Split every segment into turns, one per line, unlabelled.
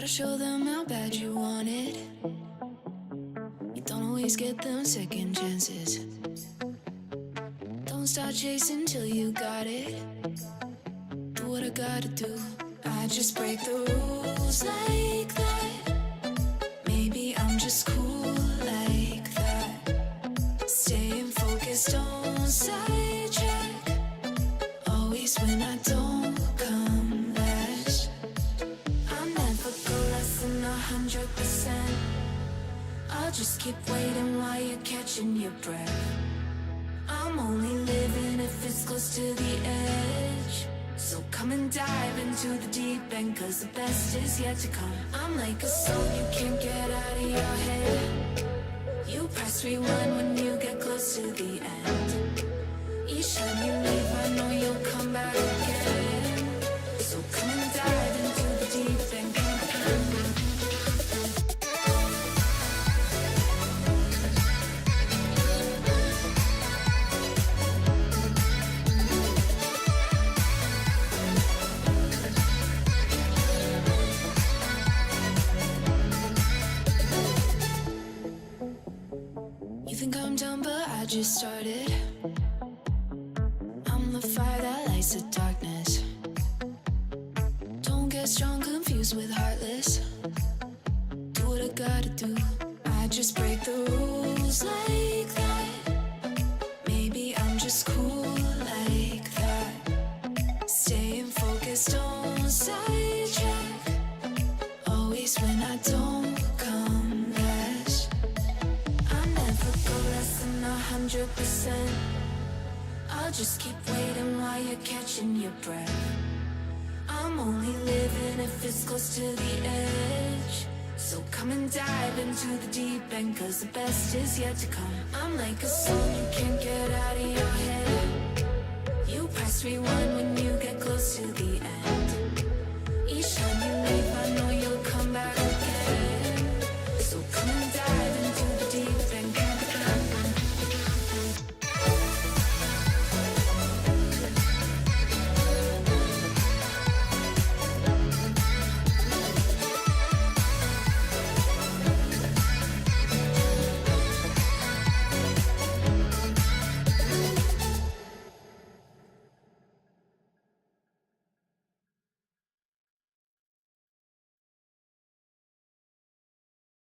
Gotta show them how bad you want it. You don't always get them second chances. Don't start chasing till you got it. Do what I gotta do. I just break the rules like that. Maybe I'm just cool like that. Staying focused, don't sidetrack. Always when I don't come last. I'll never go less than 100%. I'll just keep waiting while you're catching your breath. I'm only living if it's close to the edge. So come and dive into the deep end, cause the best is yet to come. I'm like a song you can't get out of your head. You press rewind when you get close to the end. Each time you leave I know you'll come back again. So come and dive into the deep end. I just started. I'm the fire that lights the darkness. Don't get strong, confused with heartless. Do what I gotta do. I just break the rules like that. Maybe I'm just cool like that. Staying focused, don't sidetrack. Always when I don't come last. I never go less than 100%. I'll just keep waiting while you're catching your breath. I'm only living if it's close to the edge. So come and dive into the deep end, cause the best is yet to come. I'm like a song you can't get out of your head. You press rewind when you get close to the end. Each time you leave I know you'll come back again. So come and dive into the deep end.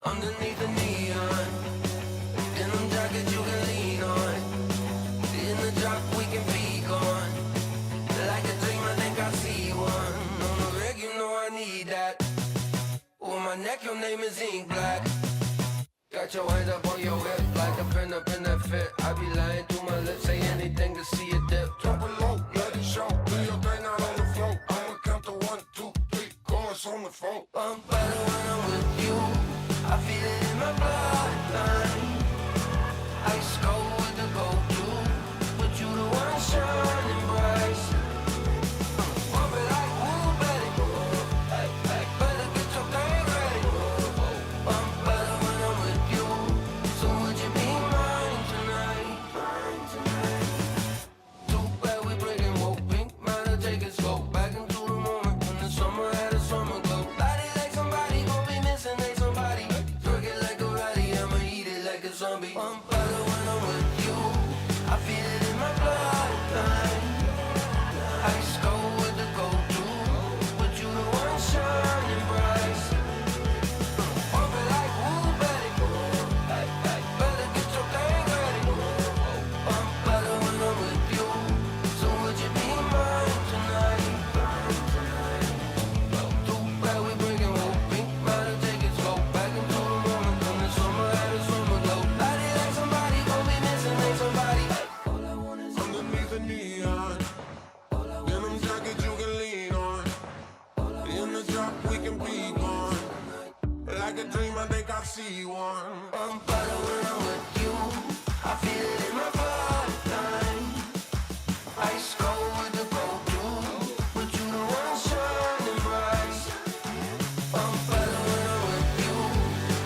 Underneath the neon, in them jackets you can lean on. In the drop we can be gone. Like a dream, I think I see one. On the rig, you know I need that. On my neck, your name is ink black. Got your hands up on your hip, like a pin up in that fit. I be lying through my lips, say anything to see it dip.
Drop it low, let it show. Do your thing out on the floor. I'ma count to 1, 2, 3, chorus on the phone.
I'm better when I'm with you. I feel it in my bloodline. Ice cold with the go-to, but you the one shining bright. Pump it like woo, baby. Better get your thing ready. I'm better when I'm with you. So would you be mine tonight? Too bad we breaking woke pink. Might have taken slow back into the moment when the summer had a summer glow. Body like somebody gon' be missing, they somebody. Zombie. I'm better when I'm with you. I feel it in my bloodline. Ice cold with the go-to, but you the one shining bright. Pump it like woo, baby. Better get your thing ready. I'm better when I'm with you. So would you be mine tonight? Too bad we breaking woke pink. Might have taken slow back into the moment when the summer had a summer glow.
Underneath the neon, in them jackets you can lean on. In the drop we can be gone. Like a dream, I think I see one.
I'm better when I'm with you. I feel it in my bloodline. Ice cold with the go-to, but you the one shining bright. I'm better when I'm with you.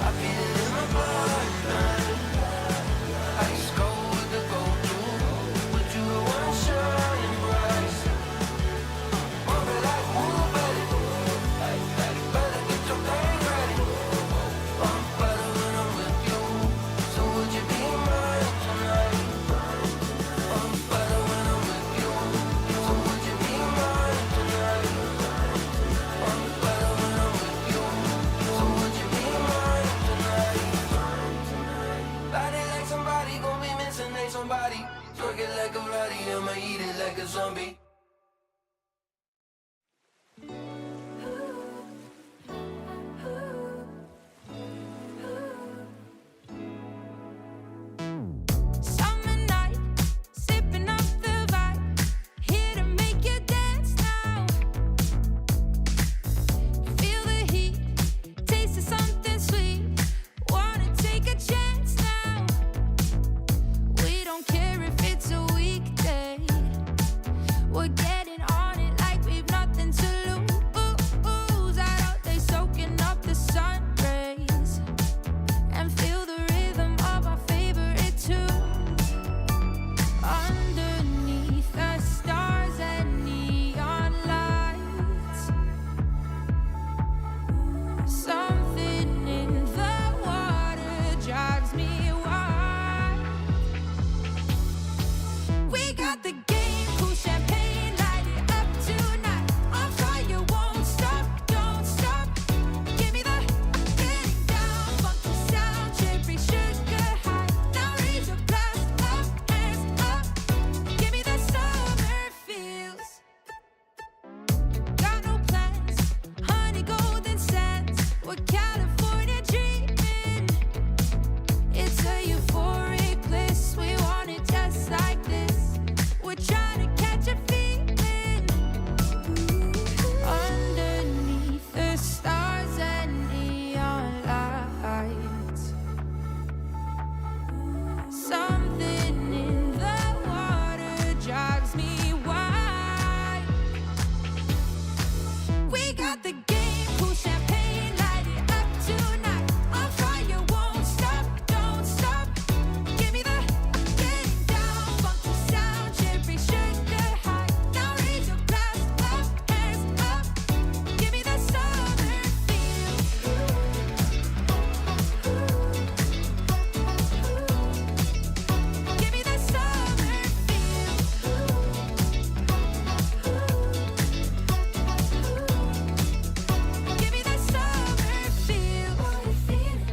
I feel it in my bloodline. Ice cold with the go-to, but you the one shining bright. Pump it like woo, baby. Better get your thing
Something in the water drives me wild. We got the game, cool champagne, light it up tonight. On fire, won't stop, don't stop. Give me the getting down, funky sound, cherry sugar high. Now raise your glass up, hands up. Give me the summer feels. Got no plans, honey golden sands. We're California dreaming. It's a euphoric bliss. We want it just like this. We're trying to catch a feeling. Underneath the stars and neon lights. Something in the water drives me wild. We got the game, cool champagne, light it up tonight. On fire, won't stop, don't stop. Give me the getting down, funky sound, cherry sugar high. Now raise your glass up, hands up. Give me the summer feel. Give me the summer feel. Give me the summer feel. What a feeling,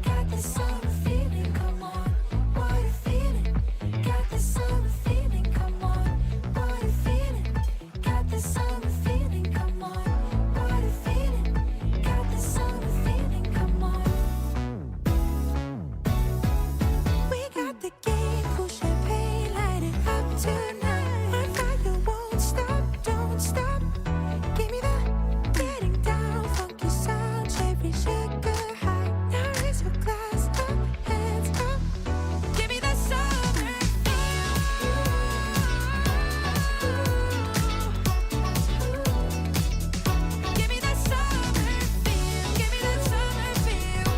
got the summer feeling, come on. What a feeling, got the summer feeling, come on. What a feeling, got the summer feeling, come on. What a feeling, got the summer feeling, come on. We got the game, cool champagne, light it up tonight. On fire, won't stop, don't stop. Give me the getting down, funky sound, cherry sugar high. Now raise your glass up, hands up. Give me the summer feel. Give me the summer feel. Give me the summer feel.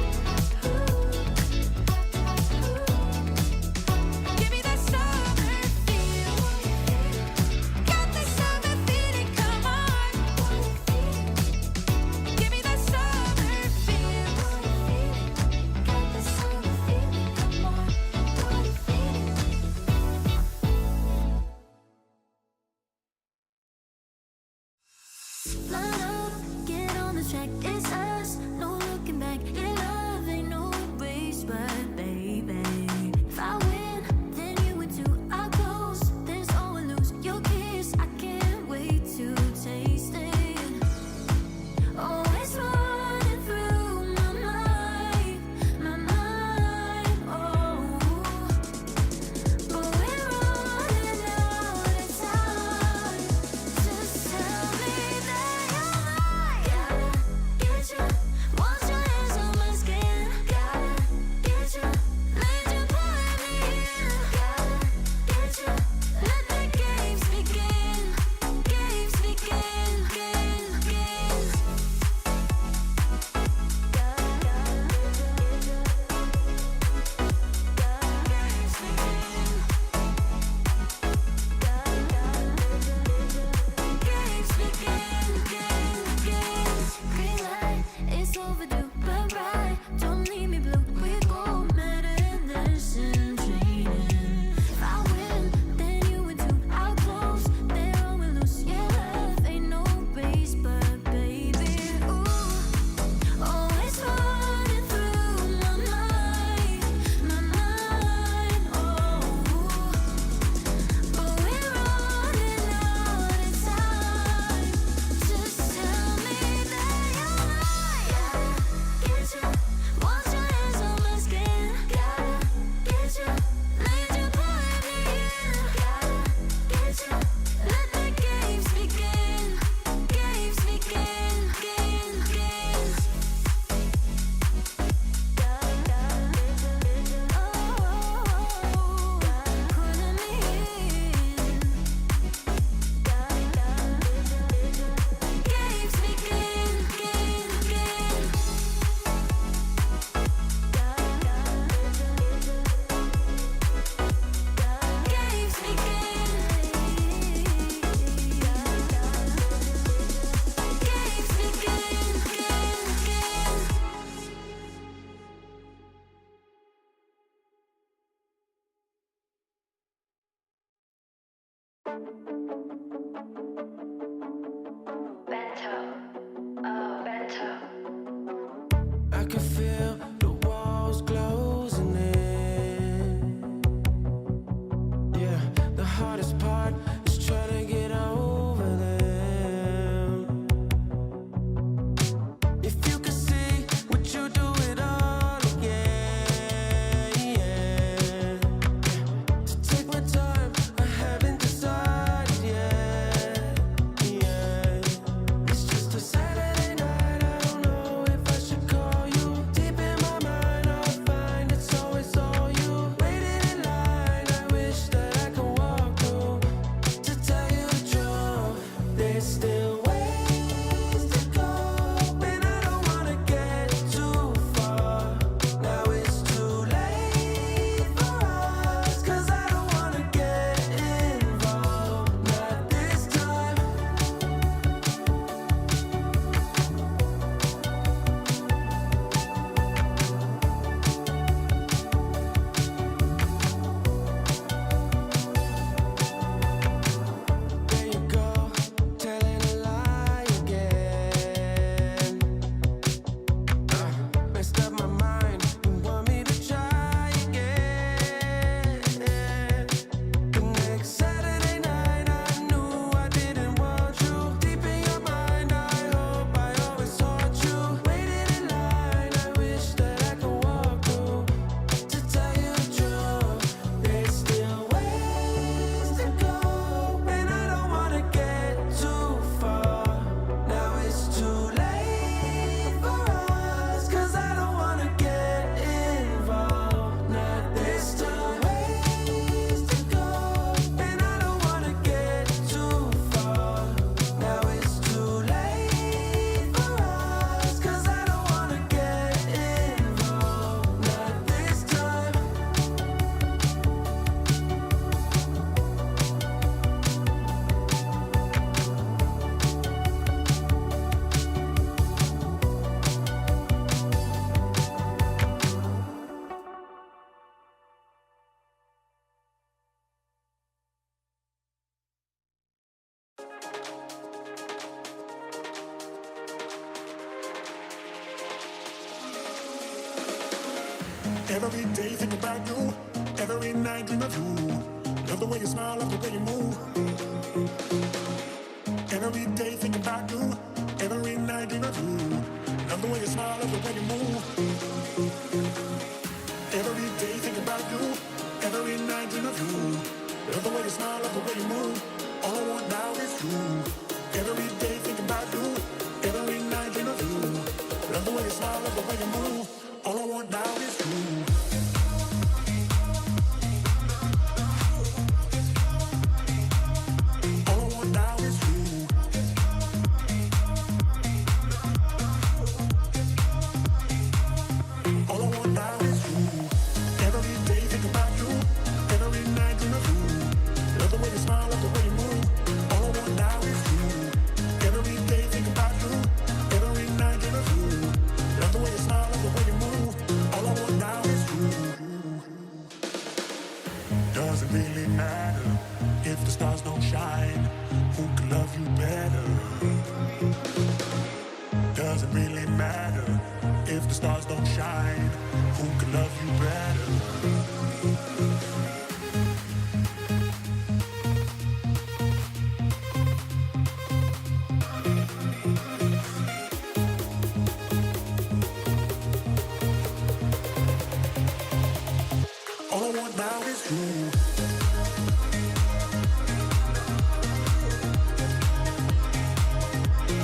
Give me the summer feel. Got the summer feeling, come on. Give me the summer feel. Got the summer feeling, come on. What a feeling. Line up, get on the track, it's us, no looking back. Your love ain't no race, but baby, if I win, then you win too. I close, there's no one lose. Your kiss, I can't wait to taste it. Oh, it's running through my mind, oh. But we're running out of time. Just tell me that you're mine. Gotta get you.
I can feel the walls closing in. Yeah, the hardest part is trying to get over them. If you could see, would you do it all again? Yeah. To take my time, I haven't decided yet. Yeah. It's just a Saturday night, I don't know if I should call you. Deep in my mind, I find it's always all you. Waiting in line, I wish that I could walk through. To tell you the truth, there's still ways to go, and I don't wanna get too far. Now it's too late for us, 'cause I don't wanna get involved, not this time. There you go, telling a lie again. Messed up my mind, you want me to try again. The next Saturday night, I knew I didn't want you. Deep in your mind, I hope I always taught you. Waiting in line, I wish that I could walk through. To tell you the truth, there's still ways to go, and I don't wanna get too far. Now it's too late for us, 'cause I don't wanna get involved, not this time. Ways to go, and I don't wanna get too far. Now it's too late for us, 'cause I don't wanna get involved, not this time.
Every day think about you, every night dream of you. Love the way you smile, love the way you move. Every day think about you, every night dream of you. Love the way you smile, love the way you move. Every day think about you, every night dream of you. Love the way you smile, love the way you move. All I want now is you. Every day think about you, every night dream of you. Love the way you smile, love the way you move. All I want now is you. All I want now is you. All I want now is you. Every day think about you, every night dream of you. Love the way you smile, love the way you move. All I want now is you. Every day think about you, every night dream of you. Love the way you smile, love the way you move. All I want now is you. Doesn't really matter if the stars don't shine. Who can love you better? Doesn't really matter if the stars don't shine. Who can love you better? All I want now is you.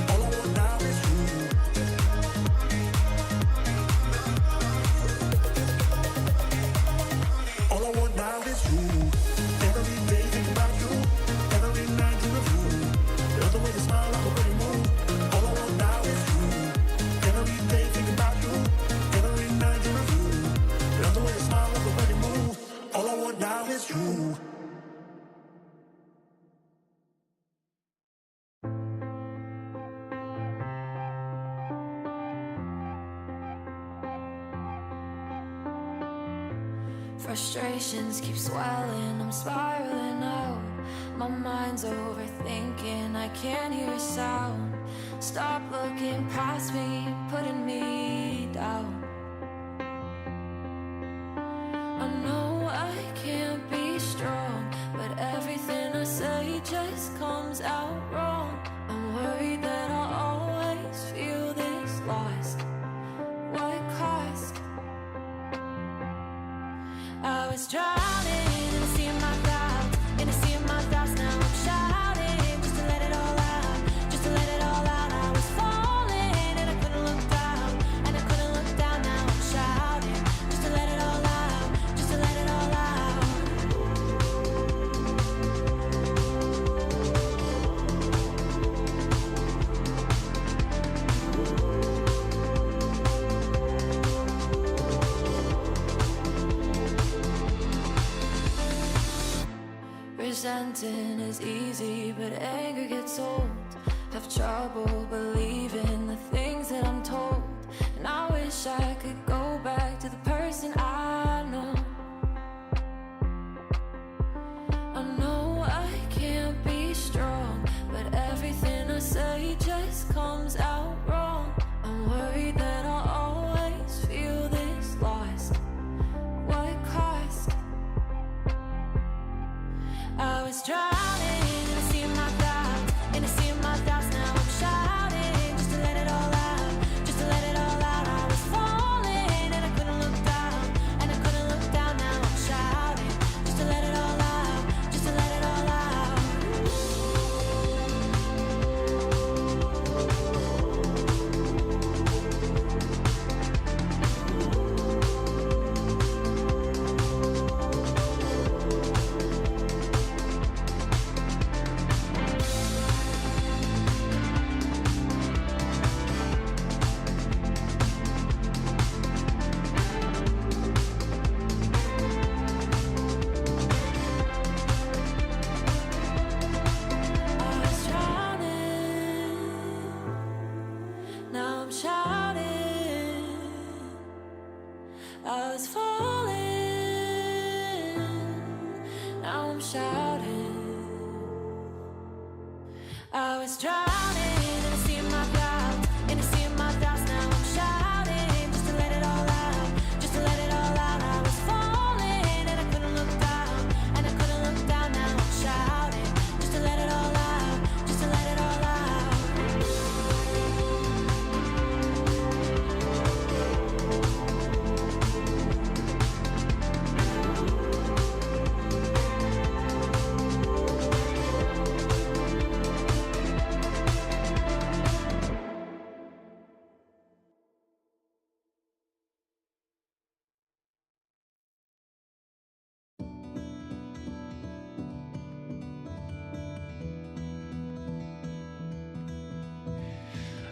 All I want now is you. All I want now is you. Every day think about you, every night dream of you. Love the way you smile, love the way you move. All I want now is you. Every day think about you, every night dream of you. Love the way you smile, love the way you move. All I want now is you.
Frustrations keep swelling, I'm spiraling out. My mind's overthinking, I can't hear a sound. Stop looking past me, putting me down. I know I can't be strong, but everything I say just comes out wrong. I'm worried that I'll always feel this lost. What cost? I was drowning in a sea of my doubts, in a sea of my thoughts. Now I'm shouting just to let it all out, just to let it all out. I was falling and I couldn't look down, and I couldn't look down. Now I'm shouting just to let it all out, just to let it all out. Resenting is easy, but anger gets old. Have trouble believing the things that I'm told, and I wish I could go back to the person I know. I know I can't be strong, but everything I say just comes out wrong. I'm worried that I'll always feel this lost. What cost? I was drowning in a sea of my doubts, in a sea of my thoughts. Now I'm shouting just to let it all out, just to let it all out. I was falling and I couldn't look down, and I couldn't look down. Now I'm shouting just to let it all out, just to let it all out. I was drowning, now I'm shouting. I was falling, now I'm shouting. I was drowning in a sea of my doubts, in a sea of my thoughts. Now I'm shouting just to let it all out, just to let it all out. I was falling and I couldn't look down, and I couldn't look down. Now I'm shouting just to let it all out, just to let it all out.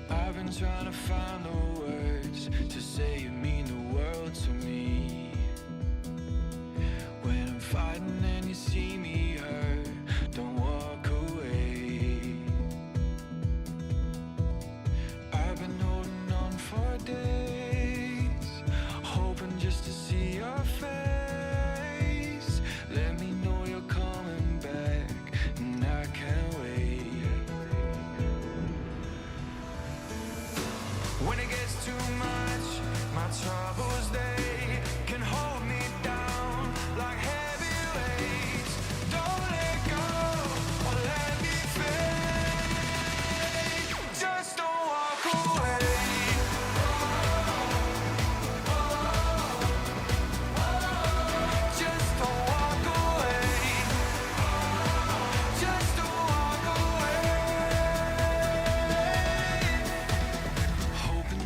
I've been trying to find the words to say you mean the world to me. When I'm fighting and you see me hurt, don't walk away. I've been holding on for days, hoping just to see your face. Let me know you're coming back, and I can't wait. When it gets too much, my troubles, they can hold me down like heavy weights. Don't let go or let me fade. Just don't walk away. Just don't walk away. Just don't walk away. Hoping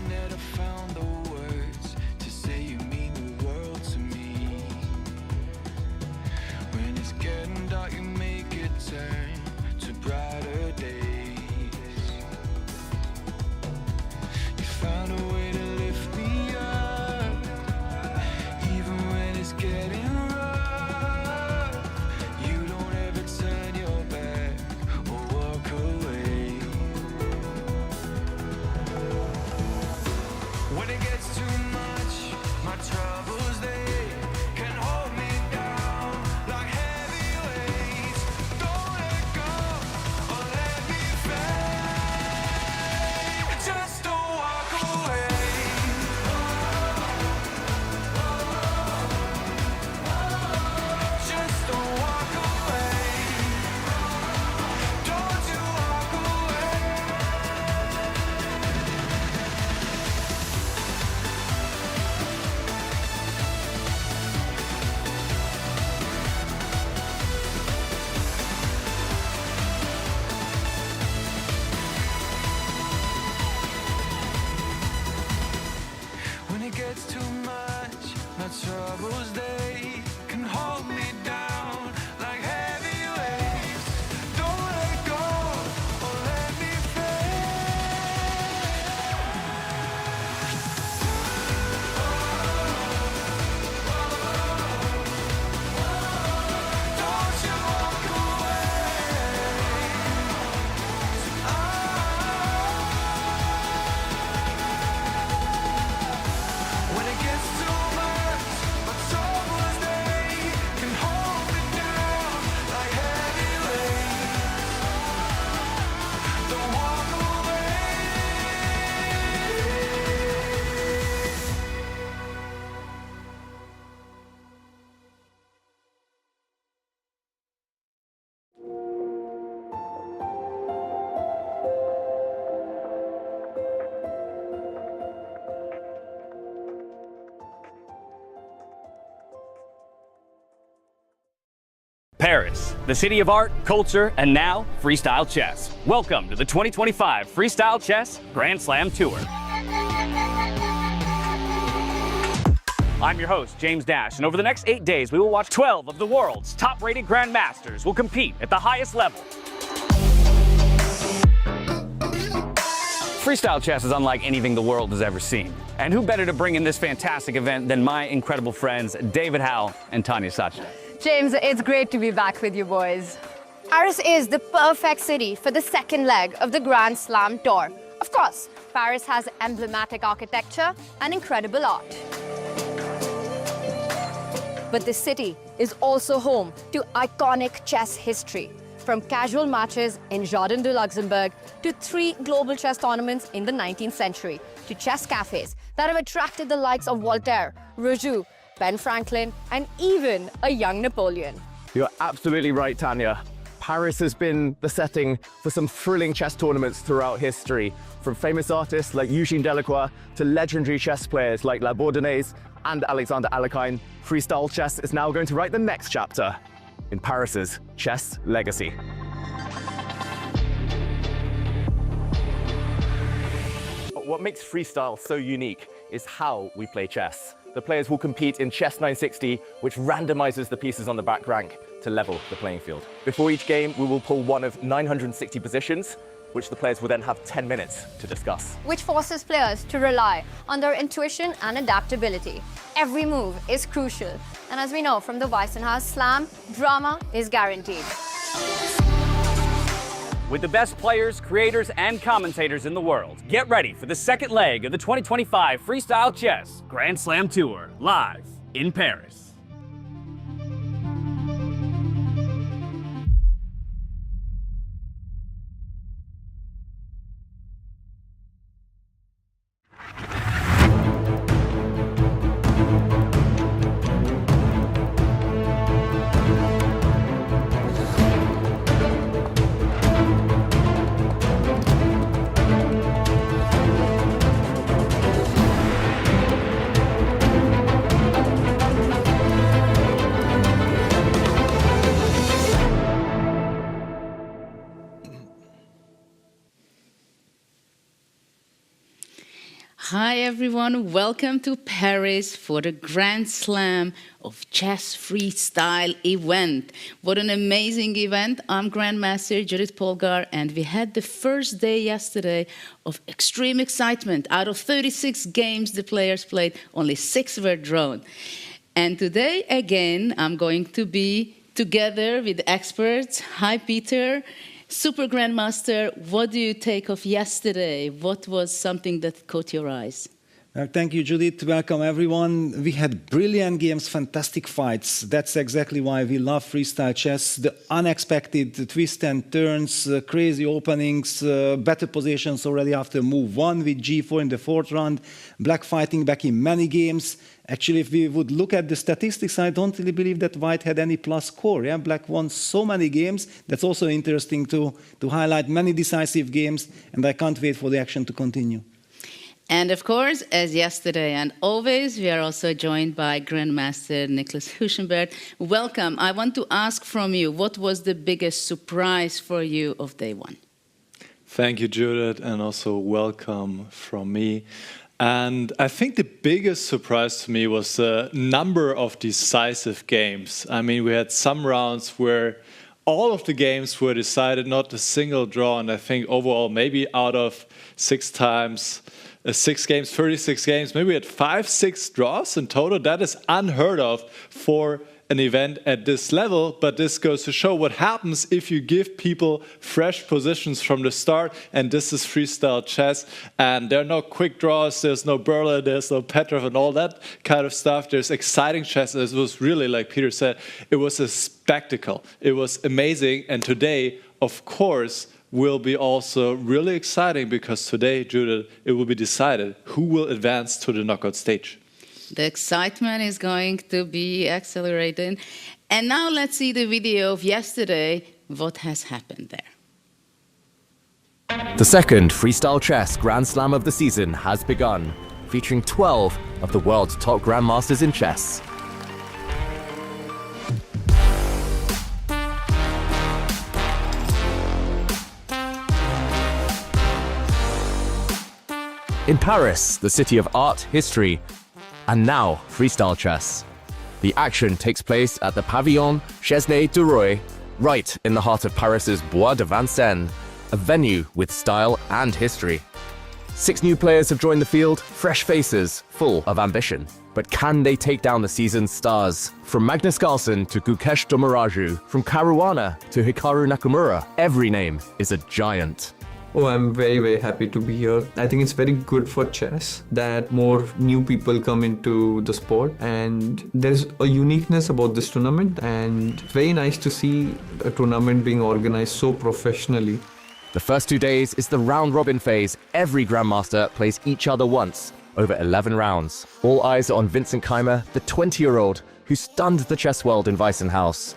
Paris, the city of art, culture, and now freestyle chess. Welcome to the 2025 Freestyle Chess Grand Slam Tour. I'm your host, James Dash, and over the next 8 days, we will watch 12 of the world's top-rated grandmasters will compete at the highest level. Freestyle chess is unlike anything the world has ever seen. And who better to bring in this fantastic event than my incredible friends, David Howell and Tanya Sachdev.
James, it's great to be back with you boys. Paris is the perfect city for the second leg of the Grand Slam Tour. Of course, Paris has emblematic architecture and incredible art. But the city is also home to iconic chess history, from casual matches in Jardin de Luxembourg to 3 global chess tournaments in the 19th century, to chess cafes that have attracted the likes of Voltaire, Rousseau, Ben Franklin, and even a young Napoleon.
You're absolutely right, Tanya. Paris has been the setting for some thrilling chess tournaments throughout history, from famous artists like Eugene Delacroix to legendary chess players like La Bourdonnaise and Alexander Alekhine. Freestyle chess is now going to write the next chapter in Paris's chess legacy. What makes freestyle so unique is how we play chess. The players will compete in Chess 960, which randomizes the pieces on the back rank to level the playing field. Before each game, we will pull one of 960 positions, which the players will then have 10 minutes to discuss.
Which forces players to rely on their intuition and adaptability. Every move is crucial. And as we know from the Weissenhaus Slam, drama is guaranteed.
With the best players, creators, and commentators in the world, get ready for the second leg of the 2025 Freestyle Chess Grand Slam Tour, live in Paris.
Hi everyone, welcome to Paris for the Grand Slam of Chess Freestyle event. What an amazing event. I'm Grandmaster Judith Polgar, and we had the first day yesterday of extreme excitement. Out of 36 games the players played, only 6 were drawn. And today again I'm going to be together with experts. Hi Peter. Super Grandmaster, what do you take of yesterday? What was something that caught your eyes?
Thank you, Judith. Welcome, everyone. We had brilliant games, fantastic fights. That's exactly why we love freestyle chess. The unexpected twists and turns, crazy openings, better positions already after move 1 with g4 in the 4th round, black fighting back in many games. Actually, if we would look at the statistics, I don't really believe that white had any plus score. Yeah? Black won so many games. That's also interesting to highlight many decisive games, and I can't wait for the action to continue.
And of course, as yesterday and always, we are also joined by Grandmaster Nicholas Huschenberg. Welcome. I want to ask from you, what was the biggest surprise for you of day 1?
Thank you, Judith, and also welcome from me. And I think the biggest surprise to me was the number of decisive games. I mean, we had some rounds where all of the games were decided, not a single draw, and I think overall maybe out of 6 games, 36 games, maybe we had 5-6 draws in total. That is unheard of for an event at this level, but this goes to show what happens if you give people fresh positions from the start, and this is freestyle chess, and there are no quick draws, there's no Berlin, there's no Petrov and all that kind of stuff. There's exciting chess. It was really, like Peter said, it was a spectacle. It was amazing, and today, of course, will be also really exciting, because today, Judith, it will be decided who will advance to the knockout stage.
The excitement is going to be accelerating. And now let's see the video of yesterday, what has happened there.
The second Freestyle Chess Grand Slam of the season has begun, featuring 12 of the world's top grandmasters in chess. In Paris, the city of art, history, and now freestyle chess. The action takes place at the Pavillon Chesnay-Duroy, right in the heart of Paris's Bois de Vincennes, a venue with style and history. 6 new players have joined the field, fresh faces, full of ambition. But can they take down the season's stars? From Magnus Carlsen to Gukesh Domaraju, from Caruana to Hikaru Nakamura, every name is a giant.
Oh, I'm very, very happy to be here. I think it's very good for chess that more new people come into the sport, and there's a uniqueness about this tournament, and it's very nice to see a tournament being organized so professionally.
The first 2 days is the round-robin phase. Every Grandmaster plays each other once, over 11 rounds. All eyes are on Vincent Keymer, the 20-year-old who stunned the chess world in Weissenhaus.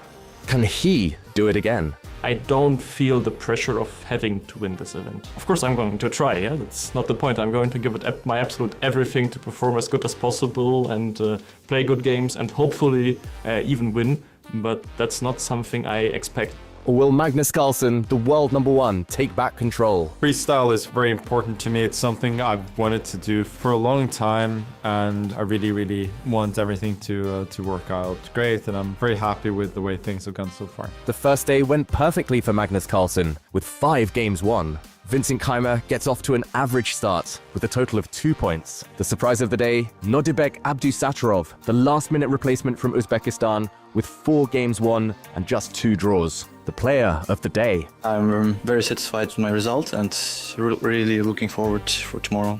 Can he do it again?
I don't feel the pressure of having to win this event. Of course I'm going to try, yeah? That's not the point. I'm going to give it my absolute everything to perform as good as possible and play good games and hopefully even win, but that's not something I expect.
Or will Magnus Carlsen, the world #1, take back control?
Freestyle is very important to me. It's something I've wanted to do for a long time, and I really, really want everything to work out great, and I'm very happy with the way things have gone so far.
The first day went perfectly for Magnus Carlsen, with 5 games won. Vincent Keymer gets off to an average start with a total of 2 points. The surprise of the day, Nodibek Abdusattorov, the last-minute replacement from Uzbekistan, with 4 games won and just 2 draws. The player of the day.
I'm very satisfied with my result and really looking forward for tomorrow.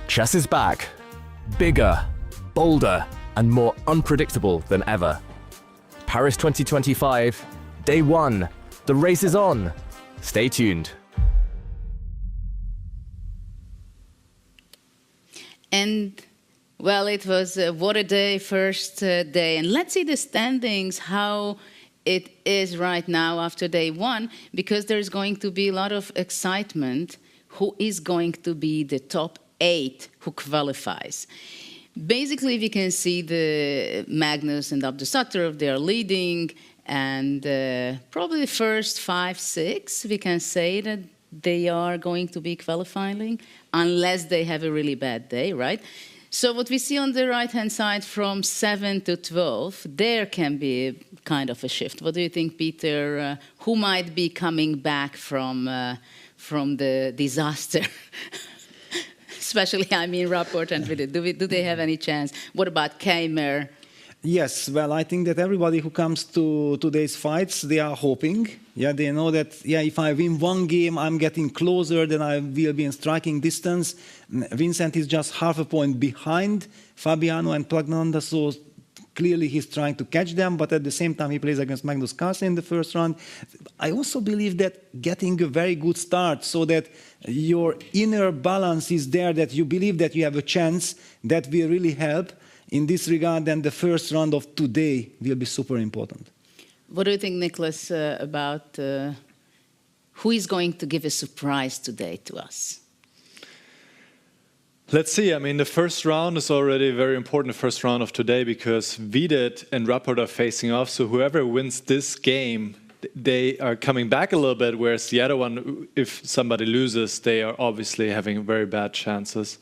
Chess is back. Bigger, bolder, and more unpredictable than ever. Paris 2025, day 1. The race is on. Stay tuned.
And well, it was what a day, first day. And let's see the standings, how it is right now after day 1, because there's going to be a lot of excitement. Who is going to be the top 8 who qualifies? Basically, we can see the Magnus and Abdusattorov, they are leading, and probably the first 5, 6, we can say that they are going to be qualifying, unless they have a really bad day, right? So what we see on the right-hand side from 7 to 12, there can be a kind of a shift. What do you think, Peter? Who might be coming back from the disaster? Especially, I mean, Rapport and Vidit. Do they have any chance? What about Keymer?
Yes, well, I think that everybody who comes to today's fights, they are hoping. Yeah, they know that, yeah, if I win 1 game, I'm getting closer, then I will be in striking distance. Vincent is just half a point behind Fabiano and Praggnanandhaa, so clearly he's trying to catch them, but at the same time he plays against Magnus Carlsen in the first round. I also believe that getting a very good start so that your inner balance is there, that you believe that you have a chance, that will really help. In this regard, then the first round of today will be super important.
What do you think, Nicholas, about who is going to give a surprise today to us?
Let's see. I mean, the first round is already very important, the first round of today, because Vidit and Rapport are facing off. So whoever wins this game, they are coming back a little bit, whereas the other one, if somebody loses, they are obviously having very bad chances.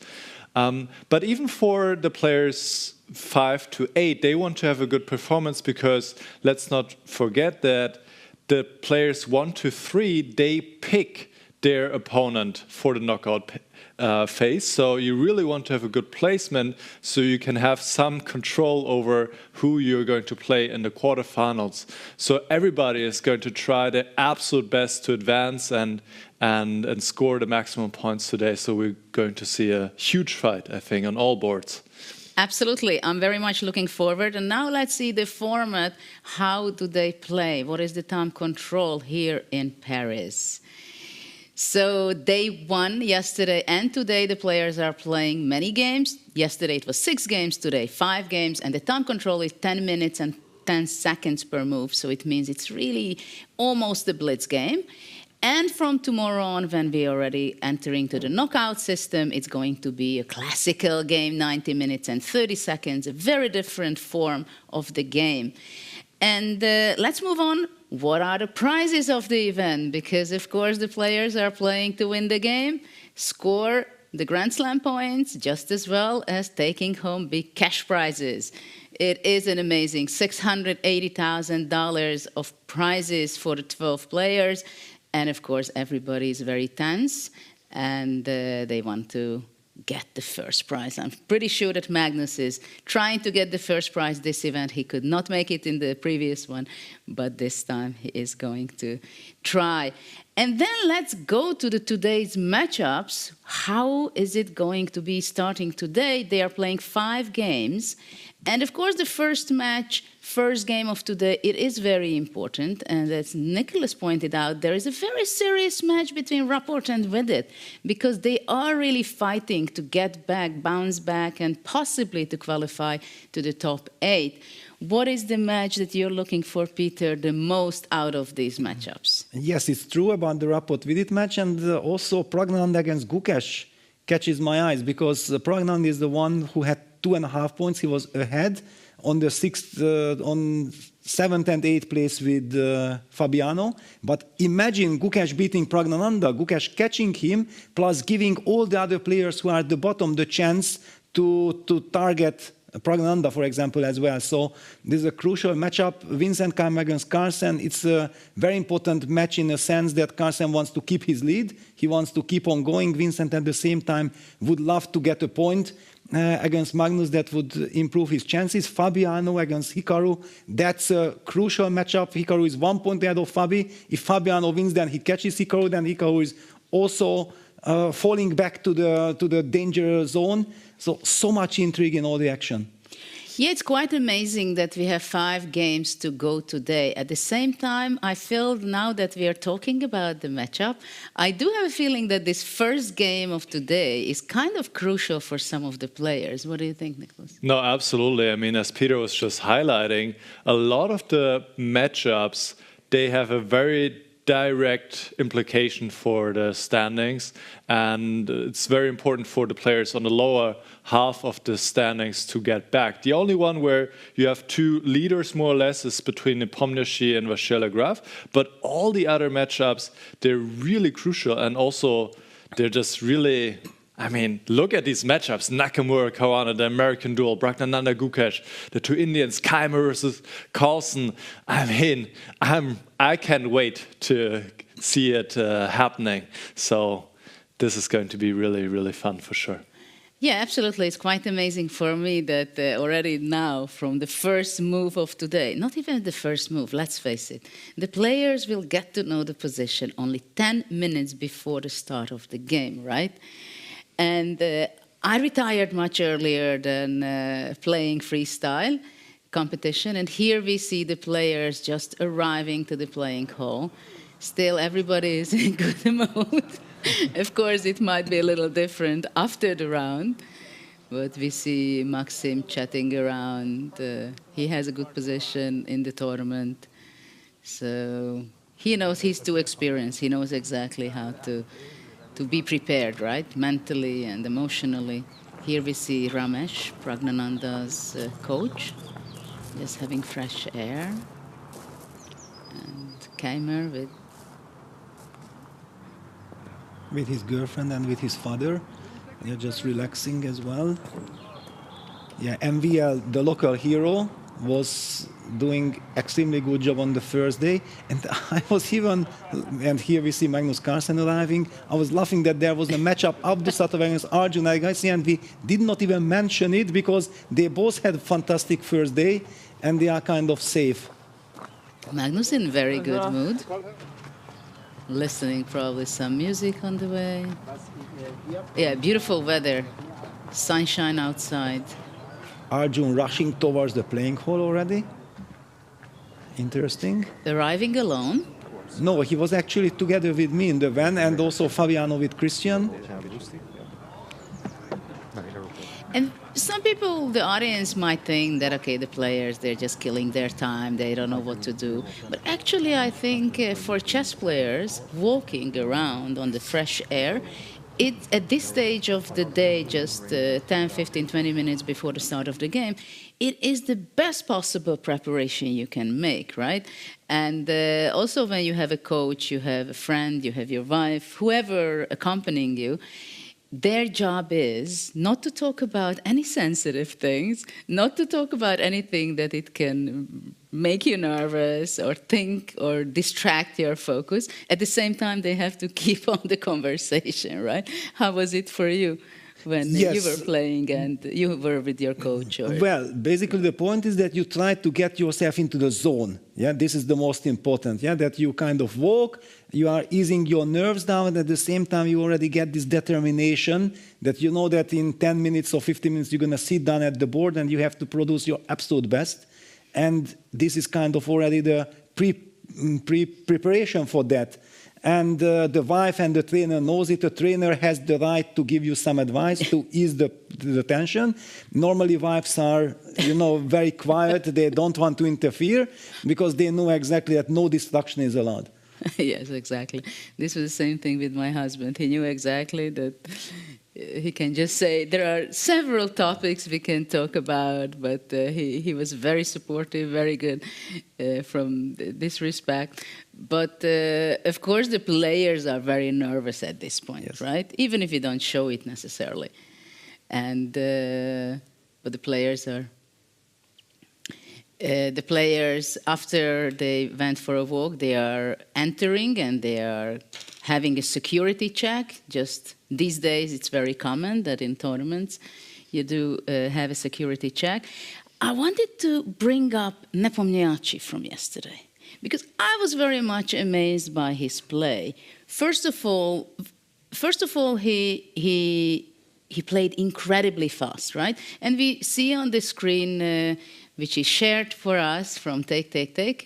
But even for the players 5 to 8, they want to have a good performance, because let's not forget that the players 1 to 3, they pick their opponent for the knockout phase. So you really want to have a good placement so you can have some control over who you're going to play in the quarterfinals. So everybody is going to try their absolute best to advance and score the maximum points today. So we're going to see a huge fight, I think, on all boards.
Absolutely. I'm very much looking forward. And now let's see the format. How do they play? What is the time control here in Paris? So day 1, yesterday and today, the players are playing many games. Yesterday it was 6 games, today 5 games, and the time control is 10 minutes and 10 seconds per move. So it means it's really almost a blitz game. And from tomorrow on, when we're already entering to the knockout system, it's going to be a classical game, 90 minutes and 30 seconds, a very different form of the game. And let's move on. What are the prizes of the event? Because, of course, the players are playing to win the game. Score the Grand Slam points, just as well as taking home big cash prizes. It is an amazing $680,000 of prizes for the 12 players. And of course, everybody is very tense and they want to get the first prize. I'm pretty sure that Magnus is trying to get the first prize this event. He could not make it in the previous one, but this time he is going to try. And then let's go to today's matchups. How is it going to be starting today? They are playing 5 games. And of course, the first game of today, it is very important. And as Nicholas pointed out, there is a very serious match between Rapport and Vedit, because they are really fighting to get back, bounce back, and possibly to qualify to the top 8. What is the match that you're looking for, Peter, the most out of these matchups?
Yes, it's true about the Rapport-Vedit match, and also Praggnanandhaa against Gukesh catches my eyes, because Praggnanandhaa is the one who had 2.5 points. He was ahead on the 7th and 8th place with Fabiano. But imagine Gukesh beating Praggnanandhaa, Gukesh catching him, plus giving all the other players who are at the bottom the chance to target Praggnanandhaa, for example, as well. So this is a crucial matchup. Vincent Keymer against Carlsen. It's a very important match in the sense that Carlsen wants to keep his lead. He wants to keep on going. Vincent, at the same time, would love to get a point against Magnus that would improve his chances. Fabiano against Hikaru. That's a crucial matchup. Hikaru is 1 point ahead of Fabi. If Fabiano wins, then he catches Hikaru. Then Hikaru is also falling back to the danger zone. So much intrigue in all the action.
Yeah, it's quite amazing that we have 5 games to go today. At the same time, I feel now that we are talking about the matchup, I do have a feeling that this first game of today is kind of crucial for some of the players. What do you think, Nicholas?
No, absolutely. I mean, as Peter was just highlighting, a lot of the matchups, they have a very direct implication for the standings, and it's very important for the players on the lower half of the standings to get back. The only one where you have 2 leaders more or less is between Nepomniachtchi and Graf, but all the other matchups, they're really crucial, and also they're just really, I mean, look at these matchups. Nakamura, Kawana, the American duel, Praggnanandhaa, Gukesh, the 2 Indians, Keymer versus Carlson. I mean, I can't wait to see it happening. So this is going to be really, really fun for sure.
Yeah, absolutely. It's quite amazing for me that already now, from the first move of today, not even the first move, let's face it, the players will get to know the position only 10 minutes before the start of the game, right? And I retired much earlier than playing freestyle competition. And here we see the players just arriving to the playing hall. Still, everybody is in good mood. Of course, it might be a little different after the round. But we see Maxim chatting around. He has a good position in the tournament. So he knows, he's too experienced. He knows exactly how to be prepared, right? Mentally and emotionally. Here we see Ramesh, Praggnanandhaa's coach, just having fresh air. And Keymer
with his girlfriend and with his father. They're just relaxing as well. Yeah, MVL, the local hero, was doing extremely good job on the first day. And I was even, and here we see Magnus Carlsen arriving, I was laughing that there was a matchup up the start against Arjun, and we did not even mention it because they both had a fantastic first day and they are kind of safe.
Magnus in very good mood. Listening probably some music on the way. Yeah, beautiful weather. Sunshine outside.
Arjun rushing towards the playing hall already. Interesting.
Arriving alone?
No, he was actually together with me in the van, and also Fabiano with Christian.
And some people, the audience might think that, okay, the players, they're just killing their time, they don't know what to do. But actually, I think for chess players, walking around on the fresh air, at this stage of the day, just 10, 15, 20 minutes before the start of the game, it is the best possible preparation you can make, right? And also when you have a coach, you have a friend, you have your wife, whoever accompanying you, their job is not to talk about any sensitive things, not to talk about anything that it can make you nervous or think or distract your focus. At the same time, they have to keep on the conversation, right? How was it for you when you were playing and you were with your coach? Or...
Well, basically the point is that you try to get yourself into the zone. Yeah, this is the most important. Yeah, that you kind of walk, you are easing your nerves down, and at the same time you already get this determination that you know that in 10 minutes or 15 minutes you're going to sit down at the board and you have to produce your absolute best. And this is kind of already the preparation for that. And the wife and the trainer knows it. The trainer has the right to give you some advice to ease the tension. Normally, wives are, very quiet. They don't want to interfere because they know exactly that no distraction is allowed.
Yes, exactly. This was the same thing with my husband. He knew exactly that he can just say, there are several topics we can talk about, but he was very supportive, very good from this respect. But of course, the players are very nervous at this point, right? Even if you don't show it necessarily. And but the players are. The players, after they went for a walk, they are entering and they are having a security check. Just these days, it's very common that in tournaments you do have a security check. I wanted to bring up Nepomniachtchi from yesterday because I was very much amazed by his play. First of all, he played incredibly fast, right? And we see on the screen. Which is shared for us from Take,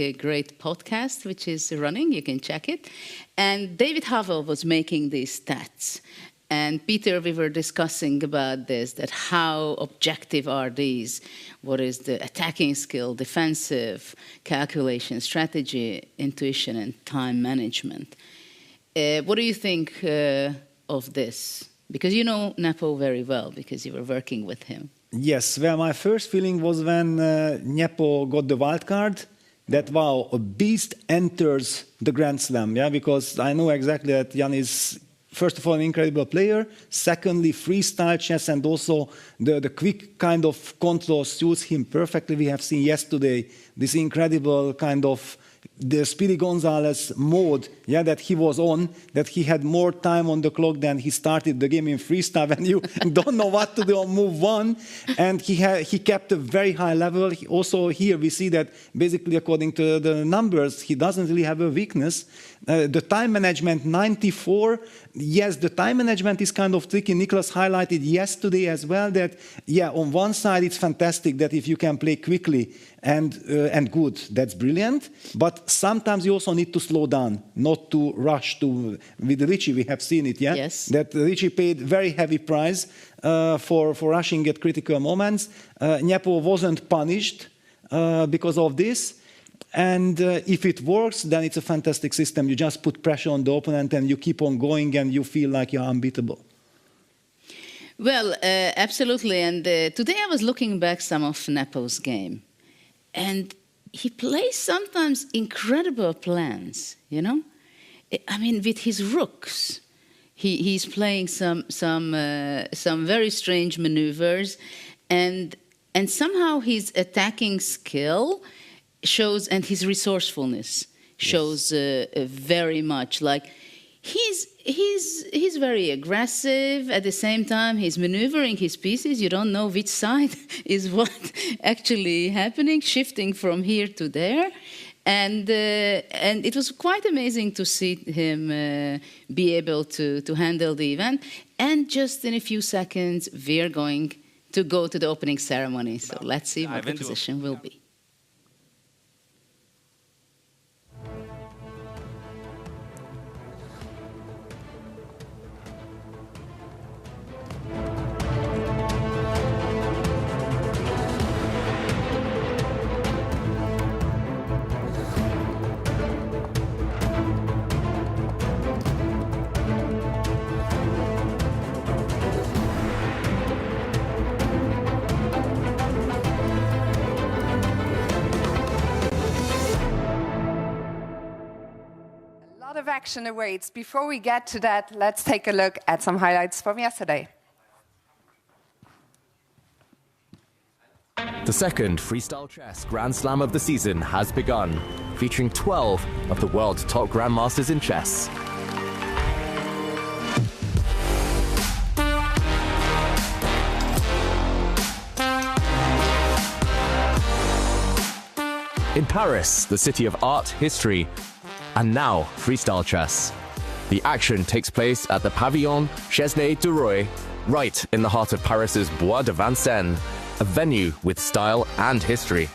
a great podcast which is running. You can check it. And David Havel was making these stats. And Peter, we were discussing about this, that how objective are these? What is the attacking skill, defensive, calculation, strategy, intuition, and time management? What do you think of this? Because you know Nepo very well, because you were working with him.
Yes, well, my first feeling was when Nepo got the wild card, that, wow, a beast enters the Grand Slam, yeah, because I know exactly that Jan is, first of all, an incredible player, secondly, freestyle chess and also the quick kind of control suits him perfectly. We have seen yesterday this incredible kind of the Speedy Gonzalez mode, yeah, that he was on, that he had more time on the clock than he started the game in freestyle, and you don't know what to do on move one. And he kept a very high level. Also here we see that basically according to the numbers, he doesn't really have a weakness. The time management, 94. Yes, the time management is kind of tricky. Nicholas highlighted yesterday as well that, yeah, on one side it's fantastic that if you can play quickly and good, that's brilliant. But sometimes you also need to slow down, not to rush to. With Richie, we have seen it, yeah?
Yes.
That Richie paid very heavy price for rushing at critical moments. Nepo wasn't punished because of this. And if it works, then it's a fantastic system. You just put pressure on the opponent and you keep on going and you feel like you're unbeatable.
Well, absolutely. And today I was looking back some of Nepo's game. And he plays sometimes incredible plans, you know? I mean, with his rooks, he's playing some very strange maneuvers. And somehow his attacking skill shows, and his resourcefulness shows very much. Like he's very aggressive. At the same time, he's maneuvering his pieces. You don't know which side is what actually happening, shifting from here to there. And it was quite amazing to see him be able to handle the event. And just in a few seconds, we're going to go to the opening ceremony. So let's see what the position will be.
action awaits. Before we get to that, let's take a look at some highlights from yesterday.
The second Freestyle Chess Grand Slam of the season has begun, featuring 12 of the world's top grandmasters in chess. In Paris, the city of art, history, and now freestyle chess. The action takes place at the Pavillon Chesnay du Roi, right in the heart of Paris's Bois de Vincennes, a venue with style and history.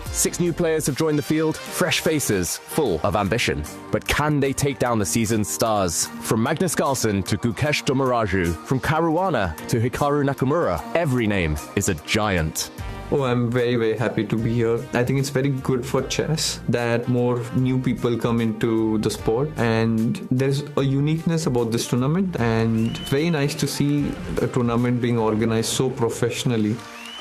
6 new players have joined the field, fresh faces, full of ambition. But can they take down the season's stars? From Magnus Carlsen to Gukesh Domaraju, from Caruana to Hikaru Nakamura, every name is a giant.
Oh, I'm very, very happy to be here. I think it's very good for chess that more new people come into the sport, and there's a uniqueness about this tournament, and very nice to see a tournament being organized so professionally.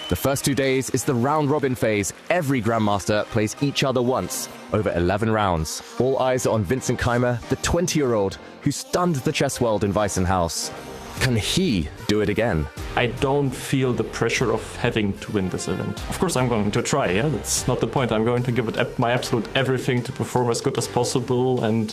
The first 2 days is the round-robin phase. Every grandmaster plays each other once, over 11 rounds. All eyes are on Vincent Keymer, the 20-year-old who stunned the chess world in Weissenhaus. Can he do it again?
I don't feel the pressure of having to win this event. Of course, I'm going to try, yeah? That's not the point. I'm going to give it my absolute everything to perform as good as possible and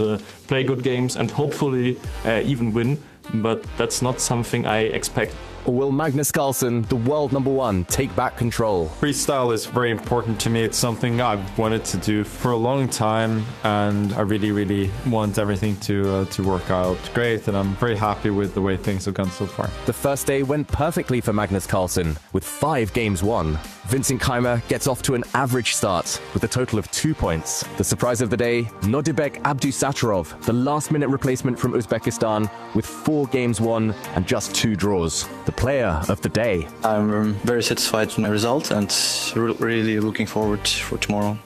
play good games and hopefully even win. But that's not something I expect.
Or will Magnus Carlsen, the world #1, take back control?
Freestyle is very important to me. It's something I've wanted to do for a long time, and I really, really want everything to work out great, and I'm very happy with the way things have gone so far.
The first day went perfectly for Magnus Carlsen, with 5 games won. Vincent Keymer gets off to an average start with a total of 2 points. The surprise of the day, Nodibek Abdusattorov, the last-minute replacement from Uzbekistan, with 4 games won and just 2 draws. The player of the day.
I'm very satisfied with my result and really looking forward for tomorrow.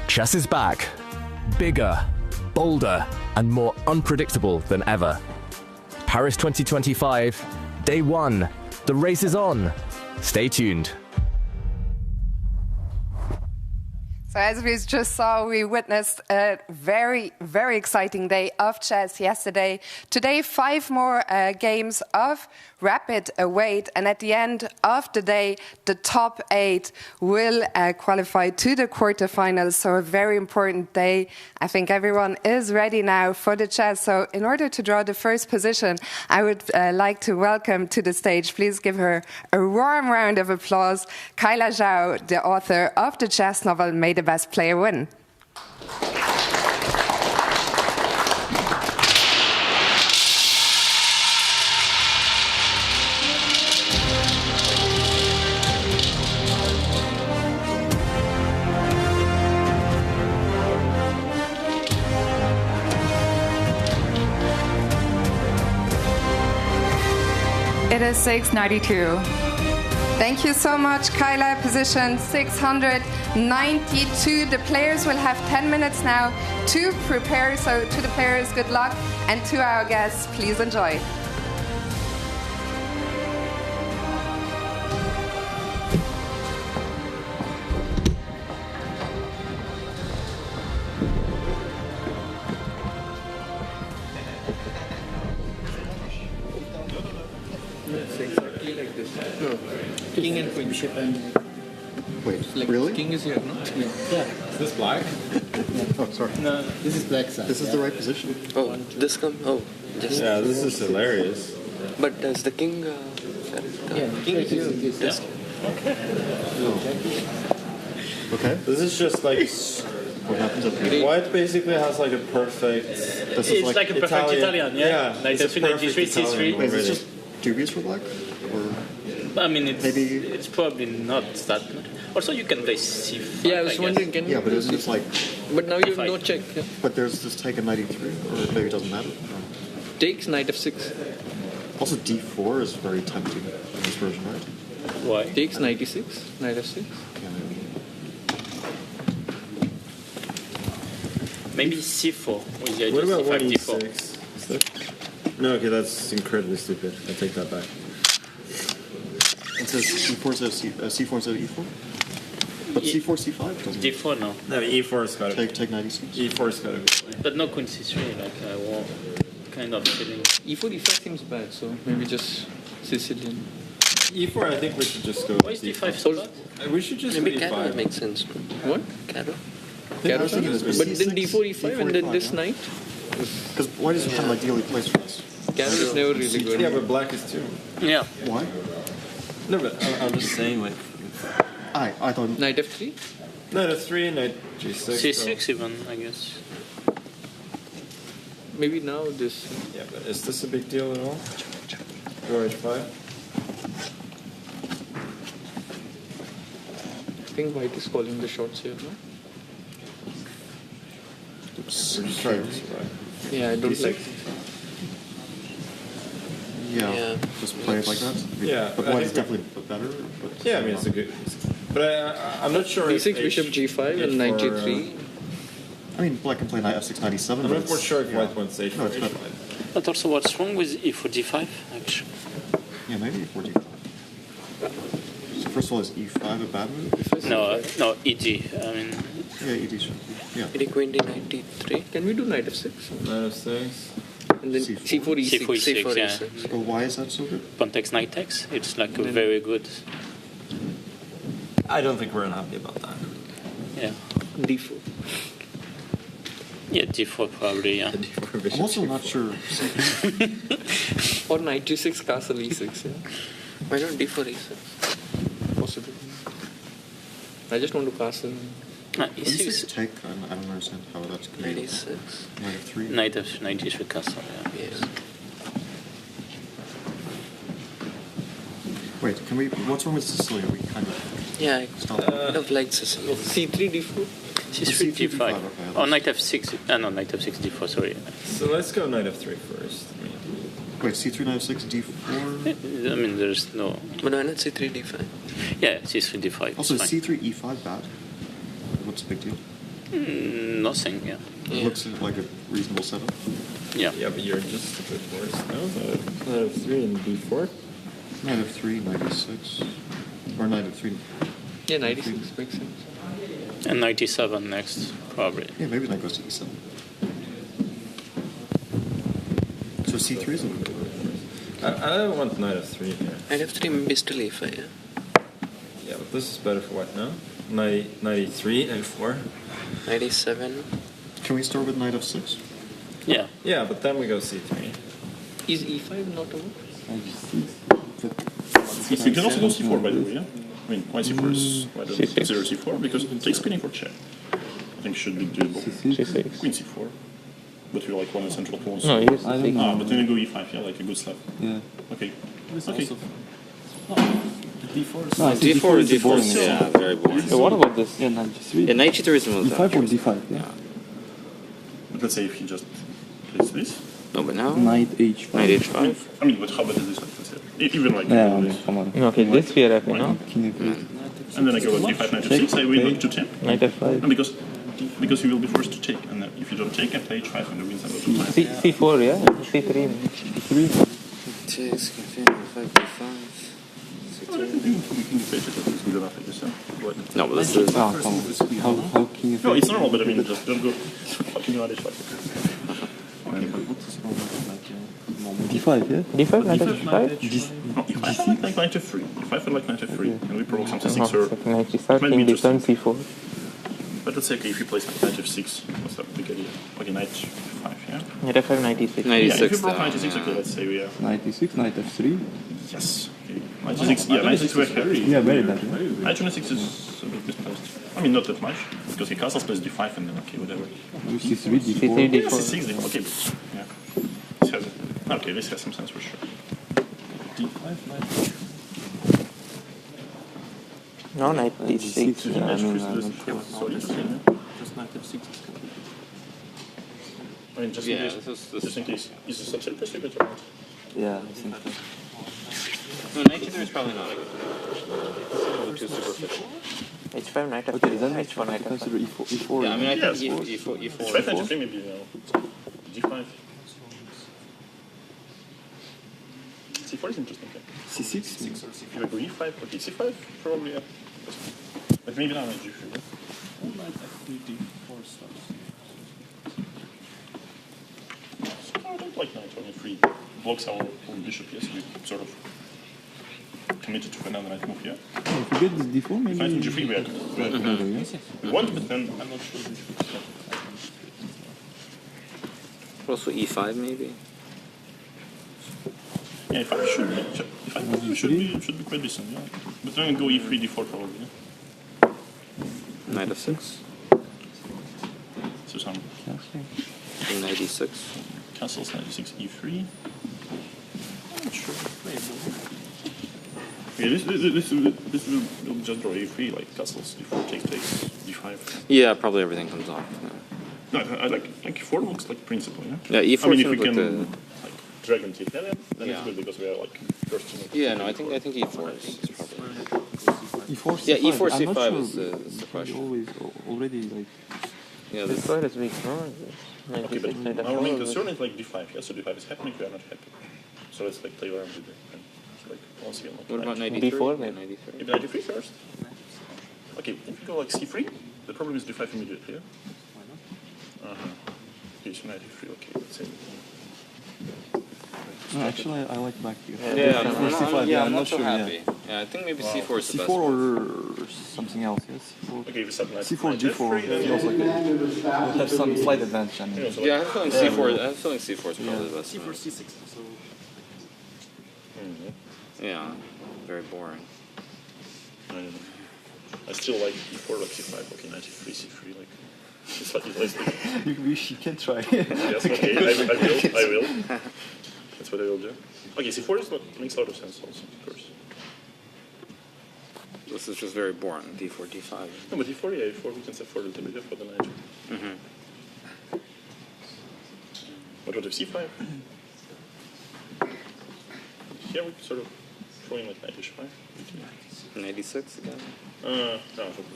Chess is back. Bigger, bolder, and more unpredictable than ever. Paris 2025, day 1. The race is on. Stay tuned.
So as we just saw, we witnessed a very, very exciting day of chess yesterday. Today, 5 more games of rapid await. And at the end of the day, the top 8 will qualify to the quarterfinals. So a very important day. I think everyone is ready now for the chess. So in order to draw the first position, I would like to welcome to the stage, please give her a warm round of applause, Kyla Zhao, the author of the chess novel May the Best Player Win.
It is 692.
Thank you so much, Kyla. Position 692. The players will have 10 minutes now to prepare. So to the players, good luck. And to our guests, please enjoy.
King and queen.
Wait,
like
really?
King is here, no?
Yeah. Is this black? Oh, sorry.
No, this is black side.
This is the right position.
Oh, this come. Oh, just.
Yeah, this is hilarious.
But does the king? King is here. Yes.
Okay. This is just like what happens up here. White basically has like a perfect. This is
it's like a perfect Italian, yeah. Like
this
the 393, C3.
Wait, is this just dubious for black? Or
I mean, it's
maybe
it's probably not that. Also, you can play C5.
Yeah, I was wondering, can you?
Yeah, but isn't it like?
But now you have no check. Yeah.
But there's this take a 93, or maybe it doesn't matter.
Takes knight f6.
Also, d4 is very tempting in this version, right?
Why?
Takes 96, knight f6.
Maybe C4 with the idea
What about
C5,
1e6? No, okay, that's incredibly stupid. I take that back. It says e4 instead of c4 instead of e4? But c4, c5 doesn't
D4, no.
No, e4's got to take 96. E4's got to go away.
but no queen c3, like I want kind of feeling.
E4, E5 seems bad, so maybe just Sicilian.
E4, I think we should just go.
Why is d5 so bad?
We should just
Maybe
go
Caro
E5.
makes sense.
What?
Caro?
Caro,
but
but then D4, E5 and then this knight?
Because white is kind of ideally placed for us.
Caro is never really good.
Yeah, but black is too.
Yeah.
Why?
No, but I'm just saying, like.
I thought.
Knight F3?
Knight F3, Knight G6.
c6 even, I guess.
Maybe now this.
Yeah, but is this a big deal at all? Go H5.
I think white is calling the shots here, no?
Oops. We're just trying to survive.
Yeah, I don't
D6?
like.
Yeah, just play it like that.
Yeah,
but
I
white is
think
definitely better. But
Yeah, I mean, it's a good. But I'm not sure.
D6,
if
bishop G5 and knight G3.
I mean, black can play knight F6, knight E7.
I'm
but
not quite
it's-
sure if
yeah.
white wants H4.
No, it's better.
H5.
But also, what's wrong with e4 d5? Actually,
Yeah, maybe E4 D5. So first of all, is E5 a bad move?
no, ed. I mean,
Yeah, ED should. Yeah.
Maybe queen d9, d3.
Can we do knight F6?
Knight F6.
And then
C4.
C4, E6.
c4 e6, yeah.
So why is that so good?
Pawn takes, knight takes. It's like a very good.
I don't think we're unhappy about that.
Yeah.
D4.
Yeah, d4 probably. Yeah.
I'm also not sure.
Or knight G6, castle E6, yeah.
Why not d4, e6?
Possibly. I just want to castle.
E6 take, I don't understand how that's going
Knight
to
e6.
Knight F3.
Knight d3 castle. Yeah.
Yeah.
Wait, can we? What's wrong with Sicily? We kind of.
Yeah, I
Stop.
kind of like Sicily.
C3, D4.
c3 d5.
okay,
Oh, knight f6. No, knight f6 d4. Sorry.
So let's go Knight F3 first.
Wait, C3, knight F6, D4.
I mean, there's no.
But why not c3, d5?
Yeah, c3 d5.
Also,
it's fine.
C3, E5 bad. What's the big deal?
Nothing. Yeah.
It looks like a reasonable setup.
Yeah.
Yeah, but you're just a bit worse. No, Knight F3 and D4.
Knight F3, knight E6. Or knight F3.
Yeah, knight E6 makes sense.
And 97 next, probably.
Yeah, maybe knight goes to E7. So C3 isn't good.
I don't want Knight F3 here.
Knight f3 maybe still e5, yeah.
Yeah, but this is better for white now. Knight E3, Knight 4.
Knight e7.
Can we start with knight F6?
Yeah.
Yeah, but then we go C3.
Is E5 not over?
You can also go c4, by the way, yeah? I mean, why c4 is why does
C6.
0 c4? Because it takes queen e4 check. I think should be doable.
C6.
Queen c4. But you're like one of the central pawns.
No, yes, C6.
But then you go e5, yeah, like a good slap.
Yeah.
Okay.
Okay.
d4 is...
No, D4 is
yeah,
very boring.
So what about
this? Yeah, knight G3. Yeah, knight G3 is the most
D5 or
D5, yeah.
But let's say if he just plays this.
No, but now? Knight H5. Knight H5.
I mean, but how bad is this one? Let's say? Even like...
Yeah, I mean, come on. Okay, this we are happy, no?
And then I go with d5, knight f6, I win to 10.
Knight F5.
And because you will be forced to take, and if you don't take, I play h5 and the wins I go to 5.
C4, yeah? C3. C3.
Chase, f5, d5.
Well, I think we can debate it if it's good enough, I guess, yeah.
No, but this is... Oh, come on. How king
No, it's normal, but I mean, just don't go fucking on h5.
D5, yeah? D5, knight F5?
No, if I like knight f3, if I feel like knight f3, and we provoke some c6 or...
Knight G5, king D10, C4.
But let's say, okay, if you play knight f6, what's that big idea? Okay, knight f5, yeah?
Knight F5, knight E6.
Yeah, if you broke knight e6, okay, let's say we are...
Knight E6, knight F3.
Yes. Okay. Knight e6, yeah, knight e6 very heavy.
Yeah, very bad.
Knight e6 is a bit misplaced. I mean, not that much, because he castles plays d5 and then, okay, whatever.
C3, D4.
Yeah, c6, d4, okay, but, yeah. This has, okay, this has some sense for sure. D5, knight...
No, knight D6.
Yeah,
I mean,
so just knight f6 is complete. I mean, just in case, just in case, is this upset perceived or not?
yeah, I think so.
No, knight e3 is probably not a good. Too superficial.
H5, knight F3. Okay, then H4, knight F5. E4.
Yeah, I mean, I
Yes.
think e4.
H5, knight f3, maybe, you know, d5. c4 is interesting, okay.
C6?
C6 or c5. If I go e5, okay, c5, probably, yeah. But maybe not knight g3, yeah? Knight f3, d4 starts. like knight on e3 blocks our bishop, yes, we sort of committed to another knight move, yeah?
If we get this d4, maybe...
Knight on g3 we are we want, but then I'm not sure.
Also e5 maybe?
Yeah, e5 should be quite decent, yeah. But then go e3, d4 probably, yeah?
Knight f6.
So some...
Knight e6.
Castles, knight e6, e3. I'm not sure. Yeah, this will just draw e3, like castles, d4 takes, d5.
Yeah, probably everything comes off.
No, I like e4 looks like principle, yeah?
Yeah, e4
I mean, if we
like
can dragon take that, then it's good because we are like first.
Yeah, no, I think e4 is probably.
E4, C5.
Yeah, e4,
I'm not
c5
sure
is the question.
Always, already like.
Yeah,
this side is weak, huh?
Okay, but our main concern is like d5. Yeah, so d5 is happening, we are not happy. So let's like play around with it. It's like once again.
What about knight e3?
d4,
knight e3.
Maybe knight e3 first. Okay, if you go like c3, the problem is d5 immediately. Yeah? Okay, so knight e3. Okay, let's say.
No, actually, I like back here.
Yeah, I'm not so
sure.
happy. Yeah, I think maybe c4 is the best.
C4 or something else, yes.
Okay, we set knight.
C4, G4 feels like we'll have some slight advantage. I mean.
Yeah, I have a feeling c4. I have a feeling c4 is probably the best.
C4, c6. So.
Yeah, very boring.
I don't know. I still like e4, like c5. Okay, knight e3, c3, like. It's like
you can try.
Yes, okay, I will. That's what I will do. Okay, c4 is makes a lot of sense also, of course.
This is just very boring. d4, d5.
No, but d4, yeah, e4 we can set for a little bit for the knight. What about c5? Here we sort of throwing like knight h5.
Knight e6 again?
No,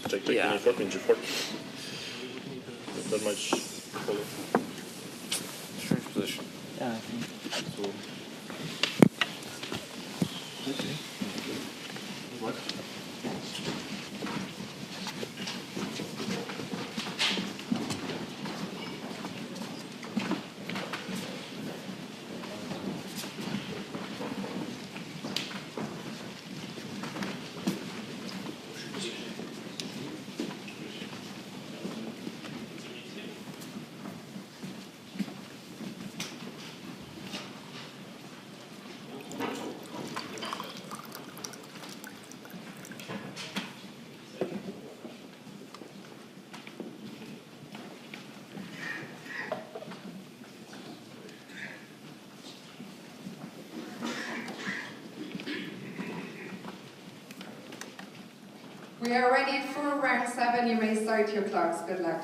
take
yeah.
e4, queen g4. Not much follow.
Strange position.
Yeah, I think so. Okay.
What?
We are ready for round 7. You may start your clocks. Good luck.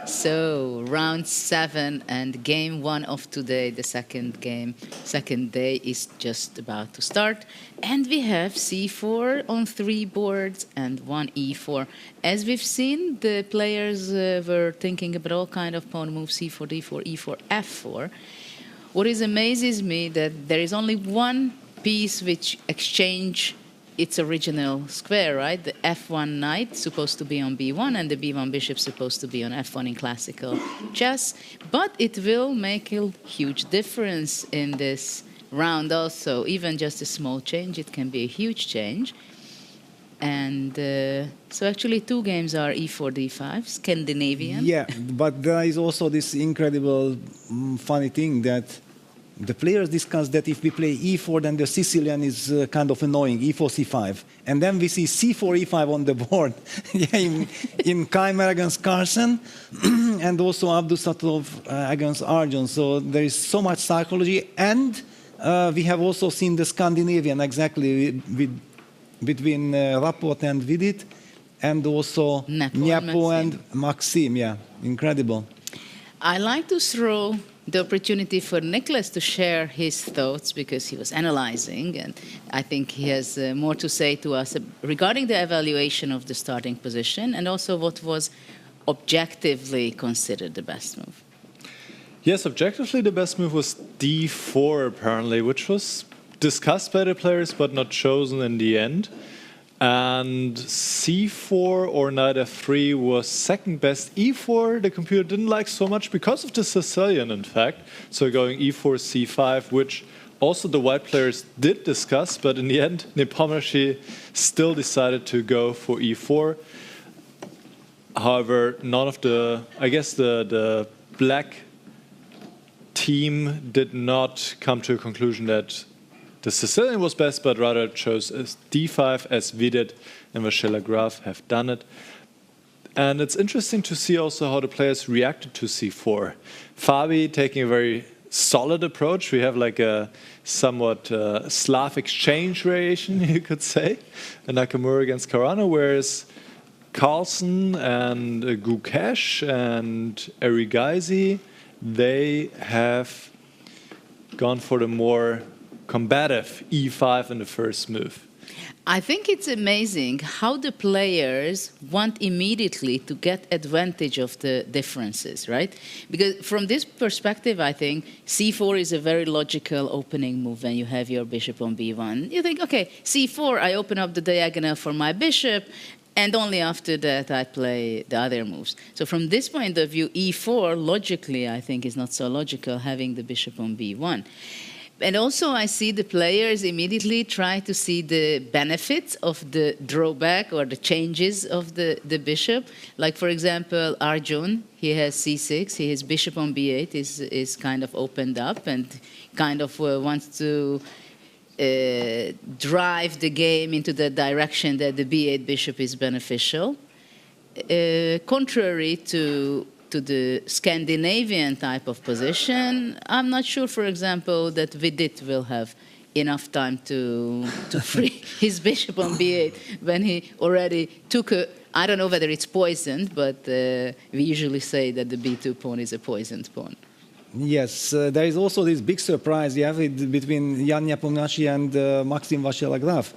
So, round 7 and game 1 of today, the second day is just about to start. And we have c4 on 3 boards and 1 e4. As we've seen, the players were thinking about all kind of pawn moves, c4, d4, e4, f4. What is amazes me that there is only one piece which exchange its original square, right? The f1 knight supposed to be on b1 and the b1 bishop supposed to be on f1 in classical chess. But it will make a huge difference in this round also. Even just a small change, it can be a huge change. And so actually 2 games are e4, d5, Scandinavian.
Yeah, but there is also this incredible funny thing that the players discuss that if we play e4, then the Sicilian is kind of annoying, e4, c5. And then we see c4, e5 on the board in Keymer against Carlsen and also Abdusatov against Arjun. So there is so much psychology. And we have also seen the Scandinavian exactly between Rapport and Vidit and also Nepo and Maxim. Yeah, incredible.
I like to throw the opportunity for Nicholas to share his thoughts because he was analyzing, and I think he has more to say to us regarding the evaluation of the starting position and also what was objectively considered the best move.
Yes, objectively the best move was d4 apparently, which was discussed by the players but not chosen in the end. And c4 or knight f3 was second best. e4 the computer didn't like so much because of the Sicilian, in fact. So going e4, c5, which also the white players did discuss, but in the end, Nepomniachtchi still decided to go for e4. However, none of I guess the black team did not come to a conclusion that the Sicilian was best, but rather chose d5 as Vidit and Vashela Graf have done it. And it's interesting to see also how the players reacted to c4. Fabi taking a very solid approach. We have like a somewhat Slav exchange variation, you could say, and Nakamura against Karano, whereas Carlson and Gukesh and Erigaisi, they have gone for the more combative e5 in the first move.
I think it's amazing how the players want immediately to get advantage of the differences, right? Because from this perspective, I think c4 is a very logical opening move when you have your bishop on b1. You think, okay, c4, I open up the diagonal for my bishop, and only after that I play the other moves. So from this point of view, e4, logically, I think is not so logical, having the bishop on b1. And also I see the players immediately try to see the benefits of the drawback or the changes of the bishop. Like, for example, Arjun, he has c6, his bishop on b8 is kind of opened up and kind of wants to drive the game into the direction that the b8 bishop is beneficial. Contrary to the Scandinavian type of position, I'm not sure, for example, that Vidit will have enough time to free his bishop on b8 when he already took a, I don't know whether it's poisoned, but we usually say that the b2 pawn is a poisoned pawn.
Yes, there is also this big surprise between Jan Nepomniachtchi and Maxim Vashela Graf.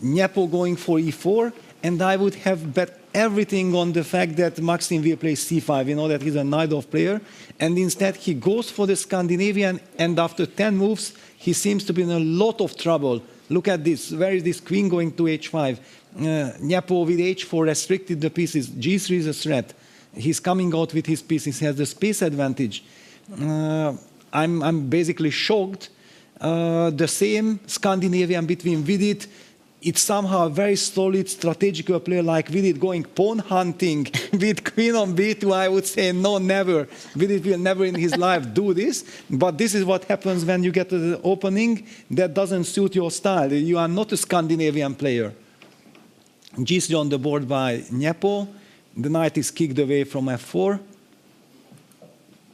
Nepo going for e4, and I would have bet everything on the fact that Maxim will play c5. You know that he's a Najdov player, and instead he goes for the Scandinavian, and after 10 moves, he seems to be in a lot of trouble. Look at this. Where is this queen going to h5? Nepo with h4 restricted the pieces. g3 is a threat. He's coming out with his pieces. He has the space advantage. I'm basically shocked. The same Scandinavian between Vidit. It's somehow a very solid strategical player like Vidit going pawn hunting with queen on b2. I would say no, never. Vidit will never in his life do this. But this is what happens when you get to the opening that doesn't suit your style. You are not a Scandinavian player. g3 on the board by Nepo. The knight is kicked away from f4.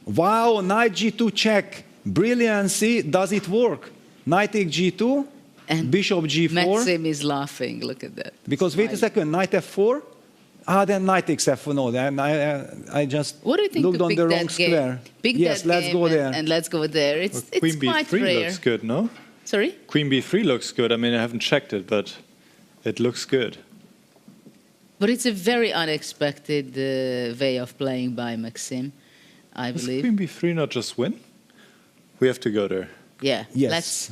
Wow, knight g2 check. Brilliancy. Does it work? Knight takes g2. And bishop g4.
Maxim is laughing. Look at that.
Because wait a second, knight f4. Then knight takes f4. No, then I just looked on the wrong square. Yes, let's go there.
And let's go there. It's
Queen
quite
b3
rare.
looks good, no?
Sorry?
Queen b3 looks good. I mean, I haven't checked it, but it looks good.
But it's a very unexpected way of playing by Maxim, I believe.
Queen b3 not just win? We have to go there.
Yeah.
Yes.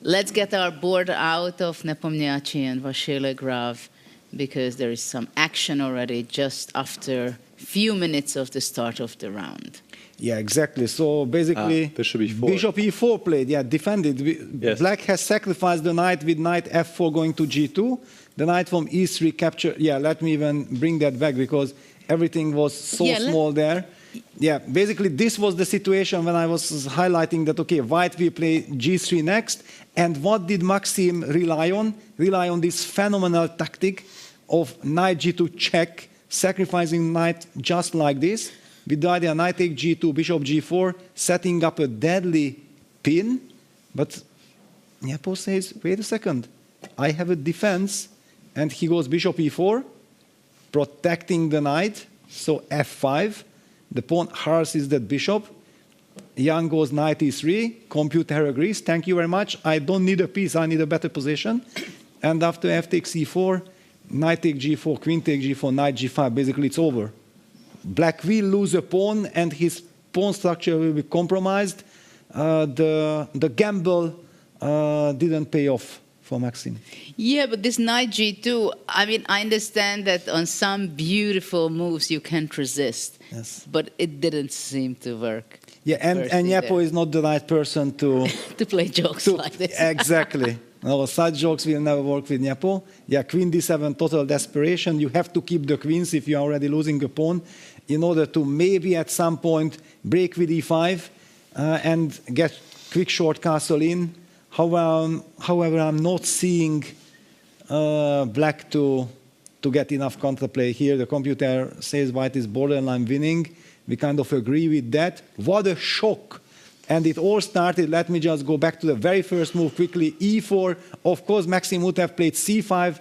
Let's get our board out of Nepomniachtchi and Vashela Graf, because there is some action already just after a few minutes of the start of the round.
Yeah, exactly. So basically,
bishop e4.
Bishop e4 played, defended.
Yes.
Black has sacrificed the knight with knight f4 going to g2. The knight from e3 captured. Yeah, let me even bring that back because everything was so small there. Yeah, basically this was the situation when I was highlighting that, okay, white will play g3 next. And what did Maxim rely on? Rely on this phenomenal tactic of knight g2 check, sacrificing knight just like this. With the idea knight take g2, bishop g4, setting up a deadly pin. But Nepo says, wait a second, I have a defense. And he goes bishop e4, protecting the knight. So f5. The pawn harasses that bishop. Jan goes knight e3. Computer agrees. Thank you very much. I don't need a piece. I need a better position. And after f takes e4, knight takes g4, queen takes g4, knight g5. Basically, it's over. Black will lose a pawn, and his pawn structure will be compromised. The gamble didn't pay off for Maxim.
Yeah, but this knight g2, I mean, I understand that on some beautiful moves you can't resist.
Yes.
But it didn't seem to work.
Yeah, and Nepo is not the right person to
to play jokes like this.
Exactly. No, such jokes will never work with Nepo. Yeah, queen d7, total desperation. You have to keep the queens if you're already losing a pawn in order to maybe at some point break with e5 and get quick short castle in. However, I'm not seeing black to get enough counterplay here. The computer says white is borderline winning. We kind of agree with that. What a shock. And it all started, let me just go back to the very first move quickly, e4. Of course, Maxim would have played c5,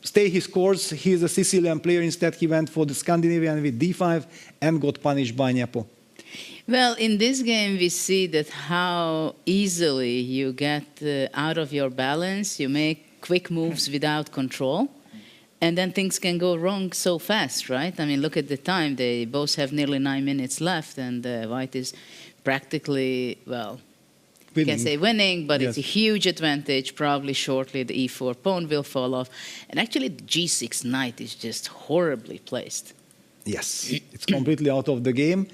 stay his course. He's a Sicilian player. Instead, he went for the Scandinavian with d5 and got punished by Nepo.
Well, in this game, we see that how easily you get out of your balance. You make quick moves without control. And then things can go wrong so fast, right? I mean, look at the time. They both have nearly 9 minutes left, and white is practically, well, I can't say winning, but it's a huge advantage. Probably shortly the e4 pawn will fall off. And actually, the g6 knight is just horribly placed.
Yes, it's completely out of the game.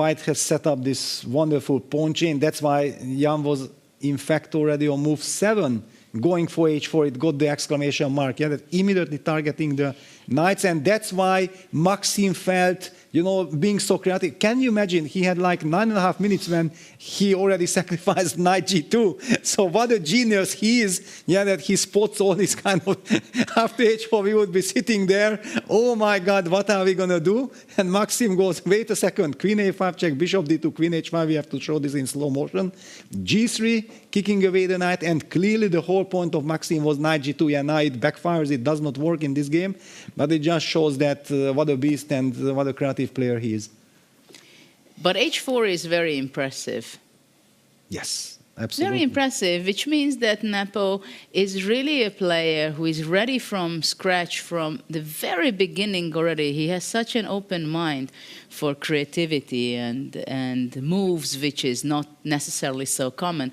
White has set up this wonderful pawn chain. That's why Jan was, in fact, already on move 7. Going for h4, it got the exclamation mark, yeah, that immediately targeting the knights, and that's why Maxim felt, you know, being so creative. Can you imagine? He had like 9.5 minutes when he already sacrificed knight g2. So what a genius he is, yeah, that he spots all this kind of. After h4, we would be sitting there. Oh my God, what are we gonna do? And Maxim goes, wait a second, queen a5 check, bishop d2, queen h5. We have to show this in slow motion. g3, kicking away the knight, and clearly the whole point of Maxim was knight g2. Yeah, now it backfires. It does not work in this game, but it just shows that what a beast and what a creative player he is.
But h4 is very impressive.
Yes, absolutely.
Very impressive, which means that Nepo is really a player who is ready from scratch from the very beginning already. He has such an open mind for creativity and moves, which is not necessarily so common.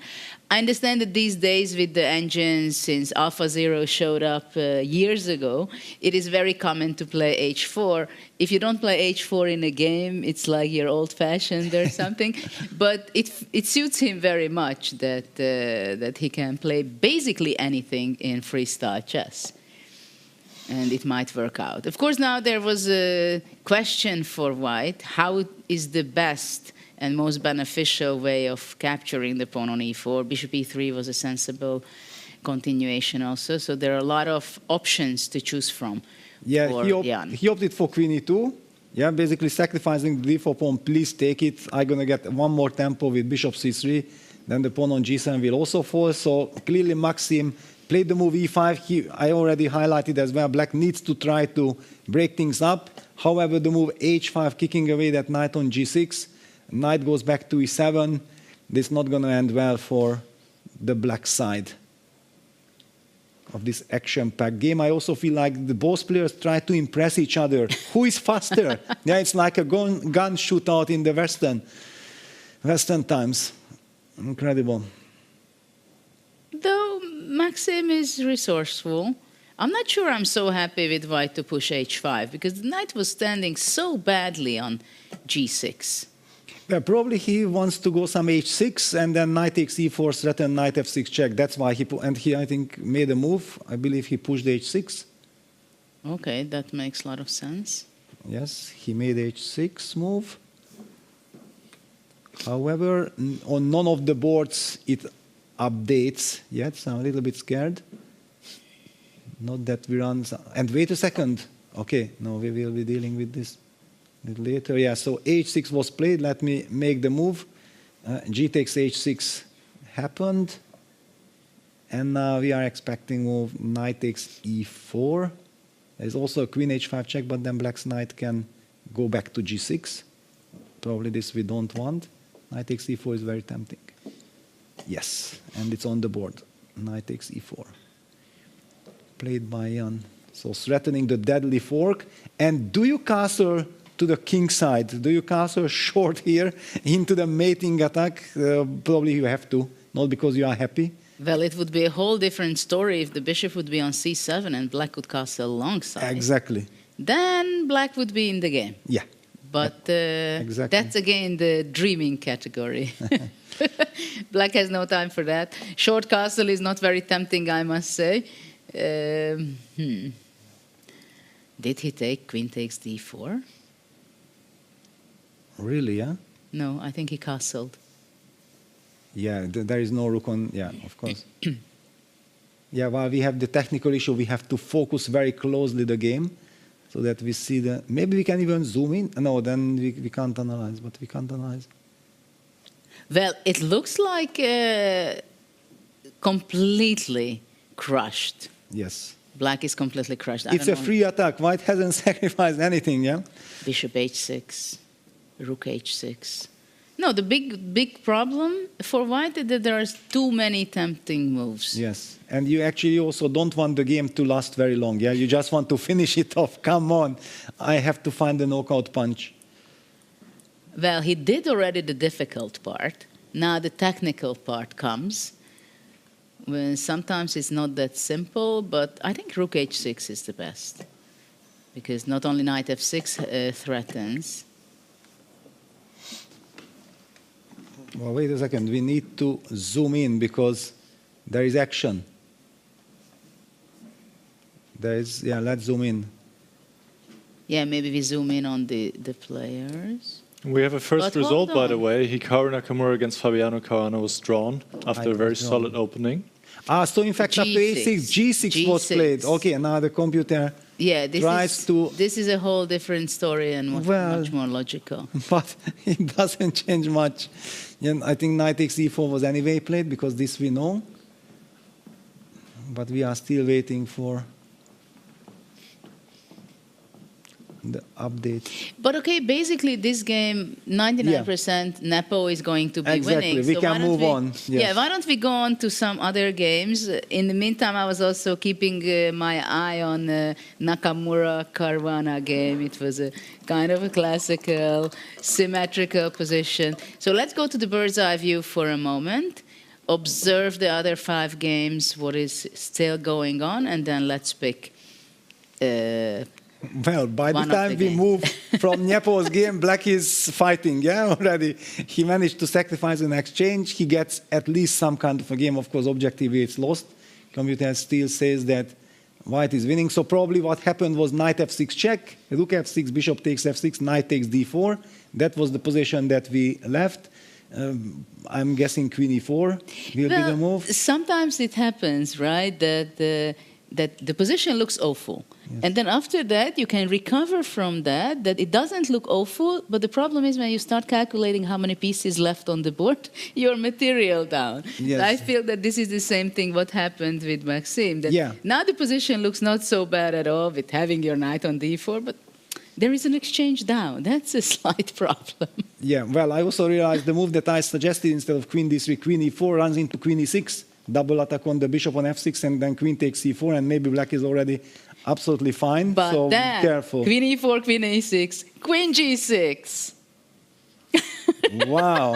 I understand that these days with the engines, since AlphaZero showed up years ago, it is very common to play h4. If you don't play h4 in a game, it's like you're old-fashioned or something. But it suits him very much that he can play basically anything in freestyle chess. And it might work out. Of course, now there was a question for white. How is the best and most beneficial way of capturing the pawn on e4? Bishop e3 was a sensible continuation also. So there are a lot of options to choose from.
Yeah, he opted for queen e2. Yeah, basically sacrificing the d4 pawn. Please take it. I'm going to get one more tempo with bishop c3. Then the pawn on g7 will also fall. So clearly Maxim played the move e5. I already highlighted as well. Black needs to try to break things up. However, the move h5, kicking away that knight on g6. Knight goes back to e7. This is not going to end well for the black side of this action-packed game. I also feel like both players try to impress each other. Who is faster? Yeah, it's like a gun shootout in the Western times. Incredible.
Though Maxim is resourceful, I'm not sure I'm so happy with white to push h5, because the knight was standing so badly on g6.
Yeah, probably he wants to go some h6 and then knight takes e4, threaten knight f6 check. That's why he I think made a move. I believe he pushed h6.
Okay, that makes a lot of sense.
Yes, he made h6 move. However, on none of the boards it updates yet, so I'm a little bit scared. Not that we run. And wait a second. Okay, no, we will be dealing with this a little later. Yeah, so h6 was played. Let me make the move. G takes h6 happened. And now we are expecting move knight takes e4. There's also a queen h5 check, but then black's knight can go back to g6. Probably this we don't want. Knight takes e4 is very tempting. Yes, and it's on the board. Knight takes e4. Played by Jan. So threatening the deadly fork. And do you castle to the king side? Do you castle short here into the mating attack? Probably you have to, not because you are happy.
Well, it would be a whole different story if the bishop would be on c7 and black would castle alongside.
Exactly.
Then black would be in the game.
Yeah.
But
Exactly.
that's again the dreaming category. Black has no time for that. Short castle is not very tempting, I must say. Did he take queen takes d4?
Really, yeah?
No, I think he castled.
Yeah, there is no rook on, yeah, of course. Yeah, while we have the technical issue, we have to focus very closely the game so that we see the, maybe we can even zoom in. No, then we can't analyze, but we can't analyze.
Well, it looks like completely crushed.
Yes.
Black is completely crushed.
It's a free attack. White hasn't sacrificed anything, yeah?
Bishop h6, rook h6. No, the big problem for white is that there are too many tempting moves.
Yes, and you actually also don't want the game to last very long, yeah? You just want to finish it off. Come on, I have to find the knockout punch.
Well, he did already the difficult part. Now the technical part comes. Well, sometimes it's not that simple, but I think rook h6 is the best. Because not only knight f6 threatens.
Well, wait a second. We need to zoom in because there is action. There is, yeah, let's zoom in.
Yeah, maybe we zoom in on the players.
We have a first
But
result,
hold
by the
on.
way. Hikaru Nakamura against Fabiano Caruana was drawn after a very solid opening.
Ah, so in fact, after a6, g6 was played. Okay, now the computer tries to...
This is a whole different story and much more logical.
But it doesn't change much. Yeah, I think knight takes e4 was anyway played because this we know. But we are still waiting for the update.
But okay, basically this game, 99% Nepo is going to be
Exactly.
winning.
We
So
can
why don't
move on. Yes.
Yeah, why don't we go on to some other games? In the meantime, I was also keeping my eye on Nakamura-Caruana game. It was a kind of a classical, symmetrical position. So let's go to the bird's eye view for a moment. Observe the other 5 games, what is still going on, and then let's pick
well, by the
one of
time
the
we move from Nepo's game, Black is fighting, yeah, already. He managed to sacrifice an exchange. He gets at least some kind of a game. Of course, objectively, it's lost. Computer still says that White is winning. So probably what happened was knight f6 check, rook f6, bishop takes f6, knight takes d4. That was the position that we left. I'm guessing queen e4 will be the move.
Sometimes it happens, right, that the position looks awful. Yes. And then after that, you can recover from that it doesn't look awful, but the problem is when you start calculating how many pieces left on the board, your material down.
Yes.
I feel that this is the same thing what happened with Maxime. That now the position looks not so bad at all with having your knight on d4, but there is an exchange down. That's a slight problem.
Yeah, well, I also realized the move that I suggested instead of queen d3, queen e4 runs into queen e6. Double attack on the bishop on f6, and then queen takes c4, and maybe Black is already absolutely fine.
But
so
then,
be careful.
Queen e4, queen a6, queen g6.
Wow.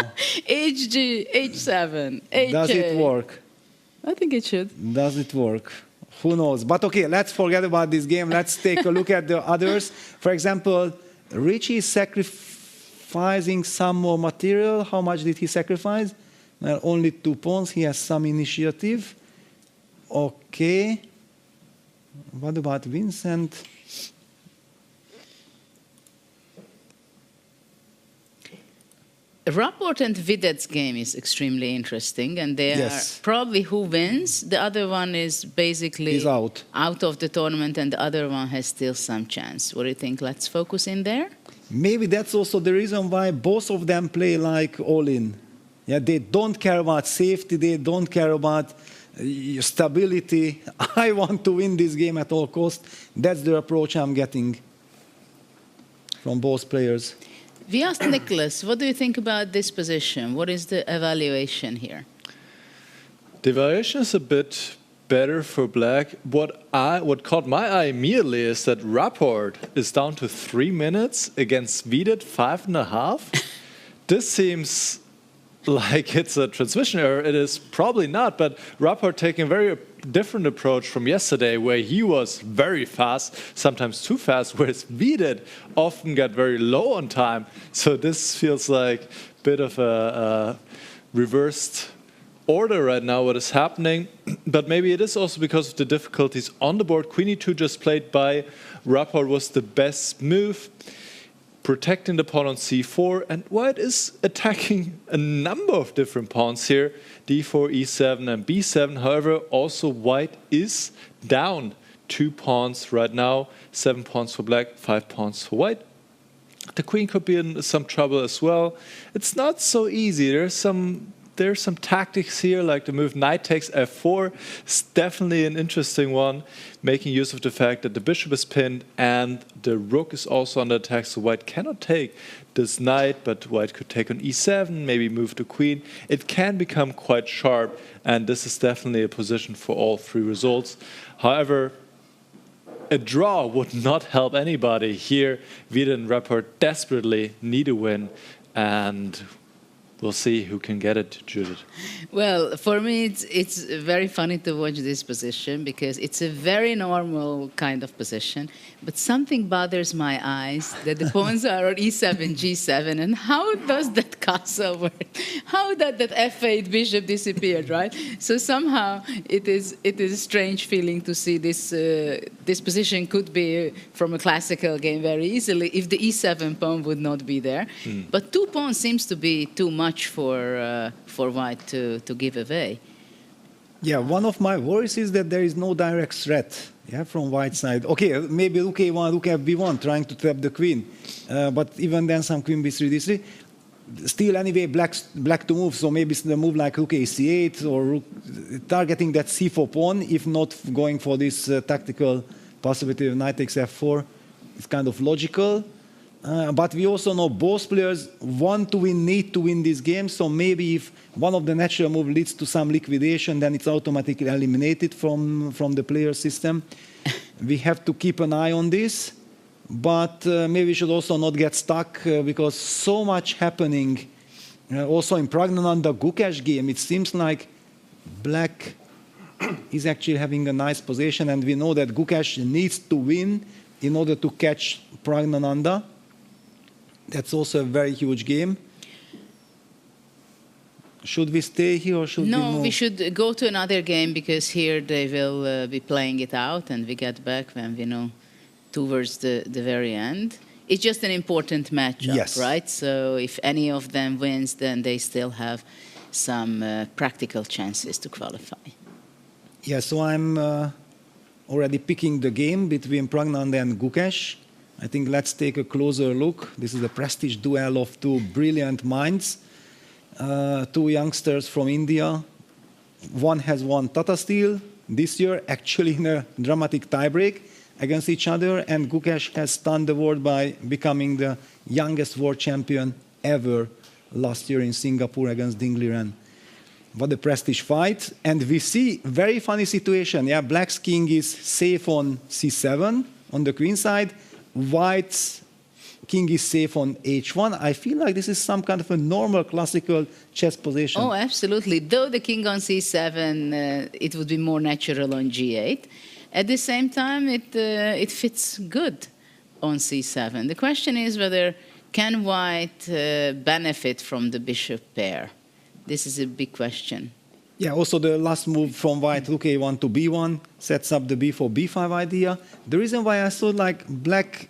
hg, h7, hj.
Does it work?
I think it should.
Does it work? Who knows? But okay, let's forget about this game. Let's take a look at the others. For example, Richie is sacrificing some more material. How much did he sacrifice? Well, only 2 pawns. He has some initiative. Okay. What about Vincent?
Rapport and Videt's game is extremely interesting, and they are probably who wins. The other one is basically
out
of the tournament, and the other one has still some chance. What do you think? Let's focus in there?
Maybe that's also the reason why both of them play like all-in. Yeah, they don't care about safety, they don't care about stability. I want to win this game at all costs. That's the approach I'm getting from both players.
We asked Nicholas, what do you think about this position? What is the evaluation here?
The evaluation is a bit better for Black. What caught my eye immediately is that Rapport is down to 3 minutes against Videt 5.5. This seems like it's a transmission error. It is probably not, but Rapport taking a very different approach from yesterday, where he was very fast, sometimes too fast, whereas we did often got very low on time. So this feels like a bit of a reversed order right now, what is happening. But maybe it is also because of the difficulties on the board. Queen e2 just played by Rapport was the best move, protecting the pawn on c4, and white is attacking a number of different pawns here, d4, e7 and b7. However, also white is down 2 pawns right now, 7 pawns for black, 5 pawns for white. The queen could be in some trouble as well. It's not so easy. There's some tactics here, like the move knight takes f4. It's definitely an interesting one, making use of the fact that the bishop is pinned and the rook is also under attack, so white cannot take this knight, but white could take on e7, maybe move the queen. It can become quite sharp, and this is definitely a position for all 3 results. However, a draw would not help anybody here. Vida and Rapport desperately need a win, and we'll see who can get it, Judith.
Well, for me, it's very funny to watch this position because it's a very normal kind of position, but something bothers my eyes that the pawns are on e7, g7, and how does that castle work? How that f8 bishop disappeared, right? So somehow it is a strange feeling to see this this position could be from a classical game very easily if the e7 pawn would not be there. But 2 pawns seems to be too much for white to give away.
Yeah, one of my worries is that there is no direct threat, yeah, from white side. Okay, maybe rook a1, rook fb1, trying to trap the queen. But even then, some queen b3, d3. Still, anyway, black to move, so maybe it's the move like rook ac8 or rook, targeting that c4 pawn, if not going for this tactical possibility of knight takes f4. It's kind of logical. But we also know both players want to win, need to win this game. So maybe if one of the natural moves leads to some liquidation, then it's automatically eliminated from the player system. We have to keep an eye on this. But maybe we should also not get stuck because so much happening. Also in Praggnanandhaa Gukesh game, it seems like black is actually having a nice position. And we know that Gukesh needs to win in order to catch Praggnanandhaa. That's also a very huge game. Should we stay here or should we move?
No, we should go to another game because here they will be playing it out and we get back when we know towards the very end. It's just an important matchup,
yes,
right? So if any of them wins, then they still have some practical chances to qualify.
Yeah, so I'm already picking the game between Praggnanandhaa and Gukesh. I think let's take a closer look. This is a prestige duel of 2 brilliant minds, 2 youngsters from India. One has won Tata Steel this year, actually in a dramatic tiebreak against each other, and Gukesh has stunned the world by becoming the youngest world champion ever last year in Singapore against Ding Liren. What a prestige fight. And we see very funny situation. Yeah, black's king is safe on c7 on the queen side. White's king is safe on h1. I feel like this is some kind of a normal classical chess position.
Oh, absolutely. Though the king on c7, it would be more natural on g8. At the same time, it fits good on c7. The question is whether can white benefit from the bishop pair? This is a big question.
Yeah, also the last move from white, rook a1 to b1, sets up the b4, b5 idea. The reason why I thought like black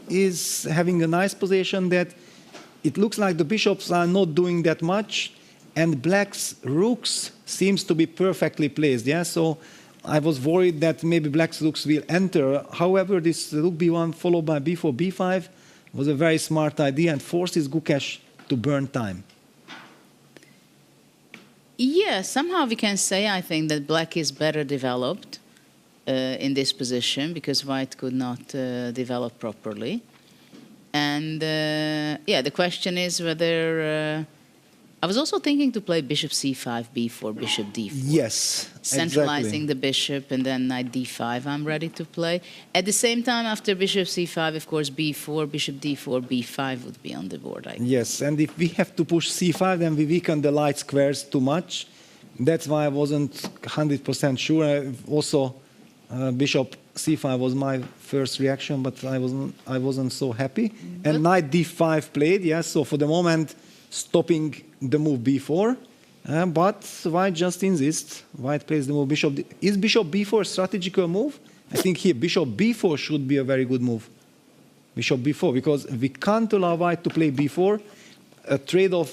is having a nice position that it looks like the bishops are not doing that much, and black's rooks seems to be perfectly placed. Yeah, so I was worried that maybe black's rooks will enter. However, this rook b1 followed by b4, b5 was a very smart idea and forces Gukesh to burn time.
Yeah, somehow we can say, I think, that black is better developed in this position because white could not develop properly. And, yeah, the question is whether I was also thinking to play bishop c5, b4, bishop d4.
Yes,
Centralizing
exactly.
the bishop and then knight d5 I'm ready to play. At the same time, after bishop c5, of course, b4, bishop d4, b5 would be on the board.
Yes, and if we have to push c5, then we weaken the light squares too much. That's why I wasn't 100% sure. Also, bishop c5 was my first reaction, but I wasn't so happy. And knight d5 played, yes. So for the moment, stopping the move b4. But white just insists. White plays the move bishop. Is bishop b4 a strategical move? I think here bishop b4 should be a very good move. Bishop b4, because we can't allow white to play b4. A trade of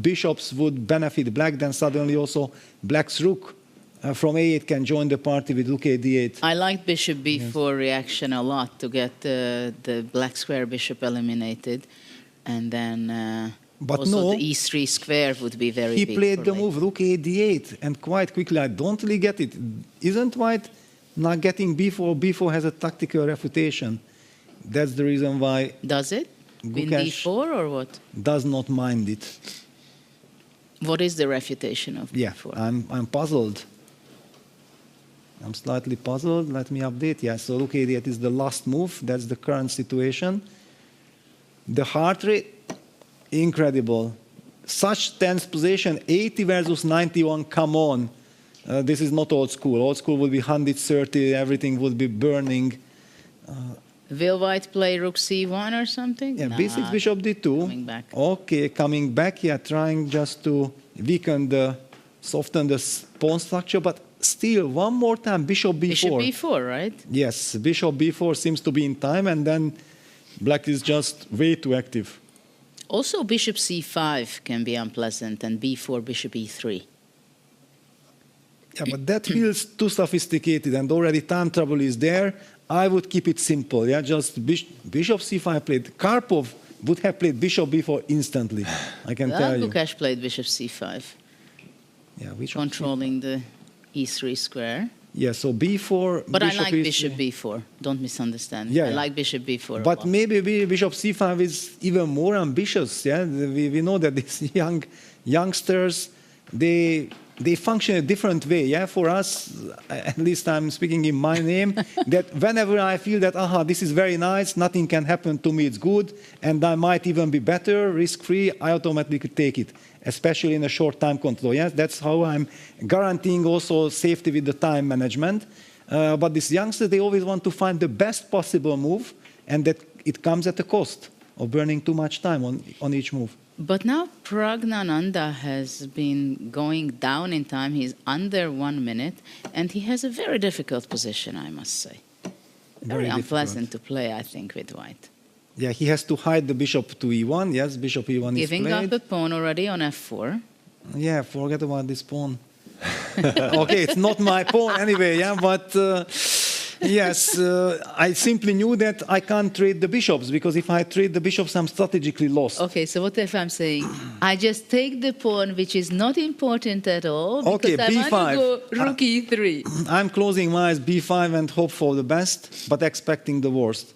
bishops would benefit black. Then suddenly also black's rook from a8 can join the party with rook a d8.
I like bishop b4 reaction a lot to get the black square bishop eliminated. And then
But
also
no,
the e3 square would be very big.
He played
for
the
me.
move rook a d8, and quite quickly, I don't really get it. Isn't white not getting b4? b4 has a tactical refutation. That's the reason why.
Does it? Queen
Gukesh
d4 or what?
does not mind it.
What is the refutation of
Yeah,
d4?
I'm puzzled. I'm slightly puzzled. Let me update. Yeah, so rook a d8 is the last move. That's the current situation. The heart rate, incredible. Such tense position, 80 versus 91, come on. This is not old school. Old school would be 130, everything would be burning.
Will white play rook c1 or something?
Yeah,
Nah,
b6, bishop d2.
coming back.
Okay, coming back, yeah, trying just to weaken soften the pawn structure, but still, one more time, bishop b4.
Bishop b4, right?
Yes, bishop b4 seems to be in time, and then black is just way too active.
Also, bishop c5 can be unpleasant, and b4, bishop e3.
Yeah, but that feels too sophisticated, and already time trouble is there. I would keep it simple. Yeah, just bishop c5 played. Karpov would have played bishop b4 instantly. I can tell you.
Gukesh played bishop c5.
Yeah, which
controlling the e3 square.
Yeah, so b4.
But
bishop
I like
is,
bishop b4. Don't misunderstand me.
Yeah,
I
yeah.
like bishop b4. a
But
lot.
maybe bishop c5 is even more ambitious. Yeah, we know that these youngsters they function a different way. Yeah, for us, at least I'm speaking in my name, that whenever I feel that this is very nice, nothing can happen to me, it's good, and I might even be better, risk-free, I automatically take it, especially in a short time control. Yes, that's how I'm guaranteeing also safety with the time management. But these youngsters, they always want to find the best possible move, and that it comes at the cost of burning too much time on each move.
But now Praggnanandhaa has been going down in time. He's under 1 minute, and he has a very difficult position, I must say. Very unpleasant to play, I think, with white.
Yeah, he has to hide the bishop to e1. Yes, bishop e1 is
Giving
played.
up a pawn already on f4.
Yeah, forget about this pawn. Okay, it's not my pawn anyway, yeah, but yes, I simply knew that I can't trade the bishops, because if I trade the bishops, I'm strategically lost.
Okay, so what if I'm saying, I just take the pawn, which is not important at all,
Okay,
because I
b5.
want to go rook e3.
I'm closing my eyes, b5, and hope for the best, but expecting the worst.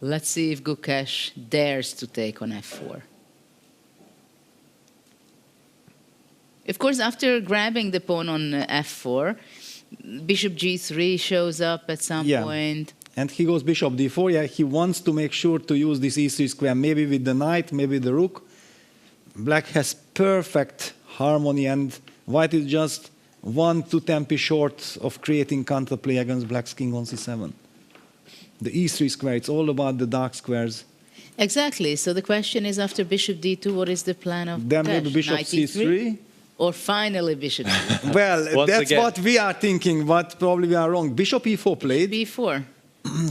Let's see if Gukesh dares to take on f4. Of course, after grabbing the pawn on f4, bishop g3 shows up at some point.
And he goes bishop d4. Yeah, he wants to make sure to use this e3 square, maybe with the knight, maybe the rook. Black has perfect harmony, and white is just 1-2 tempi short of creating counterplay against black's king on c7. The e3 square, it's all about the dark squares.
Exactly. So the question is, after bishop d2, what is the plan of
Then
Gukesh?
maybe bishop
Knight
c3.
Or finally bishop d2?
Well, that's what we are thinking, but probably we are wrong. Bishop e4 played.
b4.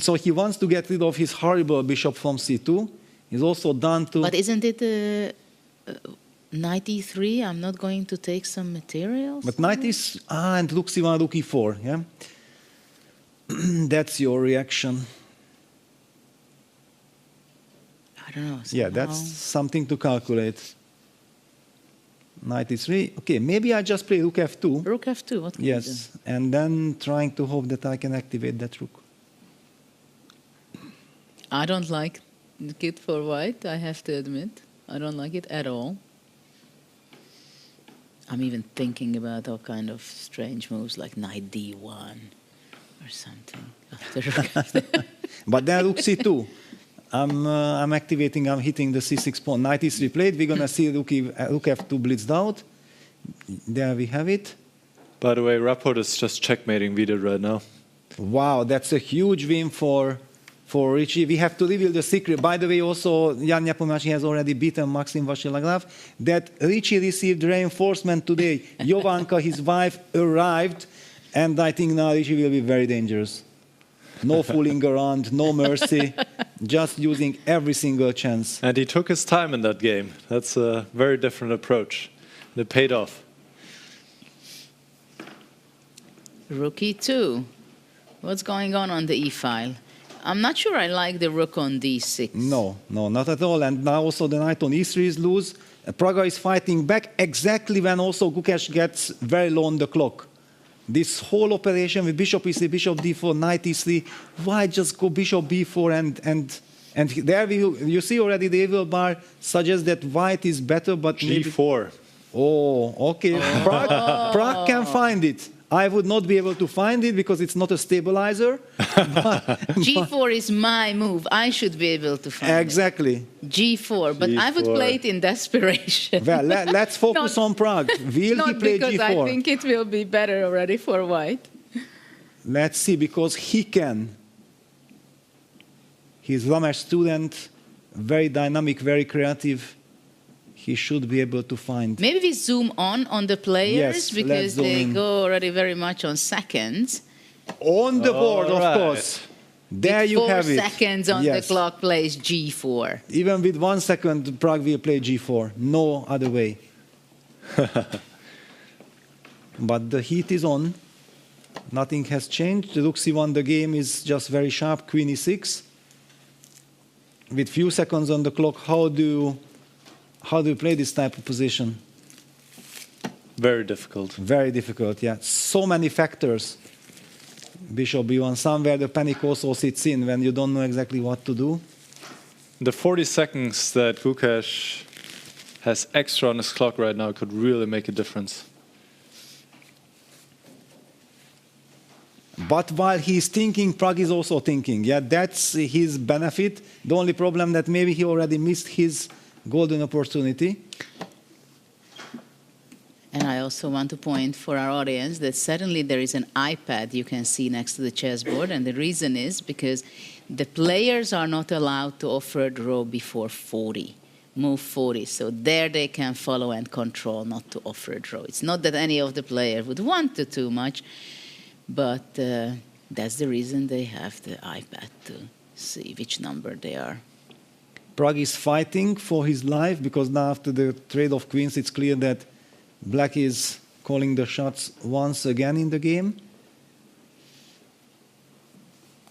So he wants to get rid of his horrible bishop from c2. He's also done to...
But isn't it knight e3? I'm not going to take some materials?
But knight is... and rook c1, rook e4, yeah? That's your reaction.
I don't know.
Yeah, that's something to calculate. Knight e3. Okay, maybe I just play rook f2.
Rook f2, what can you do?
Yes, and then trying to hope that I can activate that rook.
I don't like Good for white, I have to admit. I don't like it at all. I'm even thinking about all kind of strange moves like knight d1 or something.
But then rook c2. I'm activating, I'm hitting the c6 pawn. Knight e3 played. We're going to see rook f2 blitzed out. There we have it.
By the way, Rapport is just checkmating Vidit right now.
Wow, that's a huge win for Richie. We have to reveal the secret. By the way, also, Jan Nepomniachtchi has already beaten Maxim Vasilaglav. That Richie received reinforcement today. Jovanka, his wife, arrived. And I think now Richie will be very dangerous. No fooling around, no mercy, just using every single chance.
And he took his time in that game. That's a very different approach. It paid off.
Rook e2. What's going on the e-file? I'm not sure I like the rook on d6.
No, not at all. And now also the knight on e3 is loose. Pragga is fighting back exactly when also Gukesh gets very low on the clock. This whole operation with bishop e3, bishop d4, knight e3, why just go bishop b4 and there you see already the evil bar suggests that white is better, but
g4.
Maybe, oh, okay. Pragg can find it. I would not be able to find it because it's not a stabilizer.
G4 is my move. I should be able to find
exactly.
it. G4, but I would play it in desperation.
Well, let's focus on Pragg. Will he play
because
G4?
I think it will be better already for white.
Let's see, because he can. He's Ramesh student, very dynamic, very creative. He should be able to find.
Maybe we zoom on the players because they go already very much on seconds.
On the board, of course. There you have it.
4 seconds on the clock plays G4.
Even with 1 second, Pragg will play G4. No other way. But the heat is on. Nothing has changed. The rook c1, the game is just very sharp. Queen e6. With few seconds on the clock, how do you play this type of position?
Very difficult.
Very difficult, yeah. So many factors. Bishop b1, somewhere the panic also sits in when you don't know exactly what to do.
The 40 seconds that Gukesh has extra on his clock right now could really make a difference.
But while he's thinking, Pragg is also thinking. Yeah, that's his benefit. The only problem that maybe he already missed his golden opportunity.
And I also want to point for our audience that suddenly there is an iPad you can see next to the chessboard, and the reason is because the players are not allowed to offer a draw before 40, move 40. So there they can follow and control not to offer a draw. It's not that any of the players would want to too much, but that's the reason they have the iPad to see which number they are.
Pragg is fighting for his life because now after the trade of queens, it's clear that Black is calling the shots once again in the game.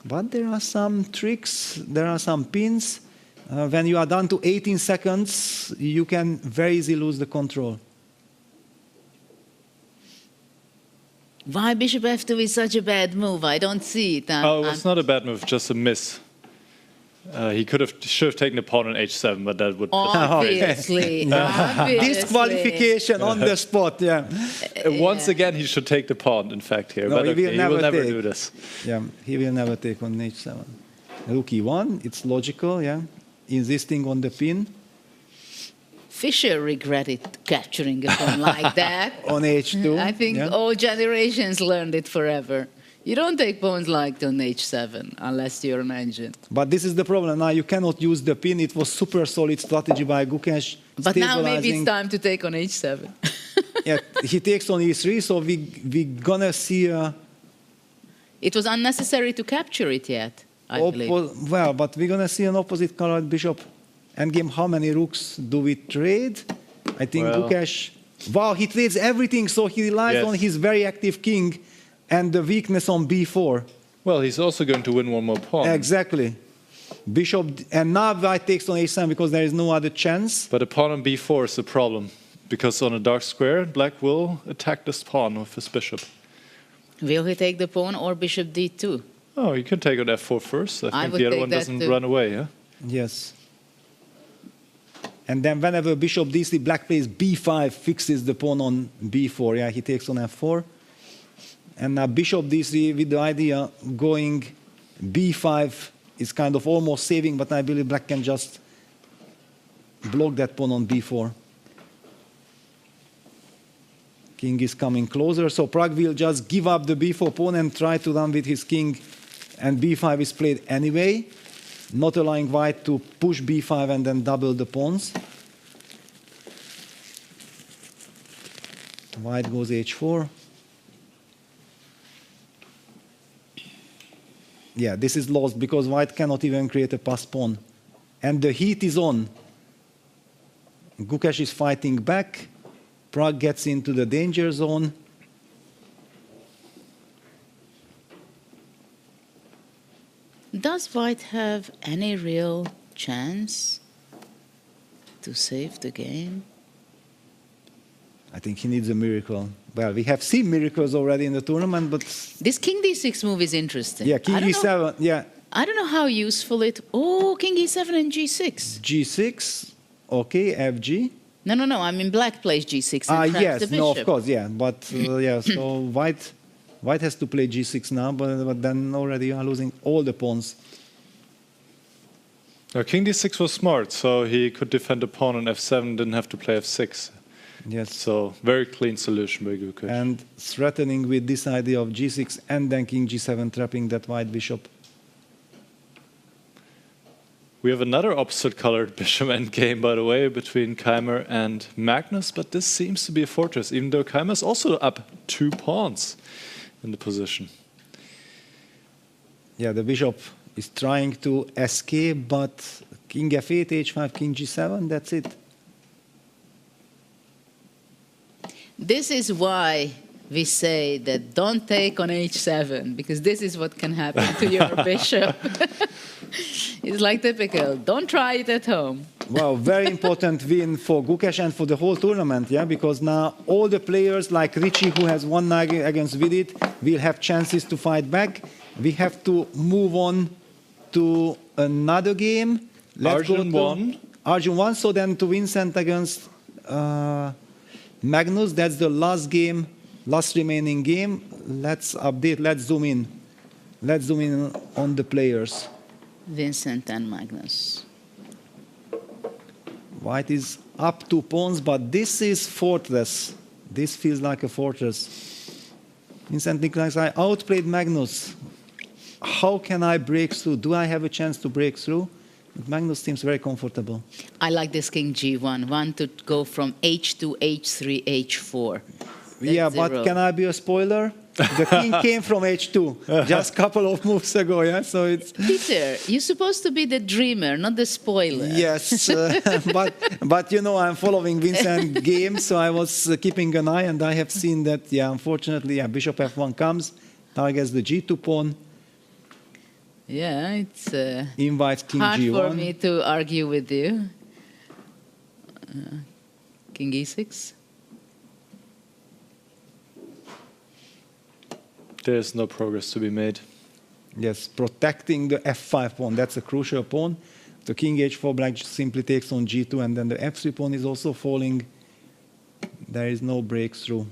But there are some tricks, there are some pins. When you are down to 18 seconds, you can very easily lose the control.
Why bishop f2 is such a bad move? I don't see it.
Oh, it's not a bad move, just a miss. He should have taken the pawn on h7, but that would
obviously.
Disqualification on the spot. Yeah.
Once again, he should take the pawn. In fact, here,
no,
but
he will never
do this.
Yeah, he will never take on h7. Rook e1, it's logical. Yeah, insisting on the pin.
Fischer regretted capturing a pawn like that.
On h2.
I think all generations learned it forever. You don't take pawns like on h7 unless you're an engine.
But this is the problem. Now you cannot use the pin. It was super solid strategy by Gukesh.
But now maybe it's time to take on h7.
Yeah, he takes on e3, so we gonna see a...
It was unnecessary to capture it yet, I believe.
Well, but we're gonna see an opposite colored bishop endgame. How many rooks do we trade? I think Gukesh... Wow, he trades everything, so he relies on his very active king and the weakness on b4.
Well, he's also going to win one more pawn.
Exactly. Bishop, and now white takes on h7 because there is no other chance.
But a pawn on b4 is a problem, because on a dark square, black will attack this pawn with his bishop.
Will he take the pawn or bishop d2?
Oh, you can take on f4 first. I think the other one doesn't run away, yeah?
Yes. And then whenever bishop d3, black plays b5, fixes the pawn on b4. Yeah, he takes on f4. And now bishop d3 with the idea going b5 is kind of almost saving, but I believe black can just block that pawn on b4. King is coming closer, so Pragg will just give up the b4 pawn and try to run with his king, and b5 is played anyway, not allowing white to push b5 and then double the pawns. White goes h4. Yeah, this is lost because white cannot even create a pass pawn. And the heat is on. Gukesh is fighting back. Pragg gets into the danger zone.
Does white have any real chance to save the game?
I think he needs a miracle. Well, we have seen miracles already in the tournament, but...
This king d6 move is interesting.
Yeah, king e7, yeah.
I don't know how useful it... Oh, king e7 and g6.
G6, okay, fg.
No, I mean black plays g6 and traps
yes,
the bishop.
no, of course, yeah. But, yeah, so white has to play g6 now, but then already you are losing all the pawns.
King d6 was smart, so he could defend the pawn on f7, didn't have to play f6.
Yes.
So very clean solution by Gukesh.
And threatening with this idea of g6 and then king g7 trapping that white bishop.
We have another opposite-colored bishop endgame, by the way, between Keymer and Magnus, but this seems to be a fortress, even though Keymer is also up 2 pawns in the position.
Yeah, the bishop is trying to escape, but king f8, h5, king g7, that's it.
This is why we say that don't take on h7, because this is what can happen to your bishop. It's like typical. Don't try it at home.
Well, very important win for Gukesh and for the whole tournament, yeah, because now all the players like Richie, who has won against Vidit, will have chances to fight back. We have to move on to another game.
Arjun won.
Arjun won, so then to Vincent against Magnus, that's the last game, last remaining game. Let's update, let's zoom in. Let's zoom in on the players.
Vincent and Magnus.
White is up 2 pawns, but this is fortress. This feels like a fortress. Vincent Nicolai, I outplayed Magnus. How can I break through? Do I have a chance to break through? But Magnus seems very comfortable.
I like this king g1. Want to go from h2, h3, h4.
Yeah, but can I be a spoiler? The king came from h2 just a couple of moves ago, yeah? So it's...
Peter, you're supposed to be the dreamer, not the spoiler.
Yes, but you know, I'm following Vincent's game, so I was keeping an eye, and I have seen that, yeah, unfortunately, yeah, bishop f1 comes, targets the g2 pawn.
Yeah, it's
invites king
hard
g1.
for me to argue with you. King e6.
There's no progress to be made.
Yes, protecting the f5 pawn, that's a crucial pawn. The king h4, black simply takes on g2, and then the f3 pawn is also falling. There is no breakthrough.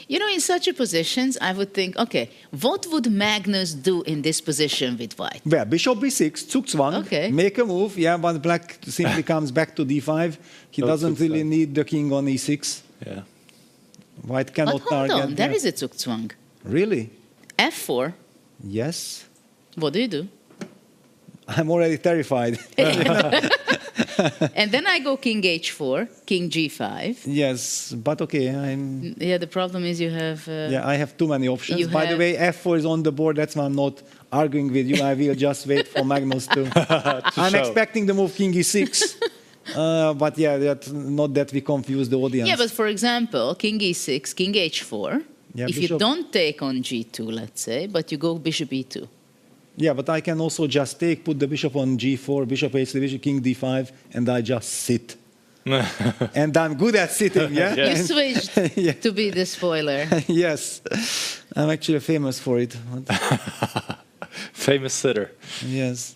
You know, in such a positions, I would think, okay, what would Magnus do in this position with white?
Well, bishop b6, Zugzwang, make a move, yeah, but black simply comes back to d5. He doesn't really need the king on e6.
Yeah.
But
White cannot
hold
target.
on, there is a Zugzwang.
Really?
f4.
Yes.
What do you do?
I'm already terrified.
And then I go king h4, king g5.
Yes, but okay, I'm...
Yeah, the problem is you have...
yeah, I have too many options. By the way, f4 is on the board. That's why I'm not arguing with you. I will just wait for Magnus to... I'm expecting the move king e6. But yeah, not that we confuse the audience.
Yeah, but for example, king e6, king h4.
Yeah,
if you don't take on g2, let's say, but you go bishop e2.
Yeah, but I can also just put the bishop on g4, bishop h3, bishop king d5, and I just sit. And I'm good at sitting, yeah?
You switched to be the spoiler.
Yes, I'm actually famous for it.
Famous sitter.
Yes.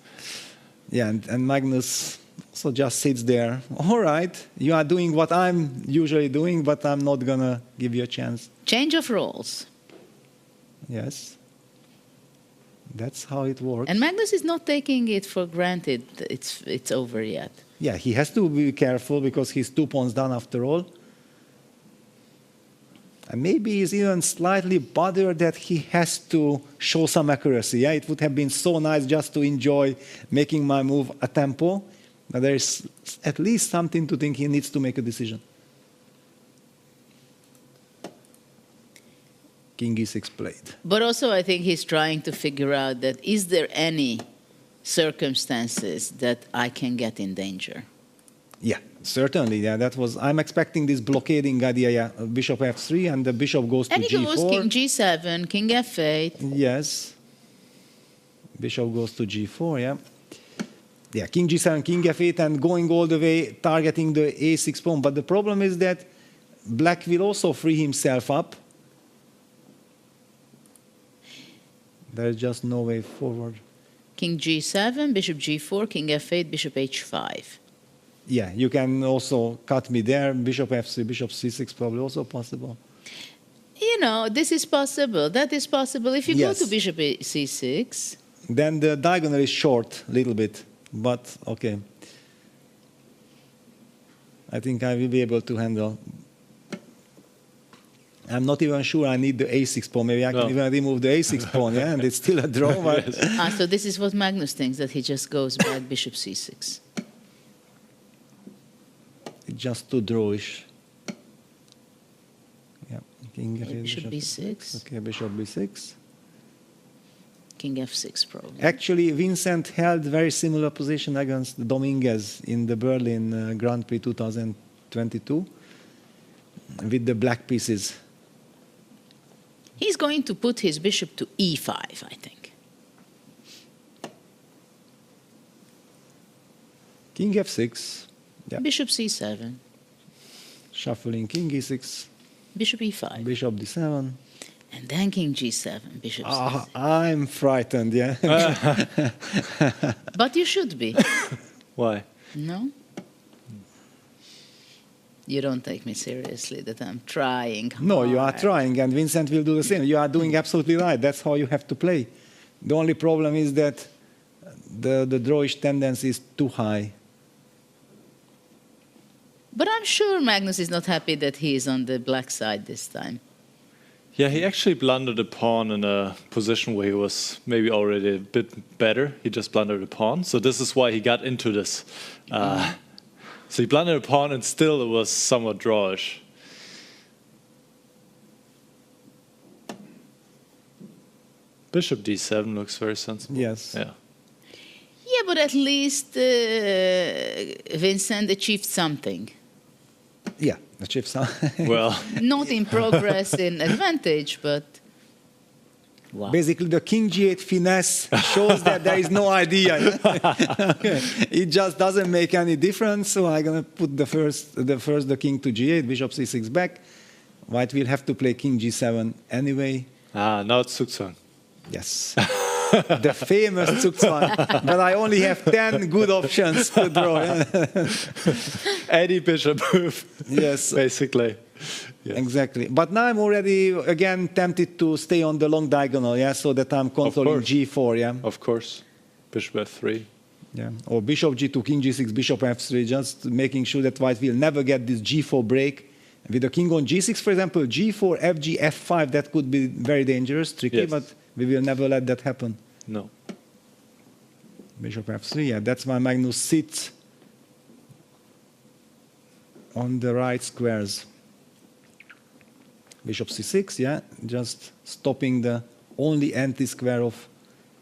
Yeah, and Magnus So just sits there. All right, you are doing what I'm usually doing, but I'm not gonna give you a chance.
Change of roles.
Yes. That's how it works.
And Magnus is not taking it for granted it's over yet.
Yeah, he has to be careful because he's 2 pawns down after all. And maybe he's even slightly bothered that he has to show some accuracy. Yeah, it would have been so nice just to enjoy making my move a tempo. But there is at least something to think he needs to make a decision. King e6 played.
But also I think he's trying to figure out that is there any circumstances that I can get in danger?
Yeah, certainly. Yeah, that was. I'm expecting this blockading idea. Yeah, bishop f3 and the bishop goes to
and he
g4.
goes king g7, king f8.
Yes. Bishop goes to g4. Yeah. Yeah, king g7, king f8, and going all the way, targeting the a6 pawn. But the problem is that black will also free himself up. There's just no way forward.
King g7, bishop g4, king f8, bishop h5.
Yeah, you can also cut me there. Bishop f3, bishop c6 probably also possible.
You know, this is possible. That is possible. If you
Yes.
go to bishop c6.
Then the diagonal is short a little bit, but okay. I think I will be able to handle. I'm not even sure I need the a6 pawn. Maybe I can even remove the a6 pawn, yeah, and it's still a draw. But
So this is what Magnus thinks, that he just goes back bishop c6.
it's just too drawish. Yeah, king f8,
Bishop b6.
Okay, bishop b6.
King f6 probably.
Actually, Vincent held very similar position against Dominguez in the Berlin Grand Prix 2022 with the black pieces.
He's going to put his bishop to e5, I think.
King f6. Yeah.
Bishop c7.
Shuffling king e6.
Bishop e5.
Bishop d7.
And then king g7, bishop c6.
I'm frightened, yeah.
But you should be.
Why?
No? You don't take me seriously that I'm trying hard.
No, you are trying, and Vincent will do the same. You are doing absolutely right. That's how you have to play. The only problem is that the drawish tendency is too high.
But I'm sure Magnus is not happy that he is on the black side this time.
Yeah, he actually blundered a pawn in a position where he was maybe already a bit better. He just blundered a pawn. So this is why he got into this. So he blundered a pawn and still it was somewhat drawish. Bishop d7 looks very sensible.
Yes.
Yeah.
Yeah, but at least Vincent achieved something.
Yeah, achieved something.
Well.
Not in progress, in advantage, but... Wow.
Basically, the king g8 finesse shows that there is no idea. Okay. It just doesn't make any difference. So I'm going to put the king to g8, bishop c6 back. White will have to play king g7 anyway.
Now it's Zugzwang.
Yes. The famous Zugzwang. But I only have 10 good options to draw.
Any bishop move.
Yes.
Basically. Yes.
Exactly. But now I'm already, again, tempted to stay on the long diagonal, yeah, so that I'm controlling g4, yeah.
Of course. Bishop f3.
Yeah. Or bishop g2, king g6, bishop f3, just making sure that white will never get this g4 break. With the king on g6, for example, g4, fg, f5, that could be very dangerous, tricky,
Yes.
but we will never let that happen.
No.
Bishop f3, yeah, that's why Magnus sits on the right squares. Bishop c6, yeah, just stopping the only anti-square of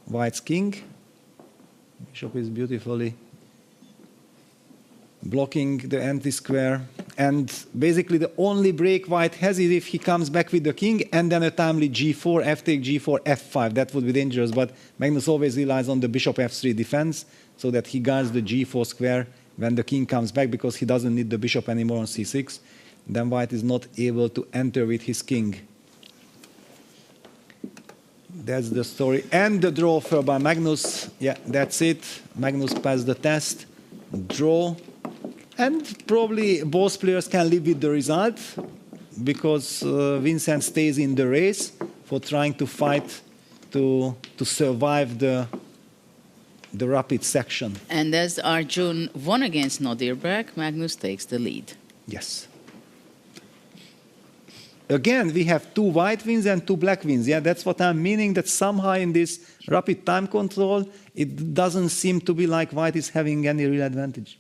white's king. Bishop is beautifully blocking the anti-square. And basically the only break white has is if he comes back with the king and then a timely g4, f take g4, f5. That would be dangerous, but Magnus always relies on the bishop f3 defense so that he guards the g4 square when the king comes back because he doesn't need the bishop anymore on c6. Then white is not able to enter with his king. That's the story. And the draw offered by Magnus. Yeah, that's it. Magnus passed the test. draw. And probably both players can live with the result because Vincent stays in the race for trying to fight to survive the rapid section.
And as Arjun won against Nodirbek, Magnus takes the lead.
Yes. Again, we have 2 white wins and 2 black wins. Yeah, that's what I'm meaning, that somehow in this rapid time control, it doesn't seem to be like white is having any real advantage.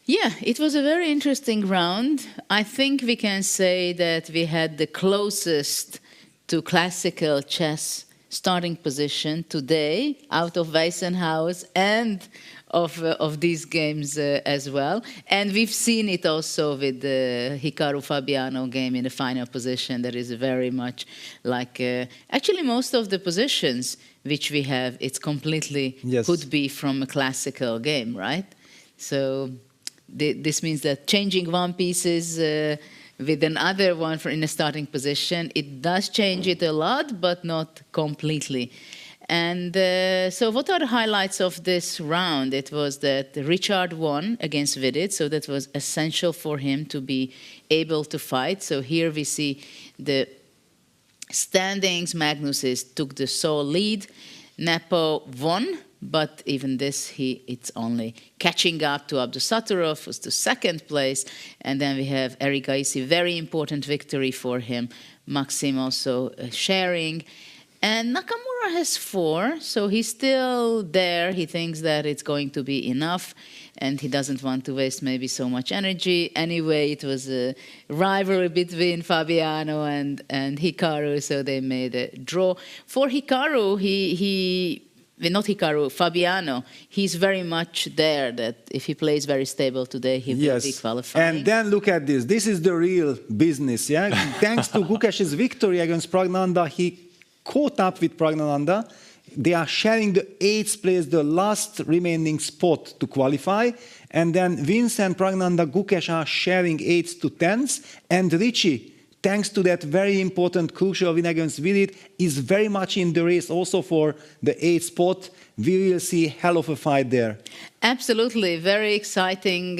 Yeah, it was a very interesting round. I think we can say that we had the closest to classical chess starting position today out of Weissenhaus and of these games as well. And we've seen it also with the Hikaru Fabiano game in the final position that is very much like, actually most of the positions which we have, it's completely could be from a classical game, right? So this means that changing one pieces with another one in a starting position, it does change it a lot, but not completely. And so what are the highlights of this round? It was that Richard won against Vidit, so that was essential for him to be able to fight. So here we see the standings. Magnus took the sole lead. Nepo won, but even this, it's only catching up to Abdusattorov, who's to second place. And then we have Eric Gaisi, very important victory for him. Maxim also sharing. And Nakamura has 4, so he's still there. He thinks that it's going to be enough, and he doesn't want to waste maybe so much energy. Anyway, it was a rivalry between Fabiano and Hikaru, so they made a draw. For Hikaru, not Hikaru, Fabiano, he's very much there that if he plays very stable today, he will be qualifying.
And then look at this. This is the real business, yeah? Thanks to Gukesh's victory against Praggnanandhaa, he caught up with Praggnanandhaa. They are sharing the 8th place, the last remaining spot to qualify. And then Vince and Praggnanandhaa, Gukesh are sharing 8th to 10th. And Richie, thanks to that very important crucial win against Vidit, is very much in the race also for the 8th spot. We will see hell of a fight there.
Absolutely. Very exciting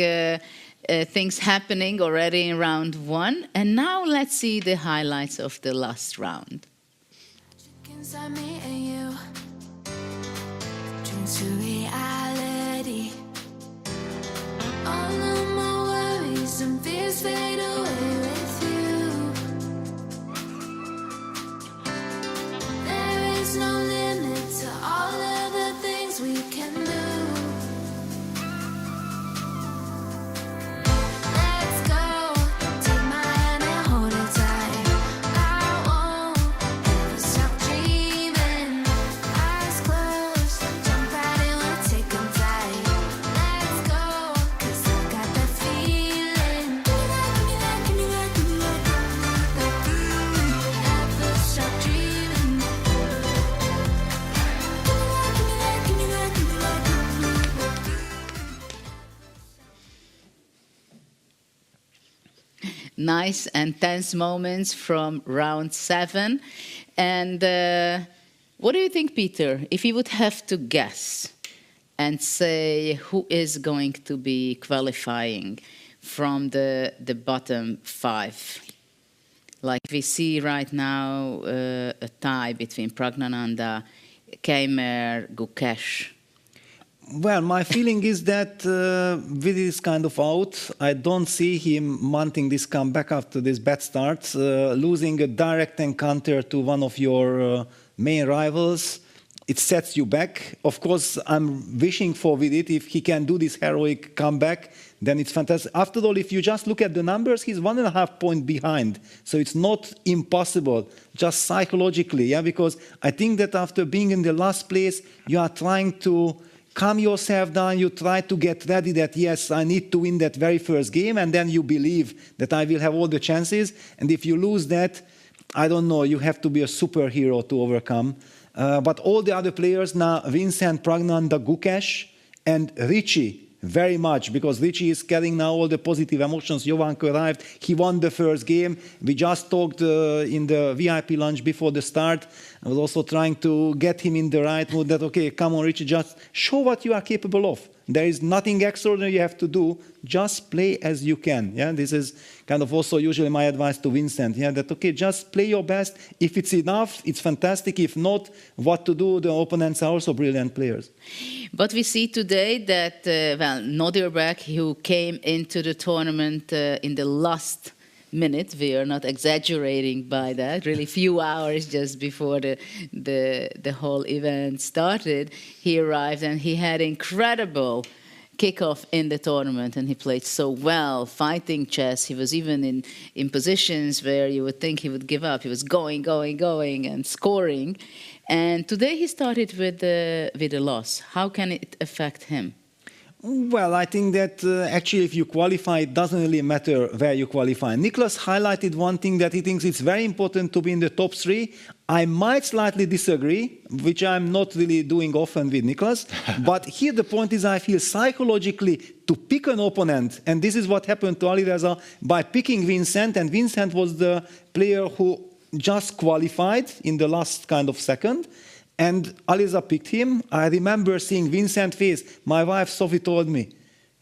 things happening already in round 1. And now let's see the highlights of the last round.
Inside me and you turn to reality. All of my worries and fears fade away with you. There is no limit to all of the things we can do. Let's go, take my hand and hold it tight. I won't ever stop dreaming. Eyes closed, jump right in, we'll take 'em tight. Let's go, 'cause I got that feeling. Give me that, give me that, give me that, give me that feeling. Never stop dreaming. Give me that, give me that, give me that, give me that, give me that.
Nice and tense moments from round 7. And what do you think, Peter, if you would have to guess and say who is going to be qualifying from the bottom 5? Like we see right now a tie between Praggnanandhaa, Keymer, Gukesh.
Well, my feeling is that Vidit is kind of out. I don't see him mounting this comeback after this bad start. Losing a direct encounter to one of your main rivals, it sets you back. Of course, I'm wishing for Vidit, if he can do this heroic comeback, then it's fantastic. After all, if you just look at the numbers, he's 1.5 points behind. So it's not impossible, just psychologically, yeah? Because I think that after being in the last place, you are trying to calm yourself down, you try to get ready that, yes, I need to win that very first game, and then you believe that I will have all the chances. And if you lose that, I don't know, you have to be a superhero to overcome. But all the other players now, Vincent, Praggnanandhaa, Gukesh, and Richie, very much, because Richie is carrying now all the positive emotions. Jovanka arrived, he won the first game. We just talked in the VIP lunch before the start. I was also trying to get him in the right mood that, okay, come on, Richie, just show what you are capable of. There is nothing extraordinary you have to do. Just play as you can. Yeah, this is kind of also usually my advice to Vincent. Yeah, that okay, just play your best. If it's enough, it's fantastic. If not, what to do? The opponents are also brilliant players.
But we see today that Nodirbek, who came into the tournament in the last minute, we are not exaggerating by that, really few hours just before the whole event started, he arrived and he had incredible kickoff in the tournament, and he played so well, fighting chess. He was even in positions where you would think he would give up. He was going, and scoring. And today he started with a loss. How can it affect him?
Well, I think that actually if you qualify, it doesn't really matter where you qualify. Niklas highlighted one thing, that he thinks it's very important to be in the top 3. I might slightly disagree, which I'm not really doing often with Niklas. But here the point is, I feel psychologically to pick an opponent, and this is what happened to Alireza by picking Vincent, and Vincent was the player who just qualified in the last kind of second. And Alireza picked him. I remember seeing Vincent's face. My wife Sophie told me,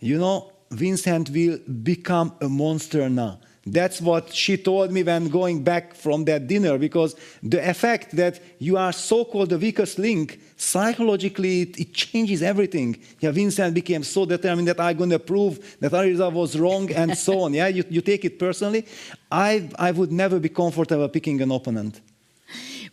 you know, Vincent will become a monster now. That's what she told me when going back from that dinner, because the effect that you are so-called the weakest link, psychologically it changes everything. Yeah, Vincent became so determined that I'm going to prove that Alireza was wrong and so on. Yeah, you take it personally. I would never be comfortable picking an opponent.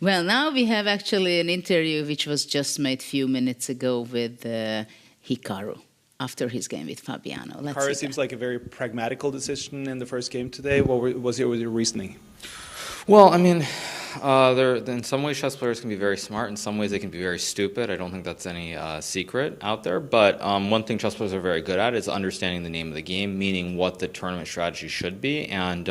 Well, now we have actually an interview which was just made a few minutes ago with Hikaru after his game with Fabiano.
Hikaru seems like a very pragmatical decision in the first game today. What was your reasoning?
Well, I mean, in some ways chess players can be very smart. In some ways they can be very stupid. I don't think that's any secret out there. But one thing chess players are very good at is understanding the name of the game, meaning what the tournament strategy should be. And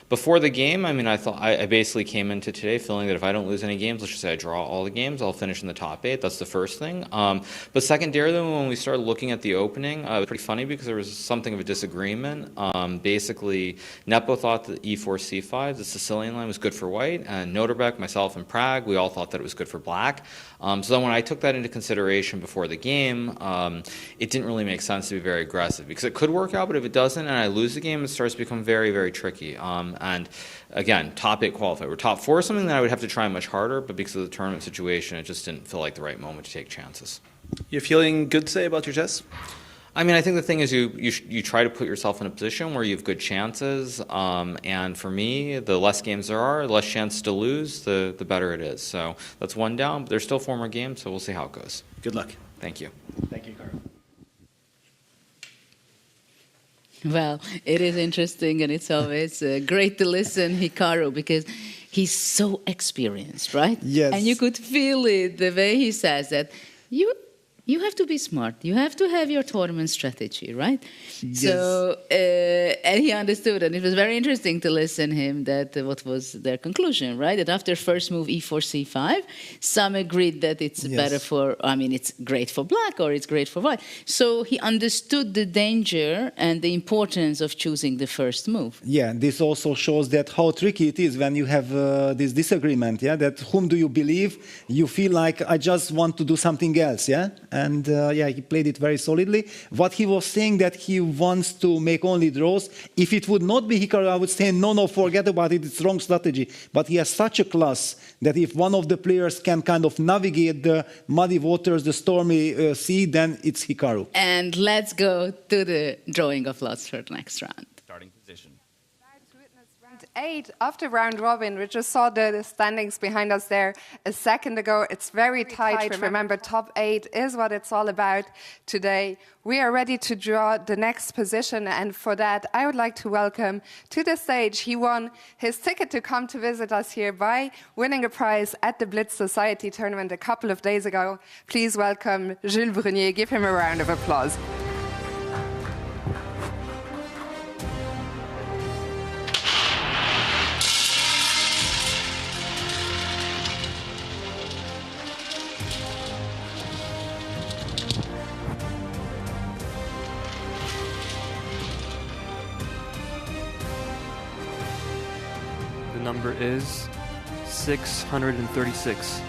before the game, I mean, I basically came into today feeling that if I don't lose any games, let's just say I draw all the games, I'll finish in the top 8. That's the first thing. But secondarily, when we started looking at the opening, it was pretty funny because there was something of a disagreement. Basically, Nepo thought that e4, c5, the Sicilian line, was good for white, and Nodirbek, myself, and Pragg, we all thought that it was good for black. So then when I took that into consideration before the game, it didn't really make sense to be very aggressive, because it could work out, but if it doesn't and I lose the game, it starts to become very, very tricky. And again, top 8 qualified. We're top 4 is something that I would have to try much harder, but because of the tournament situation, it just didn't feel like the right moment to take chances.
You're feeling good today about your chess?
I mean, I think the thing is you try to put yourself in a position where you have good chances, and for me, the less games there are, the less chance to lose, the better it is. So that's one down, but there's still 4 more games, so we'll see how it goes.
Good luck.
Thank you.
Thank you, Carl.
Well, it is interesting, and it's always great to listen Hikaru, because he's so experienced, right?
Yes.
And you could feel it, the way he says that. You have to be smart. You have to have your tournament strategy, right?
Yes.
So, and he understood, and it was very interesting to listen him that what was their conclusion, right? That after first move e4, c5, some agreed that it's better for, I mean, it's great for black or it's great for white. So he understood the danger and the importance of choosing the first move.
Yeah, this also shows that how tricky it is when you have this disagreement, yeah? That whom do you believe? You feel like, I just want to do something else, yeah? And yeah, he played it very solidly. What he was saying, that he wants to make only draws. If it would not be Hikaru, I would say, no, forget about it, it's wrong strategy. But he has such a class that if one of the players can kind of navigate the muddy waters, the stormy sea, then it's Hikaru.
And let's go to the drawing of lots for the next round.
Starting position.
8 after round robin. We just saw the standings behind us there a second ago. It's very tight. Remember, top 8 is what it's all about today. We are ready to draw the next position, and for that, I would like to welcome to the stage. He won his ticket to come to visit us here by winning a prize at the Blitz Society tournament a couple of days ago. Please welcome Jules Brunier. Give him a round of applause.
The number is 636.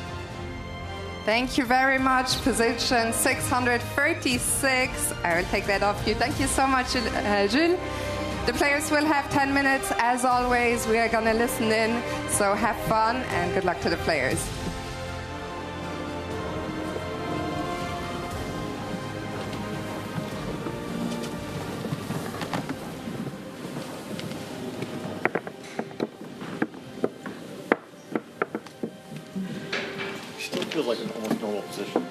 Thank you very much. Position 636. I will take that off you. Thank you so much, Arjun. The players will have 10 minutes. As always, we are going to listen in. So have fun and good luck to the players.
Still feels like an almost normal position.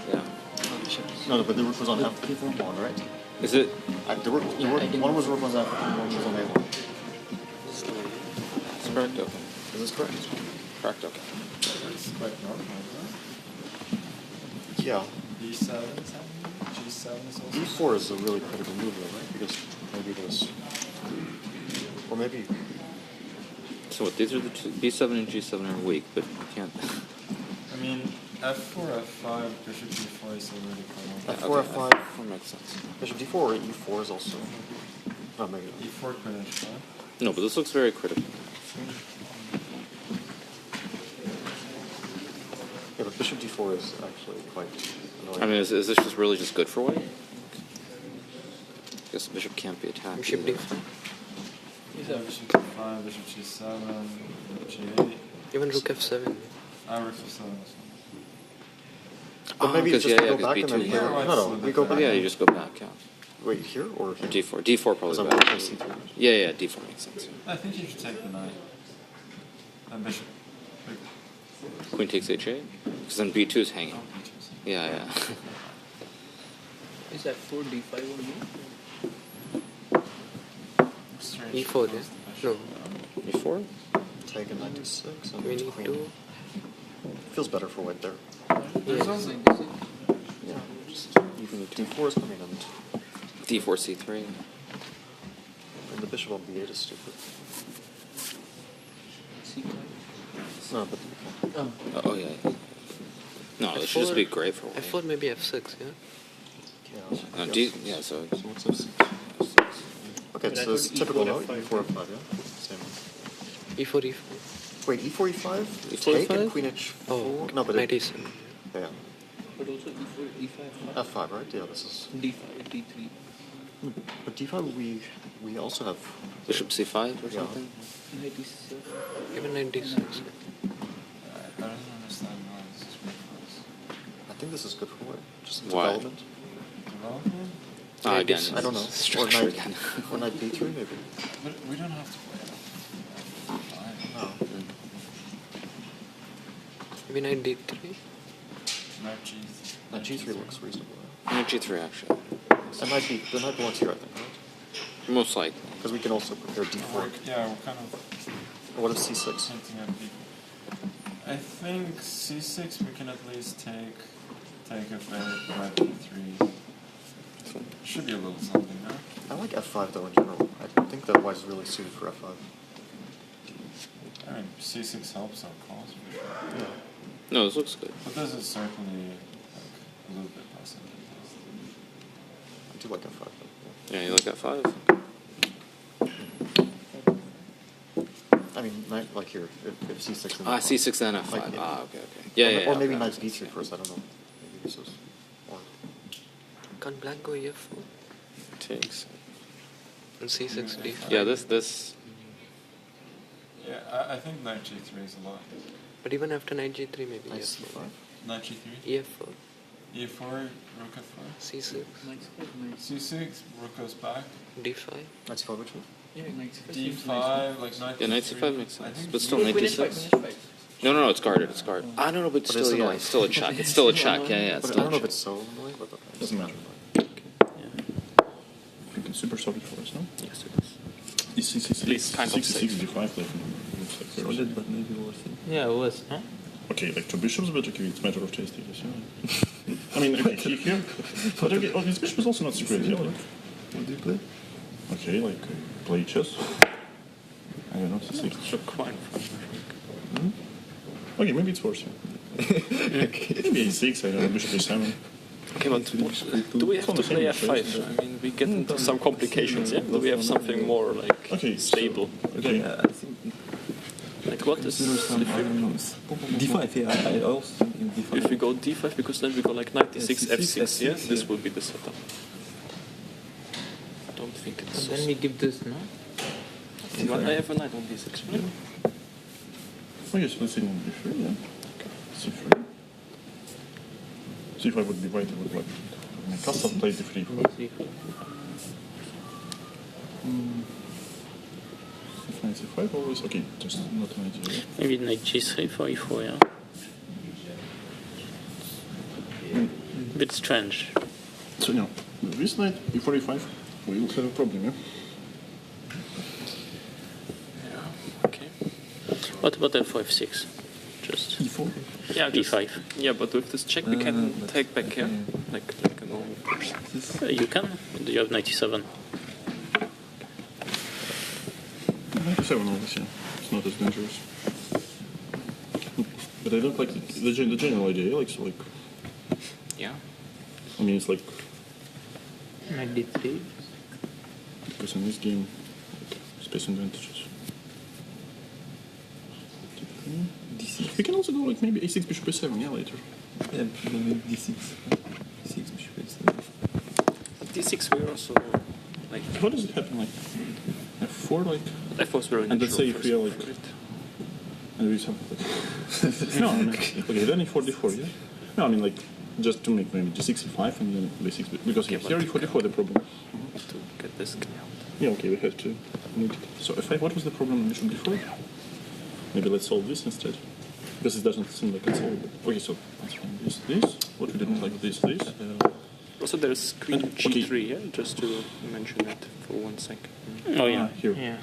Yeah.
No, but the rook was on F1, right?
Is it?
One was rook on F1, one was on A1.
It's correct, okay.
Is this correct?
Correct, okay.
That's quite normal. Yeah.
B7, G7 is also...
E4 is a really critical move, though, right? Because maybe there's... Or maybe...
So what, these are the two, B7 and G7 are weak, but you can't...
I mean, F4, F5, Bishop D4 is already quite
F4,
okay,
F5...
F4 makes sense.
Bishop D4 or E4 is also... Oh, maybe not.
E4 queen H5.
No, but this looks very critical.
Yeah, but Bishop D4 is actually quite annoying.
I mean, is this just really just good for white? I guess the bishop can't be attacked.
Bishop
either.
D5.
Bishop D5, Bishop G7, G8.
Even rook F7.
Rook F7 as
But maybe
because
just
yeah,
go back and then
B2,
here.
yeah.
No, we go back.
Yeah, you just go back, yeah.
Wait, here or here?
D4. D4 probably
I'm
better.
C3.
Yeah, D4 makes sense.
I think you should take the knight. And bishop.
Queen takes H8? Because then B2 is hanging. Yeah, yeah.
Is that 4 D5 only?
Strange.
E4, yeah? No.
E4?
Take a knight to 6 and
Queen
queen.
E2.
Feels better for white there.
There's also...
Yeah, just even D4 is coming and...
D4, C3.
And the bishop on B8 is stupid.
C5.
No, but...
Oh, yeah. No, this should just be great for white.
F4 maybe F6, yeah?
No, D, yeah, so...
So what's this? Okay, so it's typical, no? E4, F5, yeah? Same.
E4, E5.
Wait, E4, E5?
E4,
Take
E5?
and Queen H4?
Oh,
no, but
knight E7.
Yeah.
But also E4, E5.
F5, right? Yeah, this is...
D5, D3.
But D5, we also have...
Bishop C5 or
Yeah.
something?
Knight E7. Even knight D6.
I don't understand why this is good for us.
I think this is good for white. Just
Why?
development.
Development?
Again,
I don't know.
structure again.
Or knight B3, maybe.
But we don't have to play F5.
No.
Maybe knight D3.
Knight G3.
Knight G3 looks reasonable.
Knight G3, actually.
And knight B, the knight belongs here, I think, right?
Most likely.
Because we can also prepare D4.
Yeah, we're kind of...
Or what is C6?
Hinting at people. I think C6 we can at least take F8, knight B3. Should be a little something, no?
I like F5 though in general. I think that white is really suited for F5.
I mean, C6 helps our cause. For sure.
Yeah.
No, this looks good.
But this is certainly like, a little bit less intense.
I do like F5 though.
Yeah, you like F5?
I mean, knight, like here, if C6 and
C6 then F5.
Like,
okay, okay. Yeah,
or maybe
okay,
knight
okay.
B3 first, I don't know. Maybe this is... Or...
Can't black go E4?
Takes.
And C6, D5.
Yeah, this...
Yeah, I think knight G3 is a lot.
But even after knight G3 maybe
Knight
E4.
C5?
Knight G3?
E4.
E4, rook F4.
C6.
C6, rook goes back.
D5.
Knight C5 which one?
Yeah, knight
D5, like knight
Yeah, knight
C3.
C5 makes
I
sense.
think
But still knight D6. No, it's guarded, it's guarded. No, but
But
still,
is it
yeah,
like-
it's still a check. It's still a check, yeah, it's
But I
still
don't know
a
if
check.
it's so annoying, but okay. It doesn't matter.
Super solid for us, no?
Yes, it is.
Please, kind of
66
D5 like looks like
solid, but maybe worth it.
Yeah, it was. Huh?
Okay, like two bishops, but okay, it's a matter of taste, I guess. Yeah. I mean, okay, here, but okay, his bishop is also not so great. Yeah, like,
What do you play?
okay, like play chess. I don't know. C6.
Shook quite.
Okay, maybe it's worse. Yeah. Maybe A6. I don't know. Bishop A7.
Okay, but do we have to play F5? I mean, we get into some complications, yeah? Do we have something more, like,
Okay,
stable?
Okay.
I think Like what is
D5, yeah, I also think in D5.
If we go D5, because then we go like knight D6, F6, yeah? This will be the setup. I don't think it's...
And then we give this, no?
But I have a knight on D6, right?
Oh yes, let's say on D3, yeah. C3. C5 would be right, it would like... My castle played D3. C5, C5 always? Okay, just not an idea.
Maybe knight G3 for E4, yeah. Bit strange.
So, yeah, this knight, E4, E5, we will have a problem, yeah?
What about F4, F6? Just
E4?
Yeah,
D5.
Yeah, but with this check we can take back, yeah? Like a normal person.
You can. You have 97.
97 always, yeah. It's not as dangerous. But I don't like the general idea, like, so like...
Yeah.
I mean, it's like...
Knight D3.
Because in this game, space advantages. D6. We can also go like maybe A6, Bishop A7, yeah, later.
Yeah, maybe D6. D6, Bishop A7.
D6 we're also like...
How does it happen, like... F4, like...
F4 is very
and let's say if we are like... And we have like... no, I mean, okay, then E4, D4, yeah? No, I mean like, just to make maybe G6, E5 and then B6, because here E4, D4 the problem.
To get this out.
Yeah, okay, we have to... So F5, what was the problem on Bishop D4? Maybe let's solve this instead. Because it doesn't seem like it's solvable. Okay, so let's find this. What we didn't like this.
Also there's Queen G3, yeah? Just to mention it for 1 second.
Oh yeah.
Here.
Yeah.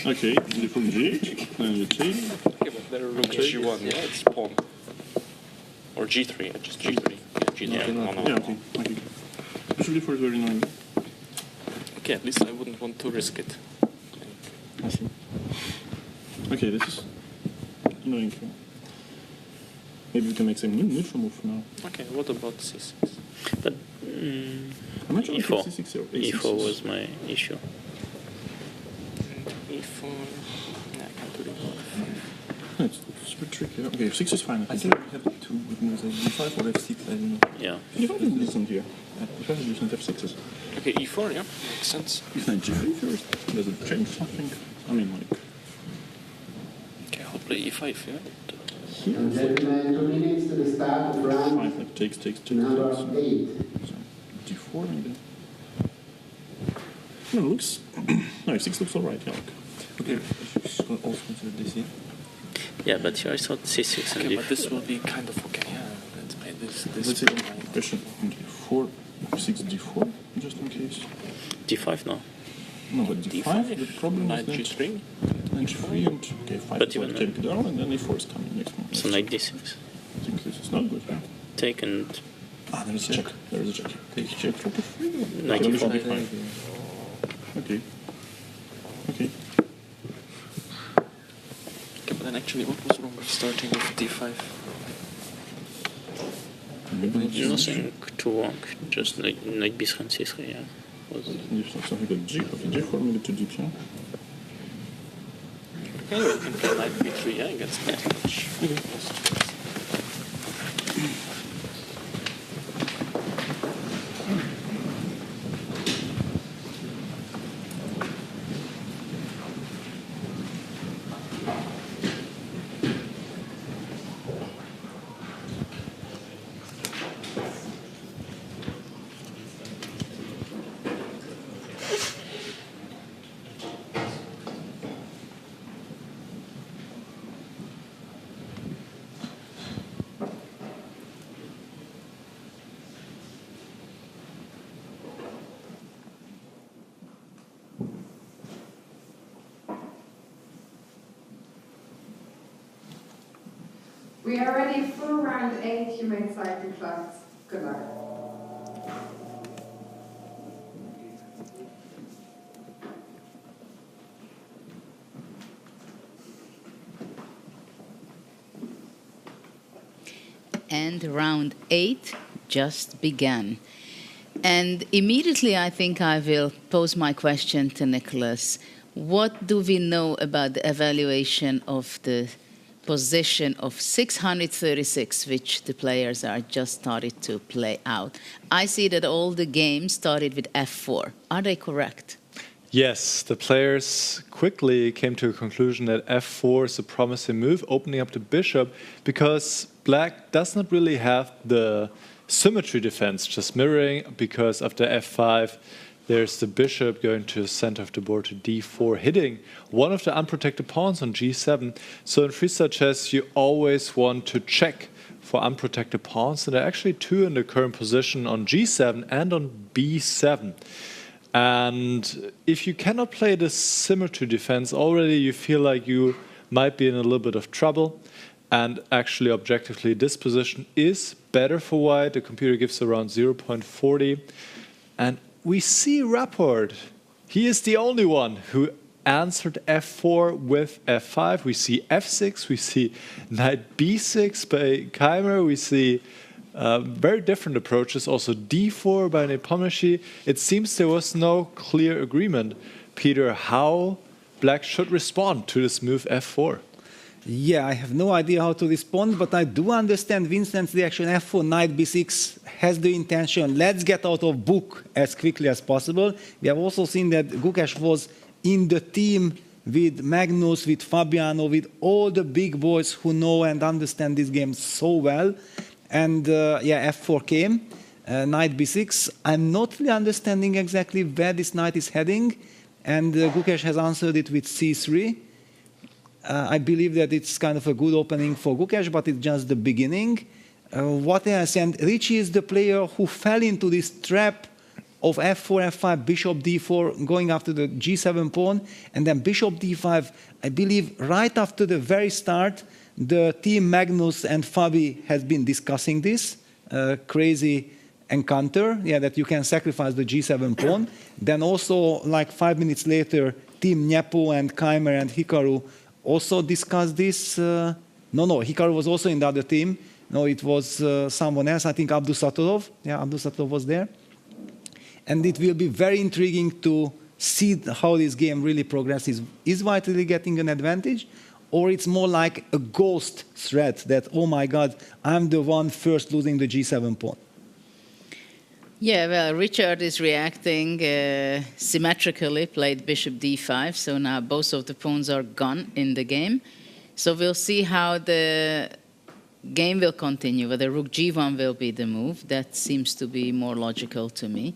Okay, before G8, then you take.
Okay, but better rook G1, yeah? It's pawn. Or G3, yeah, just G3. Yeah, G3.
Yeah, okay. Bishop D4 is very annoying.
Okay, at least I wouldn't want to risk it.
I see. Okay, this is annoying. Maybe we can make some neutral move now.
Okay, what about C6? But
I'm not sure if
E4.
C6 or A6
E4 was my issue.
E4... Yeah, I can't do E4.
No, it's super tricky. Okay, F6 is fine.
I think we have two good moves, like D5 or F6, I don't know.
Yeah.
D5 is decent here. D5 is decent F6s.
Okay, E4, yeah, makes sense.
If not G3 first, does it change something? I mean, like...
Okay, I'll play E5, yeah?
Here, it's like...
2 minutes to the start of round
5, like, takes.
number 8.
So, D4 maybe. No, looks... no, F6 looks alright, yeah.
Okay, I should also consider this, yeah?
Yeah, but here I thought C6 and
Okay,
D4.
but this will be kind of okay, yeah. Let's play this
Let's see, question. D4, F6, D4, just in case.
D5 now.
No, but D5, the problem is
Knight
that...
G3.
Knight G3 and... Okay, 5
But
is
even
like came down and then E4 is coming next one.
So knight D6.
I think this is not good, yeah?
Take and...
Ah, there is a check. There is a check. Take check.
Knight E4.
Okay. Okay.
Okay, but then actually what was wrong with starting with D5?
Nothing too wrong. Just knight B3 and C3, yeah.
Something like G4 maybe too deep, yeah?
Okay, we can play knight B3, yeah, against knight H.
We are ready for round 8. You may start the clocks. Good luck.
And round 8 just began. And immediately I think I will pose my question to Nicholas. What do we know about the evaluation of the position of 636, which the players are just started to play out? I see that all the games started with f4. Are they correct?
Yes, the players quickly came to a conclusion that f4 is a promising move, opening up the bishop, because black does not really have the symmetry defense, just mirroring, because after f5, there's the bishop going to the center of the board to d4, hitting one of the unprotected pawns on g7. So in freestyle chess, you always want to check for unprotected pawns, and there are actually two in the current position on g7 and on b7. And if you cannot play the symmetry defense, already you feel like you might be in a little bit of trouble. And actually, objectively, this position is better for white. The computer gives around 0.40. And we see Rapport. He is the only one who answered f4 with f5. We see f6. We see knight b6 by Keymer. We see very different approaches. Also d4 by Nepomniachtchi. It seems there was no clear agreement, Peter, how black should respond to this move f4.
Yeah, I have no idea how to respond, but I do understand Vincent's reaction. f4, knight b6 has the intention, let's get out of book as quickly as possible. We have also seen that Gukesh was in the team with Magnus, with Fabiano, with all the big boys who know and understand this game so well. And yeah, f4 came, knight b6. I'm not really understanding exactly where this knight is heading, and Gukesh has answered it with c3. I believe that it's kind of a good opening for Gukesh, but it's just the beginning. What else? And Richie is the player who fell into this trap of f4, f5, bishop d4, going after the g7 pawn, and then bishop d5. I believe right after the very start, the team Magnus and Fabi has been discussing this crazy encounter, yeah, that you can sacrifice the g7 pawn. Then also, like 5 minutes later, team Nepo and Keymer and Hikaru also discussed this. No, Hikaru was also in the other team. No, it was someone else. I think Abdusattorov. Yeah, Abdusattorov was there. And it will be very intriguing to see how this game really progresses. Is white really getting an advantage? Or it's more like a ghost threat that, oh my God, I'm the one first losing the g7 pawn.
Yeah, well, Richard is reacting symmetrically, played bishop d5, so now both of the pawns are gone in the game. So we'll see how the game will continue, whether rook g1 will be the move. That seems to be more logical to me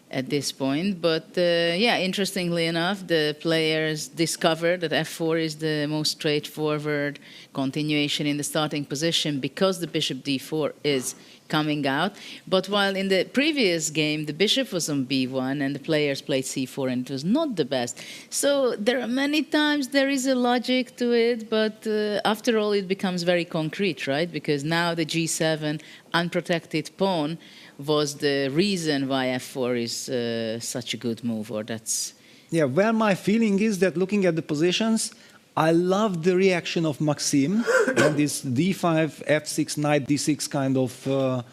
at this point. But yeah, interestingly enough, the players discovered that f4 is the most straightforward continuation in the starting position because the bishop d4 is coming out. But while in the previous game, the bishop was on b1 and the players played c4 and it was not the best. So there are many times there is a logic to it, but after all it becomes very concrete, right? Because now the g7 unprotected pawn was the reason why f4 is such a good move, or that's...
Yeah, well, my feeling is that looking at the positions, I love the reaction of Maxime and this d5, f6, knight d6 kind of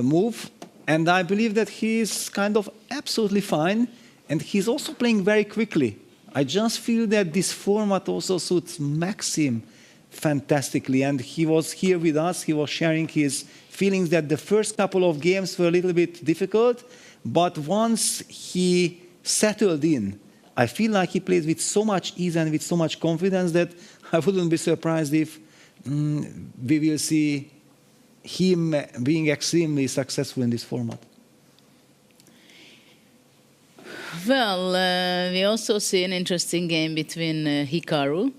move. And I believe that he's kind of absolutely fine. And he's also playing very quickly. I just feel that this format also suits Maxime fantastically. And he was here with us. He was sharing his feelings that the first couple of games were a little bit difficult. But once he settled in, I feel like he plays with so much ease and with so much confidence that I wouldn't be surprised if we will see him being extremely successful in this format.
Well, we also see an interesting game between Hikaru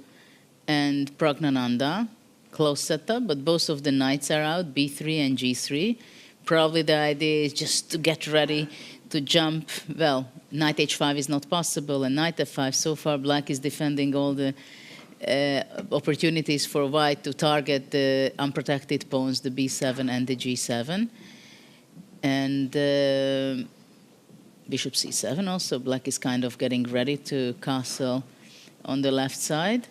and Praggnanandhaa. Close setup, but both of the knights are out, b3 and g3. Probably the idea is just to get ready to jump. Well, knight h5 is not possible, and knight f5. So far, black is defending all the opportunities for white to target the unprotected pawns, the b7 and the g7. And bishop c7 also. Black is kind of getting ready to castle on the left side.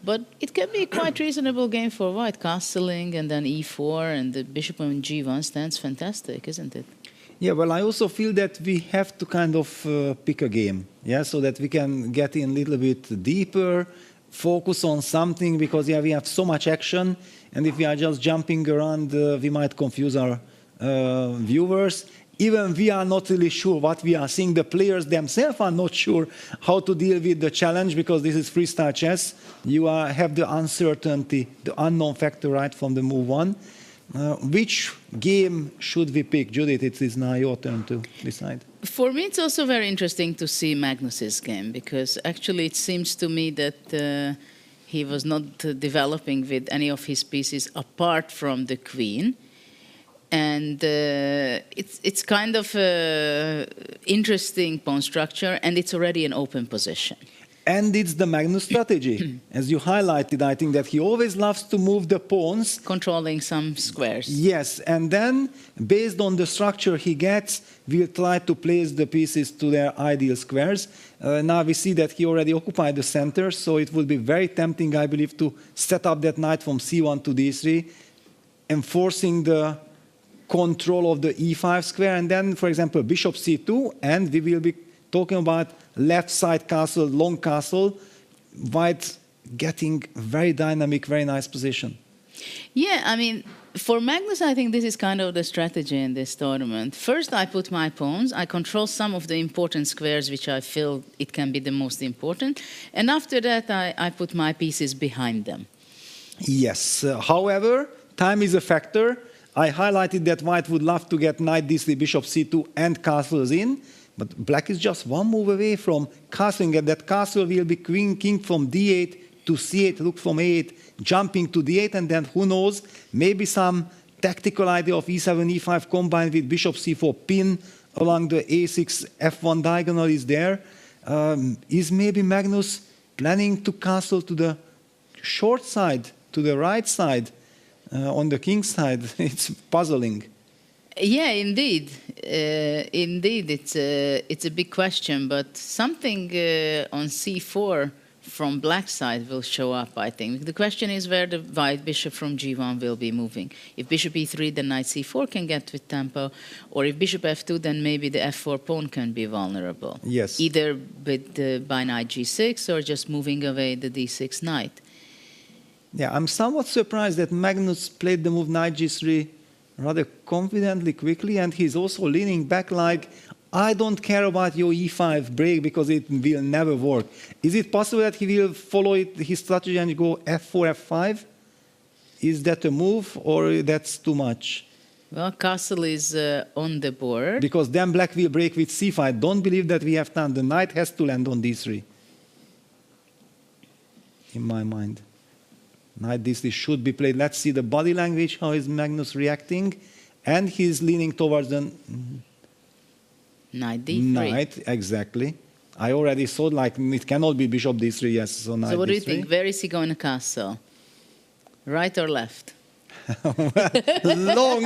But it can be a quite reasonable game for white, castling and then e4, and the bishop on g1 stands fantastic, isn't it?
Yeah, well, I also feel that we have to kind of pick a game, yeah, so that we can get in a little bit deeper, focus on something, because yeah, we have so much action, and if we are just jumping around, we might confuse our viewers. Even we are not really sure what we are seeing. The players themselves are not sure how to deal with the challenge, because this is freestyle chess. You have the uncertainty, the unknown factor right from the move one. Which game should we pick? Judith, it is now your turn to decide.
For me, it's also very interesting to see Magnus's game, because actually it seems to me that he was not developing with any of his pieces apart from the queen. And it's kind of interesting pawn structure, and it's already an open position.
And it's the Magnus strategy. As you highlighted, I think that he always loves to move the pawns.
Controlling some squares.
Yes, and then, based on the structure he gets, we'll try to place the pieces to their ideal squares. Now we see that he already occupied the center, so it would be very tempting, I believe, to set up that knight from c1 to d3, enforcing the control of the e5 square, and then, for example, bishop c2, and we will be talking about left side castle, long castle, white getting very dynamic, very nice position.
Yeah, I mean, for Magnus, I think this is kind of the strategy in this tournament. First, I put my pawns, I control some of the important squares, which I feel it can be the most important, and after that, I put my pieces behind them.
Yes, however, time is a factor. I highlighted that white would love to get knight d3, bishop c2, and castles in, but black is just one move away from castling, and that castle will be queen, king from d8 to c8, rook from a8, jumping to d8, and then who knows, maybe some tactical idea of e7, e5 combined with bishop c4 pin along the a6, f1 diagonal is there. Is maybe Magnus planning to castle to the short side, to the right side? On the king's side, it's puzzling.
Yeah, indeed. Indeed, it's a big question, but something on c4 from black side will show up, I think. The question is where the white bishop from g1 will be moving. If bishop e3, then knight c4 can get with tempo, or if bishop f2, then maybe the f4 pawn can be vulnerable.
Yes.
Either with by knight g6 or just moving away the d6 knight.
Yeah, I'm somewhat surprised that Magnus played the move knight g3 rather confidently, quickly, and he's also leaning back like, I don't care about your e5 break because it will never work. Is it possible that he will follow his strategy and go f4, f5? Is that a move, or that's too much?
Well, castle is on the board.
Because then black will break with c5. I don't believe that we have time. The knight has to land on d3. In my mind. Knight d3 should be played. Let's see the body language, how is Magnus reacting. And he's leaning towards the
knight d3.
Knight, exactly. I already saw, like, it cannot be bishop d3, yes, so knight d3.
So what do you think? Where is he going to castle? Right or left?
long,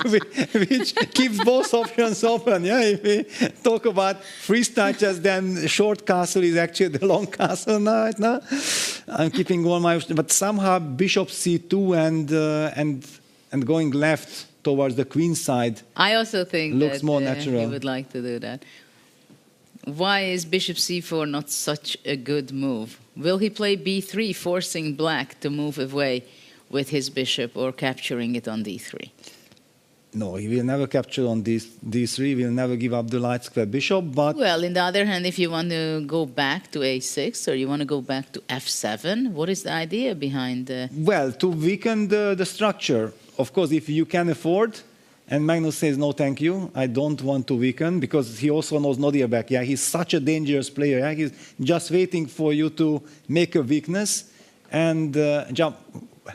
which keeps both options open. Yeah, if we talk about freestyle chess, then short castle is actually the long castle now. I'm keeping all my options, but somehow bishop c2 and going left towards the queen side.
I also think
looks
that
more natural.
He would like to do that. Why is bishop c4 not such a good move? Will he play b3, forcing black to move away with his bishop, or capturing it on d3?
No, he will never capture on d3. He will never give up the light square bishop. But
well, on the other hand, if you want to go back to a6, or you want to go back to f7, what is the idea behind?
Well, to weaken the structure. Of course, if you can afford, and Magnus says no, thank you. I don't want to weaken, because he also knows Nadir back. Yeah, he's such a dangerous player. Yeah? He's just waiting for you to make a weakness and jump.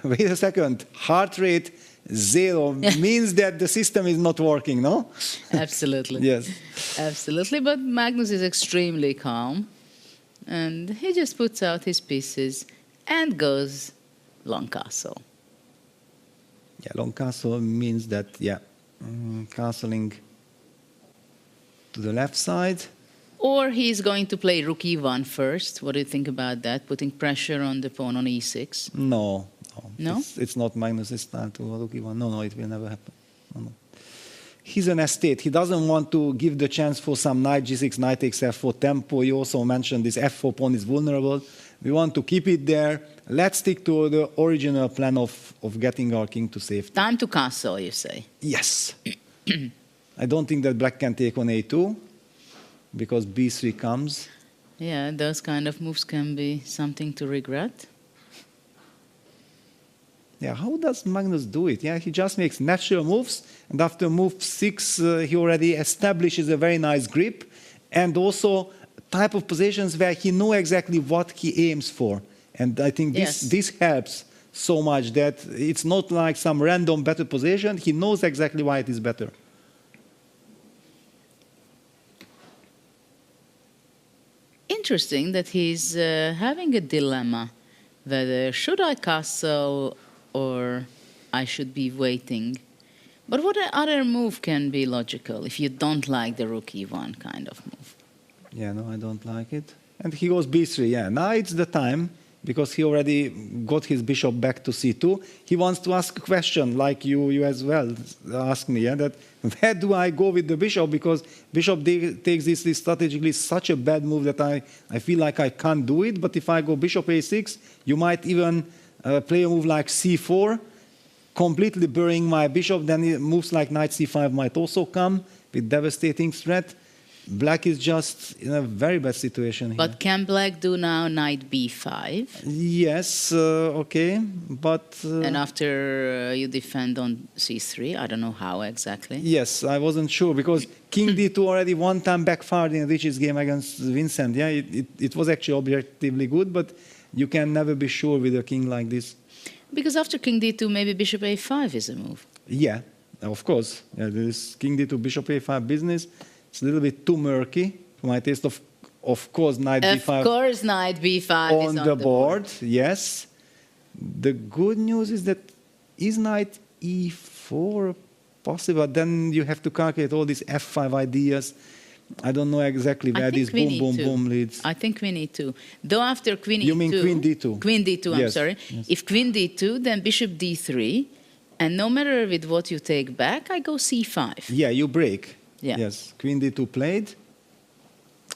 Wait a second, heart rate 0 means that the system is not working, no?
Absolutely.
Yes.
Absolutely, but Magnus is extremely calm, and he just puts out his pieces and goes long castle.
Yeah, long castle means that, yeah, castling to the left side.
Or he's going to play rook e1 first. What do you think about that? Putting pressure on the pawn on e6?
No?
No?
It's not Magnus's style to rook e1. No, it will never happen. No. he's an estate. He doesn't want to give the chance for some knight g6, knight takes f4 tempo. You also mentioned this f4 pawn is vulnerable. We want to keep it there. Let's stick to the original plan of getting our king to safety.
Time to castle, you say?
Yes. I don't think that black can take on a2 because b3 comes.
Yeah, those kind of moves can be something to regret.
Yeah, how does Magnus do it? Yeah, he just makes natural moves, and after move 6, he already establishes a very nice grip, and also type of positions where he knows exactly what he aims for. And I think this helps so much that it's not like some random better position. He knows exactly why it is better.
Interesting that he's having a dilemma whether should I castle or I should be waiting. But what other move can be logical if you don't like the rook e1 kind of move?
Yeah, no, I don't like it. And he goes b3, yeah. Now it's the time, because he already got his bishop back to c2. He wants to ask a question, like you as well asked me, yeah, that where do I go with the bishop? Because bishop takes this strategically such a bad move that I feel like I can't do it. But if I go bishop a6, you might even play a move like c4, completely burying my bishop. Then moves like knight c5 might also come with devastating threat. Black is just in a very bad situation here.
But can black do now knight b5?
Yes, okay, but...
and after you defend on c3, I don't know how exactly.
Yes, I wasn't sure, because king d2 already one time backfired in Rich's game against Vincent. Yeah, it was actually objectively good, but you can never be sure with a king like this.
Because after king d2, maybe bishop a5 is a move.
Yeah, of course. Yeah, this king d2, bishop a5 business. It's a little bit too murky for my taste. Of course, knight b5.
Of course, knight b5
on the board. Yes. The good news is that is knight e4 possible? Then you have to calculate all these f5 ideas. I don't know exactly where this boom, boom, boom leads.
I think queen e2. Though after queen e2...
You mean queen d2?
Queen d2,
yes.
I'm sorry. Yes. If queen d2, then bishop d3. And no matter with what you take back, I go c5.
Yeah, you break.
Yeah.
Yes, queen d2 played.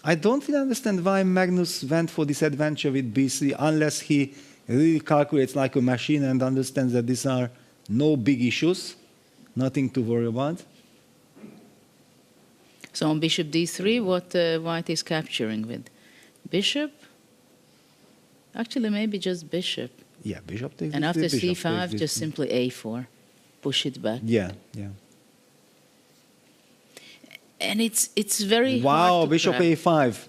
I don't really understand why Magnus went for this adventure with b3 unless he really calculates like a machine and understands that these are no big issues, nothing to worry about.
So on bishop d3, what white is capturing with? Bishop? Actually, maybe just bishop.
Yeah, bishop takes.
And after
bishop
c5, just simply a4. Push it back.
Yeah, yeah.
And it's very
wow,
hard to
bishop
crack.
a5.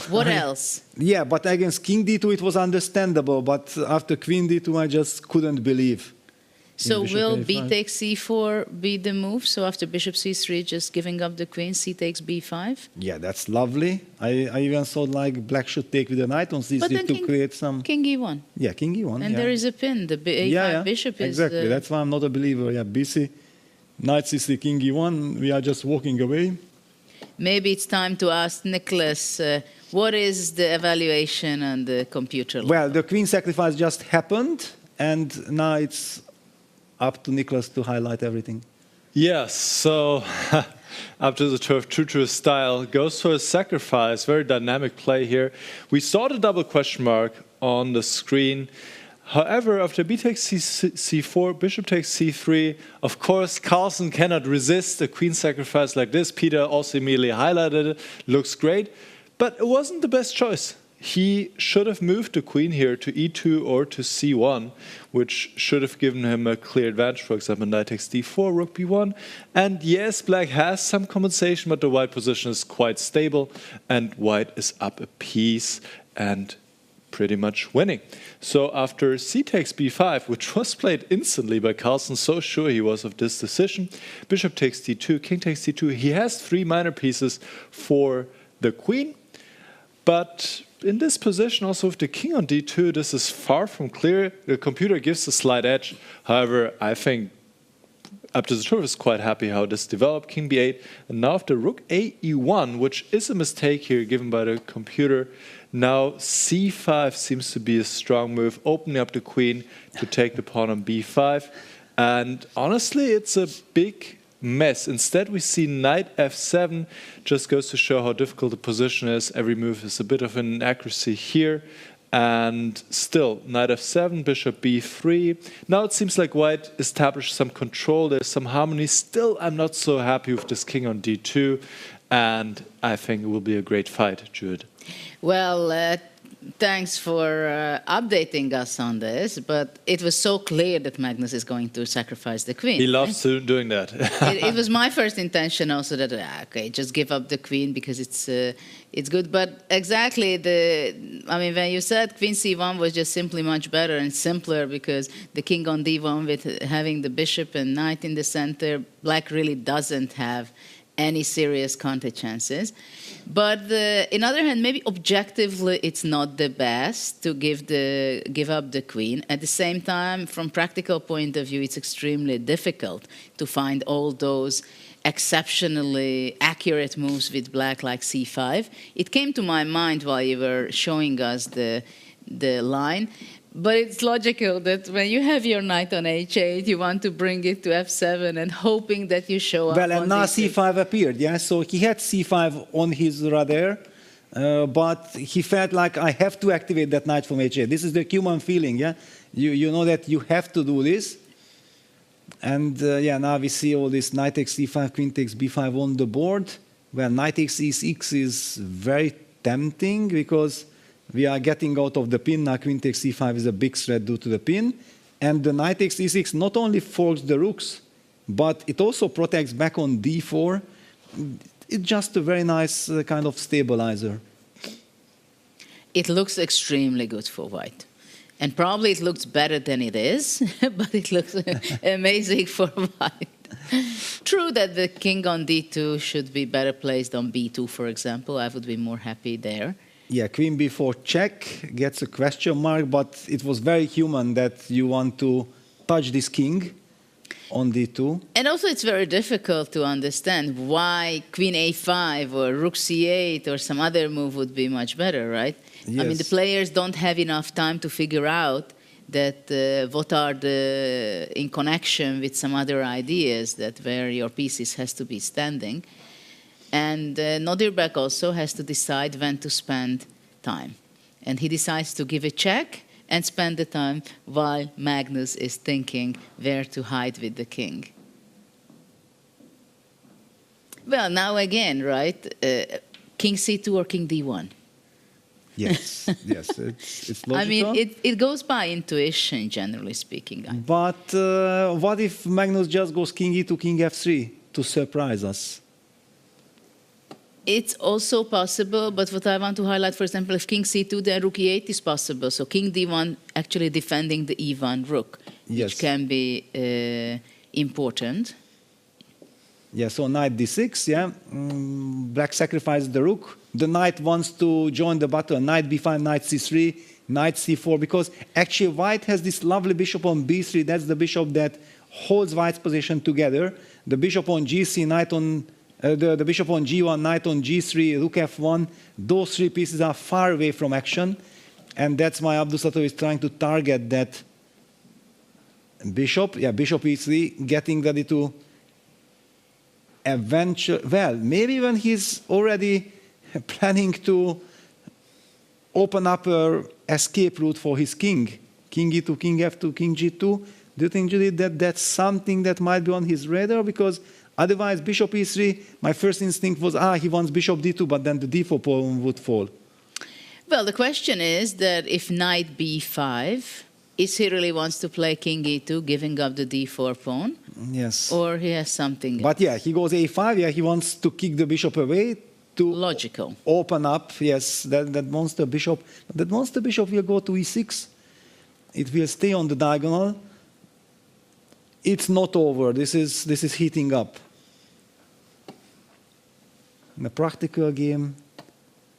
What else?
Yeah, but against king d2 it was understandable, but after queen d2 I just couldn't believe.
So will
a5.
b takes c4 be the move? So after bishop c3, just giving up the queen, c takes b5?
Yeah, that's lovely. I even thought like black should take with the knight on c3 to create some...
King e1.
Yeah, king e1.
And there is a pin. The a5 bishop is...
Exactly, that's why I'm not a believer. Yeah, bc, knight c3, king e1, we are just walking away.
Maybe it's time to ask Nicholas, what is the evaluation on the computer level?
Well, the queen sacrifice just happened, and now it's up to Nicholas to highlight everything.
Yes, so up to the turf, true to his style, goes for a sacrifice. Very dynamic play here. We saw the double question mark on the screen. However, after b takes c4, bishop takes c3, of course, Carlsen cannot resist a queen sacrifice like this. Peter also immediately highlighted it. Looks great, but it wasn't the best choice. He should have moved the queen here to e2 or to c1, which should have given him a clear advantage. For example, knight takes d4, rook b1. And yes, black has some compensation, but the white position is quite stable, and white is up a piece and pretty much winning. So after c takes b5, which was played instantly by Carlson, so sure he was of this decision, bishop takes d2, king takes d2. He has 3 minor pieces for the queen, but in this position, also with the king on d2, this is far from clear. The computer gives a slight edge. However, I think up to the turf is quite happy how this developed. King b8, and now after rook a e1, which is a mistake here given by the computer. Now c5 seems to be a strong move, opening up the queen to take the pawn on b5. And honestly, it's a big mess. Instead, we see knight f7. Just goes to show how difficult the position is. Every move is a bit of an inaccuracy here. And still, knight f7, bishop b3. Now it seems like white established some control. There's some harmony. Still, I'm not so happy with this king on d2. And I think it will be a great fight, Jude.
Well, thanks for updating us on this, but it was so clear that Magnus is going to sacrifice the queen.
He loves doing that.
It was my first intention also that, okay, just give up the queen because it's good. But exactly, when you said queen c1 was just simply much better and simpler because the king on d1 with having the bishop and knight in the center, black really doesn't have any serious counter chances. But on the other hand, maybe objectively it's not the best to give up the queen. At the same time, from practical point of view, it's extremely difficult to find all those exceptionally accurate moves with black like c5. It came to my mind while you were showing us the line. But it's logical that when you have your knight on h8, you want to bring it to f7 and hoping that you show up.
Well, and now c5 appeared, yeah? So he had c5 on his radar, but he felt like, I have to activate that knight from h8. This is the human feeling, yeah? You know that you have to do this. And yeah, now we see all this knight takes c5, queen takes b5 on the board. Well, knight takes e6 is very tempting because we are getting out of the pin. Now queen takes c5 is a big threat due to the pin. And the knight takes e6 not only forks the rooks, but it also protects back on d4. It's just a very nice kind of stabilizer.
It looks extremely good for white. And probably it looks better than it is, but it looks amazing for white. True that the king on d2 should be better placed on b2, for example. I would be more happy there.
Yeah, queen b4 check gets a question mark, but it was very human that you want to touch this king on d2.
And also it's very difficult to understand why queen a5 or rook c8 or some other move would be much better, right?
Yes.
I mean, the players don't have enough time to figure out that what are in connection with some other ideas that where your pieces has to be standing. And Nodirbek also has to decide when to spend time. And he decides to give a check and spend the time while Magnus is thinking where to hide with the king. Well, now again, right? King c2 or king d1?
Yes, yes, it's logical.
I mean, it goes by intuition, generally speaking.
But what if Magnus just goes king e2, king f3 to surprise us?
It's also possible, but what I want to highlight, for example, if king c2, then rook e8 is possible. So king d1 actually defending the e1 rook, which can be important.
Yeah, so knight d6, yeah. Black sacrifices the rook. The knight wants to join the battle. Knight b5, knight c3, knight c4, because actually white has this lovely bishop on b3. That's the bishop that holds white's position together. The bishop on g3, knight on... the bishop on g1, knight on g3, rook f1, those three pieces are far away from action. And that's why Abdusatov is trying to target that bishop. Yeah, bishop e3, getting ready to eventually... Well, maybe when he's already planning to open up an escape route for his king. King e2, king f2, king g2. Do you think, Judith, that that's something that might be on his radar? Because otherwise, bishop e3, my first instinct was, he wants bishop d2, but then the d4 pawn would fall.
Well, the question is that if knight b5, is he really wants to play king e2, giving up the d4 pawn?
Yes.
Or he has something
But yeah, he goes a5, yeah, he wants to kick the bishop away to
logical.
Open up, yes, that monster bishop. But that monster bishop will go to e6. It will stay on the diagonal. It's not over. This is heating up. In a practical game,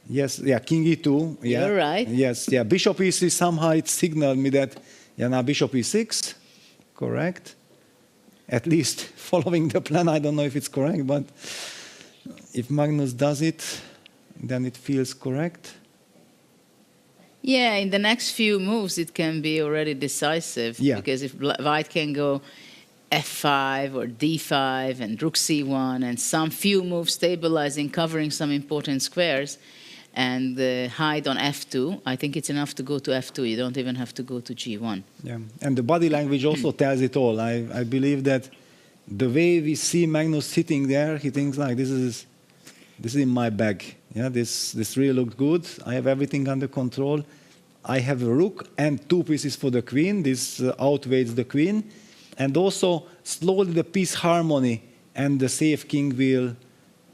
yes, yeah, king e2. Yeah,
you're right.
Yes, yeah, bishop e3, somehow it signaled me that, yeah, now bishop e6, correct. At least following the plan, I don't know if it's correct, but if Magnus does it, then it feels correct.
Yeah, in the next few moves, it can be already decisive.
Yeah.
Because if white can go f5 or d5 and rook c1 and some few moves stabilizing, covering some important squares, and hide on f2, I think it's enough to go to f2. You don't even have to go to g1.
Yeah, and the body language also tells it all. I believe that the way we see Magnus sitting there, he thinks like, this is in my bag. Yeah, this really looked good. I have everything under control. I have a rook and 2 pieces for the queen. This outweighs the queen. And also, slowly the piece harmony and the safe king will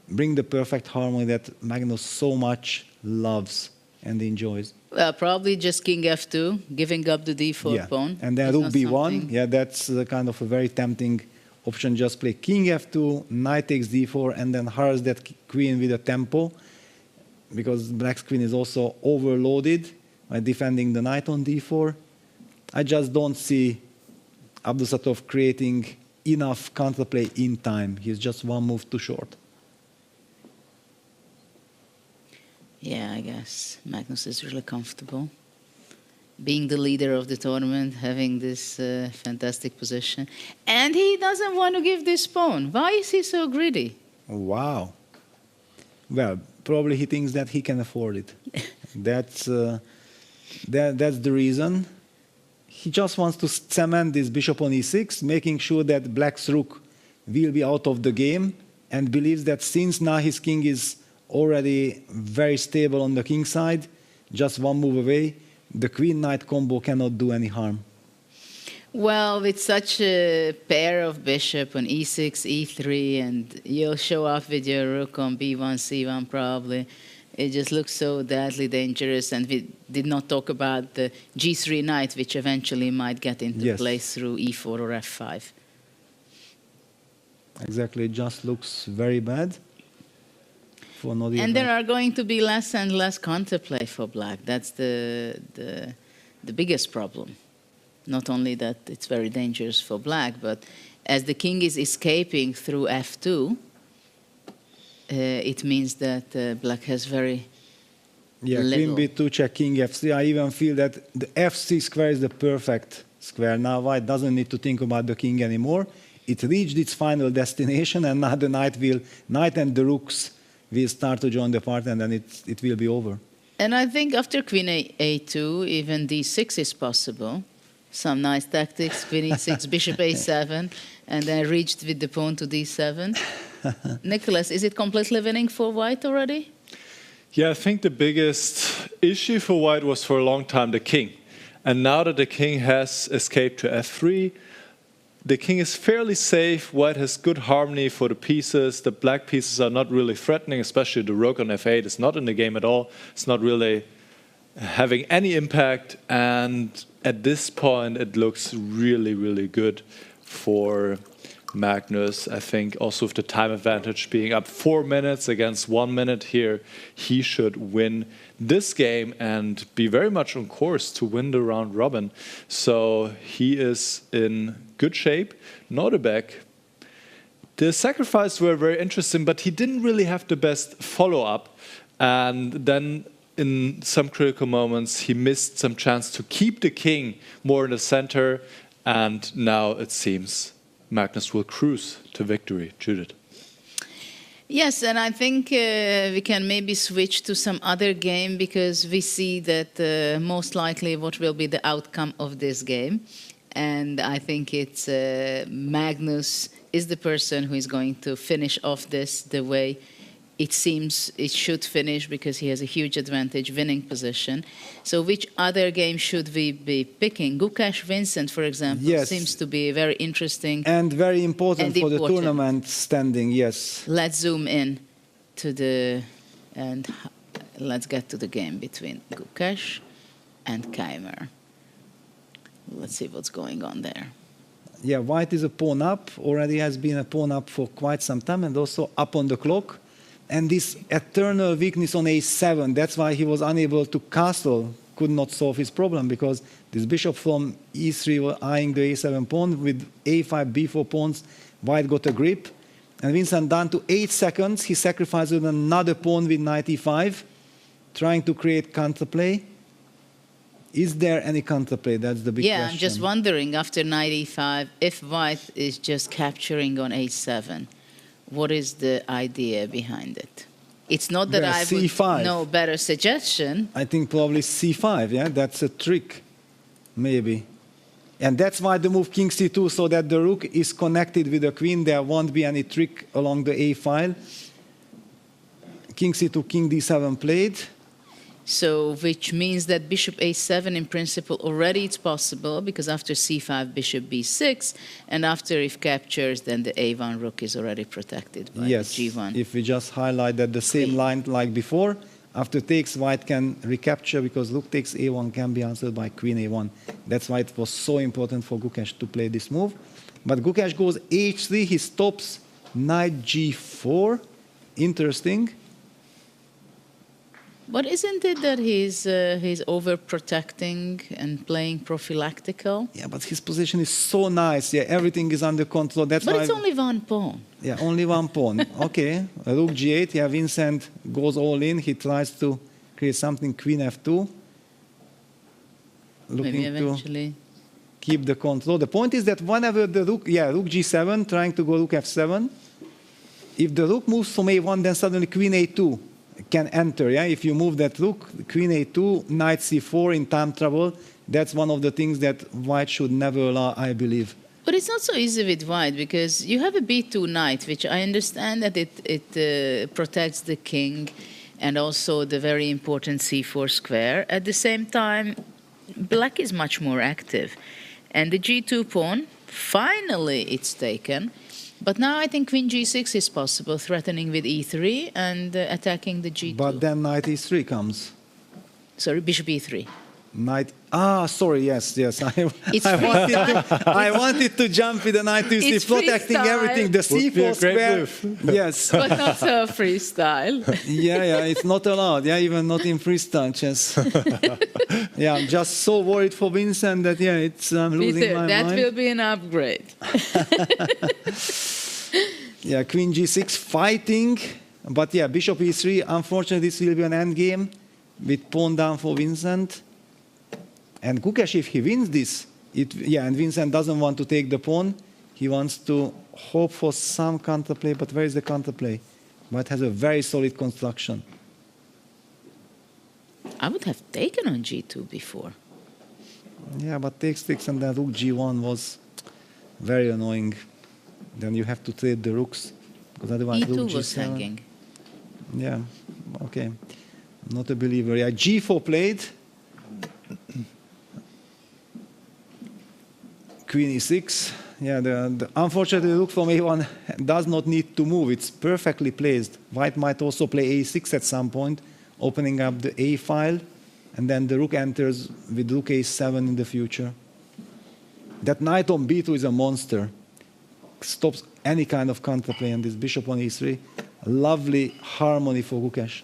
bring the perfect harmony that Magnus so much loves and enjoys.
Well, probably just king f2, giving up the d4 pawn.
And then rook b1. Yeah, that's kind of a very tempting option. Just play king f2, knight takes d4, and then harass that queen with a tempo, because black's queen is also overloaded by defending the knight on d4. I just don't see Abdusatov creating enough counterplay in time. He's just one move too short.
Yeah, I guess Magnus is really comfortable being the leader of the tournament, having this fantastic position. And he doesn't want to give this pawn. Why is he so greedy?
Wow. Well, probably he thinks that he can afford it. That's the reason. He just wants to cement this bishop on e6, making sure that black's rook will be out of the game, and believes that since now his king is already very stable on the king side, just one move away, the queen-knight combo cannot do any harm.
Well, with such a pair of bishop on e6, e3, and you'll show off with your rook on b1, c1 probably, it just looks so deadly dangerous. And we did not talk about the g3 knight, which eventually might get into place through e4 or f5.
Exactly, it just looks very bad.
And there are going to be less and less counterplay for black. That's the biggest problem. Not only that it's very dangerous for black, but as the king is escaping through f2, it means that black has very little.
Queen b2, check king f3. I even feel that the f3 square is the perfect square. Now white doesn't need to think about the king anymore. It reached its final destination, and now the knight and the rooks will start to join the party, and then it will be over.
And I think after queen a2, even d6 is possible. Some nice tactics, queen e6, bishop a7, and then reached with the pawn to d7. Nicholas, is it completely winning for white already?
Yeah, I think the biggest issue for white was for a long time the king. And now that the king has escaped to f3, the king is fairly safe. White has good harmony for the pieces. The black pieces are not really threatening, especially the rook on f8 is not in the game at all. It's not really having any impact. And at this point, it looks really, really good for Magnus. I think also with the time advantage being up 4 minutes against 1 minute here, he should win this game and be very much on course to win the round robin. So he is in good shape. Nordebek, the sacrifices were very interesting, but he didn't really have the best follow-up. And then in some critical moments, he missed some chance to keep the king more in the center. And now it seems Magnus will cruise to victory. Judith.
Yes, and I think we can maybe switch to some other game, because we see that most likely what will be the outcome of this game. And I think it's Magnus is the person who is going to finish off this the way it seems it should finish, because he has a huge advantage, winning position. So which other game should we be picking? Gukesh Vincent, for example, seems to be very interesting.
And very important for the tournament standing, yes.
Let's zoom in to and let's get to the game between Gukesh and Keymer. Let's see what's going on there.
Yeah, white is a pawn up, already has been a pawn up for quite some time, and also up on the clock. And this eternal weakness on a7, that's why he was unable to castle, could not solve his problem, because this bishop from e3 was eyeing the a7 pawn. With a5, b4 pawns, white got a grip. And Vincent down to 8 seconds, he sacrificed with another pawn with knight e5, trying to create counterplay. Is there any counterplay? That's the big question.
I'm just wondering, after knight e5, if white is just capturing on a7, what is the idea behind it? It's not that I would know better suggestion.
I think probably c5, yeah? That's a trick, maybe. And that's why the move king c2, so that the rook is connected with the queen. There won't be any trick along the a file. King c2, king d7 played.
So, which means that bishop a7, in principle, already it's possible, because after c5, bishop b6, and after if captures, then the a1 rook is already protected by the g1.
If we just highlight that the same line like before, after takes, white can recapture, because rook takes a1 can be answered by queen a1. That's why it was so important for Gukesh to play this move. But Gukesh goes h3, he stops knight g4. Interesting.
But isn't it that he's overprotecting and playing prophylactical?
Yeah, but his position is so nice. Yeah, everything is under control. That's
but
why
it's only one pawn.
Yeah, only one pawn. Okay, rook g8. Yeah, Vincent goes all in. He tries to create something. Queen f2. Looking
Maybe eventually.
to keep the control. The point is that whenever the rook, rook g7, trying to go rook f7. If the rook moves from a1, then suddenly queen a2 can enter, yeah? If you move that rook, queen a2, knight c4 in time trouble, that's one of the things that white should never allow, I believe.
But it's not so easy with white, because you have a b2 knight, which I understand that it protects the king and also the very important c4 square. At the same time, black is much more active. And the g2 pawn, finally it's taken. But now I think queen g6 is possible, threatening with e3 and attacking the g2.
But then knight e3 comes.
Sorry, bishop e3.
Knight. Sorry, yes. I wanted to jump with the knight to c, protecting everything. The c4 square. Yes.
But not so freestyle.
yeah, it's not allowed. Yeah, even not in freestyle chess. Yeah, I'm just so worried for Vincent that it's losing my mind.
That will be an upgrade.
Yeah, queen g6 fighting, but yeah, bishop e3. Unfortunately, this will be an end game with pawn down for Vincent. And Gukesh, if he wins this, and Vincent doesn't want to take the pawn, he wants to hope for some counterplay, but where is the counterplay? White has a very solid construction.
I would have taken on g2 before.
Yeah, but takes and then rook g1 was very annoying. Then you have to trade the rooks, because otherwise
e2
rook g7
was hanging.
Yeah, okay. Not a believer. Yeah, g4 played. Queen e6. Yeah, unfortunately, the rook from a1 does not need to move. It's perfectly placed. White might also play a6 at some point, opening up the a file, and then the rook enters with rook a7 in the future. That knight on b2 is a monster. Stops any kind of counterplay, and this bishop on e3. A lovely harmony for Gukesh.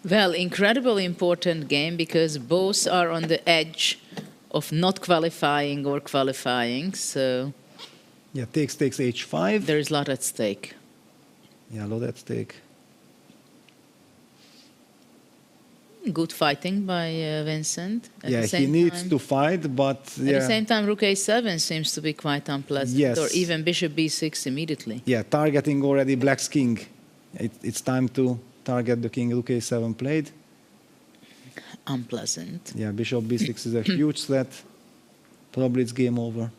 Well, incredibly important game, because both are on the edge of not qualifying or qualifying, so...
Yeah, takes h5.
There is a lot at stake.
Yeah, a lot at stake.
Good fighting by Vincent.
He needs to fight, but...
At the same time, rook a7 seems to be quite unpleasant, or even bishop b6 immediately.
Yeah, targeting already black's king. It's time to target the king. Rook a7 played.
Unpleasant.
Yeah, bishop b6 is a huge threat. Probably it's game over.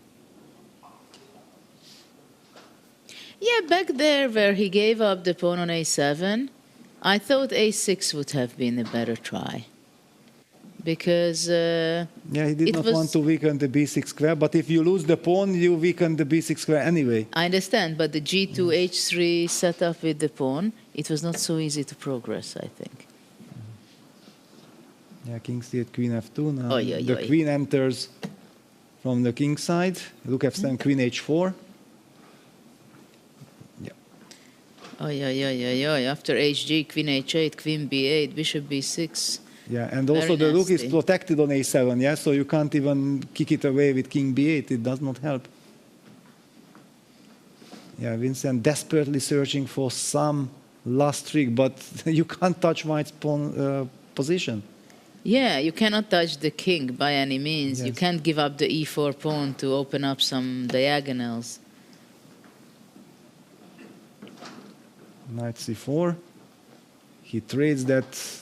Yeah, back there where he gave up the pawn on a7, I thought a6 would have been a better try. Because...
yeah, he did not want to weaken the b6 square, but if you lose the pawn, you weaken the b6 square anyway.
I understand, but the g2, h3 setup with the pawn, it was not so easy to progress, I think.
Yeah, king c8, queen f2. Now the queen enters from the king side. Rook f7, queen h4.
Yeah. After hg, queen h8, queen b8, bishop b6.
Yeah, and also the rook is protected on a7, yeah? So you can't even kick it away with king b8. It does not help. Yeah, Vincent desperately searching for some last trick, but you can't touch white's pawn position.
Yeah, you cannot touch the king by any means.
Yes.
You can't give up the e4 pawn to open up some diagonals.
Knight c4. He trades that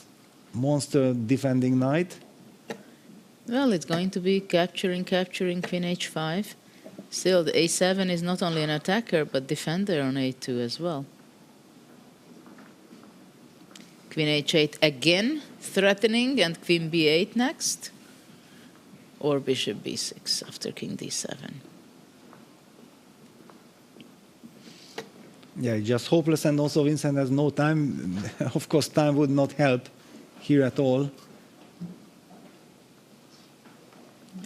monster defending knight.
Well, it's going to be capturing queen h5. Still, the a7 is not only an attacker, but defender on a2 as well. Queen h8 again, threatening, and queen b8 next. Or bishop b6 after king d7.
Yeah, just hopeless, and also Vincent has no time. Of course, time would not help here at all.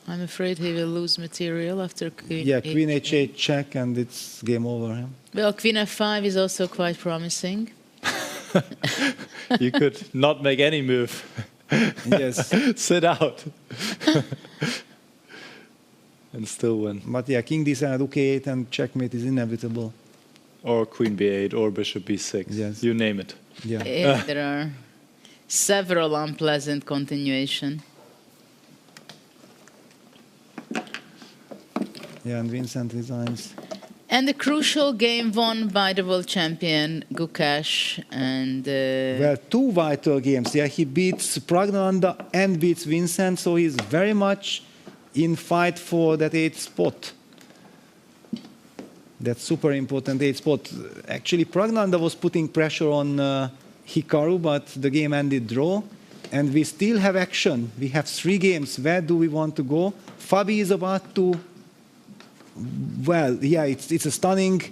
I'm afraid he will lose material after queen
Yeah, queen h8 check, and it's game over. Yeah?
Well, queen f5 is also quite promising.
You could not make any move.
Yes.
Sit out. And still win.
But yeah, king d7, rook a8, and checkmate is inevitable.
Or queen b8, or bishop b6.
Yes.
You name it.
Yeah, there are several unpleasant continuation.
Yeah, and Vincent resigns.
And the crucial game won by the world champion Gukesh, and
Well, two vital games. Yeah, he beats Praggnanandhaa and beats Vincent, so he's very much in fight for that 8th spot. That's super important 8th spot. Actually, Praggnanandhaa was putting pressure on Hikaru, but the game ended draw. And we still have action. We have 3 games. Where do we want to go? Fabi is about to... Well, yeah, it's a stunning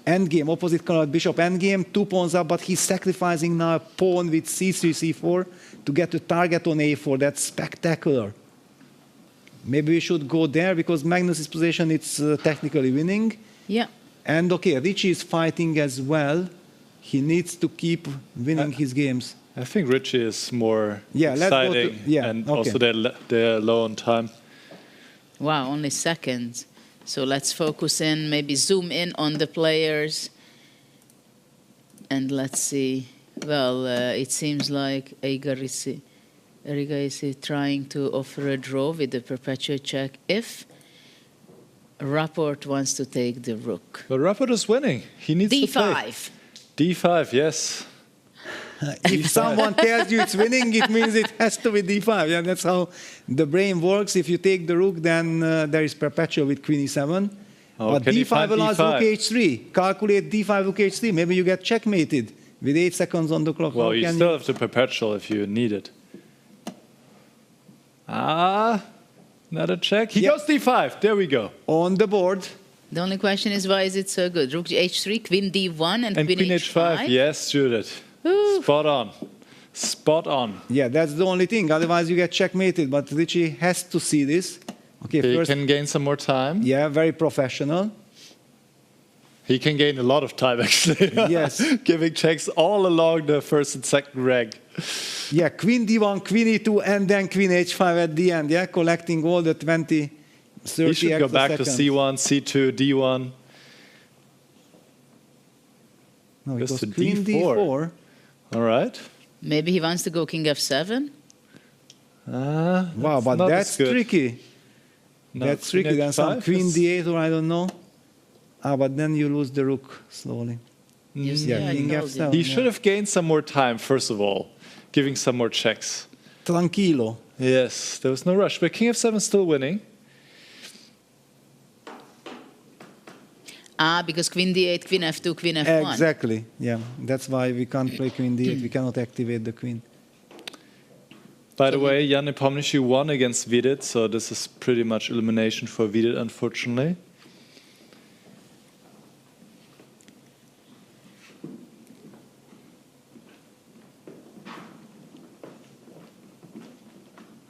endgame. Opposite color bishop endgame. 2 pawns up, but he's sacrificing now a pawn with c3, c4 to get a target on a4. That's spectacular. Maybe we should go there because Magnus's position, it's technically winning.
Yeah.
And okay, Richie is fighting as well. He needs to keep winning his games.
I think Richie is more
let's
exciting,
go to,
and
okay.
also they're low on time.
wow, only seconds. So let's focus in, maybe zoom in on the players. And let's see. Well, it seems like Eiga is trying to offer a draw with the perpetual check if Rapport wants to take the rook.
But Rapport is winning. He needs to play.
D5.
D5, yes.
If someone tells you it's winning, it means it has to be d5. Yeah, that's how the brain works. If you take the rook, then there is perpetual with queen e7.
Oh,
but d5 allows rook h3. Calculate d5, rook h3. Maybe you get checkmated with 8 seconds on the clock.
Well, you still have the perpetual if you need it. Another check. He goes d5. There we go.
On the board.
The only question is, why is it so good? Rook h3, queen d1, and queen h5.
Yes, Judith.
Ooh.
Spot on. Spot on.
Yeah, that's the only thing. Otherwise, you get checkmated. But Richie has to see this. Okay,
He
first.
can gain some more time.
Yeah, very professional.
He can gain a lot of time, actually.
Yes.
Giving checks all along the first and second rank.
Yeah, queen d1, queen e2, and then queen h5 at the end. Yeah, collecting all the 20, 30
He should go back
seconds.
to c1, c2, d1.
No, it
Goes
was
to
queen
d4.
d4.
All right.
Maybe he wants to go king f7.
Wow, but
not
that's
as good.
tricky.
No,
That's
queen
tricky. Then some
h5
queen
is-
d8 or I don't know. But then you lose the rook slowly.
Yeah,
king
I told
f7.
He should have gained some more time, first of all, giving some more checks.
Tranquilo.
Yes, there was no rush, but king f7 is still winning.
Because queen d8, queen f2, queen f1.
Exactly. Yeah, that's why we can't play queen d8. We cannot activate the queen.
By the way, Jan Nepomniachtchi won against Vidit, so this is pretty much elimination for Vidit, unfortunately.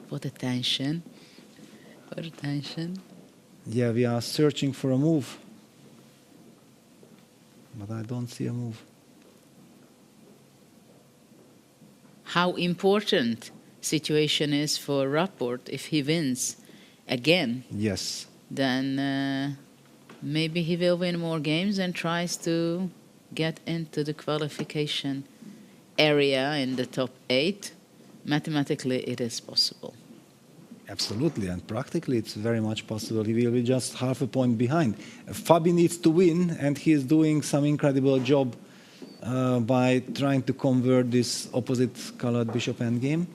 What a tension. What a tension.
Yeah, we are searching for a move. But I don't see a move.
How important situation is for Rapport if he wins again.
Yes.
Then maybe he will win more games and tries to get into the qualification area in the top 8. Mathematically, it is possible.
Absolutely, and practically it's very much possible. He will be just half a point behind. Fabi needs to win, and he is doing some incredible job by trying to convert this opposite-colored bishop endgame.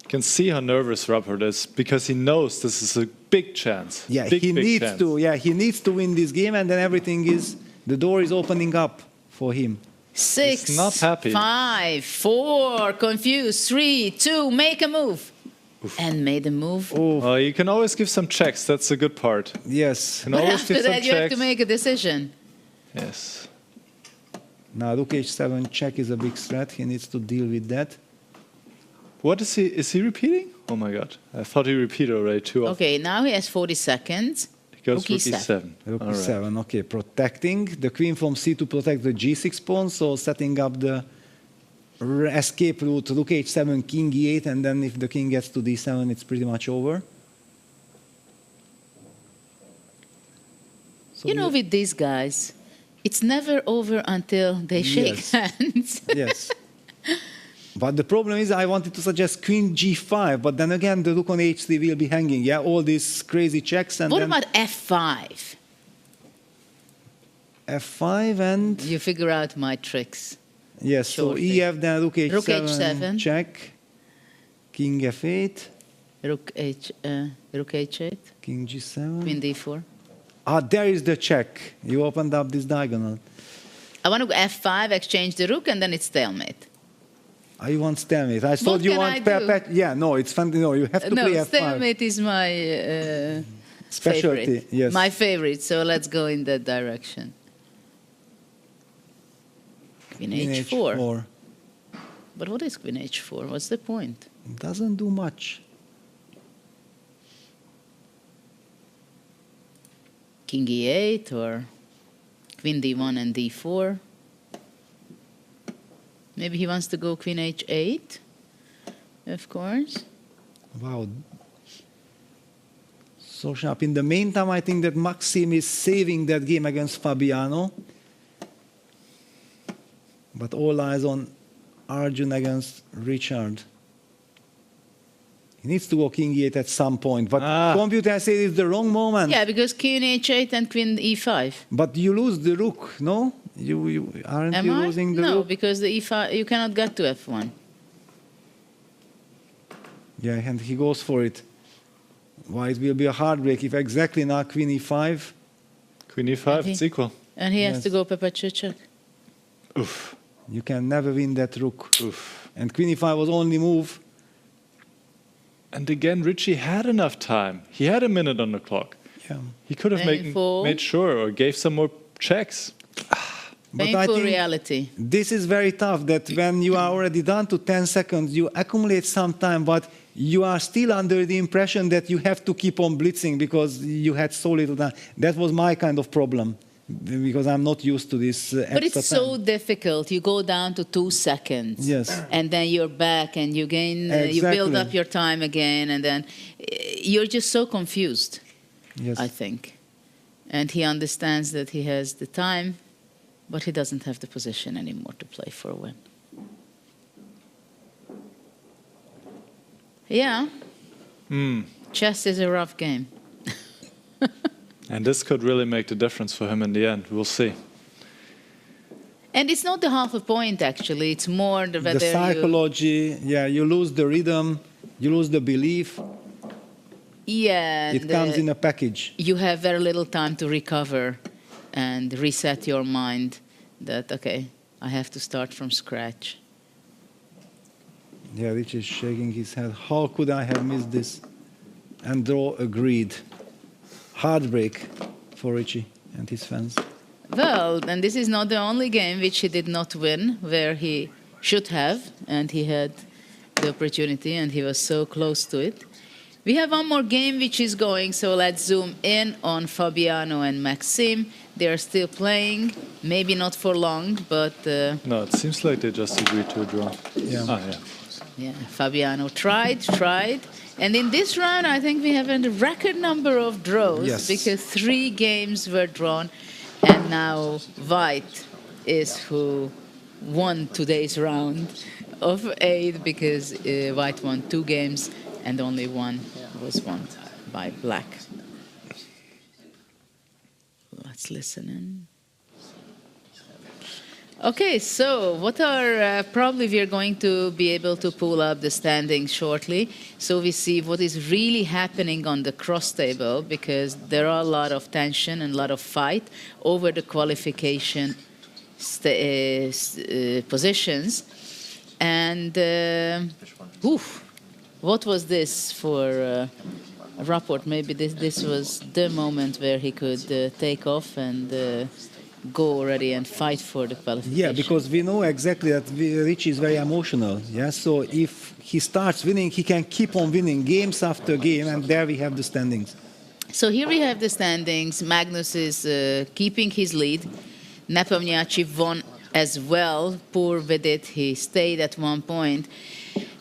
You can see how nervous Rapport is because he knows this is a big chance.
Yeah,
big,
he
big
needs
chance.
to. Yeah, he needs to win this game, and then everything is the door is opening up for him.
6,
He's not happy.
5, 4, confused, 3, 2, make a move. And made a move.
Oh, you can always give some checks. That's a good part.
Yes.
You can
But
always
after
give some
that, you have to
checks.
make a decision.
Yes.
Now, Rook h7 check is a big threat. He needs to deal with that.
What is he? Is he repeating? Oh my God! I thought he repeated already too often.
Okay, now he has 40 seconds.
He goes
Rook
Rook e7.
Rook
All right.
e7, okay, protecting. The queen from c2 protects the g6 pawn, so setting up the escape route, Rook h7, king e8, and then if the king gets to d7, it's pretty much over. So
You know, with these guys, it's never over until they shake
Yes.
hands.
Yes. But the problem is I wanted to suggest queen g5, but then again the rook on h3 will be hanging, yeah? All these crazy checks and
What
then
about F5?
f5 and...
You figure out my tricks.
Yes, so
shortly.
ef, then rook h7,
Rook h7.
check, king f8,
Rook h8,
king g7.
Queen d4.
Ah, there is the check. You opened up this diagonal.
I want to go F5, exchange the rook, and then it's stalemate.
I want stalemate. I thought you
can
want
I do?
perpet. Yeah, no, it's fun. No, you have to
No,
play f5.
stalemate is my
Specialty,
favorite.
yes.
My favorite, so let's go in that direction. Queen h4. But what is queen h4? What's the point?
It doesn't do much.
King e8 or queen d1 and d4. Maybe he wants to go queen h8, of course.
Wow. So sharp. In the meantime, I think that Maxim is saving that game against Fabiano. But all eyes on Arjun against Richard. He needs to go king e8 at some point. But computer says it's the wrong moment.
Yeah, because queen h8 and queen e5.
But you lose the rook, no? Aren't
Am
you
I?
losing the
No,
rook?
because the e5 you cannot get to f1.
Yeah, and he goes for it. Why, it will be a heartbreak if exactly now queen e5.
Queen e5, it's equal.
And he has
Yes.
to go perpetual check.
Oof. You can never win that rook.
Oof.
And queen e5 was only move.
And again, Richie had enough time. He had a minute on the clock.
Yeah.
He could have
Painful.
made sure or gave some more checks.
But I
Painful
think
reality.
this is very tough that when you are already down to 10 seconds, you accumulate some time, but you are still under the impression that you have to keep on blitzing because you had so little time. That was my kind of problem because I'm not used to this
But
extra
it's
time.
so difficult. You go down to 2 seconds.
Yes.
And then you're back and you gain, you build
Exactly.
up your time again. And then you're just so confused,
Yes.
I think. And he understands that he has the time, but he doesn't have the position anymore to play for a win. Yeah. Chess is a rough game.
And this could really make the difference for him in the end. We'll see.
And it's not the half a point, actually. It's more the whether
The psychology, yeah, you lose the rhythm, you lose the belief.
Yeah.
It comes in a package.
You have very little time to recover and reset your mind that, okay, I have to start from scratch.
Yeah, Rich is shaking his head. How could I have missed this? And draw agreed. Heartbreak for Richie and his fans.
Well, and this is not the only game which he did not win, where he should have, and he had the opportunity, and he was so close to it. We have one more game which is going, so let's zoom in on Fabiano and Maxim. They are still playing, maybe not for long, but...
No, it seems like they just agreed to a draw.
Yeah.
Ah, yeah.
Yeah, Fabiano tried. And in this round, I think we have a record number of draws,
Yes.
because 3 games were drawn, and now White is who won today's round of 8 because White won 2 games and only one was won by Black. Let's listen in. Okay, so what are, probably we are going to be able to pull up the standings shortly, so we see what is really happening on the cross table, because there are a lot of tension and a lot of fight over the qualification positions. And what was this for Rapport? Maybe this was the moment where he could take off and go already and fight for the qualification.
Yeah, because we know exactly that Richie is very emotional. Yeah, so if he starts winning, he can keep on winning games after game, and there we have the standings.
So here we have the standings. Magnus is keeping his lead. Nepomniachtchi won as well. Poor with it, he stayed at 1 point.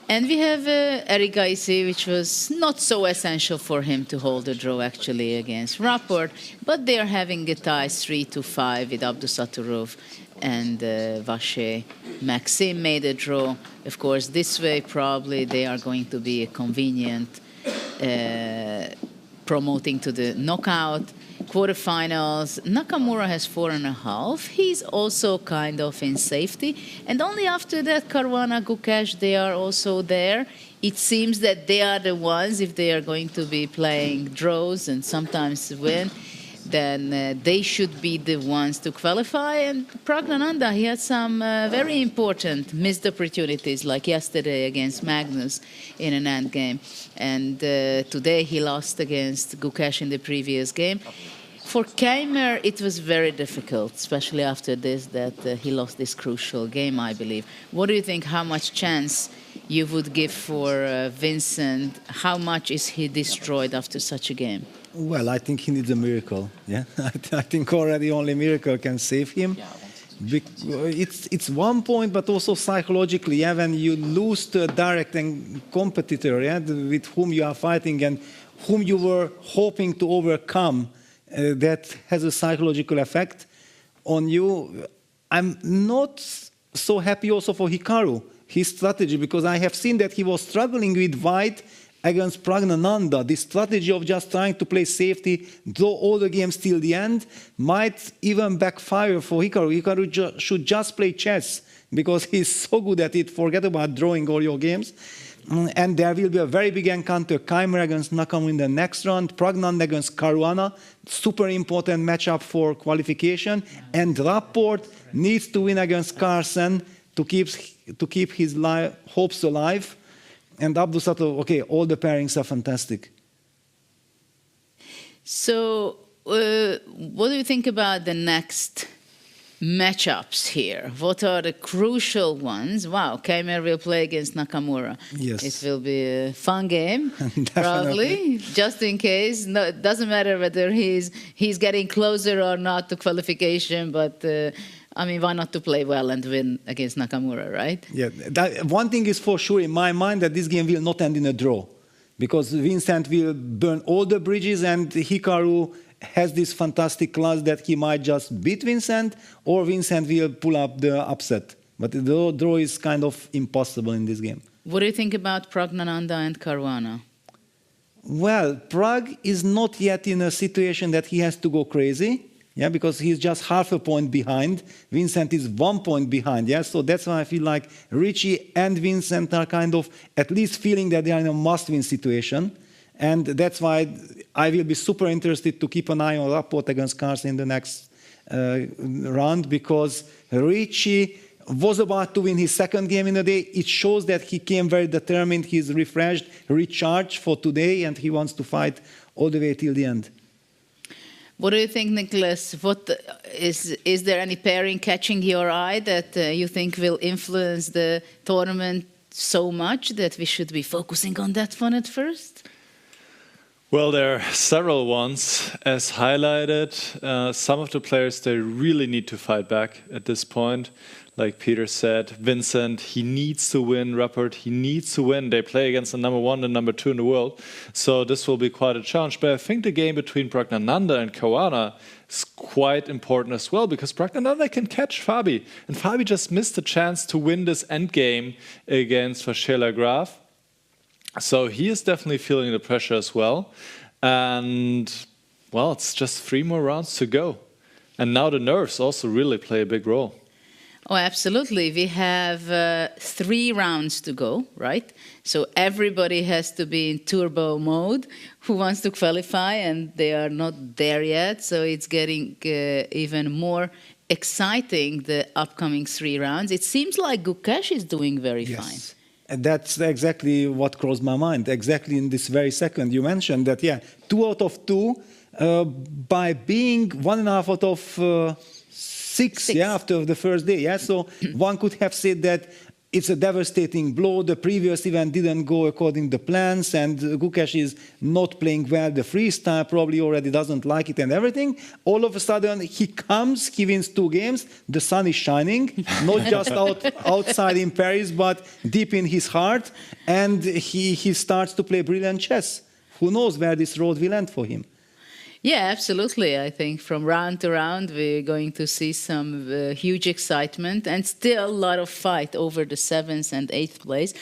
And we have Erigaisi, which was not so essential for him to hold a draw actually against Rapport, but they are having a tie 3-5 with Abdusaturov and Vache. Maxime made a draw. Of course, this way probably they are going to be a convenient promoting to the knockout. Quarterfinals, Nakamura has 4.5. He's also kind of in safety. And only after that, Caruana, Gukesh, they are also there. It seems that they are the ones, if they are going to be playing draws and sometimes win, then they should be the ones to qualify. And Praggnanandhaa, he had some very important missed opportunities, like yesterday against Magnus in an end game. And today he lost against Gukesh in the previous game. For Keymer, it was very difficult, especially after this, that he lost this crucial game, I believe. What do you think, how much chance you would give for Vincent? How much is he destroyed after such a game?
Well, I think he needs a miracle. Yeah, I think already only miracle can save him. It's 1 point, but also psychologically, yeah, when you lose to a direct competitor, yeah, with whom you are fighting and whom you were hoping to overcome, that has a psychological effect on you. I'm not so happy also for Hikaru, his strategy, because I have seen that he was struggling with White against Praggnanandhaa. This strategy of just trying to play safety, draw all the games till the end, might even backfire for Hikaru. Hikaru should just play chess, because he's so good at it. Forget about drawing all your games. And there will be a very big encounter, Keymer against Nakamura in the next round, Praggnanandhaa against Caruana, super important matchup for qualification, and Rapport needs to win against Carlsen to keep his hopes alive. And Abdusaturov, okay, all the pairings are fantastic.
So, what do you think about the next matchups here? What are the crucial ones? Wow, Keymer will play against Nakamura.
Yes.
It will be a fun game, probably, just in case. No, it doesn't matter whether he's getting closer or not to qualification, but I mean, why not to play well and win against Nakamura, right?
Yeah, one thing is for sure in my mind, that this game will not end in a draw, because Vincent will burn all the bridges and Hikaru has this fantastic class that he might just beat Vincent, or Vincent will pull up the upset. But the draw is kind of impossible in this game.
What do you think about Praggnanandhaa and Caruana?
Well, Prag is not yet in a situation that he has to go crazy, yeah, because he's just half a point behind. Vincent is 1 point behind, yeah, so that's why I feel like Richie and Vincent are kind of at least feeling that they are in a must-win situation. And that's why I will be super interested to keep an eye on Rapport against Carlson in the next round, because Richie was about to win his second game in a day. It shows that he came very determined, he's refreshed, recharged for today, and he wants to fight all the way till the end.
What do you think, Nicholas? What is there any pairing catching your eye that you think will influence the tournament so much that we should be focusing on that one at first?
Well, there are several ones. As highlighted, some of the players, they really need to fight back at this point. Like Peter said, Vincent, he needs to win. Rapport, he needs to win. They play against the number 1 and number 2 in the world. So this will be quite a challenge. But I think the game between Praggnanandhaa and Caruana is quite important as well, because Praggnanandhaa can catch Fabi. And Fabi just missed a chance to win this endgame against Vashela Graf. So he is definitely feeling the pressure as well. And, well, it's just 3 more rounds to go. And now the nerves also really play a big role.
Oh, absolutely. We have 3 rounds to go, right? So everybody has to be in turbo mode who wants to qualify, and they are not there yet. So it's getting even more exciting, the upcoming 3 rounds. It seems like Gukesh is doing very fine.
And that's exactly what crossed my mind. Exactly in this very second, you mentioned that, 2 out of 2, by being 1.5 out of 6, after the first day. So one could have said that it's a devastating blow. The previous event didn't go according to plans, and Gukesh is not playing well. The freestyle probably already doesn't like it and everything. All of a sudden, he comes, he wins 2 games. The sun is shining, not just outside in Paris, but deep in his heart. And he starts to play brilliant chess. Who knows where this road will end for him?
Yeah, absolutely. I think from round to round, we're going to see some huge excitement and still a lot of fight over the 7th and 8th place.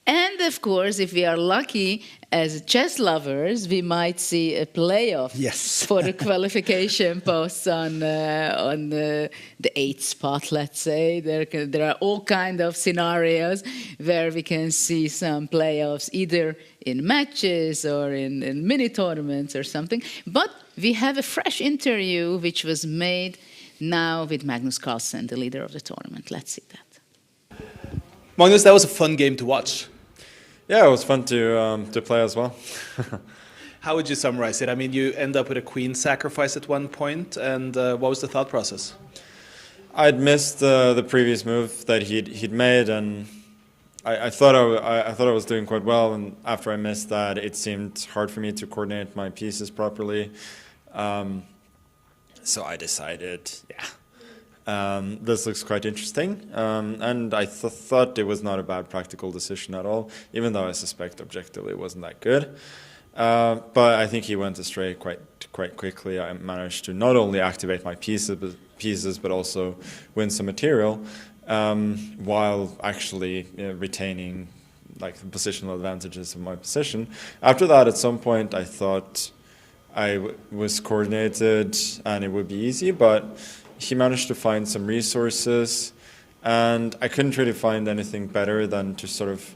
And of course, if we are lucky as chess lovers, we might see a playoff for the qualification posts on the 8th spot, let's say. There are all kinds of scenarios where we can see some playoffs, either in matches or in mini tournaments or something. But we have a fresh interview which was made now with Magnus Carlsen, the leader of the tournament. Let's see that.
Magnus, that was a fun game to watch.
Yeah, it was fun to play as well.
How would you summarize it? I mean, you end up with a queen sacrifice at one point, and what was the thought process?
I'd missed the previous move that he'd made, and I thought I was doing quite well. And after I missed that, it seemed hard for me to coordinate my pieces properly. So I decided, this looks quite interesting, and I thought it was not a bad practical decision at all, even though I suspect objectively it wasn't that good. But I think he went astray quite quickly. I managed to not only activate my pieces, but also win some material, while actually retaining like the positional advantages of my position. After that, at some point, I thought I was coordinated and it would be easy, but he managed to find some resources, and I couldn't really find anything better than to sort of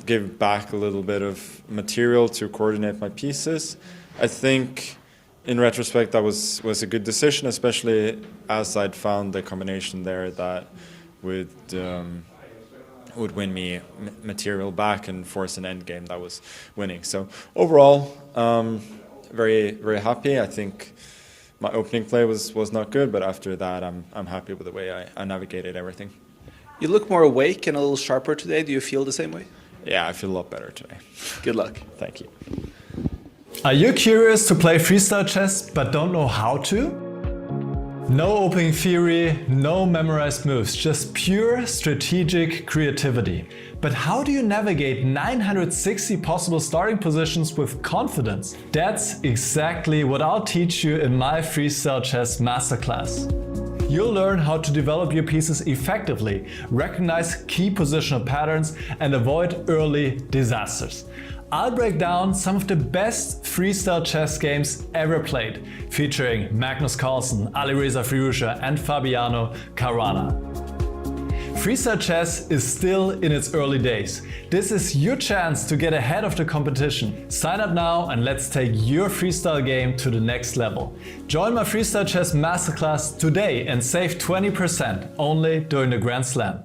give back a little bit of material to coordinate my pieces. I think, in retrospect, that was a good decision, especially as I'd found the combination there that would win me material back and force an endgame that was winning. So overall, very, very happy. I think my opening play was not good, but after that, I'm happy with the way I navigated everything.
You look more awake and a little sharper today. Do you feel the same way?
Yeah, I feel a lot better today.
Good luck.
Thank you.
Are you curious to play freestyle chess but don't know how to? No opening theory, no memorized moves, just pure strategic creativity. But how do you navigate 960 possible starting positions with confidence? That's exactly what I'll teach you in my Freestyle Chess Masterclass. You'll learn how to develop your pieces effectively, recognize key positional patterns, and avoid early disasters. I'll break down some of the best freestyle chess games ever played, featuring Magnus Carlsen, Alireza Firouzja, and Fabiano Caruana. Freestyle chess is still in its early days. This is your chance to get ahead of the competition. Sign up now and let's take your freestyle game to the next level. Join my Freestyle Chess Masterclass today and save 20% only during the Grand Slam.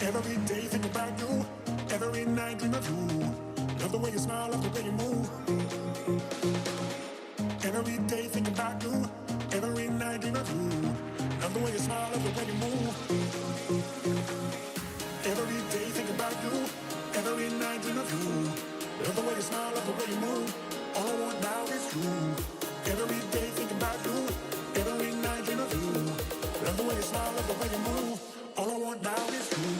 Every day think about you. Every night dream of you. Love the way you smile, love the way you move. Every day think about you. Every night dream of you. Love the way you smile, love the way you move. Every day think about you. Every night dream of you. Love the way you smile, love the way you move. All I want now is you. Every day think about you. Every night dream of you. Love the way you smile, love the way you move. All I want now is you.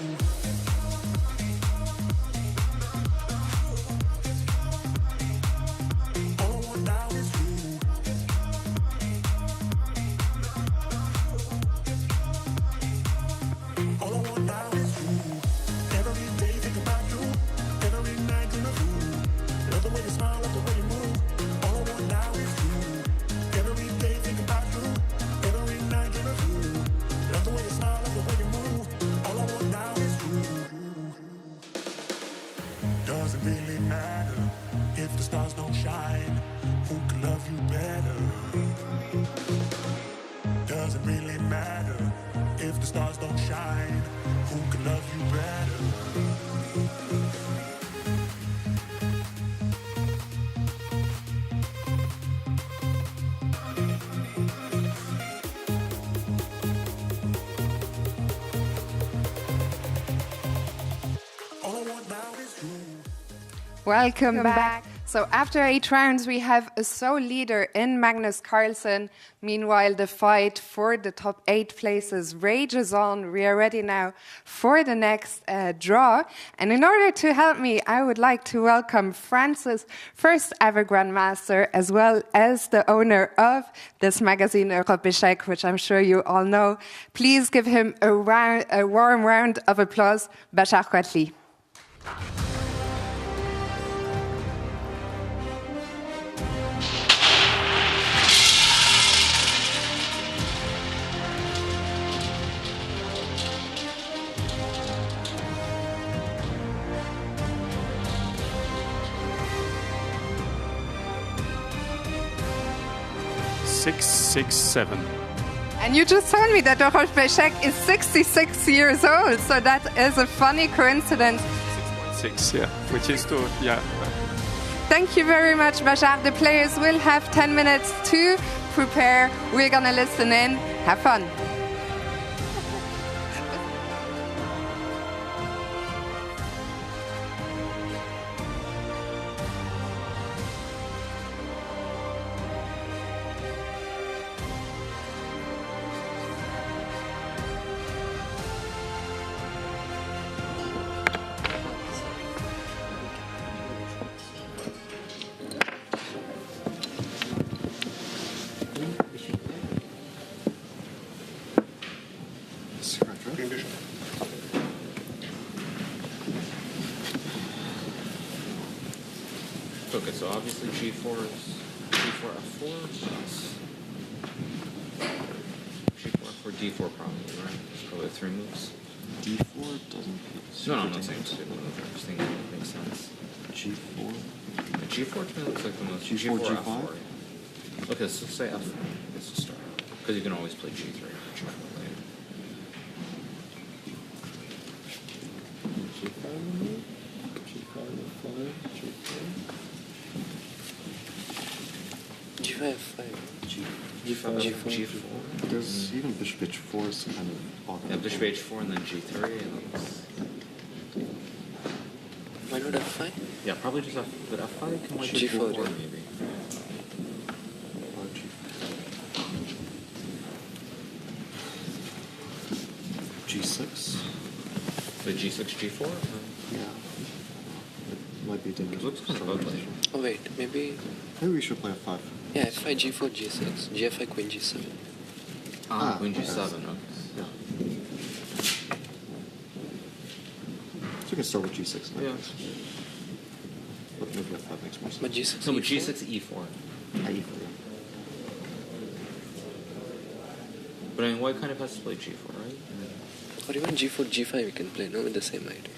Doesn't really matter if the stars don't shine. Who can love you better? Doesn't really matter if the stars don't shine. Who can love you better?
Welcome back. So after 8 rounds, we have a sole leader in Magnus Carlsen. Meanwhile, the fight for the top 8 places rages on. We are ready now for the next draw. And in order to help me, I would like to welcome France's first ever Grandmaster, as well as the owner of this magazine, Rapport, which I'm sure you all know. Please give him a warm round of applause, Bachar Quatli.
Six, 6, 7.
And you just told me that Rapport is 66 years old, so that is a funny coincidence.
6, yeah, which is to, yeah.
Thank you very much, Bachar. The players will have 10 minutes to prepare. We're gonna listen in. Have fun.
Okay, so obviously G4 is G4 F4. G4 F4 D4 probably, right? It's probably 3 moves.
D4 doesn't.
No, I'm not saying it's stupid. I'm just thinking it makes sense.
G4.
G4 to me looks like the most.
G4, G5.
F4. Yeah. Okay, so say F4. Let's just start. Because you can always play G3 or G4 later.
G5,
G5, G4.
There's even bishop H4 is kind of odd.
Yeah, bishop H4 and then G3. And
why not F5?
Yeah, probably just F. But F5 can like
G4
maybe.
G6.
But G6, G4?
Yeah. It might be dangerous.
It looks kind of ugly.
Oh wait, maybe we should play F5. Yeah, F5, G4, G6, GF5, Queen G7.
Queen G7, okay.
Yeah. So we can start with G6 now.
Yeah.
But maybe F5 makes more sense.
But G6, no, but G6, E4.
E4, yeah.
But I mean, white kind of has to play G4, right?
Or even G4, G5 we can play, no? With the same idea.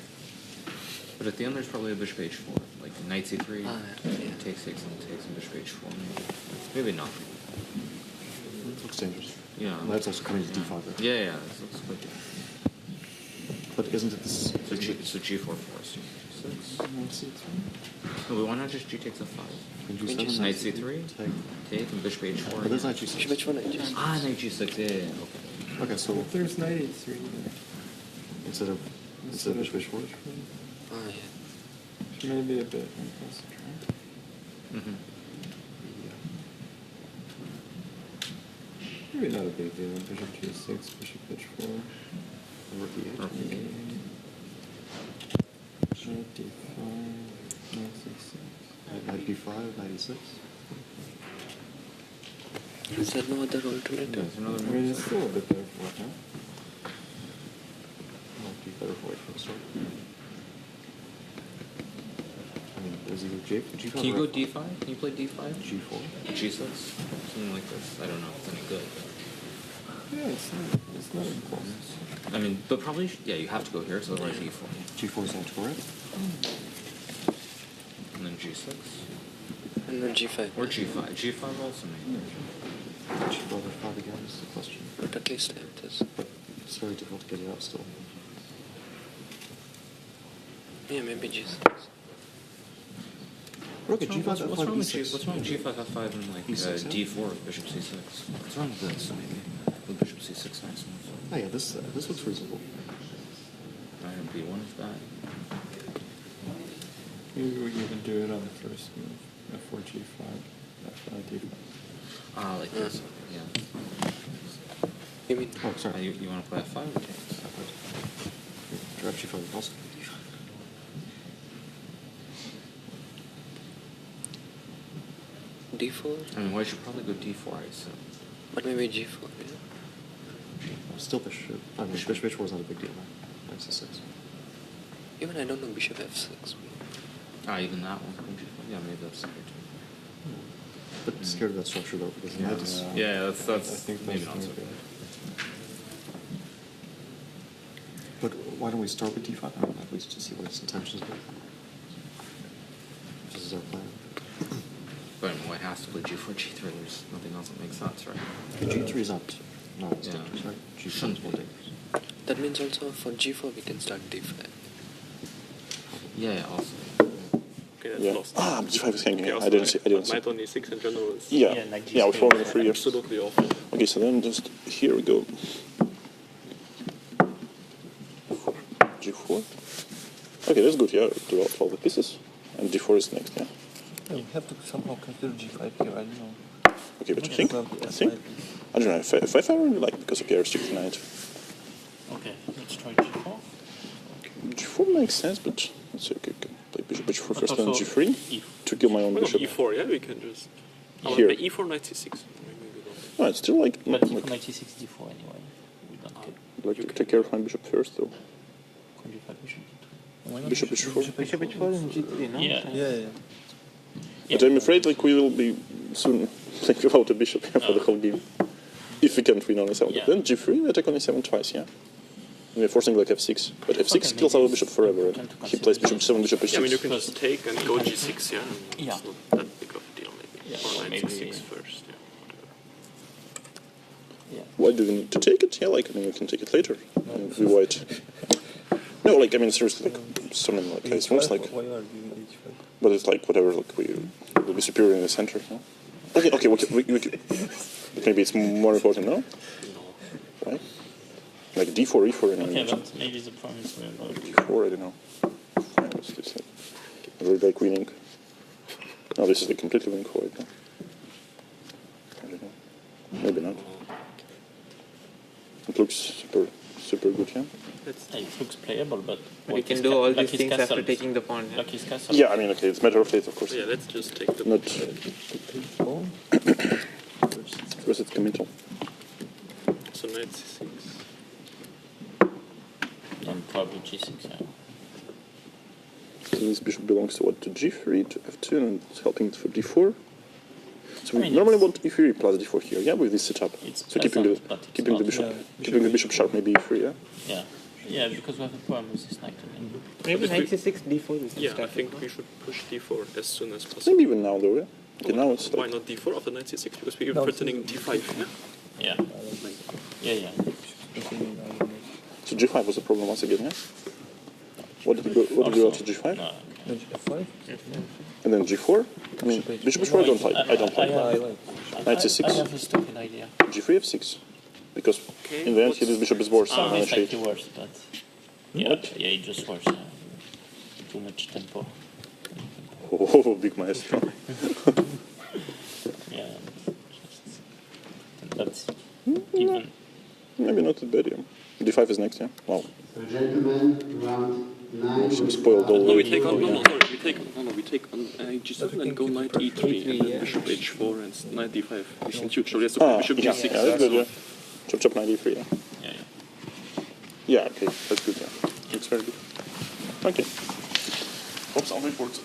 But at the end there's probably a bishop H4. Like knight C3,
yeah.
takes 6 and takes and bishop H4 maybe. Maybe not.
Looks dangerous.
Yeah.
Knight's also coming to D5. Right?
Yeah, this looks quite good.
But isn't it this?
So G4 force. No, but why not just G takes a 5? Knight C3, take, and bishop H4.
But there's knight G6.
Bishop H4, knight G6. Ah, knight G6, yeah, okay.
Okay, so
there's knight H3
instead of bishop H4.
Oh yeah. Maybe a bit impressive, right?
Mm-hmm.
Maybe not a big deal. Bishop G6, bishop H4.
Rook E8.
Rook D5, knight C6.
Knight B5, knight E6.
Is there no other alternative? I mean, it's still a bit better for it, huh?
Might be better for white for the start. I mean, does he go G5?
Can you go D5? Can you play D5?
G4?
G6? Something like this. I don't know if it's any good.
Yeah, it's not important.
I mean, but probably, yeah, you have to go here, so otherwise E4.
G4 is not correct.
And then G6.
And then G5.
Or G5. G5 also maybe.
G5 or 5 again is the question.
But at least it is.
But it's very difficult to get it out still.
Yeah, maybe G6.
Okay, G5
what's
F5
wrong with
E6.
what's wrong with G5 F5 and like
E6,
D4 Bishop C6? What's wrong with this? Maybe with Bishop C6 nice move.
Oh yeah, this looks reasonable.
Right, and B1 is bad.
Maybe we even do it on the first move. F4 G5, F5 D5.
Ah, like this. Yeah.
You mean?
Oh, sorry.
You want to play F5 or takes?
Grab G5 also.
D4?
I mean, why should probably go D4, I assume.
But maybe G4, yeah.
Still bishop. I mean, bishop H4 is not a big deal, right? Knight C6.
Even I don't know bishop F6.
Ah, even that one. Yeah, maybe that's scary too.
But scared of that structure though, because
Yeah,
knight is.
yeah, that's
I think
maybe
that's
not so
maybe.
good.
But why don't we start with D5 now, at least to see what his intentions are? This is our plan.
But I mean, white has to play G4, G3. There's nothing else that makes sense, right?
G3 is not
Yeah.
dangerous, right? G4
Shouldn't
is more
be.
dangerous.
That means also for G4 we can start D5.
Yeah, also.
Okay, that's
Yeah.
lost.
Ah, G5 is hanging.
Okay,
I didn't see.
Knight on E6 in general is
Yeah, we're following the 3 years.
absolutely awful.
Okay, so then just here we go. G4. Okay, that's good. Yeah, do all the pieces, and D4 is next. Yeah.
You have to somehow consider G5 here, I don't know.
Okay, but you think? I don't know. F5 I really like because okay, I restrict the knight.
Okay, let's try G4.
G4 makes sense, but let's say okay. Play bishop H4
But
first, then
also
G3 to kill my own
Well,
bishop.
E4, yeah, we can just.
Here.
Play E4, Knight C6. Maybe we don't.
No, it's still like
But
like,
knight E6, D4 anyway. We don't care.
like to take care of my bishop first, though.
G5, bishop
Bishop H4.
Bishop H4 and G3, no?
Yeah.
Yeah.
But I'm afraid like we will be soon like without a bishop here for the whole game. If we can't win on a7.
Yeah.
Then G3, attack on a7 twice, yeah. We're forcing like F6. But F6
Okay,
kills
maybe
our bishop forever.
tend to
He plays bishop 7, bishop H6.
Yeah, I mean, you can just take and go G6, yeah.
Yeah.
It's not that big of a deal, maybe.
Yeah,
Or Knight
maybe-
C6 first, yeah. Whatever.
Why do we need to take it? Yeah, like, I mean, we can take it later. And we white. No, like, I mean, seriously, like, something like it's almost like,
Why are you H5?
but it's like, whatever, like, we'll be superior in the center, no? Okay, maybe it's more important, no? Right? Like D4, E4, and
Okay, but maybe the problem is we're not.
D4, I don't know. What's this? I really like winning. No, this is like completely winning for it, no? I don't know. Maybe not. It looks super good, yeah?
It looks playable, but
You can do all these things after taking the pawn. Yeah?
Lucky's castle.
Yeah, I mean, okay, it's a matter of fate, of course.
Yeah, let's just take the.
Not. First, it's committal.
So Knight C6.
Then probably G6, yeah.
So this bishop belongs to what? To G3, to F2, and it's helping for D4. So we
I mean,
normally want E3 plus D4 here, yeah, with this setup.
It's
So keeping
pleasant, but it's not.
the bishop sharp, maybe E3, yeah.
Yeah. Yeah, because we have a problem with this knight. I mean.
Maybe
But
knight
if we-
C6, D4 is
Yeah, I
stuff.
think we should push D4 as soon as possible.
Maybe even now, though, yeah. Okay, now it's
Why
like
not D4 after Knight C6? Because we're threatening D5, yeah?
Yeah. Yeah, yeah.
so So G5 was the problem once again, yeah? What did you go? What did you go to G5?
F5?
And then G4? I mean, Bishop H4 I don't play. I don't play. Knight C6.
I have a stupid idea.
G3 F6. Because in the end he did Bishop is worse.
It's slightly worse, but yeah, it just worse. Too much tempo.
Oh, big maestro.
Yeah, that's even.
Maybe not that bad, yeah. D5 is next, yeah? Wow.
Gentlemen, round 9.
She spoiled all
No, we
the...
take on. We take on G7 and go knight E3 and then Bishop H4 and knight D5. This is huge. So he has to play Bishop
yeah,
G6.
yeah, that's good, yeah. Chop chop knight E3, yeah. Yeah, okay, that's good, yeah. It's very good. Okay. Oops, I'll report.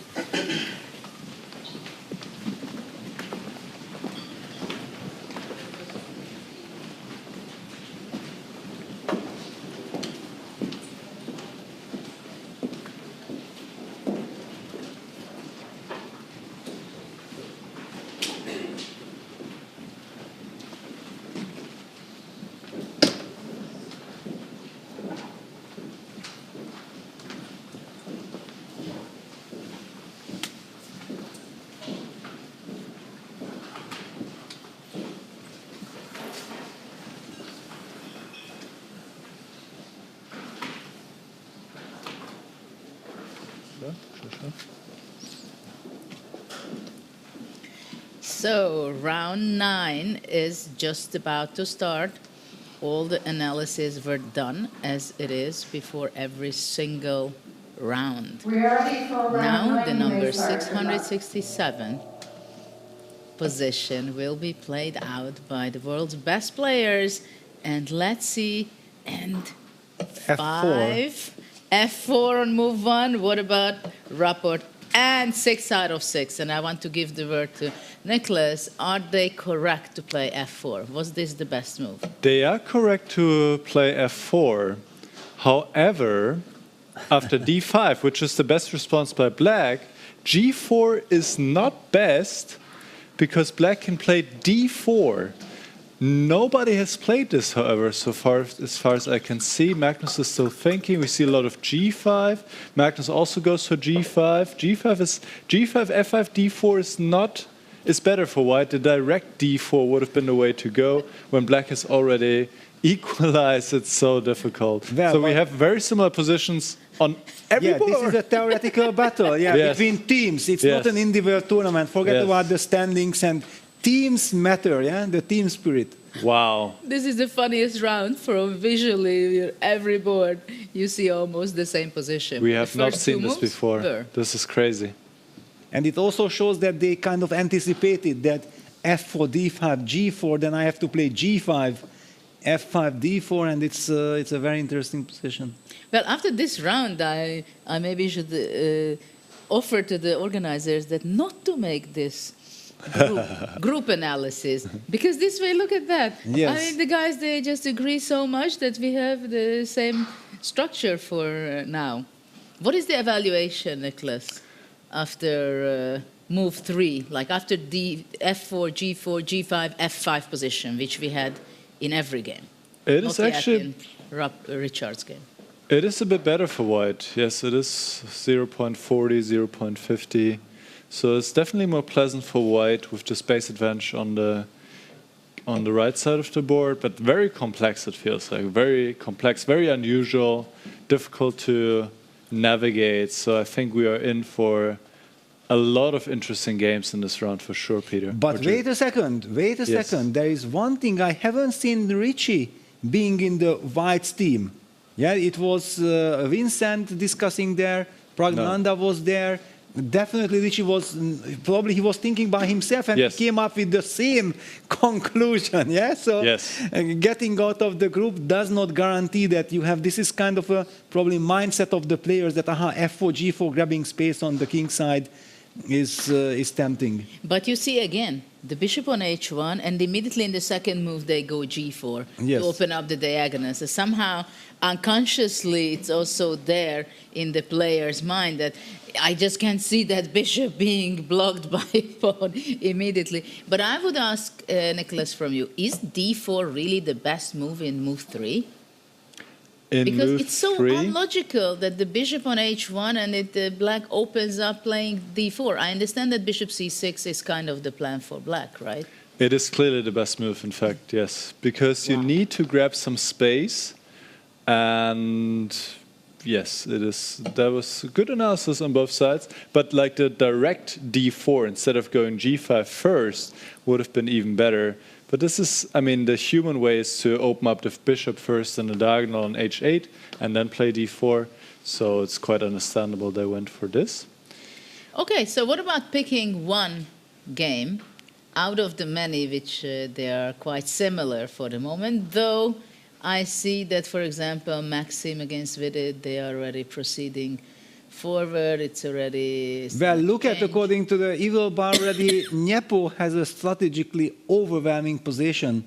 So round 9 is just about to start. All the analyses were done as it is before every single round.
We are ready for round
Now the
9,
number
may start.
667 position will be played out by the world's best players. And let's see, and
F4.
F4 on move 1. What about Rapport? And 6 out of 6. And I want to give the word to Nicholas. Are they correct to play F4? Was this the best move?
They are correct to play F4. However, after D5, which is the best response by Black, G4 is not best because Black can play D4. Nobody has played this, however, so far as I can see. Magnus is still thinking. We see a lot of G5. Magnus also goes for G5. G5, F5, D4 is better for White. The direct D4 would have been the way to go when Black has already equalized. It's so difficult.
Well,
so we have very similar positions on every board.
This is a theoretical battle.
Yes.
Between teams. It's not an individual tournament. Forget about the standings, and teams matter. Yeah, the team spirit.
Wow.
This is the funniest round from visually every board. You see almost the same position.
We have not seen this before. This is crazy.
And it also shows that they kind of anticipated that F4, D5, G4, then I have to play G5, F5, D4, and it's a very interesting position.
Well, after this round, I maybe should offer to the organizers that not to make this group analysis, because this way, look at that.
Yes.
I mean, the guys, they just agree so much that we have the same structure for now. What is the evaluation, Nicholas, after move 3, like after the F4, G4, G5, F5 position, which we had in every game?
It is actually
in Richard's game.
It is a bit better for White. Yes, it is 0.40, 0.50. So it's definitely more pleasant for White with the space advantage on the right side of the board, but very complex it feels like. Very complex, very unusual, difficult to navigate. So I think we are in for a lot of interesting games in this round for sure, Peter.
But wait a second. There is one thing I haven't seen Richie being in the White's team. Yeah, it was Vincent discussing there, Praggnanandhaa was there. Definitely Richie was, probably he was thinking by himself and came up with the same conclusion. Yeah, so getting out of the group does not guarantee that you have, this is kind of a probably mindset of the players that F4, G4 grabbing space on the king side is tempting.
But you see again, the bishop on h1, and immediately in the second move they go g4 to open up the diagonals. So somehow, unconsciously, it's also there in the player's mind that I just can't see that bishop being blocked by a pawn immediately. But I would ask, Nicholas, from you, is d4 really the best move in move 3?
In
because
move
it's so
3?
unlogical that the bishop on h1 and black opens up playing d4. I understand that bishop c6 is kind of the plan for black, right?
It is clearly the best move, in fact, yes. Because you need to grab some space, and yes, it is. There was good analysis on both sides, but like the direct d4 instead of going g5 first would have been even better. But this is, I mean, the human way is to open up the bishop first and the diagonal on h8 and then play d4. So it's quite understandable they went for this.
Okay, so what about picking one game out of the many, which they are quite similar for the moment, though I see that, for example, Maxim against Vidit, they are already proceeding forward. It's already...
Well, look at, according to the evil bar already, Nepo has a strategically overwhelming position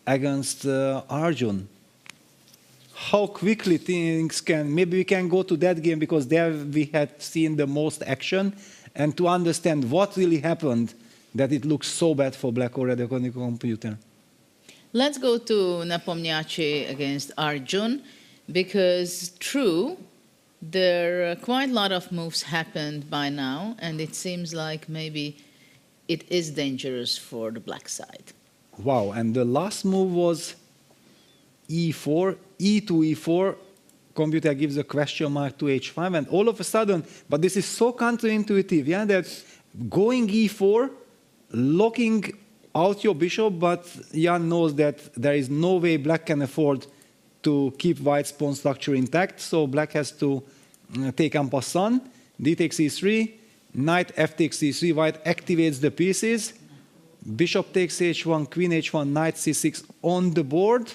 against Arjun. How quickly things can... Maybe we can go to that game because there we had seen the most action, and to understand what really happened, that it looks so bad for black already according to the computer.
Let's go to Nepomniachtchi against Arjun, because true, there are quite a lot of moves happened by now, and it seems like maybe it is dangerous for the black side.
Wow, and the last move was e4, e to e4, computer gives a question mark to h5, and all of a sudden, but this is so counterintuitive, yeah, that going e4, locking out your bishop, but Jan knows that there is no way black can afford to keep white's pawn structure intact, so black has to take en passant, d takes e3, knight f takes e3, white activates the pieces, bishop takes h1, queen h1, knight c6 on the board,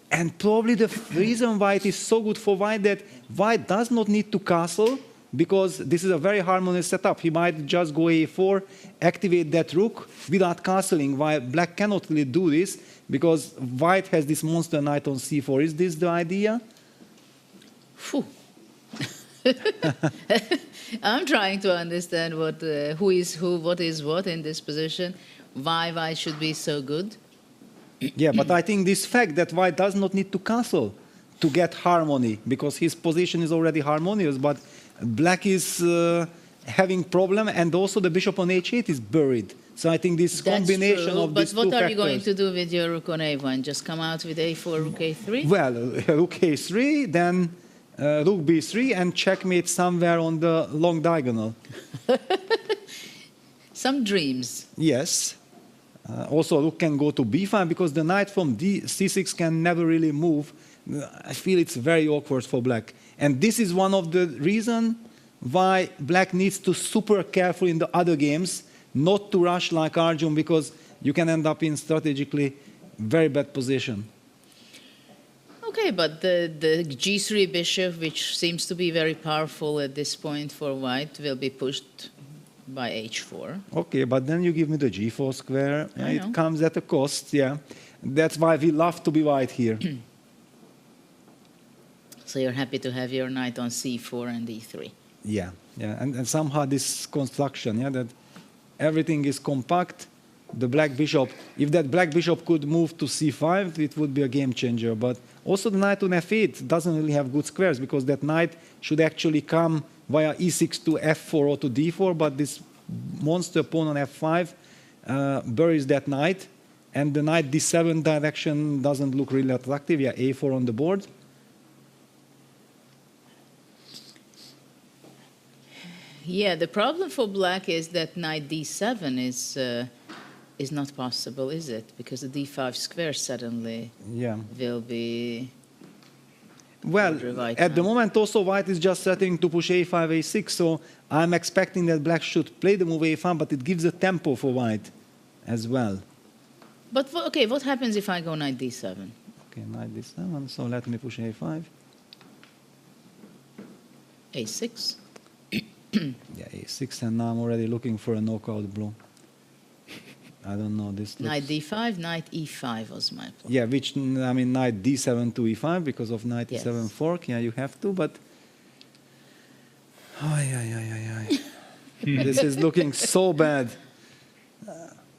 and probably the reason why it is so good for white that white does not need to castle, because this is a very harmonious setup. He might just go a4, activate that rook without castling, while black cannot really do this because white has this monster knight on c4. Is this the idea?
Phew. I'm trying to understand what, who is who, what is what in this position, why white should be so good.
Yeah, but I think this fact that white does not need to castle to get harmony, because his position is already harmonious, but black is having problem, and also the bishop on h8 is buried. So I think this combination of these two factors.
But what are you going to do with your rook on a1? Just come out with a4, rook a3?
Well, rook a3, then rook b3, and checkmate somewhere on the long diagonal.
Some dreams.
Yes. Also, rook can go to b5, because the knight from c6 can never really move. I feel it's very awkward for black. And this is one of the reasons why black needs to super careful in the other games, not to rush like Arjun, because you can end up in strategically very bad position.
Okay, but the g3 bishop, which seems to be very powerful at this point for white, will be pushed by h4.
Okay, but then you give me the g4 square. Yeah, it comes at a cost, yeah. That's why we love to be white here.
So you're happy to have your knight on c4 and e3.
Yeah, yeah, and somehow this construction, yeah, that everything is compact. The black bishop, if that black bishop could move to c5, it would be a game changer. But also the knight on f8 doesn't really have good squares, because that knight should actually come via e6 to f4 or to d4, but this monster pawn on f5 buries that knight, and the knight d7 direction doesn't look really attractive. Yeah, a4 on the board.
Yeah, the problem for black is that knight d7 is not possible, is it? Because the d5 square suddenly will be...
Well, at the moment also white is just setting to push a5, a6, so I'm expecting that black should play the move a5, but it gives a tempo for white as well.
But, okay, what happens if I go knight d7?
Okay, knight d7, so let me push a5.
a6.
Yeah, a6, and now I'm already looking for a knockout blow. I don't know, this looks...
Knight d5, knight e5 was my plan.
Yeah, which, I mean, knight d7 to e5 because of knight e7 fork. Yeah, you have to, but... This is looking so bad.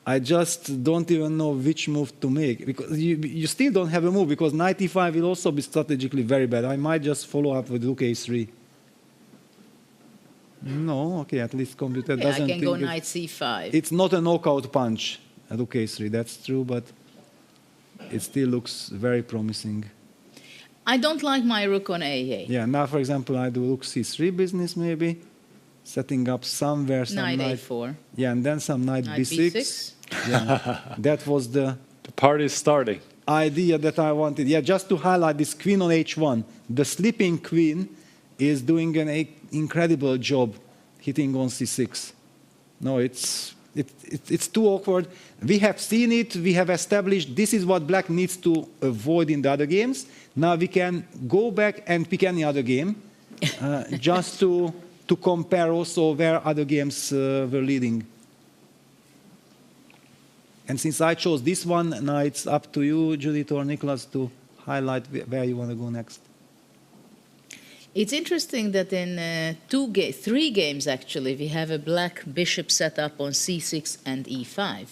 I just don't even know which move to make, because you still don't have a move, because knight e5 will also be strategically very bad. I might just follow up with rook a3. No, okay, at least computer doesn't
I can
think
go knight c5.
It's not a knockout punch, rook a3, that's true, but it still looks very promising.
I don't like my rook on a8.
Yeah, now, for example, I do rook c3 business, maybe, setting up somewhere some
Knight a4.
Yeah, and then some knight b6. Yeah, that was the
party is starting.
Idea that I wanted. Yeah, just to highlight this queen on h1. The sleeping queen is doing an incredible job hitting on c6. No, it's too awkward. We have seen it. We have established this is what black needs to avoid in the other games. Now we can go back and pick any other game just to compare also where other games were leading. And since I chose this one, now it's up to you, Judith or Nicholas, to highlight where you want to go next.
It's interesting that in 3 games, actually, we have a black bishop set up on c6 and e5.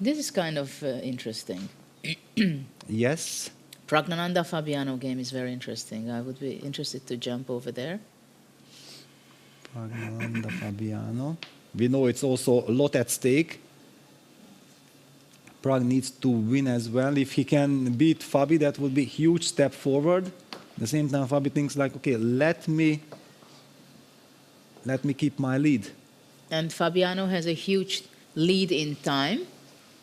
This is kind of interesting.
Yes.
Praggnanandhaa Fabiano game is very interesting. I would be interested to jump over there.
Praggnanandhaa Fabiano. We know it's also a lot at stake. Pragg needs to win as well. If he can beat Fabi, that would be a huge step forward. At the same time, Fabi thinks like, okay, let me keep my lead.
And Fabiano has a huge lead in time.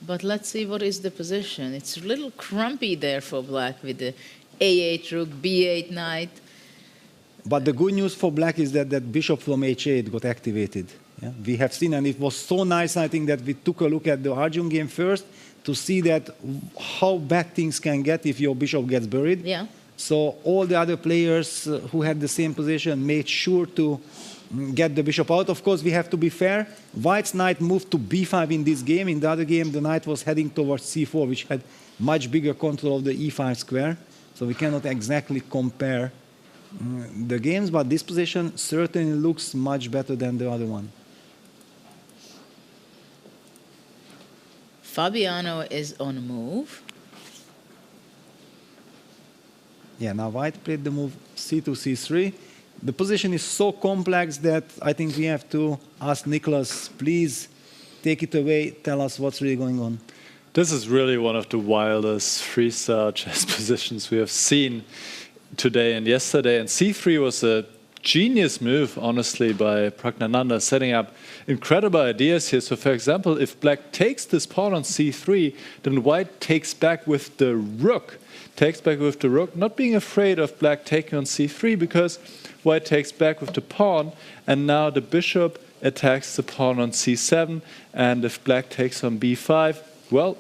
But let's see what is the position. It's a little crumpy there for black with the a8 rook, b8 knight.
But the good news for black is that that bishop from h8 got activated. Yeah? We have seen, and it was so nice, I think, that we took a look at the Arjun game first to see that how bad things can get if your bishop gets buried.
Yeah.
So all the other players who had the same position made sure to get the bishop out. Of course, we have to be fair. White's knight moved to b5 in this game. In the other game, the knight was heading towards c4, which had much bigger control of the e5 square. So we cannot exactly compare the games, but this position certainly looks much better than the other one.
Fabiano is on a move.
Yeah, now white played the move c2, c3. The position is so complex that I think we have to ask Nicholas, please take it away, tell us what's really going on.
This is really one of the wildest freestyle chess positions we have seen today and yesterday. And c3 was a genius move, honestly, by Praggnanandhaa, setting up incredible ideas here. So, for example, if black takes this pawn on c3, then white takes back with the rook. Takes back with the rook, not being afraid of black taking on c3, because white takes back with the pawn, and now the bishop attacks the pawn on c7, and if black takes on b5, well,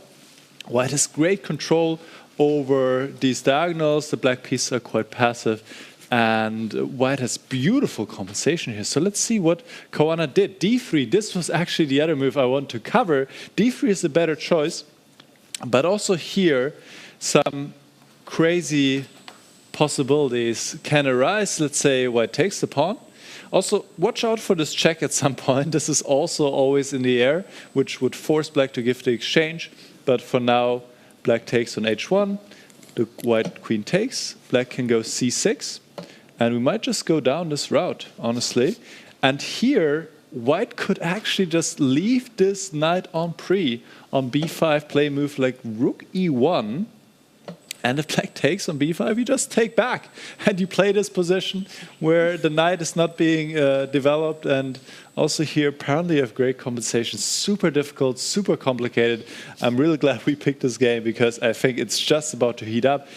white has great control over these diagonals. The black pieces are quite passive, and white has beautiful compensation here. So let's see what Caruana did. d3, this was actually the other move I want to cover. d3 is a better choice, but also here some crazy possibilities can arise. Let's say white takes the pawn. Also, watch out for this check at some point. This is also always in the air, which would force black to give the exchange. But for now, black takes on h1. The white queen takes. Black can go c6. And we might just go down this route, honestly. And here, white could actually just leave this knight on pre on b5, play a move like rook e1. And if black takes on b5, you just take back. And you play this position where the knight is not being developed. And also here, apparently you have great compensation. Super difficult, super complicated. I'm really glad we picked this game because I think it's just about to heat up.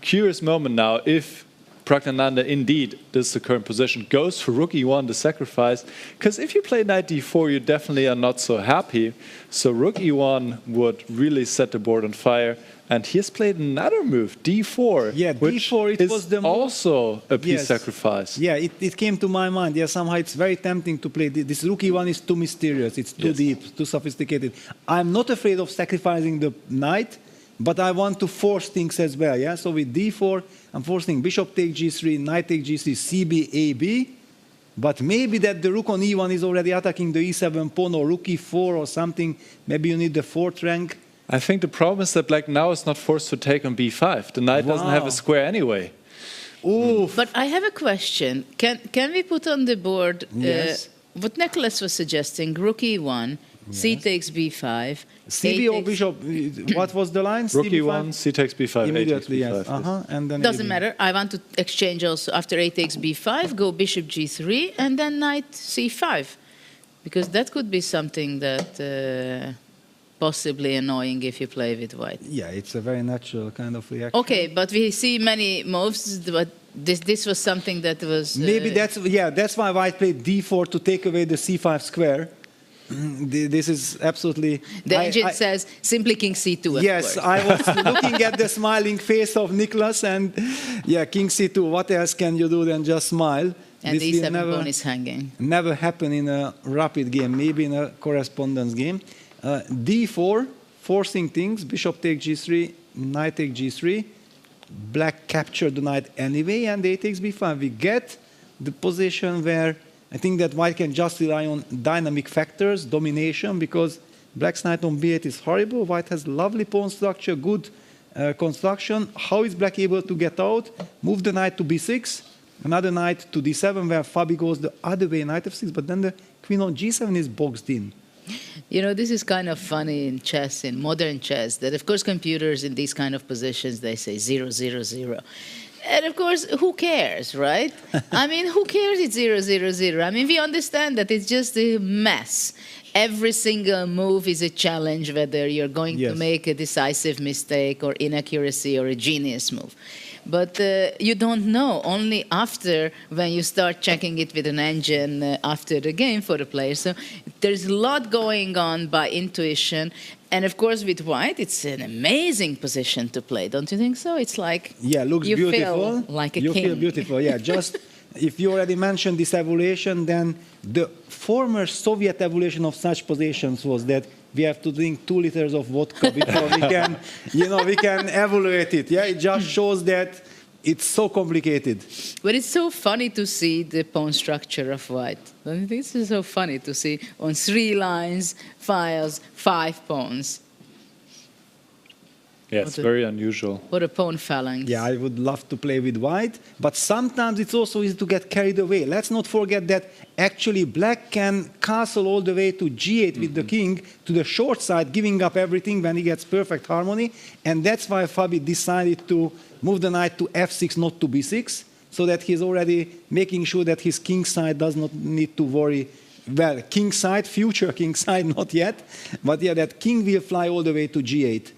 Curious moment now, if Praggnanandhaa indeed, this is the current position, goes for rook e1, the sacrifice. Because if you play knight d4, you definitely are not so happy. So rook e1 would really set the board on fire. And he has played another move, d4,
yeah,
which
d4,
is
was the
also a piece
yes.
sacrifice.
Yeah, it came to my mind. Yeah, somehow it's very tempting to play. This rook e1 is too mysterious. It's too deep, too sophisticated. I'm not afraid of sacrificing the knight, but I want to force things as well. Yeah, so with d4, I'm forcing bishop take g3, knight take g3, cb, ab. But maybe that the rook on e1 is already attacking the e7 pawn, or rook e4 or something. Maybe you need the 4th rank.
I think the problem is that black now is not forced to take on b5. The knight doesn't have a square anyway.
Oof.
But I have a question. Can we put on the board
Yes.
what Nicholas was suggesting? Rook e1, c takes b5.
CB or bishop, what was the line?
Rook
CB5?
e1, c takes b5,
Immediately,
a takes b5.
yes. And then
Doesn't
a-
matter. I want to exchange also after a takes b5, go bishop g3, and then knight c5. Because that could be something that possibly annoying if you play with white.
Yeah, it's a very natural kind of reaction.
Okay, but we see many moves, but this was something that was...
Maybe that's why white played d4 to take away the c5 square. This is absolutely...
The engine says simply king c2, of
Yes,
course.
I was looking at the smiling face of Nicholas, and yeah, king c2, what else can you do than just smile?
And
This
the
will
e7 pawn is hanging.
never happen in a rapid game, maybe in a correspondence game. d4, forcing things, bishop take g3, knight take g3, black captured the knight anyway, and a takes b5. We get the position where I think that white can just rely on dynamic factors, domination, because black's knight on b8 is horrible. White has lovely pawn structure, good construction. How is black able to get out? Move the knight to b6, another knight to d7, where Fabi goes the other way, knight f6, but then the queen on g7 is boxed in.
You know, this is kind of funny in chess, in modern chess, that of course computers in these kind of positions, they say 0, 0, 0. And of course, who cares, right? I mean, who cares it's 0, 0, 0? I mean, we understand that it's just a mess. Every single move is a challenge, whether you're going to make a decisive mistake or inaccuracy or a genius move. But you don't know, only after, when you start checking it with an engine after the game for the player. So there's a lot going on by intuition. And of course, with white, it's an amazing position to play, don't you think so? It's like
looks
you
beautiful.
feel like a
you
king.
feel beautiful, yeah. Just if you already mentioned this evolution, then the former Soviet evolution of such positions was that we have to drink 2 liters of vodka before we can, we can evaluate it. Yeah, it just shows that it's so complicated.
But it's so funny to see the pawn structure of white. Don't you think this is so funny to see on 3 lines, files, 5 pawns?
Yeah, it's very unusual.
What a pawn phalanx.
Yeah, I would love to play with white, but sometimes it's also easy to get carried away. Let's not forget that actually black can castle all the way to g8 with the king to the short side, giving up everything when he gets perfect harmony. And that's why Fabi decided to move the knight to f6, not to b6, so that he's already making sure that his king side does not need to worry. Well, king side, future king side, not yet. But yeah, that king will fly all the way to g8.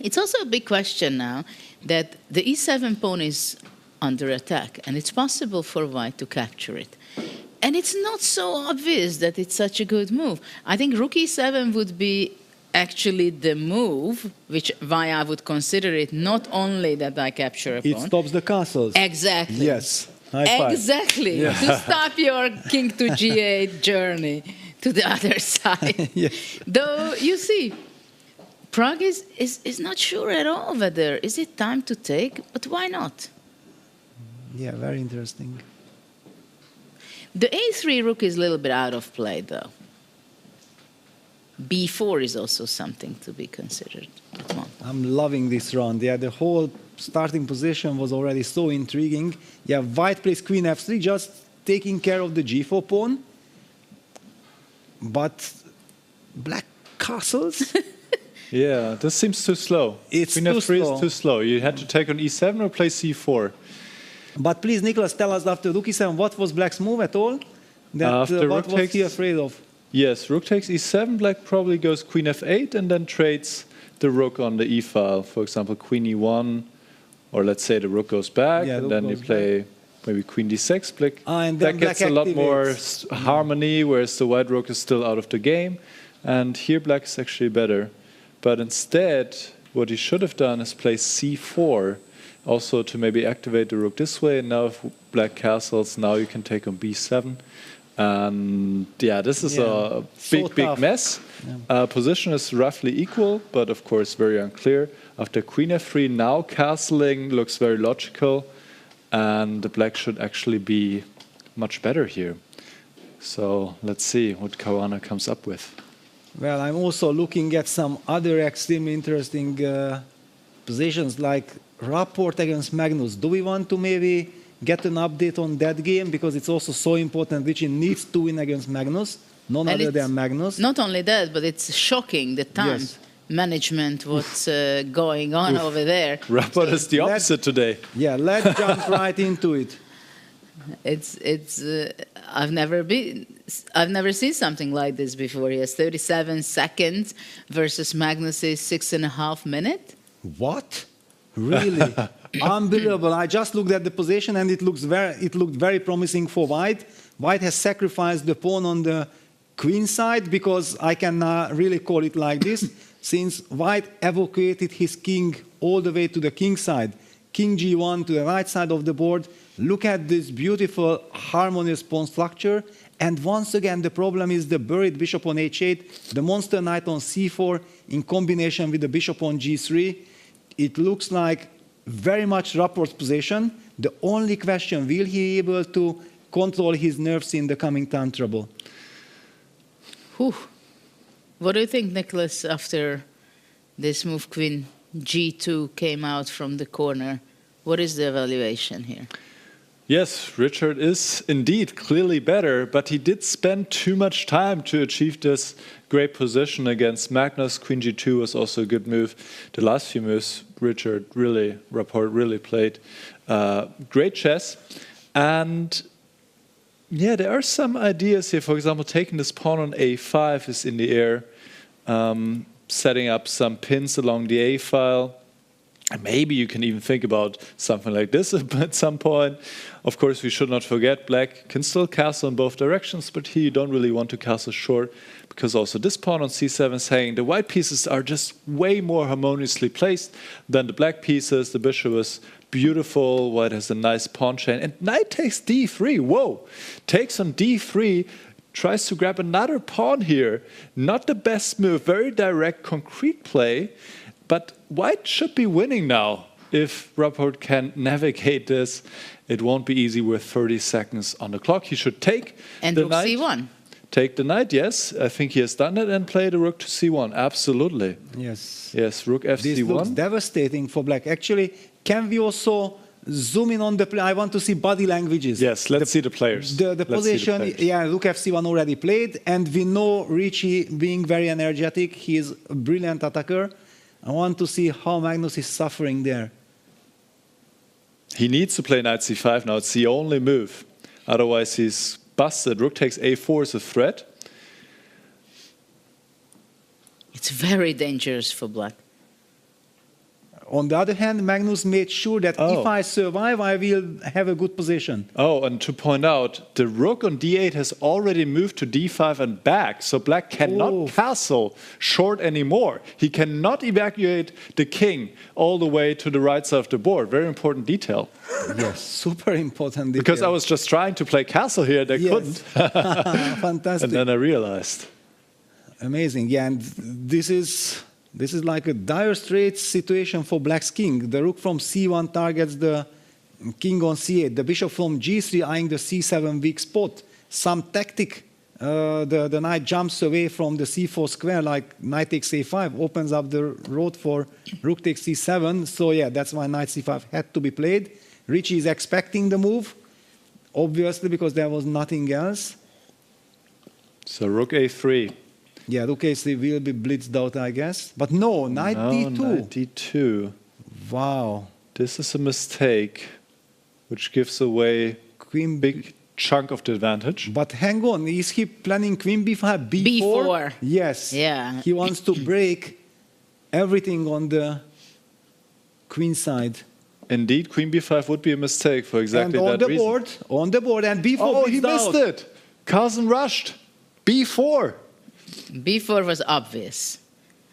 It's also a big question now that the e7 pawn is under attack, and it's possible for white to capture it. And it's not so obvious that it's such a good move. I think rook e7 would be actually the move, which why I would consider it not only that I capture a pawn.
It stops the castles.
Exactly.
Yes. High five.
Exactly.
Yeah.
To stop your king to g8 journey to the other side.
Yes.
Though, you see, Prague is not sure at all whether is it time to take, but why not?
Yeah, very interesting.
The a3 rook is a little bit out of play, though. b4 is also something to be considered.
I'm loving this round. Yeah, the whole starting position was already so intriguing. Yeah, white plays queen f3, just taking care of the g4 pawn. But black castles?
Yeah, this seems too slow.
It's
Queen
too
f3
slow.
is too slow. You had to take on e7 or play c4.
But please, Nicholas, tell us after rook e7, what was black's move at all?
After
what
rook
was
takes-
he afraid of?
Yes, rook takes e7, black probably goes queen f8 and then trades the rook on the e-file. For example, queen e1, or let's say the rook goes back,
Yeah,
and
rook
then you
goes
play maybe queen d6. Black,
and then
that gets
black
a lot more
activates.
harmony, whereas the white rook is still out of the game. And here black is actually better. But instead, what he should have done is play c4, also to maybe activate the rook this way. And now if black castles, now you can take on b7. And yeah, this is a
so
big
tough.
mess. Position is roughly equal, but of course very unclear. After queen f3, now castling looks very logical. And the black should actually be much better here. So let's see what Caruana comes up with.
Well, I'm also looking at some other extremely interesting positions like Rapport against Magnus. Do we want to maybe get an update on that game? Because it's also so important. Richie needs to win against Magnus, none other than Magnus.
Not only that, but it's shocking the time management, what's going on over there.
Rapport is the opposite today.
Yeah, let's jump right into it.
I've never seen something like this before. He has 37 seconds versus Magnus's 6.5 minutes.
What? Really? Unbelievable. I just looked at the position and it looked very promising for White. White has sacrificed the pawn on the queen side, because I can really call it like this, since White evacuated his king all the way to the king side. King G1 to the right side of the board. Look at this beautiful harmonious pawn structure. And once again, the problem is the buried bishop on h8, the monster knight on c4 in combination with the bishop on g3. It looks like very much Rapport's position. The only question, will he be able to control his nerves in the coming time trouble?
Whew. What do you think, Nicholas, after this move, queen g2 came out from the corner? What is the evaluation here?
Yes, Richard is indeed clearly better, but he did spend too much time to achieve this great position against Magnus. Queen g2 was also a good move. The last few moves, Rapport really played great chess. And yeah, there are some ideas here. For example, taking this pawn on a5 is in the air, setting up some pins along the a file. And maybe you can even think about something like this at some point. Of course, we should not forget black can still castle in both directions, but here you don't really want to castle short, because also this pawn on c7 is hanging. The white pieces are just way more harmoniously placed than the black pieces. The bishop is beautiful. White has a nice pawn chain. And knight takes d3. Whoa! Takes on d3. Tries to grab another pawn here. Not the best move. Very direct, concrete play. But White should be winning now. If Rapport can navigate this, it won't be easy with 30 seconds on the clock. He should take
and
the
rook
knight.
c1.
Take the knight, yes. I think he has done it, and play the rook to c1. Absolutely.
Yes.
Yes, rook f
This
c1.
looks devastating for black. Actually, can we also zoom in on the play? I want to see body languages.
Yes, let's see the players.
The position, yeah, rook f c1 already played, and we know Richie being very energetic. He is a brilliant attacker. I want to see how Magnus is suffering there.
He needs to play knight c5 now. It's the only move. Otherwise, he's busted. Rook takes a4 is a threat.
It's very dangerous for black.
On the other hand, Magnus made sure that if I survive, I will have a good position.
Oh, and to point out, the rook on d8 has already moved to d5 and back, so black cannot castle short anymore. He cannot evacuate the king all the way to the right side of the board. Very important detail.
Yes, super important detail.
Because I was just trying to play castle here, they couldn't.
Fantastic.
And then I realized.
Amazing, yeah, and this is like a dire straits situation for black's king. The rook from c1 targets the king on c8. The bishop from g3 eyeing the c7 weak spot. Some tactic, the knight jumps away from the c4 square, like knight takes a5, opens up the road for rook takes c7. So yeah, that's why knight c5 had to be played. Richie is expecting the move, obviously, because there was nothing else.
So rook a3.
Yeah, rook a3 will be blitzed out, I guess. But no, knight d2.
Knight d2.
Wow.
This is a mistake, which gives away
queen
big chunk of the advantage.
But hang on, is he planning queen b5, b4?
b4.
Yes.
Yeah.
He wants to break everything on the queen side.
Indeed, queen b5 would be a mistake for exactly
and
that reason.
On the board, and b4
Oh, he missed
out.
it. Carlsen rushed. b4.
b4 was obvious.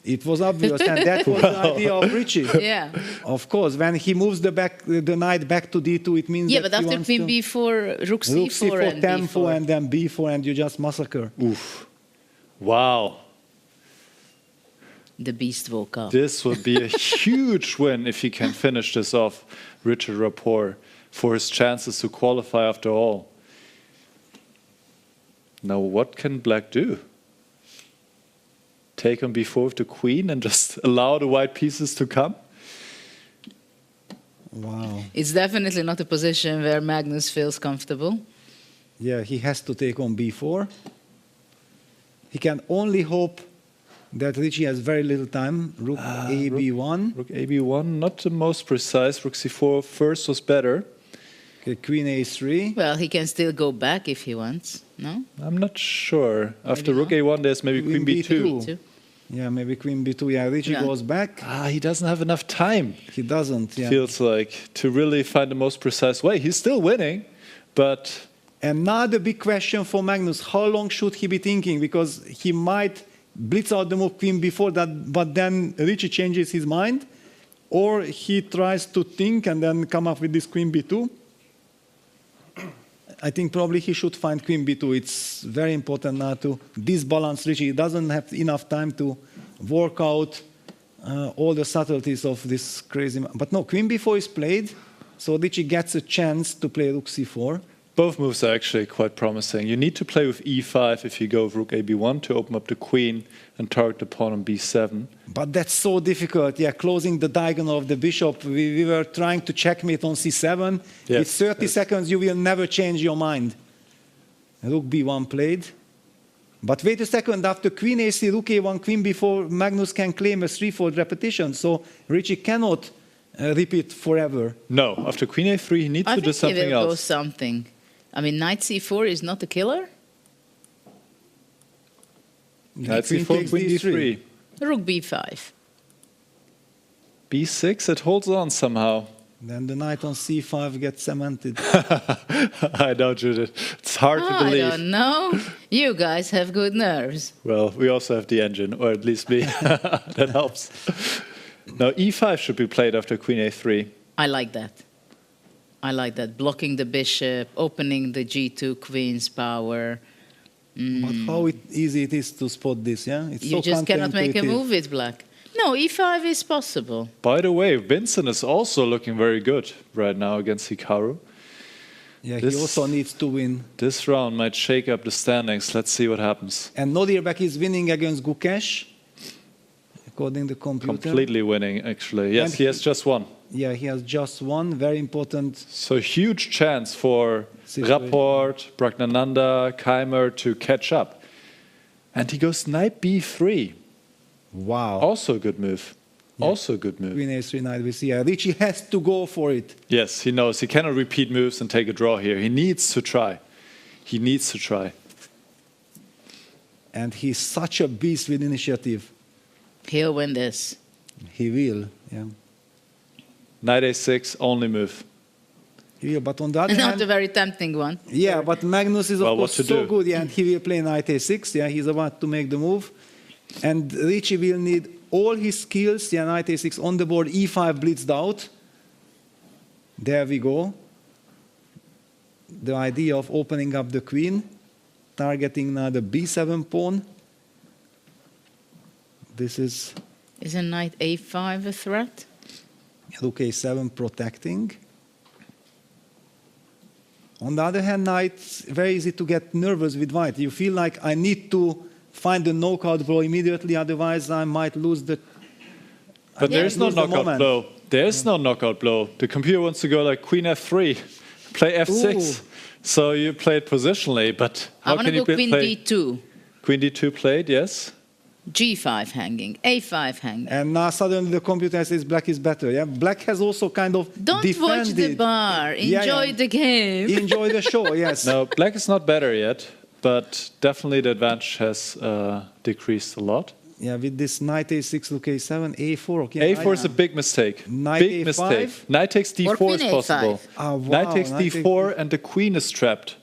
It was obvious, and that was the idea of Richie.
Yeah.
Of course, when he moves the knight back to d2, it means
Yeah,
that
but
he
after
wants
queen
to
b4, rook c4,
rook c4,
and
tempo,
b4.
and then b4, and you just massacre.
Oof. Wow.
The beast woke up.
This would be a huge win if he can finish this off, Richard Rapport, for his chances to qualify after all. Now what can black do? Take on b4 with the queen and just allow the white pieces to come?
Wow.
It's definitely not a position where Magnus feels comfortable.
Yeah, he has to take on b4. He can only hope that Richie has very little time. Rook a b1.
Rook a b1, not the most precise. Rook c4 first was better.
Okay, queen a3.
Well, he can still go back if he wants, no?
I'm not sure. After rook a1, there's maybe queen b2.
Yeah, maybe queen b2. Yeah, Richie goes back.
He doesn't have enough time.
He doesn't, yeah.
Feels like, to really find the most precise way. He's still winning, but...
And now the big question for Magnus, how long should he be thinking? Because he might blitz out the move queen b4, but then Richie changes his mind, or he tries to think and then come up with this queen b2. I think probably he should find queen b2. It's very important now to disbalance Richie. He doesn't have enough time to work out all the subtleties of this crazy... But no, queen b4 is played, so Richie gets a chance to play rook c4.
Both moves are actually quite promising. You need to play with e5 if you go with rook a b1 to open up the queen and target the pawn on b7.
But that's so difficult. Yeah, closing the diagonal of the bishop. We were trying to checkmate on c7.
Yes,
it's 30 seconds. You will never change your mind. Rook b1 played. But wait a second. After queen a3, rook a1, queen b4, Magnus can claim a threefold repetition. So Richie cannot repeat forever.
No, after queen a3, he needs to do something
else. I think he will go
else.
something. I mean, knight c4 is not a killer?
Knight c4, queen d3.
Rook b5.
b6, it holds on somehow.
Then the knight on c5 gets cemented.
I know, Judith. It's hard to believe.
I don't know. You guys have good nerves.
Well, we also have the engine, or at least me. That helps. Now, e5 should be played after queen a3.
I like that. I like that. Blocking the bishop, opening the g2 queen's power.
But how easy it is to spot this, yeah? It's
You just cannot make a move with black. No, e5 is possible.
By the way, Vincent is also looking very good right now against Hikaru.
Yeah, he also needs to win.
This round might shake up the standings. Let's see what happens.
And Nodirbek is winning against Gukesh, according to the computer.
Completely winning, actually. Yes, he has just won.
Yeah, he has just won. Very important.
So huge chance for Rapport, Praggnanandhaa, Keymer to catch up. And he goes knight b3.
Wow.
Also a good move. Yeah. Also a good move.
Queen a3 knight we see. Richie has to go for it.
Yes, he knows. He cannot repeat moves and take a draw here. He needs to try. He needs to try.
And he's such a beast with initiative.
He'll win this.
He will, yeah.
Knight a6, only move.
Yeah, but on the other
Not
hand...
a very tempting one.
Yeah, but Magnus is, of course, so good. Yeah, and he will play knight a6. Yeah, he's about to make the move. And Richie will need all his skills. Yeah, knight a6 on the board, e5 blitzed out. There we go. The idea of opening up the queen, targeting now the b7 pawn. This is...
Isn't knight a5 a threat?
Rook a7 protecting. On the other hand, knight, very easy to get nervous with white. You feel like I need to find the knockout blow immediately, otherwise I might lose the...
But there is no knockout blow. There is no knockout blow. The computer wants to go like queen f3, play f6. Ooh. So you play it positionally, but how can you play?
I want to go queen d2.
Queen d2 played, yes.
G5 hanging, A5 hanging.
And now suddenly the computer says black is better. Yeah, black has also kind of
Don't
defended.
Watch the bar. Enjoy the game.
Enjoy the show. Yes.
No, black is not better yet, but definitely the advantage has decreased a lot.
Yeah, with this knight a6, rook a7, a4. Okay,
a4 is a big mistake.
Knight
big
a5?
mistake. Knight takes d4 is possible.
Oh, wow.
Knight takes d4 and the queen is trapped.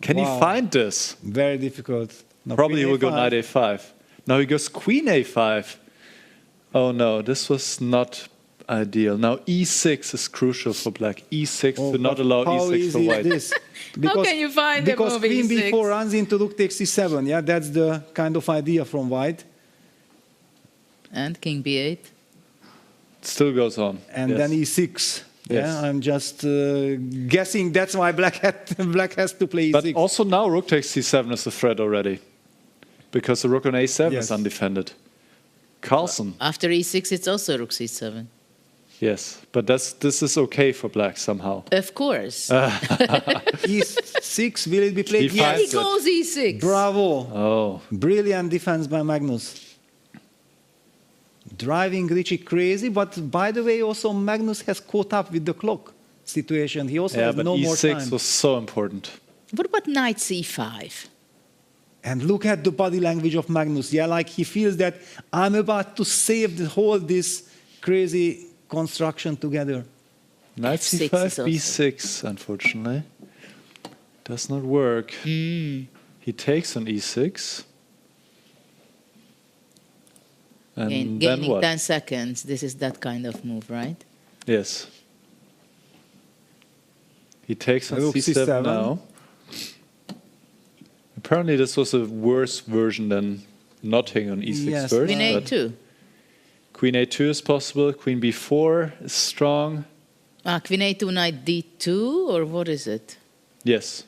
Can he find this?
Very difficult. No,
probably he will go knight a5. Now he goes queen a5. Oh no, this was not ideal. Now e6 is crucial for black. e6 to not allow e6 for white.
This?
Because, how can you find the move
queen
e6?
b4 runs into rook takes c7. Yeah, that's the kind of idea from white.
And king b8.
Still goes on.
And then e6. Yeah,
Yes.
I'm just guessing that's why black has to play
But
e6.
also now rook takes c7 is a threat already. Because the rook on a7
Yes.
is undefended. Carlson.
After e6, it's also rook c7.
Yes, but this is okay for black somehow.
Of course.
e6, will it be played?
He
Yeah, he
finds it.
goes e6.
Bravo.
Oh.
Brilliant defense by Magnus. Driving Richie crazy, but by the way, also Magnus has caught up with the clock situation. He also
Yeah,
has
but
no more
e6
time.
was so important.
What about knight c5?
And look at the body language of Magnus. Yeah, like he feels that I'm about to save the whole this crazy construction together.
Knight
F6
c5,
is also-
b6, unfortunately. Does not work. He takes on e6. And then
Gaining
what?
10 seconds. This is that kind of move, right?
Yes. He takes on
Rook
c7
c7.
now. Apparently this was a worse version than not taking on e6
Yes.
first.
Queen
but
a2.
Queen a2 is possible. Queen b4 is strong.
Queen a2, knight d2, or what is it?
Yes.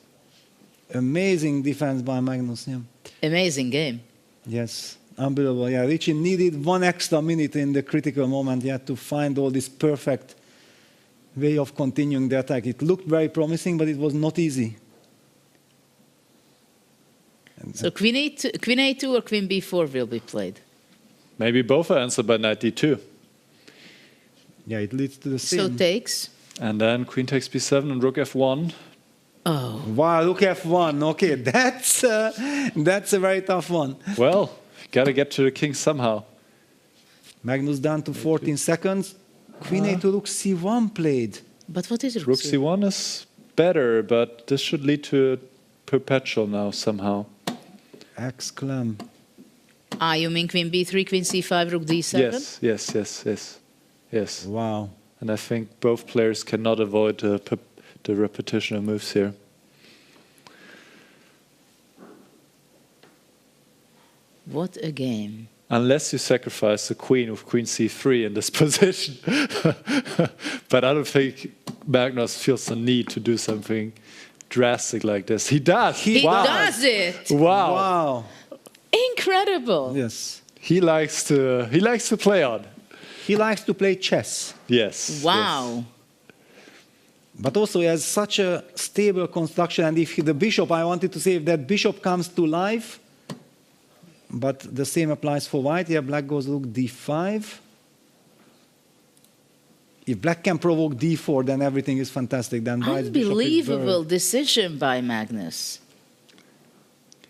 Amazing defense by Magnus. Yeah.
Amazing game.
Yes, unbelievable. Yeah, Richie needed 1 extra minute in the critical moment, yeah, to find all this perfect way of continuing the attack. It looked very promising, but it was not easy.
So queen a2 or queen b4 will be played.
Maybe both are answered by knight d2.
Yeah, it leads to the same.
So takes.
And then queen takes b7 and rook f1.
Oh.
Wow, look f1. Okay, that's a very tough one.
Well, gotta get to the king somehow.
Magnus down to 14 seconds. Queen a2, rook c1 played.
But what is
Rook c1 is better, but this should lead to perpetual now somehow.
Exclam.
You mean queen b3, queen c5, rook d7?
Yes.
Wow.
And I think both players cannot avoid the repetition of moves here.
What a game.
Unless you sacrifice the queen with queen c3 in this position. But I don't think Magnus feels the need to do something drastic like this. He does.
He does it.
Wow.
Wow.
Incredible.
Yes.
He likes to play on.
He likes to play chess.
Yes.
Wow.
But also he has such a stable construction, and if the bishop, I wanted to say, if that bishop comes to life, but the same applies for white. Yeah, black goes rook d5. If black can provoke d4, then everything is fantastic. Then white's bishop is
Unbelievable
burned.
decision by Magnus.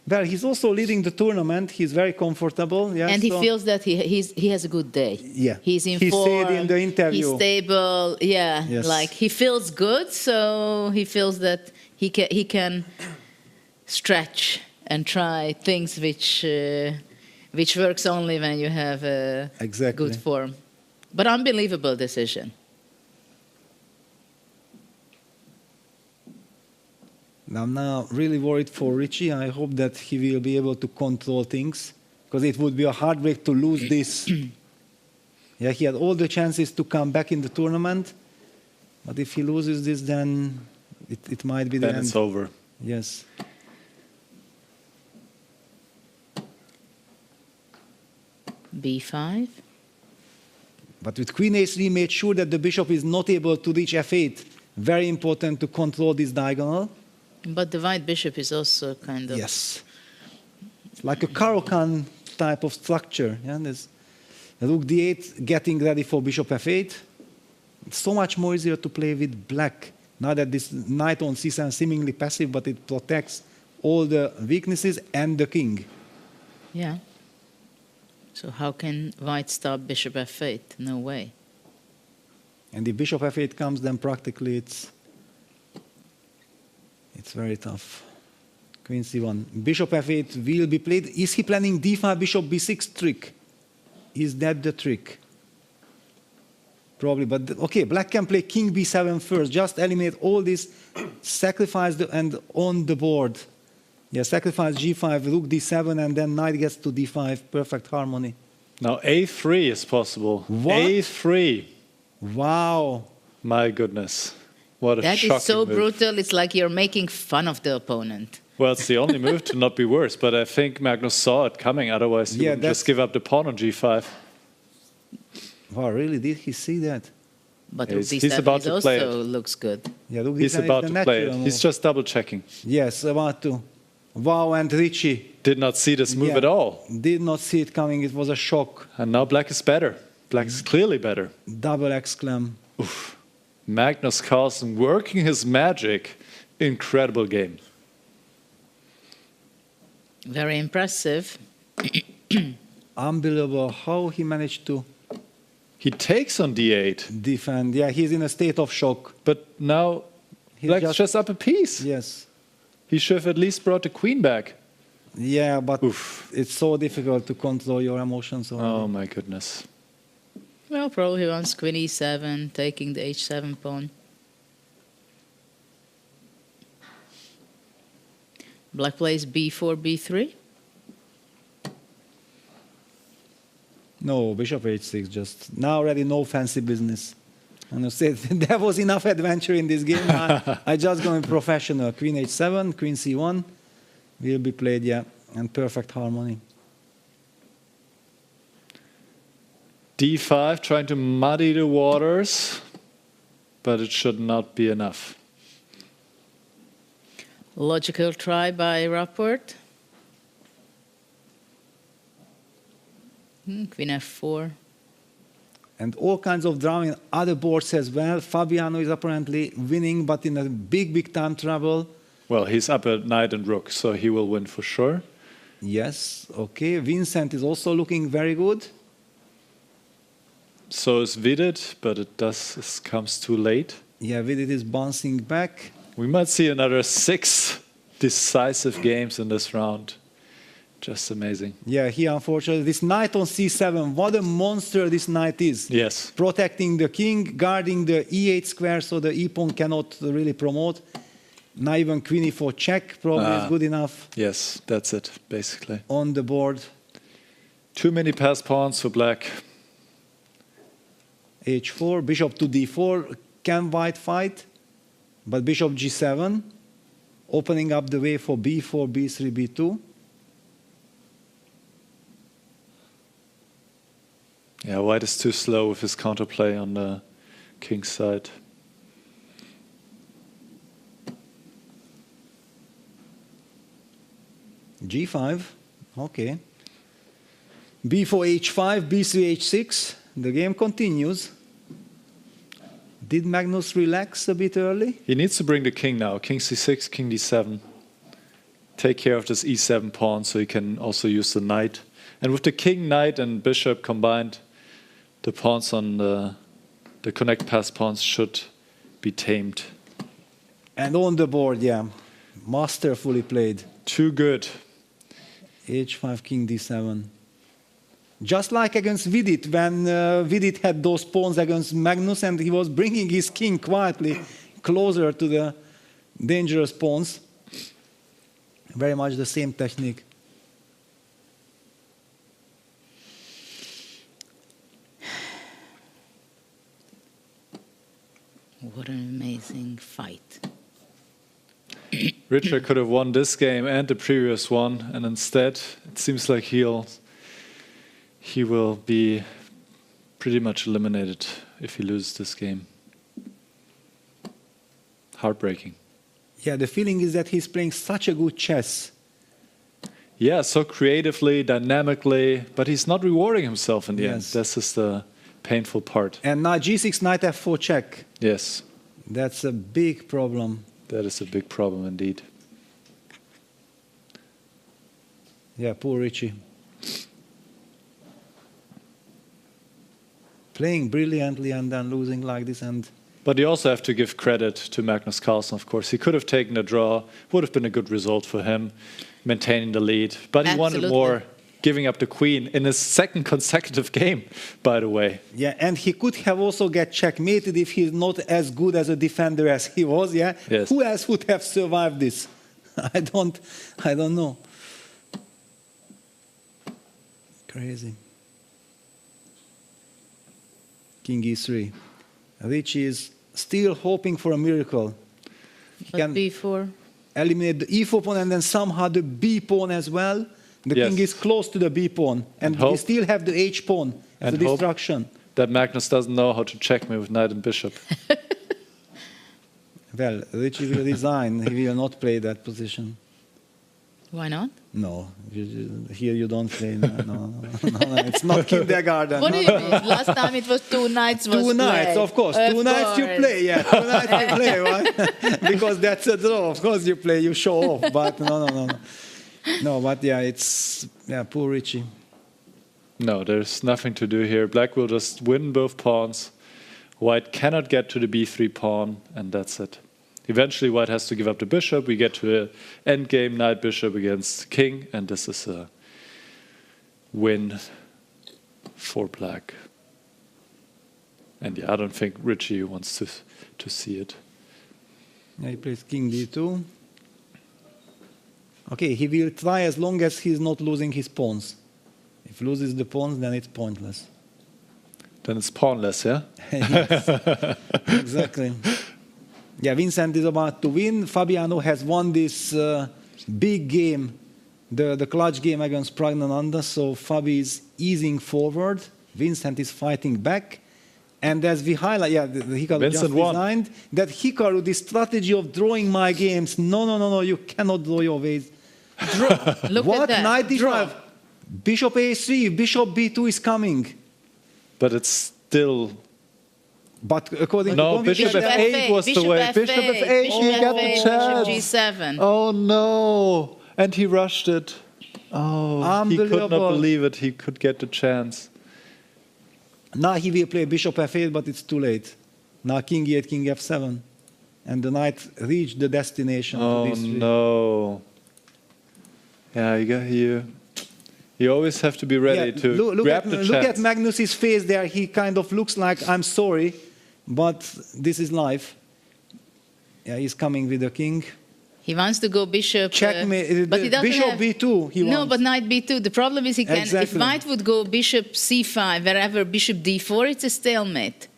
Well, he's also leading the tournament. He's very comfortable. Yeah,
And he
so-
feels that he has a good day.
Yeah.
He's in
He
form.
said in the interview.
He's stable. Yeah.
Yes.
Like he feels good, so he feels that he can stretch and try things which works only when you have a
Exactly.
good form. But unbelievable decision.
I'm now really worried for Richie. I hope that he will be able to control things, because it would be a heartbreak to lose this. Yeah, he had all the chances to come back in the tournament, but if he loses this, then it might be the
Then
end.
it's over.
Yes.
B5.
But with Queen A3, made sure that the bishop is not able to reach F8. Very important to control this diagonal.
But the white bishop is also kind of...
Yes. It's like a Carlsen type of structure. Yeah? There's rook d8 getting ready for bishop f8. It's so much more easier to play with black. Now that this knight on c7 is seemingly passive, but it protects all the weaknesses and the king.
Yeah. So how can white stop bishop f8? No way.
And if bishop f8 comes, then practically it's very tough. Queen c1. Bishop f8 will be played. Is he planning d5, bishop b6 trick? Is that the trick? Probably, but okay, black can play king b7 first. Just eliminate all this, sacrifice and on the board. Yeah, sacrifice g5, rook d7, and then knight gets to d5. Perfect harmony.
Now a3 is possible.
What?
A3.
Wow.
My goodness. What a
That
shocking
is so
move.
brutal. It's like you're making fun of the opponent.
Well, it's the only move to not be worse, but I think Magnus saw it coming, otherwise he would just give up the pawn on g5.
Wow, really? Did he see that?
But
Yeah,
rook
he's
d7
about
is
to play
also
it.
looks good.
Yeah, look,
He's about to play it. He's just double checking.
Yes, about to. Wow, and Richie
did not see this move at all.
Did not see it coming. It was a shock.
And now black is better. Black is clearly better.
Double exclam.
Oof. Magnus Carlsen working his magic. Incredible game.
Very impressive.
Unbelievable how he managed to.
He takes on d8.
Defend. Yeah, he's in a state of shock.
But now black's just up a piece.
Yes.
He should have at least brought the queen back.
Yeah, but it's so difficult to control your emotions.
Oh my goodness.
Well, probably he wants queen e7, taking the h7 pawn. Black plays b4, b3.
No, bishop h6, just now already no fancy business. And I said there was enough adventure in this game. I just going professional. Queen h7, queen c1 will be played, yeah, and perfect harmony.
d5, trying to muddy the waters, but it should not be enough.
Logical try by Rapport. Queen f4.
And all kinds of drama in other boards as well. Fabiano is apparently winning, but in a big, big time trouble.
Well, he's up at knight and rook, so he will win for sure.
Yes, okay. Vincent is also looking very good.
So is Vidit, but it comes too late.
Yeah, Vidit is bouncing back.
We might see another 6 decisive games in this round. Just amazing.
Yeah, he unfortunately, this knight on c7, what a monster this knight is.
Yes.
Protecting the king, guarding the e8 square so the e-pawn cannot really promote. Now even queen e4 check probably is good enough.
Yes, that's it, basically.
On the board.
Too many passed pawns for black.
h4, bishop to d4, can white fight? But bishop g7, opening up the way for b4, b3, b2.
Yeah, white is too slow with his counterplay on the king's side.
g5, okay. b4, h5, b3, h6. The game continues. Did Magnus relax a bit early?
He needs to bring the king now. King c6, king d7. Take care of this e7 pawn so he can also use the knight. And with the king, knight, and bishop combined, the pawns on the connect pass pawns should be tamed.
And on the board, yeah, masterfully played.
Too good.
h5, king d7. Just like against Vidit, when Vidit had those pawns against Magnus and he was bringing his king quietly closer to the dangerous pawns. Very much the same technique.
What an amazing fight.
Richard could have won this game and the previous one, and instead it seems like he will be pretty much eliminated if he loses this game. Heartbreaking.
Yeah, the feeling is that he's playing such a good chess.
Yeah, so creatively, dynamically, but he's not rewarding himself in the end.
Yes.
This is the painful part.
And now g6, knight f4 check.
Yes.
That's a big problem.
That is a big problem indeed.
Yeah, poor Richie. Playing brilliantly and then losing like this.
But you also have to give credit to Magnus Carlsen, of course. He could have taken a draw, would have been a good result for him, maintaining the lead. But he wanted more, giving up the queen in his second consecutive game, by the way.
Yeah, and he could have also get checkmated if he's not as good as a defender as he was, yeah?
Yes.
Who else would have survived this? I don't know. Crazy. King e3. Richie is still hoping for a miracle. He
But
can
B4.
eliminate the e4 pawn and then somehow the b pawn as well. The
Yes.
king is close to the b pawn, and we still have the h pawn as a
And hope
distraction.
that Magnus doesn't know how to check me with knight and bishop.
Well, Richie will resign. He will not play that position.
Why not?
No, here you don't play. No, it's not kindergarten.
What do you mean? Last time it was 2 knights.
Two nights, of course. 2 nights you play, yeah. 2 nights you play, right? Because that's a draw. Of course you play, you show off. But no. No, but yeah, it's poor Richie.
No, there's nothing to do here. Black will just win both pawns. White cannot get to the b3 pawn, and that's it. Eventually, White has to give up the bishop. We get to the endgame knight bishop against king, and this is a win for Black. And yeah, I don't think Richie wants to see it.
Yeah, he plays king d2. Okay, he will try as long as he's not losing his pawns. If he loses the pawns, then it's pointless.
Then it's pawnless, yeah?
Yes, exactly. Yeah, Vincent is about to win. Fabiano has won this big game, the clutch game against Praggnanandhaa. So Fabi is easing forward. Vincent is fighting back. And as we highlight, the Hikaru just resigned, that Hikaru, the strategy of drawing my games, no, you cannot draw your ways.
Look
What?
at that.
Knight d5, bishop a3, bishop b2 is coming.
But it's still...
But according
no,
to
bishop f8 was the way. Bishop f8, he got the chance.
Bishop g7.
Oh no! And he rushed it. Oh, he could not believe it. He could get the chance.
Now he will play bishop f8, but it's too late. Now king e8, king f7. And the knight reached the destination.
Oh no. Yeah, you always have to be ready to grab the chance.
Look at Magnus's face there. He kind of looks like, I'm sorry, but this is life. Yeah, he's coming with the king.
He wants to go bishop.
Checkmate.
But he doesn't
bishop
have,
b2. He
no,
wants.
but knight b2. The problem is he can.
Exactly.
If white would go bishop c5, wherever bishop d4, it's a stalemate.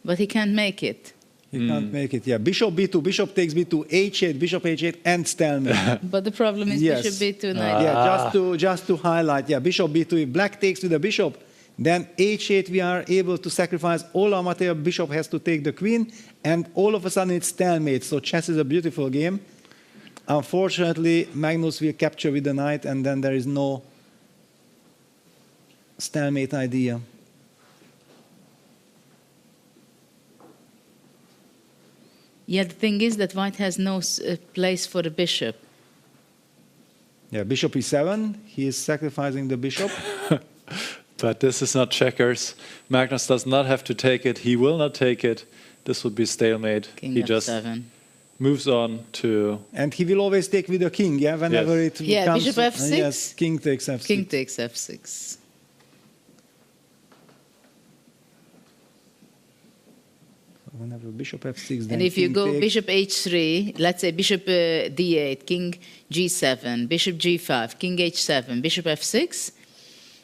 But he can't make it.
He can't make it. Yeah, bishop b2, bishop takes b2, h8, bishop h8, and stalemate.
But the problem is
Yes.
bishop b2, knight.
Yeah, just to highlight. Yeah, bishop b2. If black takes with the bishop, then h8 we are able to sacrifice all our material. Bishop has to take the queen, and all of a sudden it's stalemate. So chess is a beautiful game. Unfortunately, Magnus will capture with the knight, and then there is no stalemate idea.
Yeah, the thing is that white has no place for the bishop.
Yeah, bishop e7. He is sacrificing the bishop.
But this is not checkers. Magnus does not have to take it. He will not take it. This would be stalemate.
King
he
f7.
just moves on to...
And he will always take with the king, yeah? Whenever it comes...
bishop f6.
Yes, king takes f6.
King takes f6.
Whenever bishop f6, then
And if you
king
go
takes.
bishop h3, let's say bishop d8, king g7, bishop g5, king h7, bishop f6.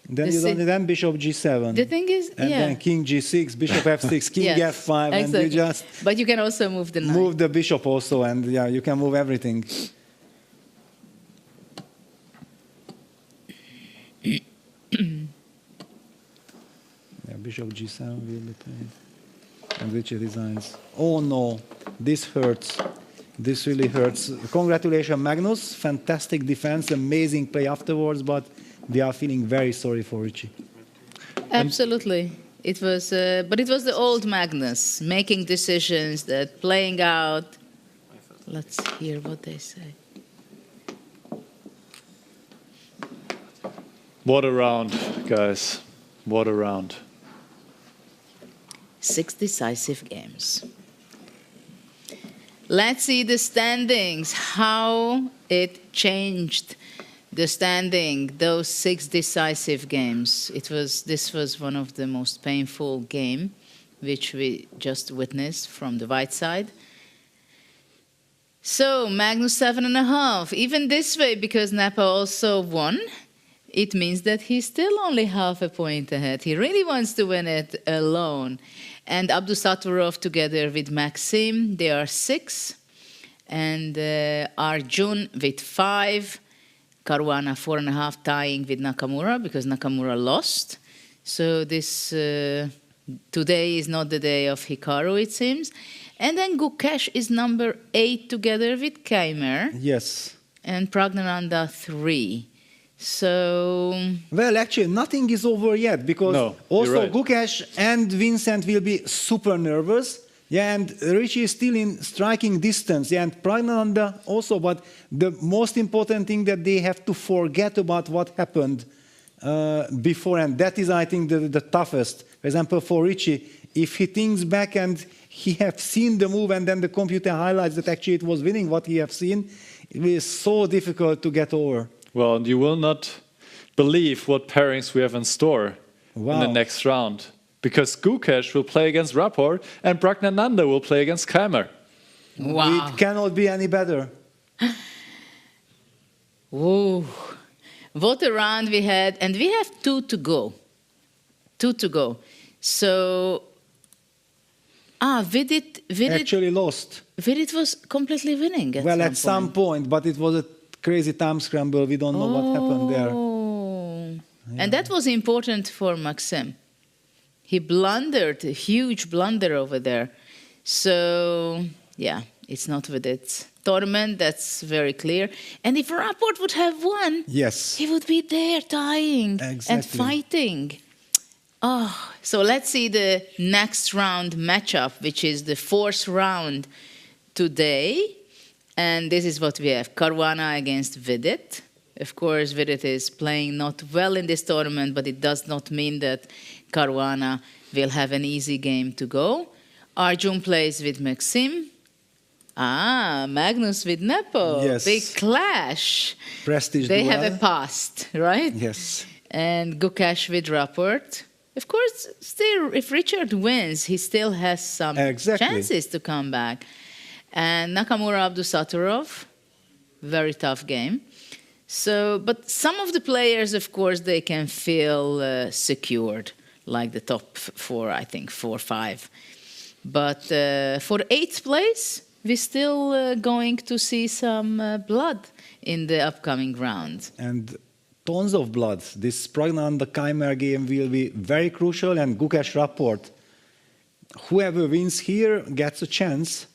Then you don't then bishop g7.
The thing is,
and then king g6, bishop f6, king
Yes,
f5, and you
exactly.
just
But you can also move the knight.
move the bishop also, and yeah, you can move everything. Yeah, bishop g7 will be played. And Richie resigns. Oh no, this hurts. This really hurts. Congratulations, Magnus. Fantastic defense, amazing play afterwards, but we are feeling very sorry for Richie.
Absolutely. It was, but it was the old Magnus making decisions, that playing out. Let's hear what they say.
What a round, guys. What a round.
6 decisive games. Let's see the standings, how it changed the standing, those 6 decisive games. This was one of the most painful game which we just witnessed from the white side. So Magnus 7.5, even this way, because Nepo also won. it means that he's still only half a point ahead. He really wants to win it alone. And Abdusaturov together with Maxim, they are 6. And Arjun with 5. Caruana 4.5 tying with Nakamura because Nakamura lost. So this today is not the day of Hikaru, it seems. And then Gukesh is number 8 together with Keymer.
Yes.
And Praggnanandhaa 3. So...
Well, actually, nothing is over yet because also
right.
Gukesh and Vincent will be super nervous. Yeah, and Richie is still in striking distance. Yeah, and Praggnanandhaa also. But the most important thing that they have to forget about what happened before. And that is, I think, the toughest. For example, for Richie, if he thinks back and he have seen the move and then the computer highlights that actually it was winning what he have seen, it is so difficult to get over.
Well, you will not believe what pairings we have in store in the next round. Because Gukesh will play against Rapport and Praggnanandhaa will play against Keymer.
Wow.
It cannot be any better.
Whoa. What a round we had. And we have 2 to go. 2 to go. So... Vidit
actually lost.
Vidit was completely winning
at some point, but it was a crazy time scramble. We don't know what happened there.
Yeah. And that was important for Maxim. He blundered, a huge blunder over there. So, yeah, it's not Vidit's tournament, that's very clear. And if Rapport would have won,
yes,
he would be there tying and fighting. Oh, so let's see the next round matchup, which is the 4th round today. And this is what we have. Caruana against Vidit. Of course, Vidit is playing not well in this tournament, but it does not mean that Caruana will have an easy game to go. Arjun plays with Maxim. Magnus with Nepo.
Yes.
Big clash.
Prestige
They
duel.
have a past, right?
Yes.
And Gukesh with Rapport. Of course, still, if Richard wins, he still has some chances to come back. And Nakamura Abdusaturov, very tough game. So, but some of the players, of course, they can feel secured, like the top 4, I think, 4 or 5. But for 8th place, we're still going to see some blood in the upcoming round.
And tons of blood. This Praggnanandhaa Keymer game will be very crucial, and Gukesh Rapport. Whoever wins here gets a chance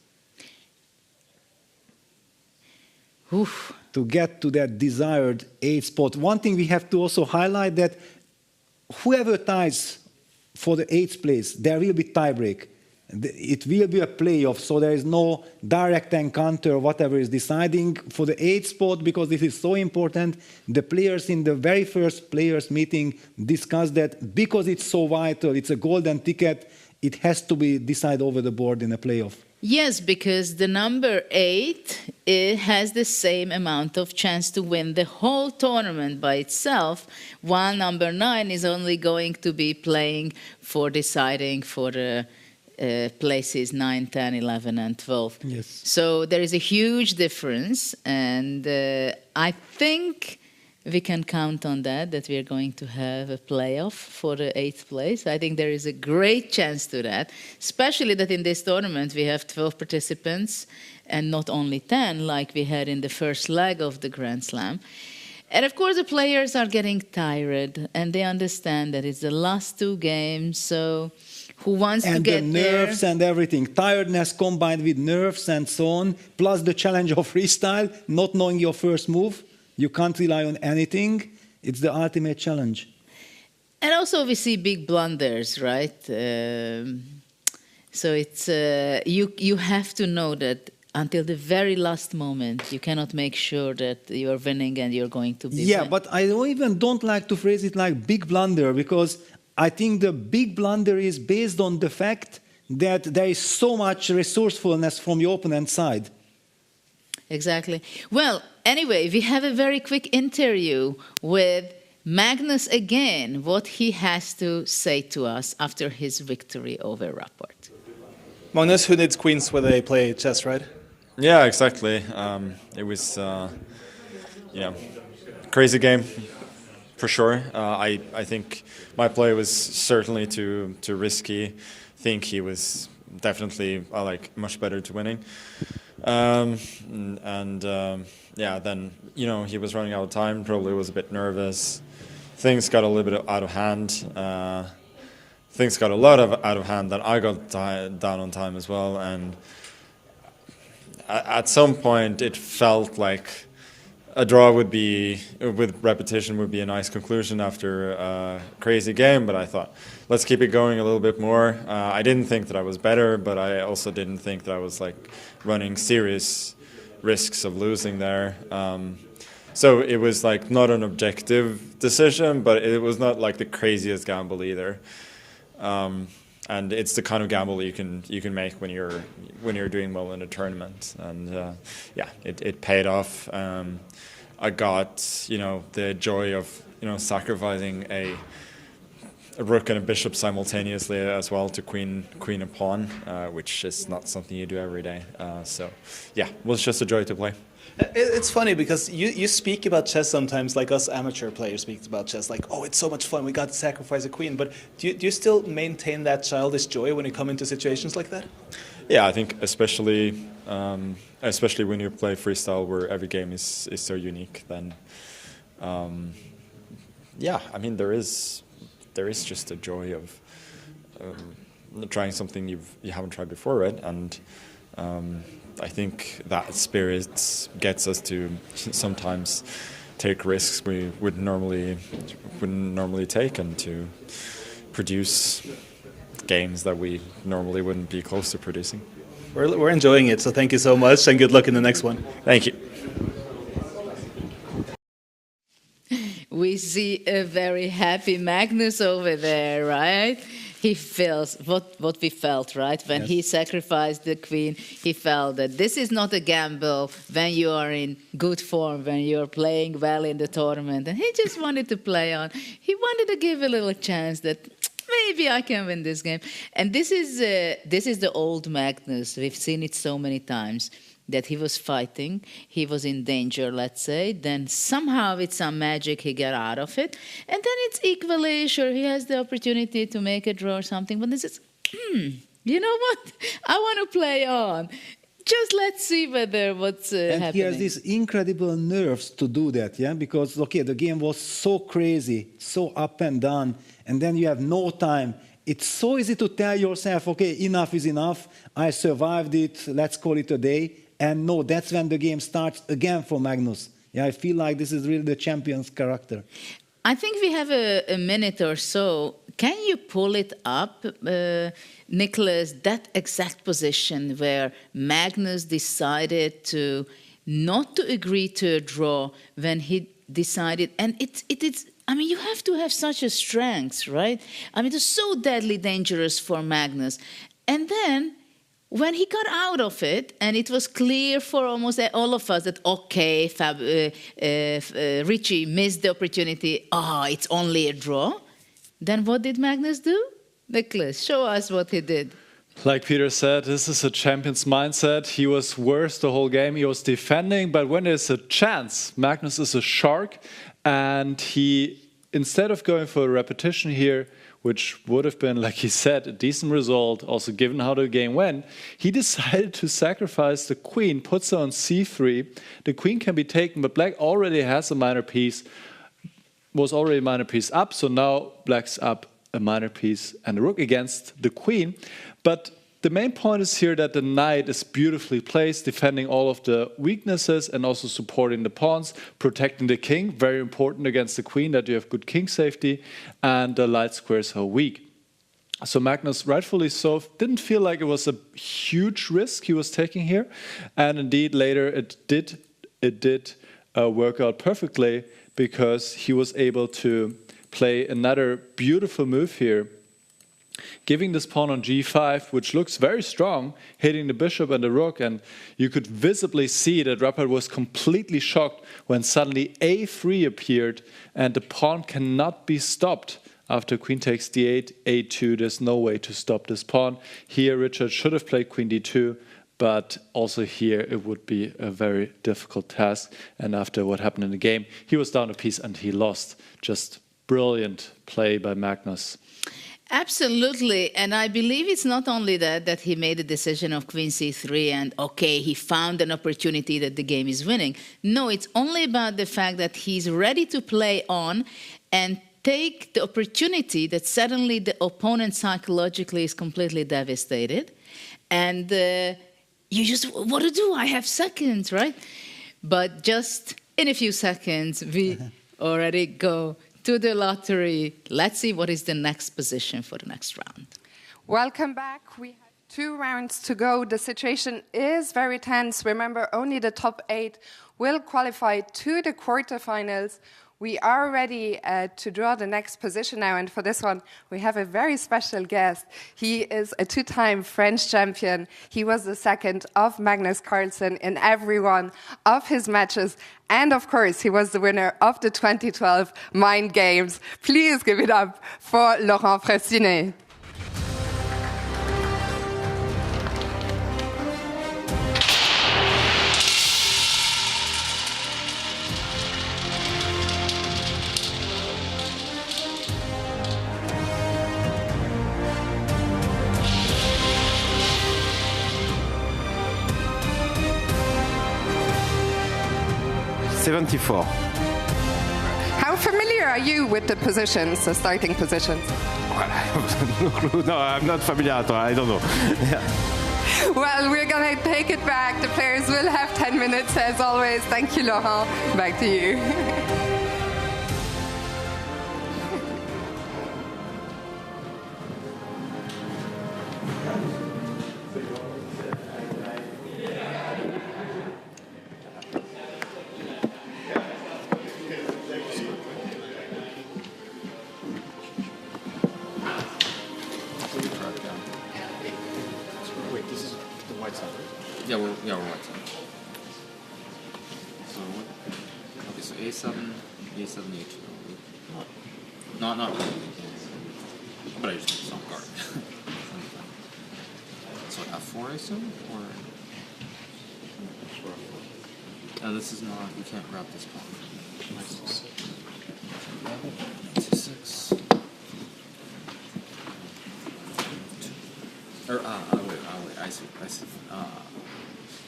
to get to that desired 8th spot. One thing we have to also highlight that whoever ties for the 8th place, there will be tiebreak. It will be a playoff, so there is no direct encounter, whatever is deciding for the 8th spot, because this is so important. The players in the very first players meeting discussed that because it's so vital, it's a golden ticket, it has to be decided over the board in a playoff.
Yes, because the number 8 it has the same amount of chance to win the whole tournament by itself, while number 9 is only going to be playing for deciding for the places 9, 10, 11, and 12.
Yes.
So there is a huge difference, and I think we can count on that we are going to have a playoff for the 8th place. I think there is a great chance to that, especially that in this tournament we have 12 participants and not only 10 like we had in the first leg of the Grand Slam. And of course the players are getting tired and they understand that it's the last 2 games, so who wants to get
and the nerves and everything, tiredness combined with nerves and so on, plus the challenge of freestyle, not knowing your first move. You can't rely on anything. It's the ultimate challenge.
And also we see big blunders, right? So it's you have to know that until the very last moment, you cannot make sure that you're winning and you're going to be.
Yeah, but I don't like to phrase it like big blunder, because I think the big blunder is based on the fact that there is so much resourcefulness from your opponent's side.
Exactly. Well, anyway, we have a very quick interview with Magnus again, what he has to say to us after his victory over Rapport.
Magnus, who needs queens when they play chess, right?
Yeah, exactly. It was, crazy game. for sure. I think my play was certainly too risky. I think he was definitely like much better to winning. Yeah, then he was running out of time. Probably was a bit nervous. Things got a little bit out of hand. Things got a lot out of hand. Then I got down on time as well, and at some point it felt like a draw would be, with repetition, would be a nice conclusion after a crazy game. But I thought, let's keep it going a little bit more. I didn't think that I was better, but I also didn't think that I was like running serious risks of losing there. So it was like not an objective decision, but it was not like the craziest gamble either. And it's the kind of gamble you can make when you're doing well in a tournament. And yeah, it paid off. I got the joy of sacrificing a rook and a bishop simultaneously as well to queen and pawn, which is not something you do every day. So yeah, it was just a joy to play.
It's funny because you speak about chess sometimes like us amateur players speak about chess, like, oh, it's so much fun, we got to sacrifice a queen. But do you still maintain that childish joy when you come into situations like that?
Yeah, I think especially when you play freestyle where every game is so unique, then yeah, I mean there is just a joy of trying something you haven't tried before, right? And I think that spirit gets us to sometimes take risks we wouldn't normally take, and to produce games that we normally wouldn't be close to producing.
We're enjoying it, so thank you so much, and good luck in the next one.
Thank you.
We see a very happy Magnus over there, right? He feels what we felt, right? When he sacrificed the queen, he felt that this is not a gamble when you are in good form, when you're playing well in the tournament. And he just wanted to play on. He wanted to give a little chance that maybe I can win this game. And this is the old Magnus. We've seen it so many times, that he was fighting, he was in danger, let's say, then somehow with some magic he got out of it, and then it's equally sure he has the opportunity to make a draw or something, but this is, you know what, I want to play on. Just let's see whether what's happening.
And he has these incredible nerves to do that, yeah? Because, okay, the game was so crazy, so up and down, and then you have no time. It's so easy to tell yourself, okay, enough is enough, I survived it, let's call it a day. And no, that's when the game starts again for Magnus. Yeah, I feel like this is really the champion's character.
I think we have a minute or so. Can you pull it up, Nicholas, that exact position where Magnus decided to not to agree to a draw when he decided, and it's I mean, you have to have such a strength, right? I mean, it's so deadly dangerous for Magnus. And then when he got out of it, and it was clear for almost all of us that, okay, Richie missed the opportunity, it's only a draw, then what did Magnus do? Nicholas, show us what he did.
Like Peter said, this is a champion's mindset. He was worse the whole game. He was defending, but when there's a chance, Magnus is a shark, and he, instead of going for a repetition here, which would have been, like he said, a decent result, also given how the game went, he decided to sacrifice the queen, puts her on c3. The queen can be taken, but black already has a minor piece, was already a minor piece up, so now black's up a minor piece and a rook against the queen. But the main point is here that the knight is beautifully placed, defending all of the weaknesses and also supporting the pawns, protecting the king, very important against the queen, that you have good king safety, and the light squares are weak. So Magnus, rightfully so, didn't feel like it was a huge risk he was taking here, and indeed later it did work out perfectly, because he was able to play another beautiful move here, giving this pawn on g5, which looks very strong, hitting the bishop and the rook, and you could visibly see that Rapport was completely shocked when suddenly a3 appeared, and the pawn cannot be stopped after queen takes d8, a2. There's no way to stop this pawn. Here Richard should have played queen d2, but also here it would be a very difficult task. And after what happened in the game, he was down a piece and he lost. Just brilliant play by Magnus.
Absolutely, and I believe it's not only that he made a decision of Queen C3 and, okay, he found an opportunity that the game is winning. No, it's only about the fact that he's ready to play on and take the opportunity that suddenly the opponent psychologically is completely devastated. And you just, what to do? I have seconds, right? But just in a few seconds, we already go to the lottery. Let's see what is the next position for the next round.
Welcome back. We have 2 rounds to go. The situation is very tense. Remember, only the top 8 will qualify to the quarterfinals. We are ready to draw the next position now, and for this one, we have a very special guest. He is a 2-time French champion. He was the second of Magnus Carlsen in every one of his matches, and of course, he was the winner of the 2012 Mind Games. Please give it up for Laurent Fressinet. How familiar are you with the positions, the starting positions?
No, I'm not familiar at all. I don't know. Yeah.
Well, we're going to take it back. The players will have 10 minutes as always. Thank you, Laurent. Back to you.
Yeah, we're white side. So what? Okay, so A7, A7, A2. Not really. But I just need some guard. So F4, I assume, or this is not. You can't grab this pawn. C6. Or wait. I see.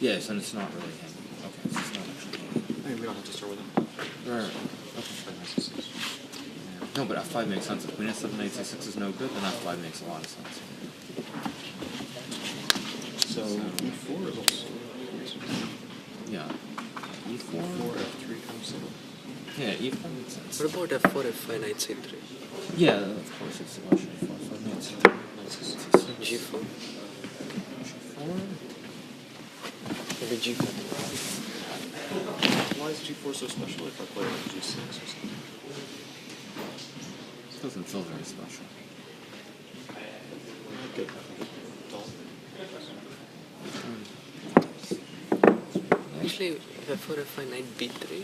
Yes, and it's not really hanging. Okay, so it's not actually hanging.
I mean, we don't have to start with him.
Right. Okay. No, but F5 makes sense. If Queen S7, Knight C6 is no good, then F5 makes a lot of sense.
So E4 is also.
Yeah. E4.
E4, F3 comes in.
Yeah, E4 makes sense.
What about F4, F5, Knight C3?
Yeah, of course, it's a question. F5, Knight C3.
G4.
G4.
Maybe G4. Why is G4 so special if I play like G6 or something?
It doesn't feel very special.
Good. Actually, F4, F5, Knight B3.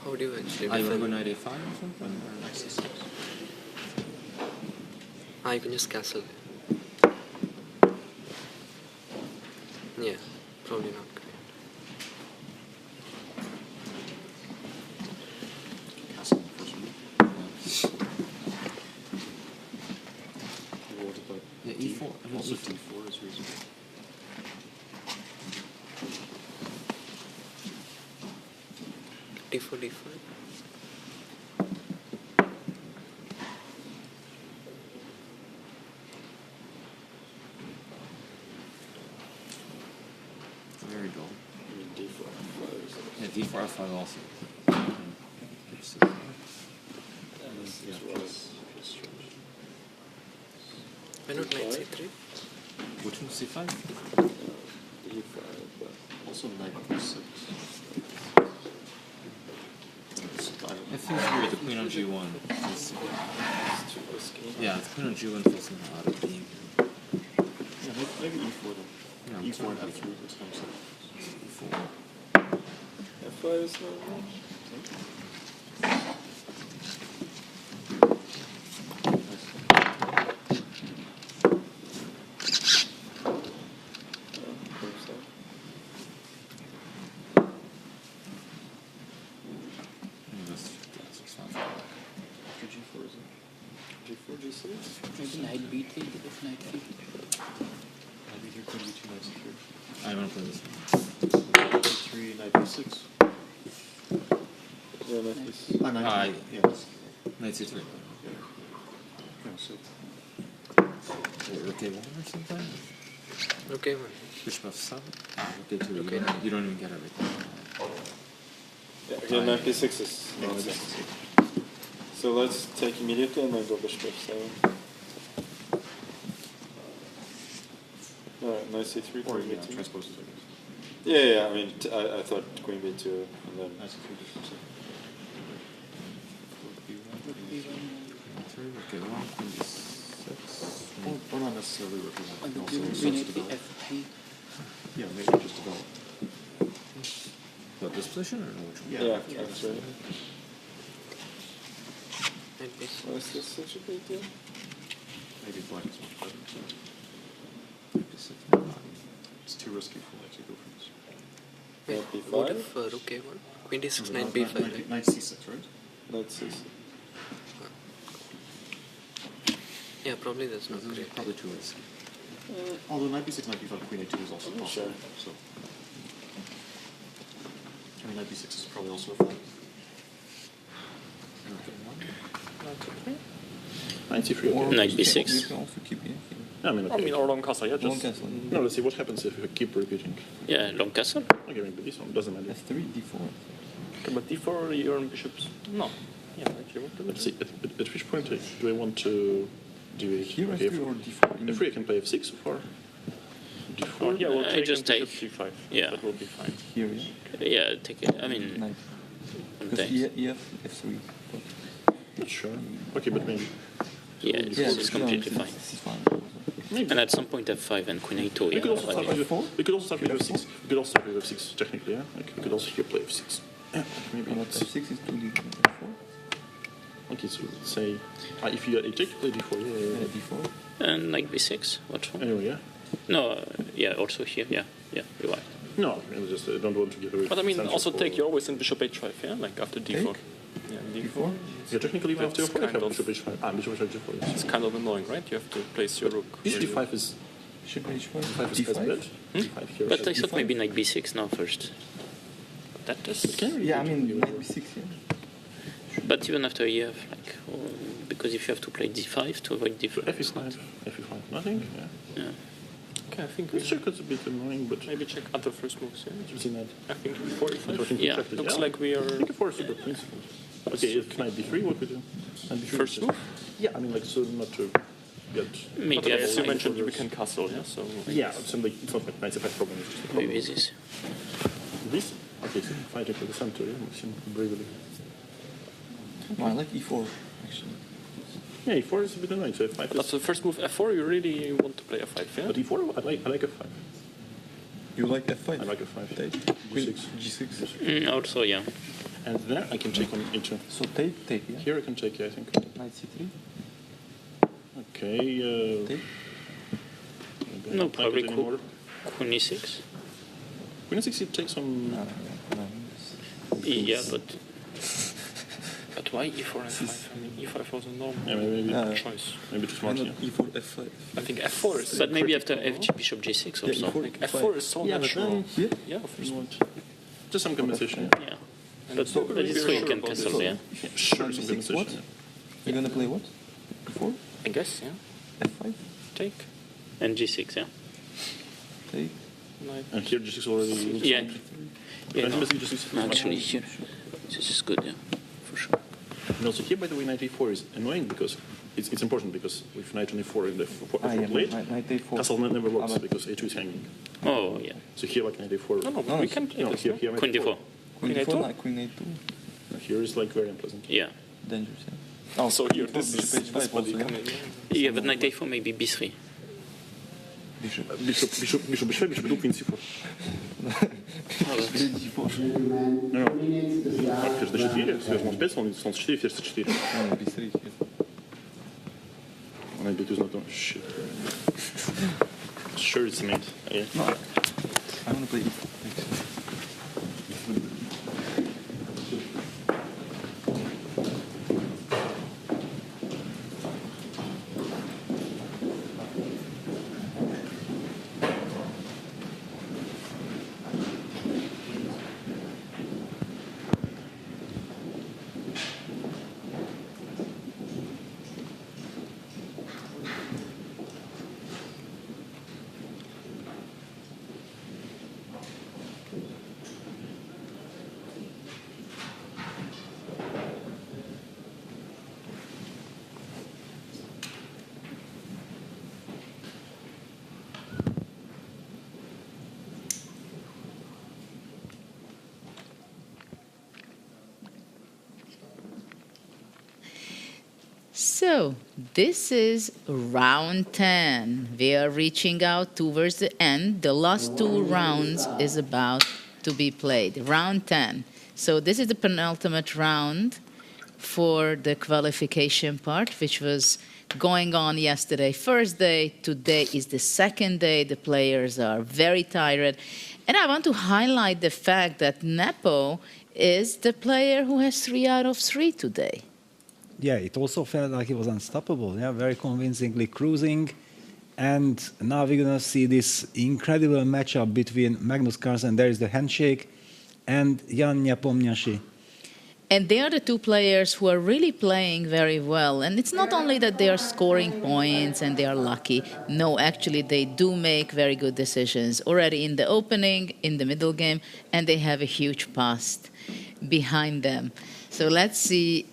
How do you actually
You want to go Knight A5 or something? Or
Knight C6? You can just castle. Yeah, probably not great.
Castle the first one. What about
E4?
Also D4 is reasonable.
D4, D5.
Very dull.
I mean, D4, F5.
Yeah, D4, F5 also.
Why not Knight C3?
Which one? C5?
D5, but also Knight C6.
It feels weird, the Queen on G1.
It's too risky.
Yeah, the Queen on G1 feels somehow out of being.
Yeah, maybe E4 then.
Yeah,
E4 and F3 this time.
E4.
F5 is not.
Maybe knight b3, if knight c3.
I want to play this one. Knight b3, knight b6. Yeah, knight b6.
Knight c3.
Yeah, so.
Rook a1 or something?
Rook a1.
Bishop f7? Rook a2. You don't even get everything.
Yeah, okay, knight b6 is so let's take immediately and then go bishop f7. Alright, knight c3, queen b2. Transposes, I guess. Yeah, I mean, I thought queen b2 and then knight c3, bishop c3.
Rook a1, queen b6.
Or not necessarily rook a1.
And
Also
queen
starts to
f3.
develop. Yeah, maybe just develop.
What, this position or no? Which one?
Yeah, that's right.
Knight b6.
Why is this such a big deal? Maybe black is much better. So. It's too risky for white to go for this.
Wait,
Knight b5?
what if rook a1? Queen d6, knight b5, right?
Knight c6, right? Knight c6.
Yeah, probably that's not great.
Probably too risky.
Although knight b6, knight b5, queen a2 is also possible.
Sure.
So. I mean, knight b6 is probably also a flag. Knight c3, okay.
Knight b6.
You can also keep it.
I mean, okay.
or long castle, yeah.
Long castle.
No, let's see what happens if we keep repeating.
Yeah, long castle.
Okay, maybe this one doesn't matter.
f3, d4.
Okay, but d4, you earn bishops. No. Yeah, actually, what do we
Let's see, at which point do I want to do it?
Here,
Okay,
f3 or d4?
F3 I can play f6 or d4.
Yeah, we'll
I
take
just take.
c5.
Yeah.
That will be fine.
Here, yeah.
Yeah, take it. I mean,
Knight. Because
thanks.
ef, f3.
Not sure. Okay, but maybe.
Yeah, it's completely fine.
This is fine.
And at some point f5 and queen a2.
We could also
Yeah,
start with we could also start with f6. We could also start with f6 technically, yeah. Like, we could also here play f6. Yeah, maybe.
But f6 is 2d4.
Okay, so let's say if you take, play d4. Yeah.
d4.
and knight b6. What's wrong?
Anyway, yeah.
No, yeah, also here. Yeah, you're right.
No, I just don't want to give away.
But I mean,
center
also
for-
take, you're always in bishop h5, yeah? Like after d4. Yeah, d4.
Yeah, technically we have to
That's
have
kind of-
bishop h5. Bishop h5 d4. Yes.
It's kind of annoying, right? You have to place your rook.
Bishop d5 is
Bishop h5.
d5 is as bad. d5 here.
But I
should-
thought maybe knight b6 now first. That is.
Yeah, I mean, knight b6, yeah.
But even after you have because if you have to play d5 to avoid d4.
f5, f5, nothing. Yeah.
Okay, I think
This check is a bit annoying, but
maybe check other first moves, yeah?
you've seen that.
I think before e5.
Yeah.
Looks like we are.
I think f4 is super principled. Okay, if knight d3, what we do? Knight d3
First move?
Yeah, I mean, like, so not to get.
Maybe
But as you
I
mentioned, you can castle, yeah? So
Yeah, it's like it's not like knight f5 problem. It's just a problem.
maybe this.
This? Okay, so fighting for the center, yeah, we've seen bravely.
No, I like e4, actually.
Yeah, e4 is a bit annoying, so f5
But
is.
the first move f4, you really want to play f5, yeah?
But e4, I like f5.
You like f5?
I like f5.
Take.
G6.
G6.
Also, yeah.
And there I can take on e2.
So take, yeah.
Here I can take, yeah, I think.
Knight c3.
Okay,
Take.
No, probably
Like it anymore.
queen e6.
Queen e6, it takes some.
No.
Yeah, but
But why e4 and 5? I mean, e5 was a normal
Yeah, maybe
choice.
maybe too smart, yeah.
e4, f5.
I think f4 is.
but maybe after fg bishop g6 also.
e4,
Like f4 is so
Yeah, but
natural.
then
Here?
Yeah, of course.
you want just some compensation.
Yeah.
And
But
so
that is
you're
true, you
sure
can
about
castle
this?
there.
Yeah, sure, some
G6
compensation.
what? You're gonna play what? e4,
I guess, yeah.
f5,
Take.
And g6, yeah.
take.
Knight.
And here G6 already.
Yeah. Yeah,
And
no.
basically G6 is
Actually,
fine.
here, this is good, yeah, for sure.
And also here, by the way, knight a4 is annoying because it's important because with knight on a4 in the f4 plate,
knight a4.
castle never works
but-
because a2 is hanging.
Oh, yeah.
So here, like knight a4.
No, we can play
No,
this.
here,
no?
here, knight
Queen
a4.
d4.
Queen
Queen
d4,
a2?
knight, queen a2.
Here is like very unpleasant.
Yeah.
Dangerous, yeah.
Oh, so here,
Bishop
this is
h5
this body
also,
coming.
Yeah, but knight a4 maybe b3.
Bishop.
Bishop b5, bishop do queen c4.
Gentlemen,
No.
2 minutes to
Так,
start.
ферзь d4, ферзь может 5, слон c4, ферзь c4.
No, b3 here.
Knight b2 is not on. Shit. Sure, it's mate. Yeah.
No, I wanna play e4.
So, this is round 10. We are reaching out towards the end. The last 2 rounds is about to be played. Round 10. So, this is the penultimate round for the qualification part, which was going on yesterday, first day. Today is the second day. The players are very tired. And I want to highlight the fact that Nepo is the player who has 3 out of 3 today.
Yeah, it also felt like he was unstoppable. Yeah, very convincingly cruising. And now we're going to see this incredible matchup between Magnus Carlsen, there is the handshake, and Jan Nepomniachtchi.
And they are the 2 players who are really playing very well. And it's not only that they are scoring points and they are lucky. No, actually, they do make very good decisions already in the opening, in the middle game, and they have a huge past behind them. So let's see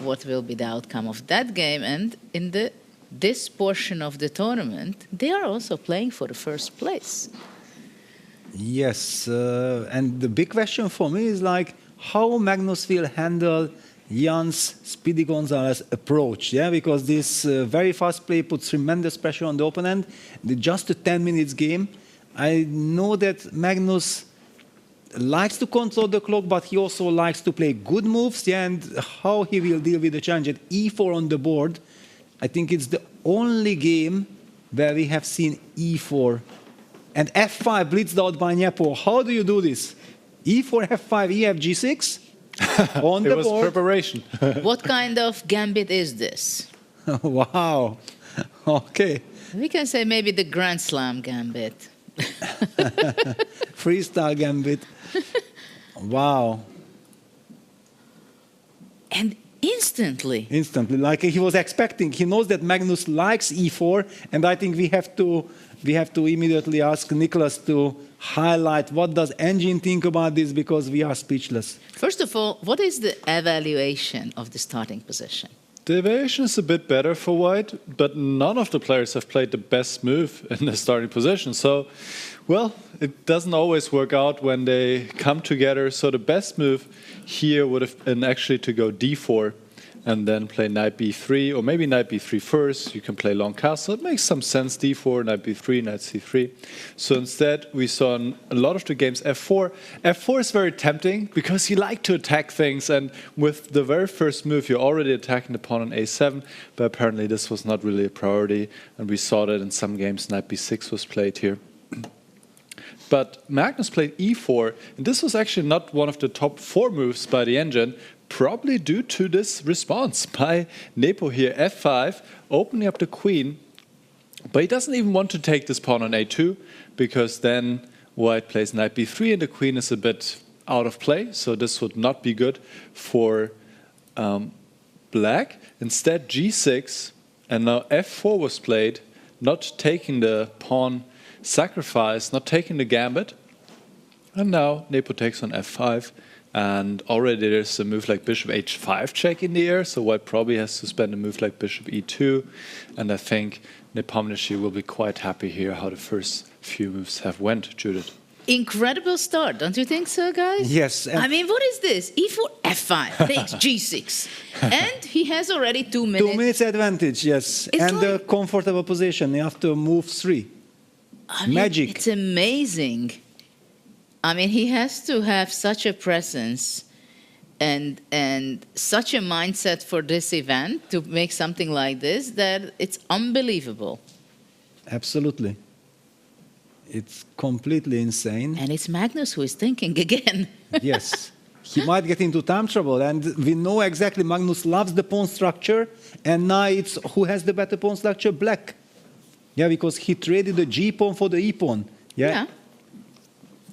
what will be the outcome of that game. And in this portion of the tournament, they are also playing for the first place.
Yes, and the big question for me is like, how Magnus will handle Jan's Speedy Gonzalez approach, yeah? Because this very fast play puts tremendous pressure on the opponent. Just a 10 minutes game. I know that Magnus likes to control the clock, but he also likes to play good moves, yeah? And how he will deal with the challenge at E4 on the board, I think it's the only game where we have seen E4 and F5 blitzed out by Nepo. How do you do this? E4, F5, EF, G6 on the board.
It was preparation.
What kind of gambit is this?
Wow. Okay.
We can say maybe the Grand Slam gambit.
Freestyle gambit. Wow.
And instantly.
Instantly, like he was expecting. He knows that Magnus likes E4, and I think we have to immediately ask Nicholas to highlight what does Engine think about this, because we are speechless.
First of all, what is the evaluation of the starting position?
The evaluation is a bit better for White, but none of the players have played the best move in the starting position. So, well, it doesn't always work out when they come together. So the best move here would have been actually to go D4 and then play knight b3, or maybe knight b3 first. You can play long castle. It makes some sense, d4, knight b3, knight c3. So instead, we saw in a lot of the games f4. f4 is very tempting because you like to attack things, and with the very first move, you're already attacking the pawn on a7, but apparently this was not really a priority, and we saw that in some games knight b6 was played here. But Magnus played e4, and this was actually not one of the top 4 moves by the engine, probably due to this response by Nepo here, f5, opening up the queen. But he doesn't even want to take this pawn on a2, because then White plays knight b3, and the queen is a bit out of play, so this would not be good for Black. Instead, g6, and now f4 was played, not taking the pawn sacrifice, not taking the gambit. And now Nepo takes on f5. And already there's a move like bishop h5 check in the air, so White probably has to spend a move like bishop e2. And I think Nepomniachtchi will be quite happy here how the first few moves have went, Judith.
Incredible start, don't you think so, guys?
Yes.
I mean, what is this? e4, f5, takes g6. And he has already 2 minutes.
2 minutes advantage, yes.
It's
and
like,
a comfortable position after move 3.
I mean,
Magic.
It's amazing. I mean, he has to have such a presence and such a mindset for this event to make something like this that it's unbelievable.
Absolutely. It's completely insane.
And it's Magnus who is thinking again.
Yes. He might get into time trouble. And we know exactly Magnus loves the pawn structure. And now it's who has the better pawn structure? Black. Yeah, because he traded the G pawn for the E pawn. Yeah.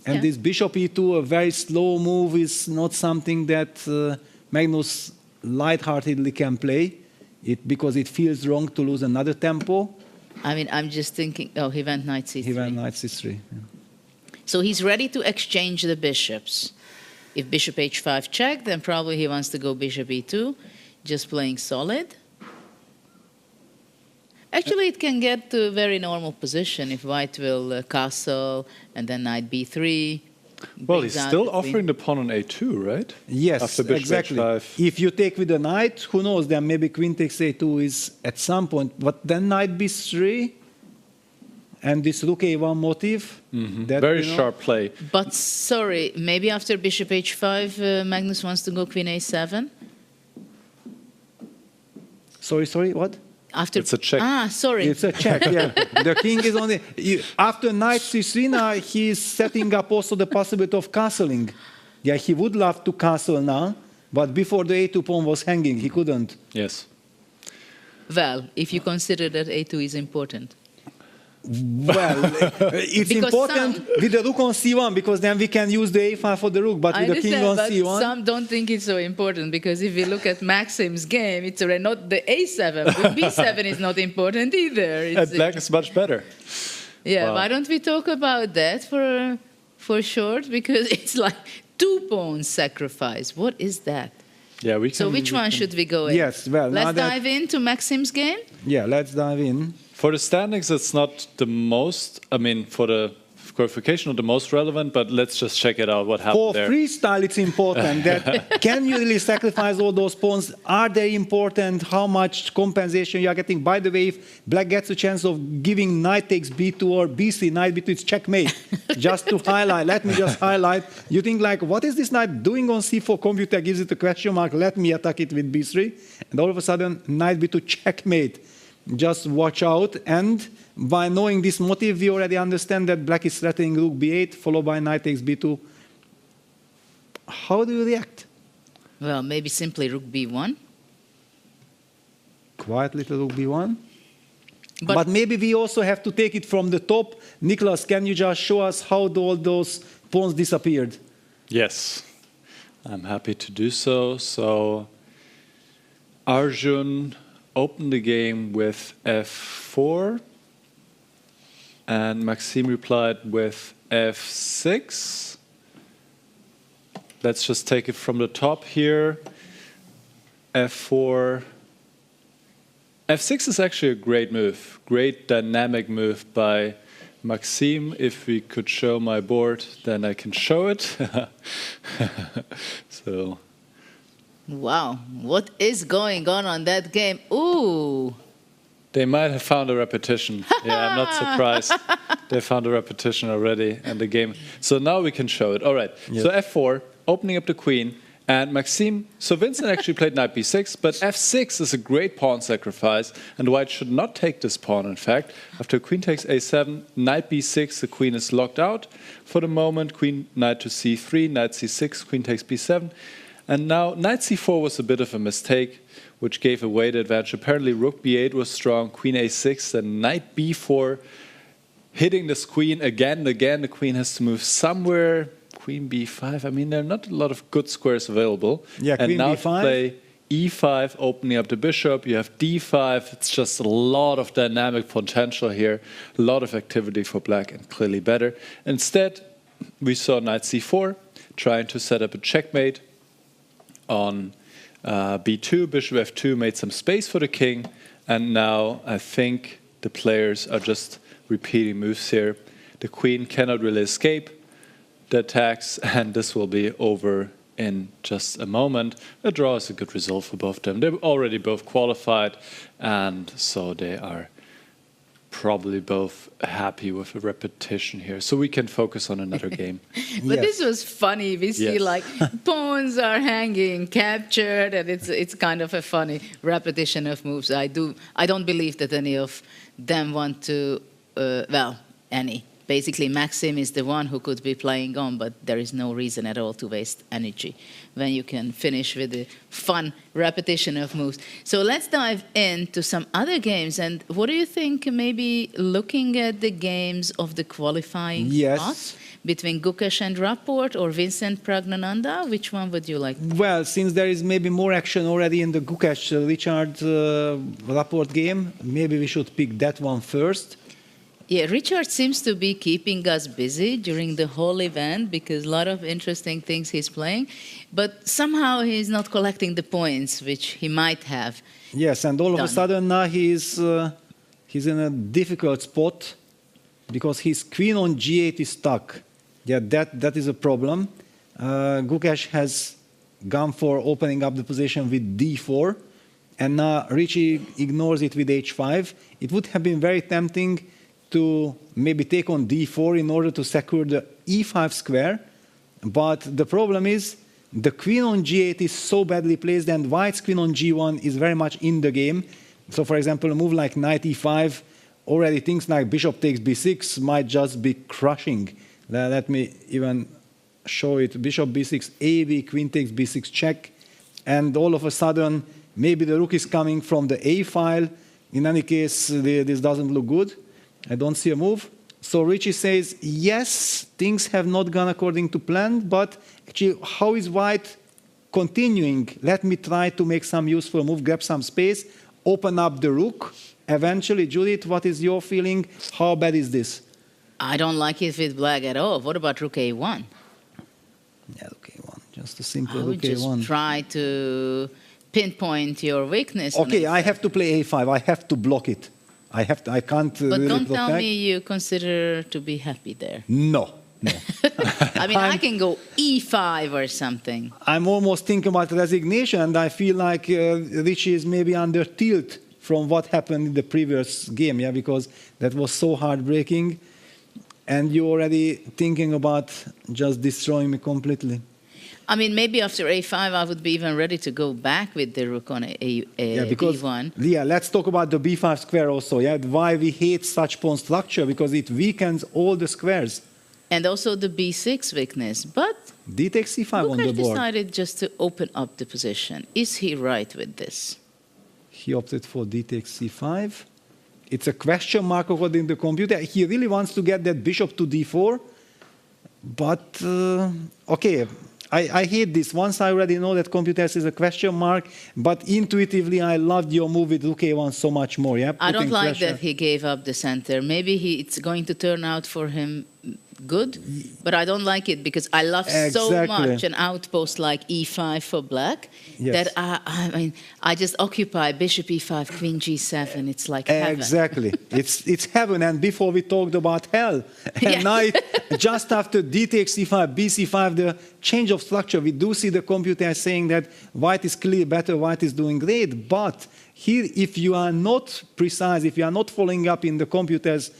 And this bishop e2, a very slow move, is not something that Magnus lightheartedly can play, because it feels wrong to lose another tempo.
I mean, I'm just thinking, oh, he went knight c3.
He went knight c3. Yeah.
So he's ready to exchange the bishops. If bishop h5 check, then probably he wants to go bishop e2, just playing solid. Actually, it can get to a very normal position if White will castle and then knight b3.
Well, he's still offering the pawn on a2, right?
Yes,
After bishop
exactly.
h5.
If you take with the knight, who knows, then maybe queen takes a2 is at some point, but then knight b3 and this rook a1 motif. That,
Very sharp play.
But sorry, maybe after bishop h5, Magnus wants to go queen a7?
Sorry, what?
After
it's a check.
Ah, sorry.
It's a check, yeah. The king is on the... After knight c3 now, he's setting up also the possibility of castling. Yeah, he would love to castle now, but before the a2 pawn was hanging, he couldn't.
Yes.
Well, if you consider that a2 is important.
Well, it's
Because
important with the rook on c1 because then we can use the a5 for the rook, but
I
with the king on
understand, but
c1...
some don't think it's so important because if you look at Maxim's game, it's already not the a7, but b7 is not important either.
And black is much better.
Yeah,
Wow.
why don't we talk about that for short? Because it's like 2 pawns sacrifice. What is that?
Yeah, we can.
So which one should we go in?
Yes, well, now
Let's
that-
dive into Maxim's game?
Yeah, let's dive in.
For the standings, it's not the most, I mean, for the qualification, not the most relevant, but let's just check it out, what happened
For
there.
freestyle, it's important that can you really sacrifice all those pawns? Are they important? How much compensation you are getting? By the way, if black gets a chance of giving knight takes b2 or b3, knight b2, it's checkmate. Just to highlight, let me just highlight. You think like, what is this knight doing on c4? Computer gives it a question mark. Let me attack it with b3. And all of a sudden, knight b2, checkmate. Just watch out, and by knowing this motive, we already understand that black is threatening rook b8, followed by knight takes b2. How do you react?
Well, maybe simply rook b1.
Quiet little rook b1. But maybe we also have to take it from the top. Nicholas, can you just show us how all those pawns disappeared?
Yes, I'm happy to do so. So Arjun opened the game with f4, and Maxime replied with f6. Let's just take it from the top here. f4. f6 is actually a great move, great dynamic move by Maxime. If we could show my board, then I can show it. So.
Wow, what is going on that game? Ooh.
They might have found a repetition. Yeah, I'm not surprised. They found a repetition already in the game. So now we can show it. All right.
Yes.
So f4, opening up the queen. And Maxime, so Vincent actually played knight b6, but f6 is a great pawn sacrifice. And white should not take this pawn, in fact. After queen takes a7, knight b6, the queen is locked out. For the moment, queen, knight to c3, knight c6, queen takes b7. And now knight c4 was a bit of a mistake, which gave away the advantage. Apparently rook b8 was strong, queen a6, then knight b4, hitting this queen again and again. The queen has to move somewhere. Queen b5, I mean, there are not a lot of good squares available.
Yeah,
and
queen
now
b5.
to play e5, opening up the bishop. You have d5. It's just a lot of dynamic potential here, a lot of activity for black, and clearly better. Instead, we saw knight c4, trying to set up a checkmate on b2, bishop f2 made some space for the king, and now I think the players are just repeating moves here. The queen cannot really escape the attacks, and this will be over in just a moment. A draw is a good result for both of them. They're already both qualified, and so they are probably both happy with a repetition here. So we can focus on another game.
But this was funny. We see like pawns are hanging, captured, and it's kind of a funny repetition of moves. I don't believe that any of them want to, any. Basically, Maxime is the one who could be playing on, but there is no reason at all to waste energy when you can finish with a fun repetition of moves. So let's dive into some other games. And what do you think, maybe looking at the games of the qualifying spots between Gukesh and Rapport or Vincent Praggnanandhaa? Which one would you like?
Well, since there is maybe more action already in the Gukesh-Richard Rapport game, maybe we should pick that one first.
Yeah, Richard seems to be keeping us busy during the whole event because a lot of interesting things he's playing, but somehow he's not collecting the points which he might have.
Yes, and all of a sudden now he's in a difficult spot because his queen on g8 is stuck. Yeah, that is a problem. Gukesh has gone for opening up the position with d4, and now Richie ignores it with h5. It would have been very tempting to maybe take on d4 in order to secure the e5 square, but the problem is the queen on g8 is so badly placed, and white's queen on g1 is very much in the game. So, for example, a move like knight e5, already things like bishop takes b6 might just be crushing. Let me even show it. Bishop b6, ab, queen takes b6 check, and all of a sudden, maybe the rook is coming from the a file. In any case, this doesn't look good. I don't see a move. So Richie says, yes, things have not gone according to plan, but actually, how is white continuing? Let me try to make some useful move, grab some space, open up the rook. Eventually, Judith, what is your feeling? How bad is this?
I don't like it with black at all. What about rook a1?
Yeah, rook a1. Just a simple
I
rook
would just
a1.
try to pinpoint your weakness.
Okay, I have to play a5. I have to block it. I can't.
But
really
don't tell
protect.
me you consider to be happy there.
No.
I mean, I can go e5 or something.
I'm almost thinking about resignation, and I feel like Richie is maybe under tilt from what happened in the previous game, yeah, because that was so heartbreaking, and you're already thinking about just destroying me completely.
I mean, maybe after a5, I would be even ready to go back with the rook on b1.
Yeah, let's talk about the b5 square also. Yeah, why we hate such pawn structure, because it weakens all the squares.
And also the b6 weakness. But
d takes c5 on the
Gukesh
board.
decided just to open up the position. Is he right with this?
He opted for d takes c5. It's a question mark according to the computer. He really wants to get that bishop to d4. But, okay, I hate this. Once I already know that computers is a question mark, but intuitively I loved your move with rook a1 so much more. Yeah,
I don't
putting
like
pressure.
that he gave up the center. Maybe it's going to turn out for him good, but I don't like it because I love so
Exactly.
much an outpost like e5 for black
Yes.
that I mean I just occupy bishop e5, queen g7. It's like heaven.
Exactly. it's heaven. And before we talked about hell. And now, just after d takes c5, bc5, the change of structure, we do see the computer saying that white is clearly better, white is doing great. But here, if you are not precise, if you are not following up in the computer's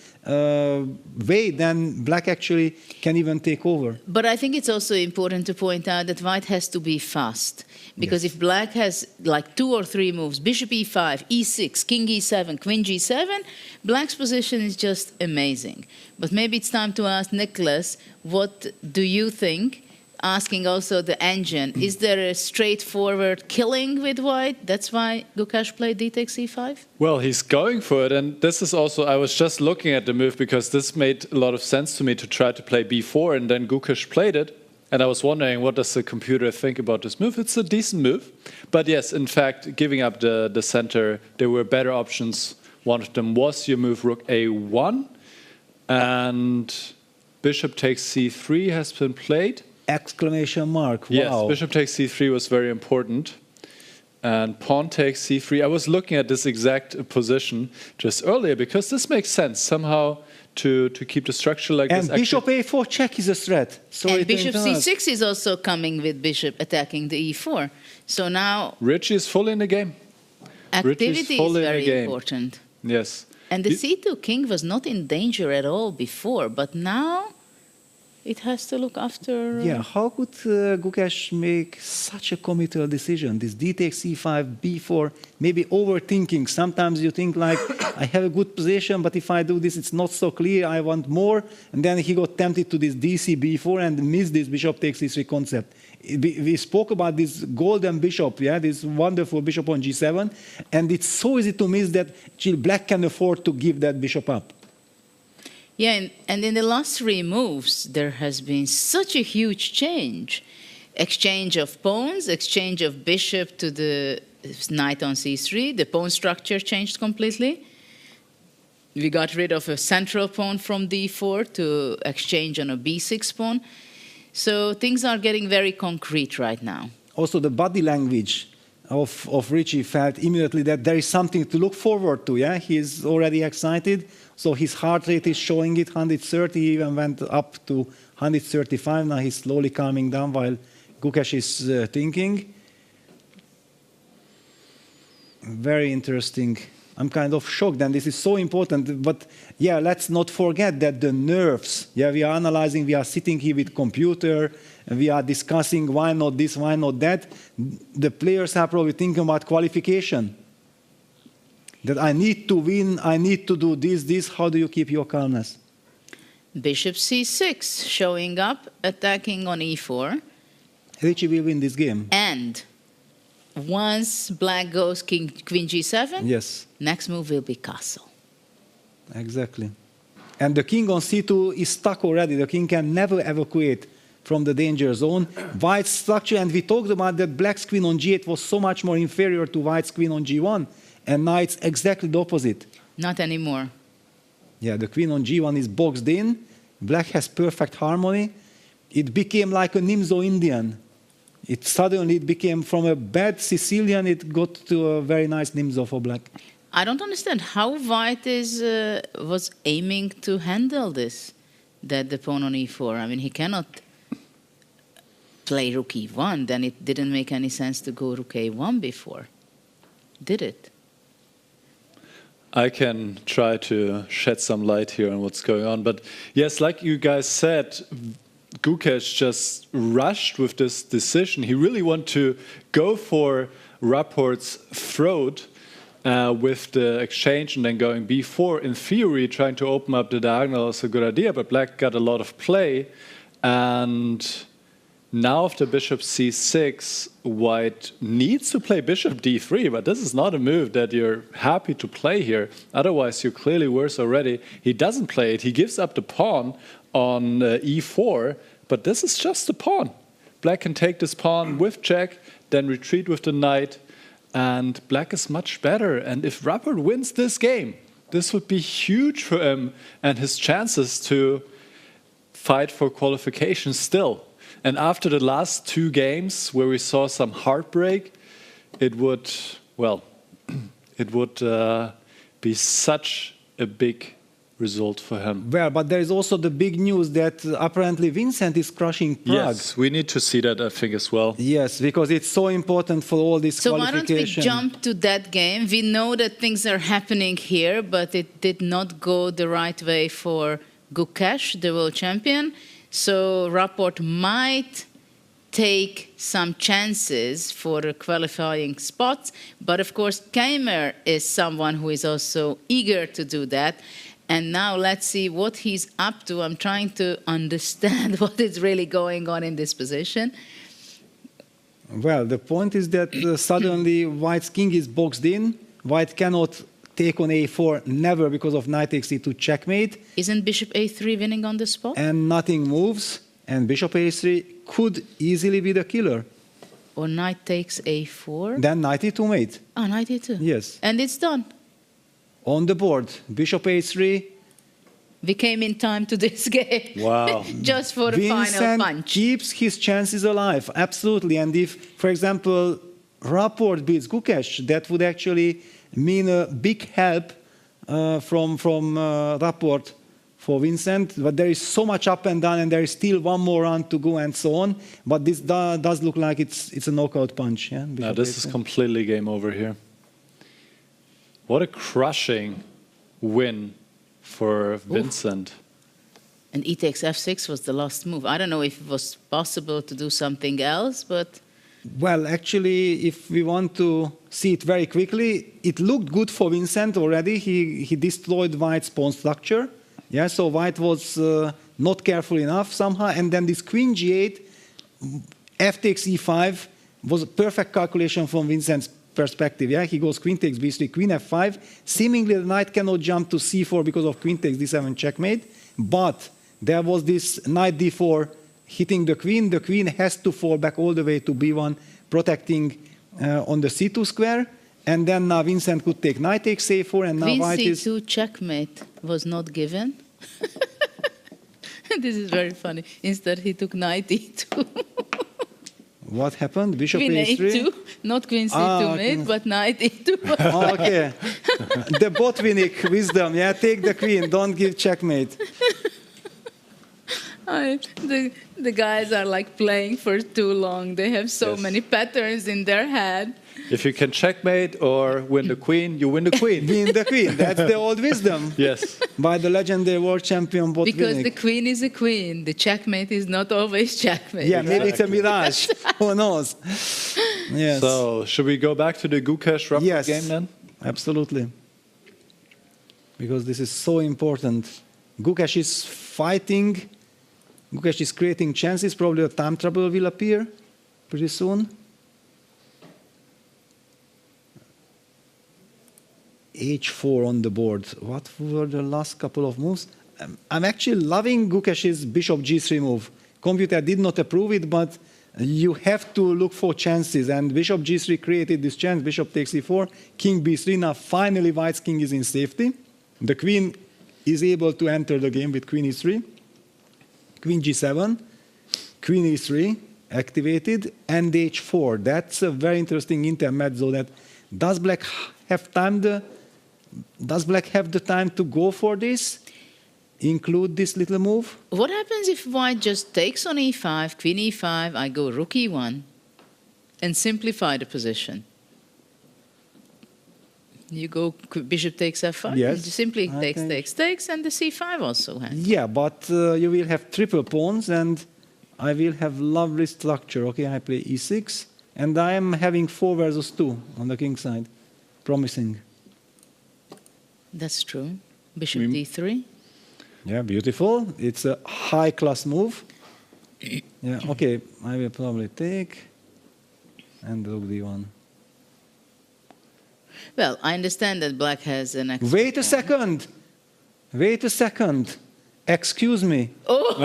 way, then black actually can even take over.
But I think it's also important to point out that white has to be fast. Because if black has like 2 or 3 moves, bishop e5, e6, king e7, queen g7, black's position is just amazing. But maybe it's time to ask Nicholas, what do you think? Asking also the engine, is there a straightforward killing with white? That's why Gukesh played d takes e5?
Well, he's going for it, and this is also, I was just looking at the move because this made a lot of sense to me to try to play b4, and then Gukesh played it, and I was wondering, what does the computer think about this move? It's a decent move, but yes, in fact, giving up the center, there were better options. One of them was your move rook a1, and bishop takes c3 has been played.
Exclamation mark. Wow.
Yes, bishop takes c3 was very important. And pawn takes c3. I was looking at this exact position just earlier because this makes sense somehow to keep the structure like
and
this.
And bishop a4 check is a threat.
And bishop c6 is also coming with bishop attacking the e4. So now
Richie is fully in the game.
Activity is very important.
Yes.
And the c2 king was not in danger at all before, but now it has to look after...
Yeah, how could Gukesh make such a committal decision? This d takes c5, b4, maybe overthinking. Sometimes you think like, I have a good position, but if I do this, it's not so clear, I want more. And then he got tempted to this dc b4 and missed this bishop takes c3 concept. We spoke about this golden bishop, yeah, this wonderful bishop on g7, and it's so easy to miss that black can afford to give that bishop up.
Yeah, and in the last 3 moves, there has been such a huge change. Exchange of pawns, exchange of bishop to the knight on c3. The pawn structure changed completely. We got rid of a central pawn from d4 to exchange on a b6 pawn. So things are getting very concrete right now.
Also the body language. of Richie felt immediately that there is something to look forward to. Yeah, he's already excited. So his heart rate is showing it 130. He even went up to 135. Now he's slowly calming down while Gukesh is thinking. Very interesting. I'm kind of shocked, and this is so important. But yeah, let's not forget that the nerves. Yeah, we are analyzing. We are sitting here with computer. We are discussing why not this, why not that. The players are probably thinking about qualification. That I need to win, I need to do this. How do you keep your calmness?
Bishop c6, showing up, attacking on e4.
Richie will win this game.
And once black goes queen g7,
yes,
next move will be castle.
Exactly. And the king on c2 is stuck already. The king can never evacuate from the danger zone. White's structure, and we talked about that black's queen on g8 was so much more inferior to white's queen on g1, and now it's exactly the opposite.
Not anymore.
Yeah, the queen on g1 is boxed in. Black has perfect harmony. It became like a Nimzo Indian. Suddenly it became from a bad Sicilian, it got to a very nice Nimzo for black.
I don't understand how white was aiming to handle this, that the pawn on e4. I mean, he cannot play rook e1, then it didn't make any sense to go rook a1 before, did it?
I can try to shed some light here on what's going on. But yes, like you guys said, Gukesh just rushed with this decision. He really wanted to go for Rapport's throat with the exchange and then going b4. In theory, trying to open up the diagonal is a good idea, but black got a lot of play. And now after bishop c6, white needs to play bishop d3, but this is not a move that you're happy to play here. Otherwise, you're clearly worse already. He doesn't play it. He gives up the pawn on e4, but this is just a pawn. Black can take this pawn with check, then retreat with the knight, and black is much better. And if Rapport wins this game, this would be huge for him and his chances to fight for qualification still. And after the last two games where we saw some heartbreak, it would, well, it would be such a big result for him.
Well, but there is also the big news that apparently Vincent is crushing Prague.
Yes, we need to see that, I think, as well.
Yes, because it's so important for all this qualification.
So why don't we jump to that game? We know that things are happening here, but it did not go the right way for Gukesh, the world champion. So Rapport might take some chances for qualifying spots, but of course Keymer is someone who is also eager to do that. And now let's see what he's up to. I'm trying to understand what is really going on in this position.
Well, the point is that suddenly White's king is boxed in. White cannot take on a4, never, because of knight takes e2 checkmate.
Isn't bishop a3 winning on the spot?
And nothing moves, and bishop a3 could easily be the killer.
Or knight takes a4.
Then knight e2 mate.
Ah, knight e2.
Yes.
And it's done.
On the board, bishop a3.
We came in time to this game.
Wow.
Just for the final punch.
Keeps his chances alive, absolutely. And if, for example, Rapport beats Gukesh, that would actually mean a big help from Rapport for Vincent. But there is so much up and down, and there is still one more round to go and so on. But this does look like it's a knockout punch. Yeah?
No, this is completely game over here. What a crushing win for Vincent.
And e takes f6 was the last move. I don't know if it was possible to do something else, but...
Well, actually, if we want to see it very quickly, it looked good for Vincent already. He destroyed White's pawn structure. Yeah, so White was not careful enough somehow. And then this queen g8, f takes e5 was a perfect calculation from Vincent's perspective. Yeah, he goes queen takes b3, queen f5. Seemingly the knight cannot jump to c4 because of queen takes d7 checkmate. But there was this knight d4 hitting the queen. The queen has to fall back all the way to b1, protecting on the c2 square. And then now Vincent could take knight takes a4, and now
queen
white is...
c2 checkmate was not given. This is very funny. Instead he took knight e2.
What happened? Bishop
Queen
A3?
A2, not Queen C2 mid, but Knight E2.
Okay. The Botvinnik wisdom, yeah, take the queen, don't give checkmate.
The guys are like playing for too long. They have so many patterns in their head.
If you can checkmate or win the queen, you win the queen.
Win the queen. That's the old wisdom.
Yes.
By the legendary world champion Botvinnik.
Because the queen is a queen. The checkmate is not always checkmate.
Yeah, maybe it's a mirage. Who knows? Yes.
So, should we go back to the Gukesh Rapport game then?
Absolutely. Because this is so important. Gukesh is fighting. Gukesh is creating chances. Probably a time trouble will appear pretty soon. H4 on the board. What were the last couple of moves? I'm actually loving Gukesh's bishop G3 move. Computer did not approve it, but you have to look for chances. And bishop G3 created this chance. Bishop takes E4, king B3. Now finally white's king is in safety. The queen is able to enter the game with queen E3. Queen G7, Queen E3 activated, and H4. That's a very interesting intermezzo. That does Black have time? Does Black have the time to go for this? Include this little move?
What happens if White just takes on E5, Queen E5, I go Rook E1, and simplify the position? You go Bishop takes F5,
Yes.
and you simply takes, and the C5 also has.
Yeah, but you will have triple pawns, and I will have lovely structure. Okay, I play E6, and I am having 4 versus 2 on the king side. Promising.
That's true. Bishop D3.
Yeah, beautiful. It's a high-class move. Yeah, okay, I will probably take, and Rook D1.
Well, I understand that Black has an extra
Wait a second. Wait a second. Excuse me.
Oh.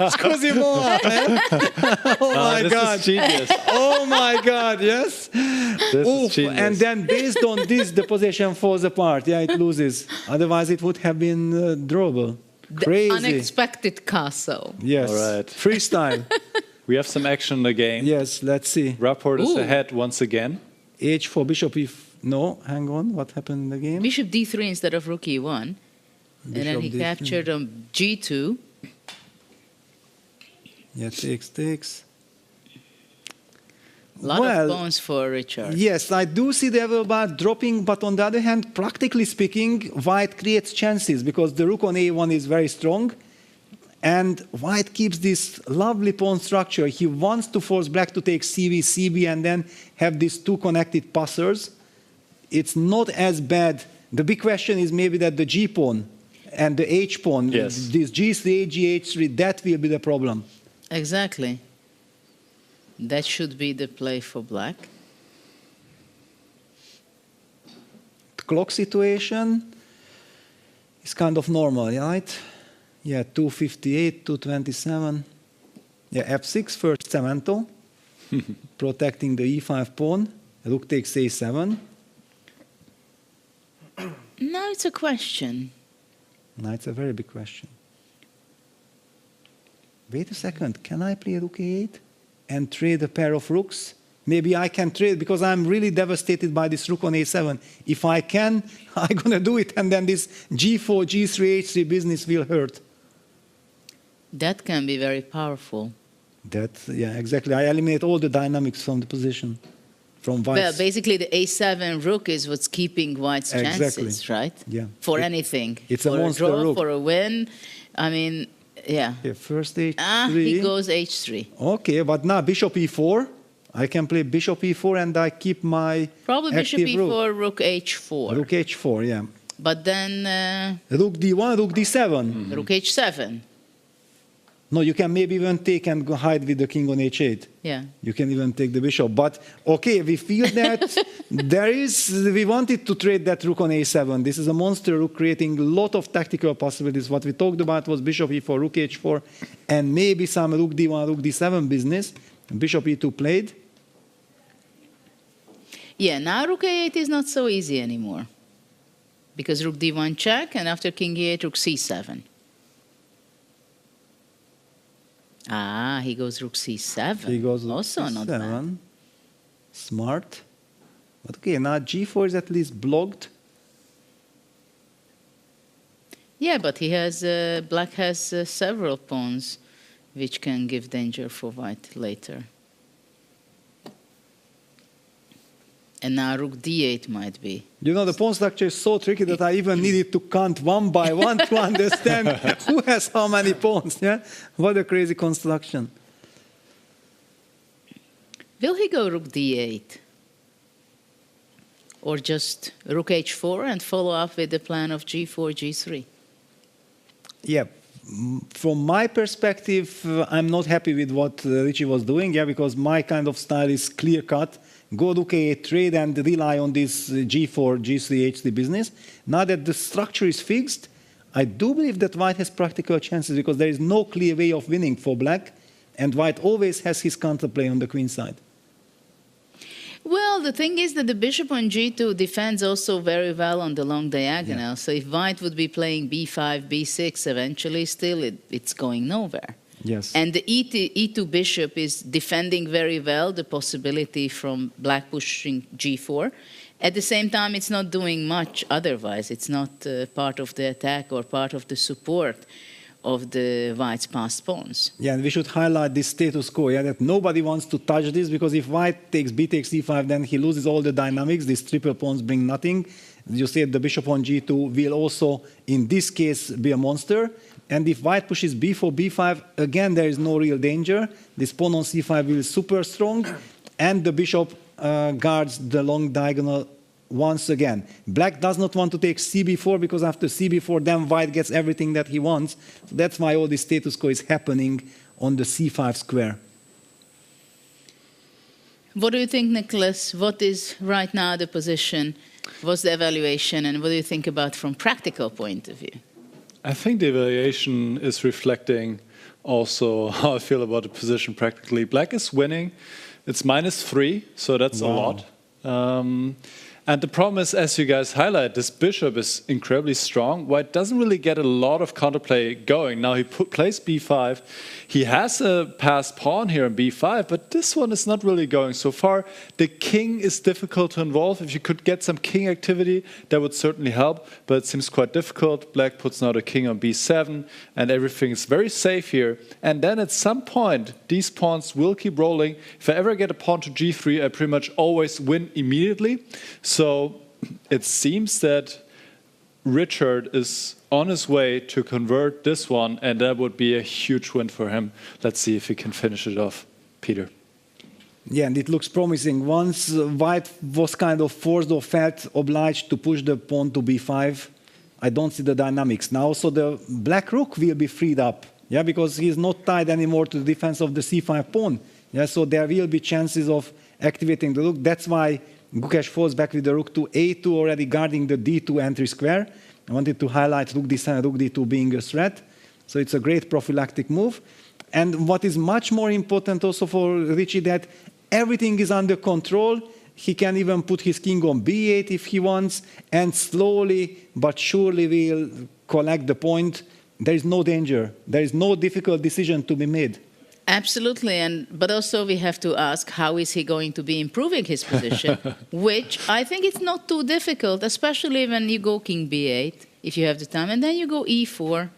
Excusez-moi. Oh my
this
God.
is genius.
Oh my God, yes.
This is genius.
And then based on this, the position falls apart. Yeah, it loses. Otherwise, it would have been drawable. Crazy.
Unexpected castle.
Yes.
All right.
Freestyle.
We have some action in the game.
Yes, let's see.
Rapport is ahead once again.
H4, bishop E4. No, hang on. What happened in the game?
Bishop D3 instead of Rook E1. And then he
D3.
captured on G2.
Yeah, takes.
Lot of pawns for Richard.
Yes, I do see the level bar dropping, but on the other hand, practically speaking, White creates chances because the Rook on A1 is very strong, and White keeps this lovely pawn structure. He wants to force Black to take CV, CB, and then have these 2 connected passers. It's not as bad. The big question is maybe that the G pawn and the H pawn,
yes.
this G3, GH3, that will be the problem.
Exactly. That should be the play for Black.
The clock situation is kind of normal, right? Yeah, 258, 227. Yeah, F6 first cemento, protecting the E5 pawn. Rook takes A7.
Now it's a question.
Now it's a very big question. Wait a second, can I play Rook A8 and trade a pair of rooks? Maybe I can trade because I'm really devastated by this Rook on A7. If I can, I'm gonna do it, and then this G4, G3, H3 business will hurt.
That can be very powerful.
Yeah, exactly. I eliminate all the dynamics from the position. From White's.
Well, basically the A7 Rook is what's keeping White's chances, right?
Yeah.
For anything.
It's
for
a monster
draw,
rook.
For a win. I mean, yeah.
Okay, first H3.
He goes H3.
Okay, but now Bishop E4. I can play Bishop E4 and I keep my
Probably Bishop
active
E4, Rook H4.
Rook H4, yeah.
But then...
Rook D1, Rook D7.
Rook H7.
No, you can maybe even take and go hide with the king on H8.
Yeah.
You can even take the bishop. But, okay, we feel that we wanted to trade that rook on A7. This is a monster rook creating a lot of tactical possibilities. What we talked about was bishop E4, rook H4, and maybe some rook D1, rook D7 business. Bishop E2 played.
Yeah, now Rook A8 is not so easy anymore. Because Rook D1 check, and after King E8, Rook C7. Ah, he goes rook c7.
He goes
also not bad.
c7. Smart. But okay, now g4 is at least blocked.
Yeah, but he has black has several pawns which can give danger for white later. And now rook d8 might be.
You know, the pawn structure is so tricky that I even needed to count one by one to understand who has how many pawns. Yeah? What a crazy construction.
Will he go rook d8? Or just rook h4 and follow up with the plan of g4, g3?
Yeah, from my perspective, I'm not happy with what Richie was doing, yeah, because my kind of style is clear-cut. Go rook a8 trade and rely on this g4, g3, h3 business. Now that the structure is fixed, I do believe that white has practical chances because there is no clear way of winning for black, and white always has his counterplay on the queen side.
Well, the thing is that the bishop on g2 defends also very well on the long diagonal. Yeah. So if white would be playing b5, b6, eventually still it's going nowhere.
Yes.
And the e2 bishop is defending very well the possibility from black pushing g4. At the same time, it's not doing much otherwise. It's not part of the attack or part of the support of the white's passed pawns.
Yeah, and we should highlight this status quo, yeah, that nobody wants to touch this, because if white takes b takes e5, then he loses all the dynamics. These triple pawns bring nothing. You see the bishop on g2 will also, in this case, be a monster. And if white pushes b4, b5, again, there is no real danger. This pawn on c5 will be super strong, and the bishop guards the long diagonal once again. Black does not want to take cb4, because after cb4, then white gets everything that he wants. So that's why all this status quo is happening on the c5 square.
What do you think, Nicholas? What is right now the position? What's the evaluation? And what do you think about from practical point of view?
I think the evaluation is reflecting also how I feel about the position practically. Black is winning. It's -3, so that's a lot. And the problem is, as you guys highlight, this bishop is incredibly strong. White doesn't really get a lot of counterplay going. Now he plays b5. He has a passed pawn here in b5, but this one is not really going so far. The king is difficult to involve. If you could get some king activity, that would certainly help, but it seems quite difficult. Black puts now the king on b7, and everything is very safe here. And then at some point, these pawns will keep rolling. If I ever get a pawn to g3, I pretty much always win immediately. So it seems that Richard is on his way to convert this one, and that would be a huge win for him. Let's see if he can finish it off. Peter.
Yeah, and it looks promising. Once white was kind of forced or felt obliged to push the pawn to b5, I don't see the dynamics. Now also the black rook will be freed up, yeah, because he's not tied anymore to the defense of the c5 pawn. Yeah, so there will be chances of activating the rook. That's why Gukesh falls back with the rook to a2, already guarding the d2 entry square. I wanted to highlight rook d7 and rook d2 being a threat. So it's a great prophylactic move. And what is much more important also for Richie, that everything is under control. He can even put his king on b8 if he wants, and slowly but surely will collect the point. There is no danger. There is no difficult decision to be made.
Absolutely, but also we have to ask, how is he going to be improving his position, which I think it's not too difficult, especially when you go king b8, if you have the time, and then you go e4,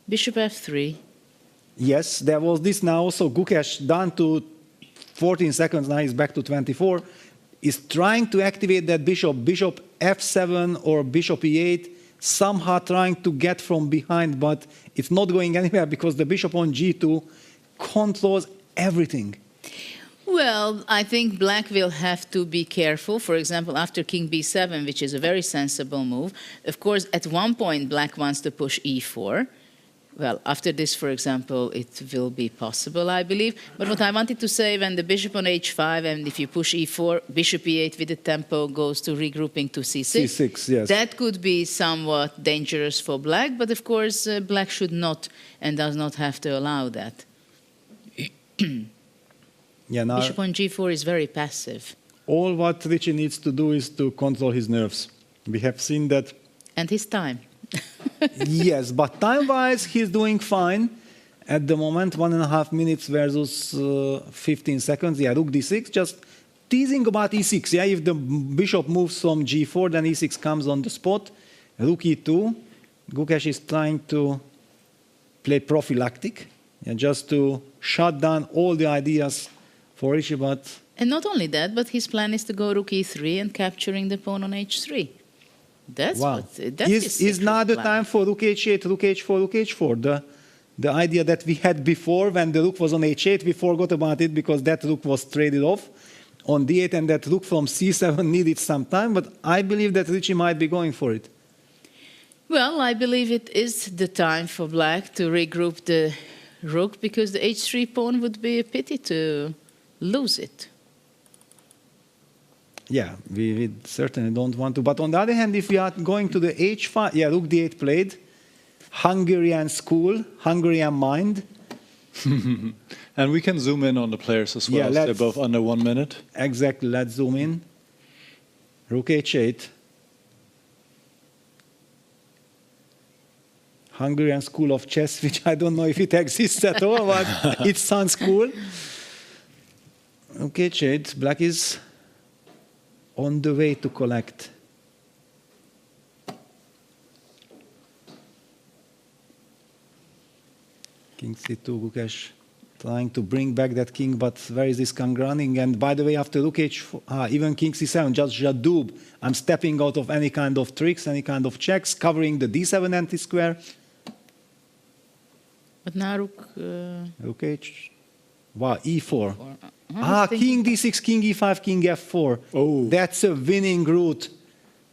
bishop f3.
Yes, there was this now also. Gukesh, down to 14 seconds, now he's back to 24, is trying to activate that bishop f7 or bishop e8, somehow trying to get from behind, but it's not going anywhere because the bishop on g2 controls everything.
Well, I think black will have to be careful. For example, after king b7, which is a very sensible move, of course, at one point, black wants to push e4. Well, after this, for example, it will be possible, I believe. But what I wanted to say, when the bishop on h5, and if you push e4, bishop e8 with the tempo goes to regrouping to c6.
c6, yes.
That could be somewhat dangerous for black, but of course, black should not and does not have to allow that.
Yeah, now
bishop on g4 is very passive.
All what Richie needs to do is to control his nerves. We have seen that.
And his time.
Yes, but time-wise, he's doing fine. at the moment, 1.5 minutes versus 15 seconds. Yeah, rook d6, just teasing about e6. Yeah, if the bishop moves from g4, then e6 comes on the spot. Rook e2. Gukesh is trying to play prophylactic, just to shut down all the ideas for Rishi, but...
And not only that, but his plan is to go rook e3 and capturing the pawn on h3. That's
wow.
That's
is now the time for rook h8, rook h4, rook h4? The idea that we had before when the rook was on h8, we forgot about it because that rook was traded off on d8 and that rook from c7 needed some time, but I believe that Richie might be going for it.
Well, I believe it is the time for black to regroup the rook because the h3 pawn would be a pity to lose it.
Yeah, we certainly don't want to. But on the other hand, if we are going to the h5, yeah, rook d8 played, Hungarian school, Hungarian mind.
And we can zoom in on the players as well. Yeah, they're both under 1 minute.
Exactly, let's zoom in. Rook h8. Hungarian school of chess, which I don't know if it exists at all, but it sounds cool. Rook h8, black is on the way to collect. King c2, Gukesh trying to bring back that king, but where is this king running? And by the way, after rook h4, even king c7, just Jadub, I'm stepping out of any kind of tricks, any kind of checks, covering the d7 anti-square.
But now rook...
rook h... Wow, e4. King d6, king e5, king f4. Oh. That's a winning route.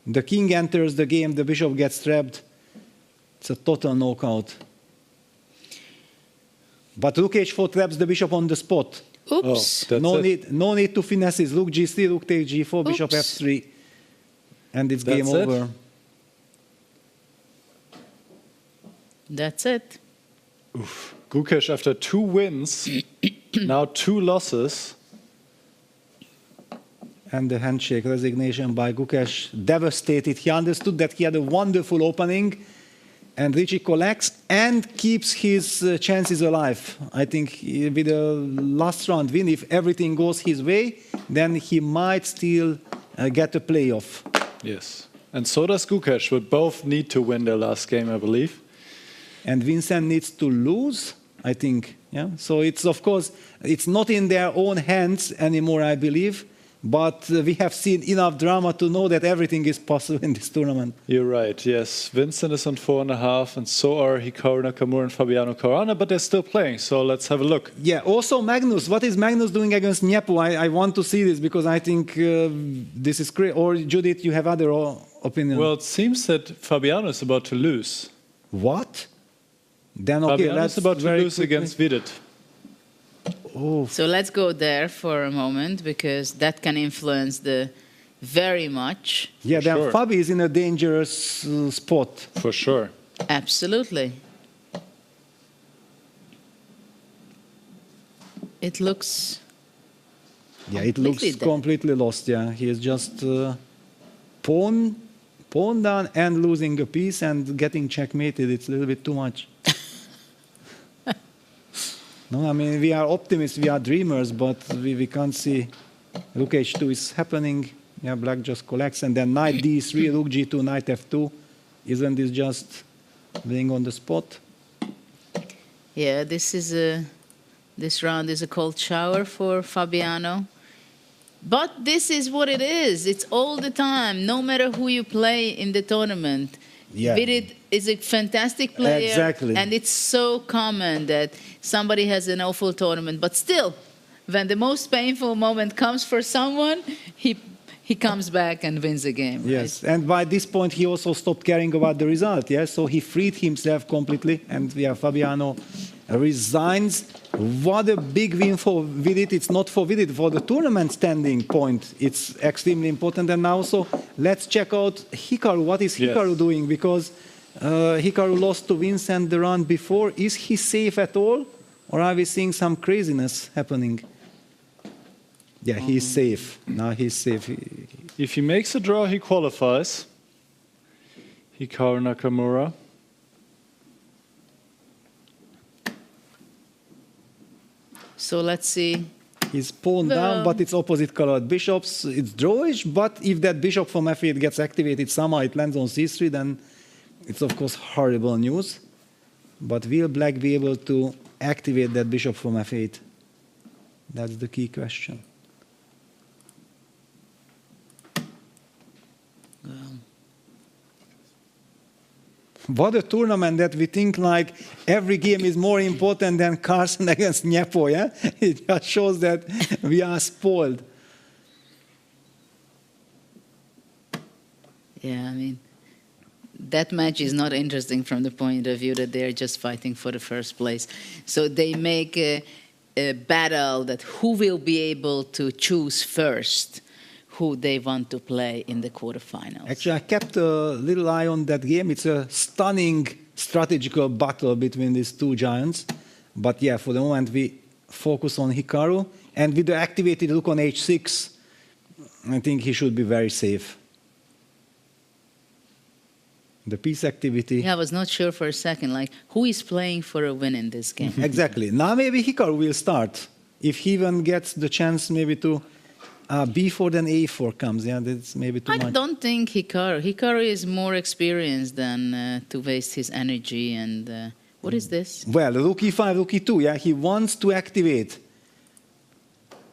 The king enters the game, the bishop gets trapped. It's a total knockout. But rook h4 traps the bishop on the spot.
Oops.
Oh, no need to finesses. Rook g3, rook takes g4, oops. Bishop f3. And it's game over.
That's it.
Oof. Gukesh, after 2 wins, now 2 losses.
And the handshake resignation by Gukesh devastated. He understood that he had a wonderful opening. And Richie collects and keeps his chances alive. I think with the last round win, if everything goes his way, then he might still get a playoff.
Yes. And so does Gukesh, but both need to win their last game, I believe.
And Vincent needs to lose, I think. Yeah. So it's, of course, it's not in their own hands anymore, I believe. But we have seen enough drama to know that everything is possible in this tournament.
You're right, yes. Vincent is on 4.5, and so are Hikaru Nakamura and Fabiano Caruana, but they're still playing, so let's have a look.
Yeah, also Magnus. What is Magnus doing against Nepo? I want to see this because I think this is great. Or Judith, you have other opinion?
Well, it seems that Fabiano is about to lose.
What? Then okay,
Fabiano is about to lose against Vidit.
Oh.
So let's go there for a moment because that can influence the very much.
Yeah, then sure. Fabi is in a dangerous spot.
For sure.
Absolutely. It looks...
Yeah, it looks completely lost. Yeah, he is just pawn down and losing a piece and getting checkmated. It's a little bit too much. No, I mean, we are optimists, we are dreamers, but we can't see rook h2 is happening. Yeah, black just collects, and then knight d3, rook g2, knight f2. Isn't this just being on the spot?
Yeah, this round is a cold shower for Fabiano. But this is what it is. It's all the time, no matter who you play in the tournament.
Yeah.
Vidit is a fantastic player,
exactly.
And it's so common that somebody has an awful tournament, but still, when the most painful moment comes for someone, he comes back and wins the game.
Yes,
right?
And by this point, he also stopped caring about the result. Yeah, so he freed himself completely, and Fabiano resigns. What a big win for Vidit. It's not for Vidit, for the tournament standing point. It's extremely important. And now also, let's check out Hikaru. What is Hikaru doing? Because Hikaru lost to Vincent the round before. Is he safe at all? Or are we seeing some craziness happening? Yeah, he's safe. Now he's safe.
If he makes a draw, he qualifies. Hikaru Nakamura.
So let's see.
He's pawned down, but it's opposite colored bishops. It's drawish, but if that bishop from f8 gets activated, somehow it lands on c3, then it's of course horrible news. But will black be able to activate that bishop from f8? That's the key question. What a tournament that we think like every game is more important than Carlsen against Nepo, yeah? It just shows that we are spoiled.
Yeah, I mean, that match is not interesting from the point of view that they're just fighting for the first place. So they make a battle that who will be able to choose first who they want to play in the quarterfinals.
Actually, I kept a little eye on that game. It's a stunning strategical battle between these two giants. But yeah, for the moment, we focus on Hikaru. And with the activated rook on h6, I think he should be very safe. The piece activity.
Yeah, I was not sure for a second, like, who is playing for a win in this game?
Exactly. Now maybe Hikaru will start. If he even gets the chance maybe to b4, then a4 comes. Yeah, that's maybe too much.
I don't think Hikaru is more experienced than to waste his energy. And what is this?
Well, rook e5, rook e2. Yeah, he wants to activate.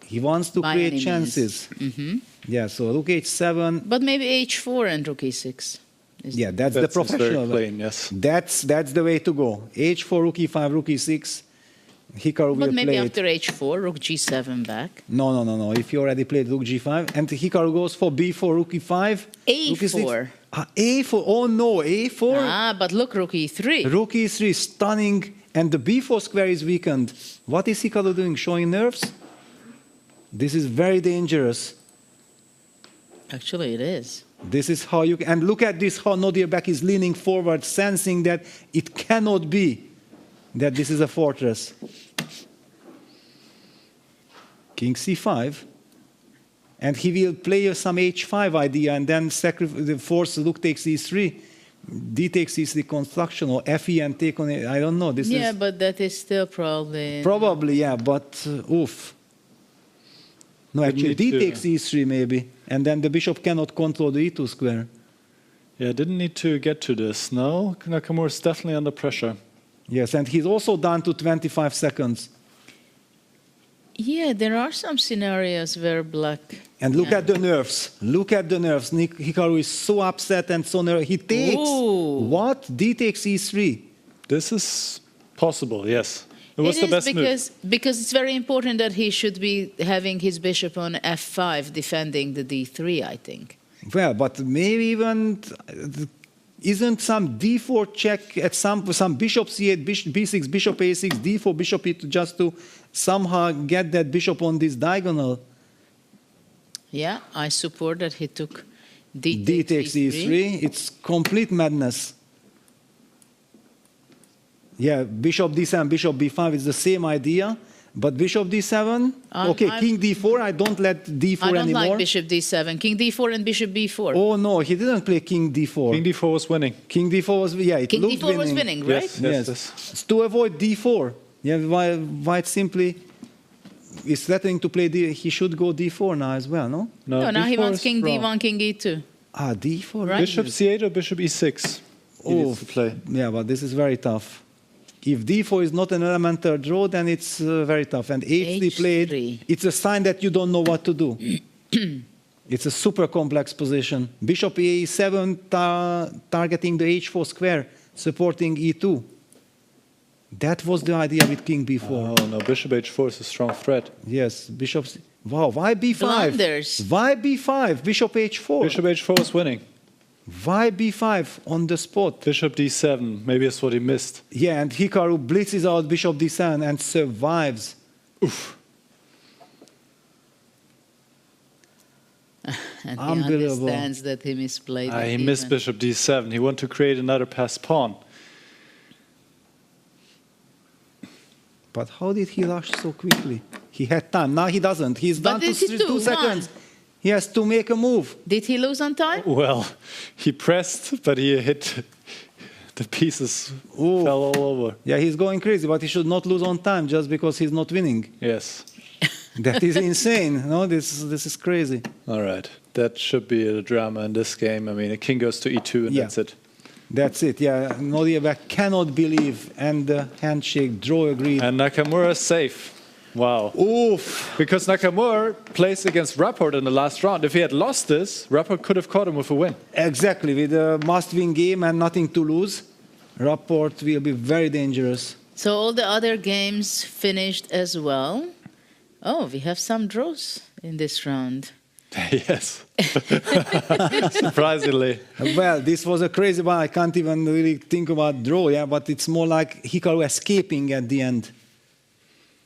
He wants to create chances. Yeah, so rook h7.
But maybe h4 and rook e6.
Yeah, that's the professional.
Very plain, yes.
That's the way to go. h4, rook e5, rook e6. Hikaru will play.
But maybe after h4, rook g7 back.
No. If you already played rook g5, and Hikaru goes for b4, rook e5.
a4.
A4. Oh no, a4.
Ah, but look, rook e3.
Rook e3, stunning, and the b4 square is weakened. What is Hikaru doing? Showing nerves? This is very dangerous.
Actually, it is.
This is how you... And look at this, how Nodirbek is leaning forward, sensing that it cannot be that this is a fortress. King c5. And he will play some h5 idea and then force rook takes e3, d takes e3 construction, or fe and take on it. I don't know.
Yeah, but that is still probably...
Probably, yeah, but oof. No, actually, d takes e3 maybe, and then the bishop cannot control the e2 square.
Yeah, didn't need to get to this. No, Nakamura is definitely under pressure.
Yes, and he's also down to 25 seconds.
Yeah, there are some scenarios where black...
And look at the nerves. Look at the nerves. Hikaru is so upset and so nervous. He takes...
Ooh.
What? D takes e3.
This is possible, yes. It was the best move.
Because it's very important that he should be having his bishop on f5 defending the d3, I think.
Well, but maybe even... Isn't some d4 check at some bishop c8, b6, bishop a6, d4, bishop e2, just to somehow get that bishop on this diagonal?
Yeah, I support that he took d
takes e3. It's complete madness. Yeah, bishop d7, bishop b5 is the same idea. But bishop d7, okay, king d4, I don't let d4 anymore.
I don't like bishop d7, king d4 and bishop b4.
Oh no, he didn't play king d4.
King d4 was winning.
King d4 was, yeah, it
king
looked
d4
winning.
was winning, right?
Yes. It's to avoid d4. Yeah, White simply is threatening to play he should go d4 now as well, no?
No, now he wants king d1, king e2.
Ah, d4,
right?
Bishop c8 or bishop e6? He needs to play.
Yeah, but this is very tough. If d4 is not an elemental draw, then it's very tough. And h3 played, it's a sign that you don't know what to do. It's a super complex position. Bishop a7 targeting the h4 square, supporting e2. That was the idea with king b4.
Oh no, bishop h4 is a strong threat.
Yes, bishops. Wow, why b5?
Blunders.
Why b5? Bishop h4.
Bishop h4 is winning.
Why b5 on the spot?
Bishop d7, maybe that's what he missed.
Yeah, and Hikaru blitzes out bishop d7 and survives. Oof.
And he understands that he misplayed
He missed bishop d7. He wanted to create another passed pawn.
But how did he rush so quickly? He had time. Now he doesn't. He's down to 2 seconds. He has to make a move.
Did he lose on time?
Well, he pressed, but he hit The pieces fell all over.
Yeah, he's going crazy, but he should not lose on time just because he's not winning.
Yes.
That is insane. No, this is crazy.
All right. That should be a drama in this game. I mean, a king goes to e2 and that's it.
That's it, yeah. Noriega cannot believe, and the handshake, draw agreed.
And Nakamura is safe. Wow.
Oof.
Because Nakamura plays against Rapport in the last round. If he had lost this, Rapport could have caught him with a win.
Exactly, with a must-win game and nothing to lose, Rapport will be very dangerous.
So all the other games finished as well. Oh, we have some draws in this round.
Yes. Surprisingly.
Well, this was a crazy one. I can't even really think about draw, yeah, but it's more like Hikaru escaping at the end.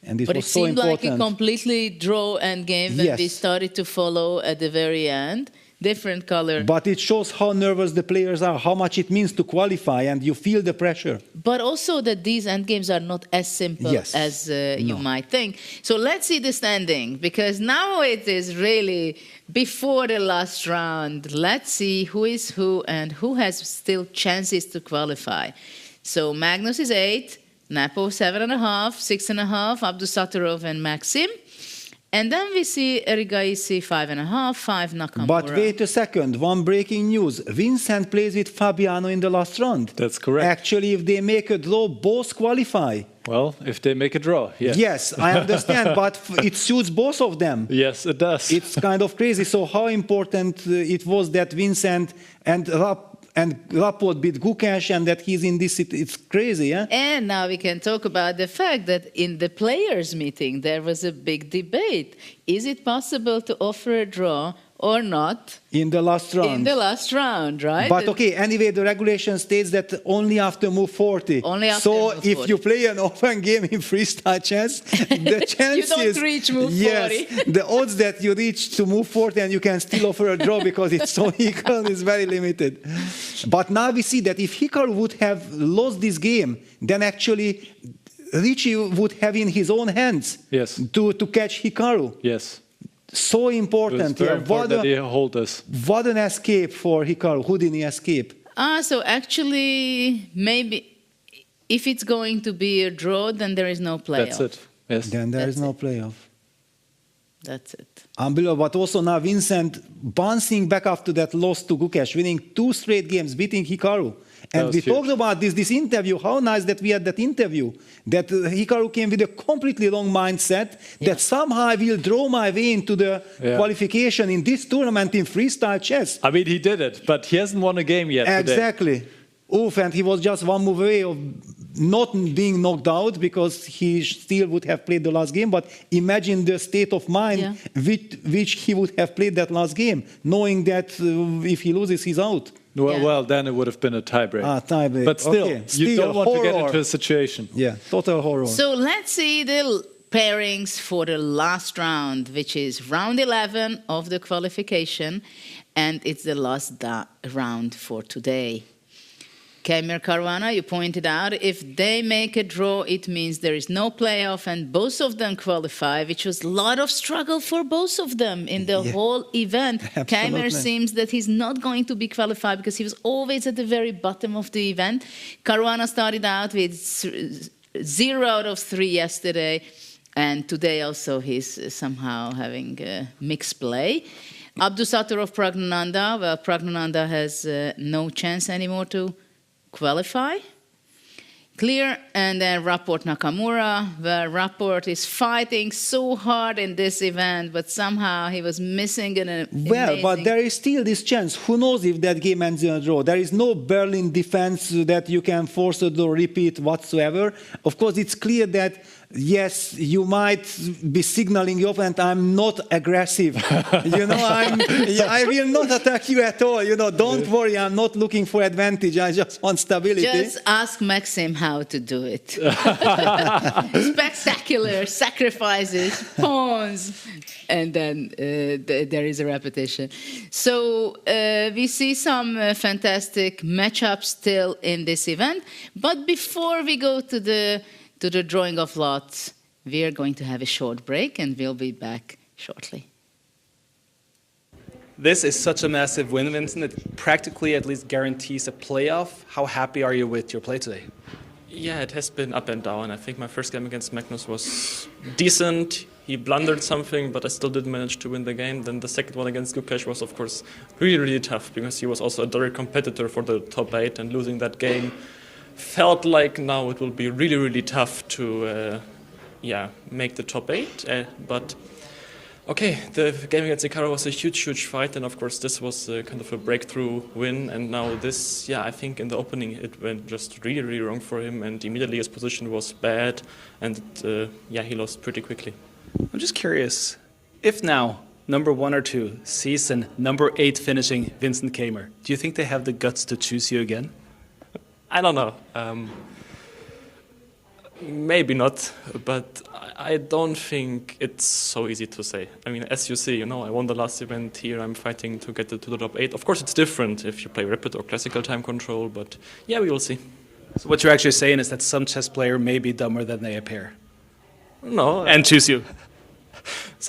And
But it
was so
seemed
important.
like a completely draw end game when we started to follow at the very end. Different color.
But it shows how nervous the players are, how much it means to qualify, and you feel the pressure.
But also that these end games are not as simple as you might think. So let's see the standing, because now it is really before the last round. Let's see who is who and who has still chances to qualify. So Magnus is 8, Nepo 7.5, 6.5, Abdusattorov and Maxim. And then we see Erigaisi 5.5, 5 Nakamura.
But wait a second, one breaking news. Vincent plays with Fabiano in the last round.
That's correct.
Actually, if they make a draw, both qualify.
Well, if they make a draw, yes.
Yes, I understand, but it suits both of them.
Yes, it does.
It's kind of crazy. So how important it was that Vincent and Rapport beat Gukesh and that he's in this, it's crazy, yeah?
And now we can talk about the fact that in the players' meeting there was a big debate. Is it possible to offer a draw or not?
In the last round.
In the last round, right?
But okay, anyway, the regulation states that only after move 40.
Only after
so
move
if
40.
you play an open game in freestyle chess, the chances...
You don't reach move 40.
Yes, the odds that you reach to move 40 and you can still offer a draw because it's so equal is very limited. But now we see that if Hikaru would have lost this game, then actually Richie would have in his own hands to catch Hikaru.
Yes.
So important.
Very important that he hold this.
What an escape for Hikaru. Who didn't escape?
So actually, maybe if it's going to be a draw, then there is no playoff.
That's it. Yes.
Then there is no playoff.
That's it.
Unbelievable. But also now Vincent bouncing back after that loss to Gukesh, winning 2 straight games, beating Hikaru. And we talked about this interview, how nice that we had that interview, that Hikaru came with a completely wrong mindset, that somehow I will draw my way into the qualification in this tournament in freestyle chess.
I mean, he did it, but he hasn't won a game yet
Exactly.
today.
Oof, and he was just one move away of not being knocked out because he still would have played the last game. But imagine the state of mind with which he would have played that last game, knowing that if he loses, he's out.
Well, then it would have been a tiebreak.
Tiebreak.
But still,
Okay.
you don't want to get
horror.
into a situation.
Yeah, total horror.
So let's see the pairings for the last round, which is round 11 of the qualification, and it's the last round for today. Keymer Caruana, you pointed out, if they make a draw, it means there is no playoff, and both of them qualify, which was a lot of struggle for both of them in the whole event. Keymer seems that he's not going to be qualified because he was always at the very bottom of the event. Caruana started out with 0 out of 3 yesterday, and today also he's somehow having a mixed play. Abdusattorov Praggnanandhaa, well, Praggnanandhaa has no chance anymore to qualify. Clear, and then Rapport Nakamura, where Rapport is fighting so hard in this event, but somehow he was missing an
Well, but there is still this chance. Who knows if that game ends in a draw? There is no Berlin defense that you can force a draw repeat whatsoever. Of course, it's clear that yes, you might be signaling your opponent, I'm not aggressive. I will not attack you at all. Don't worry, I'm not looking for advantage. I just want stability.
Just ask Maxim how to do it. Spectacular sacrifices, pawns, and then there is a repetition. So we see some fantastic matchups still in this event. But before we go to the drawing of lots, we are going to have a short break and we'll be back shortly.
This is such a massive win, Vincent. It practically at least guarantees a playoff. How happy are you with your play today?
Yeah, it has been up and down. I think my first game against Magnus was decent. He blundered something, but I still did manage to win the game. Then the second one against Gukesh was, of course, really, really tough because he was also a direct competitor for the top 8, and losing that game felt like now it will be really, really tough to make the top 8. But okay, the game against Hikaru was a huge, huge fight, and of course this was kind of a breakthrough win. And now this, I think in the opening it went just really, really wrong for him, and immediately his position was bad, and he lost pretty quickly.
I'm just curious, if now number 1 or 2 season number 8 finishing Vincent Keymer, do you think they have the guts to choose you again?
I don't know. Maybe not, but I don't think it's so easy to say. I mean, as you see, I won the last event here. I'm fighting to get to the top 8. Of course, it's different if you play Rapid or classical time control, but we will see.
So what you're actually saying is that some chess player may be dumber than they appear.
No.
And choose you.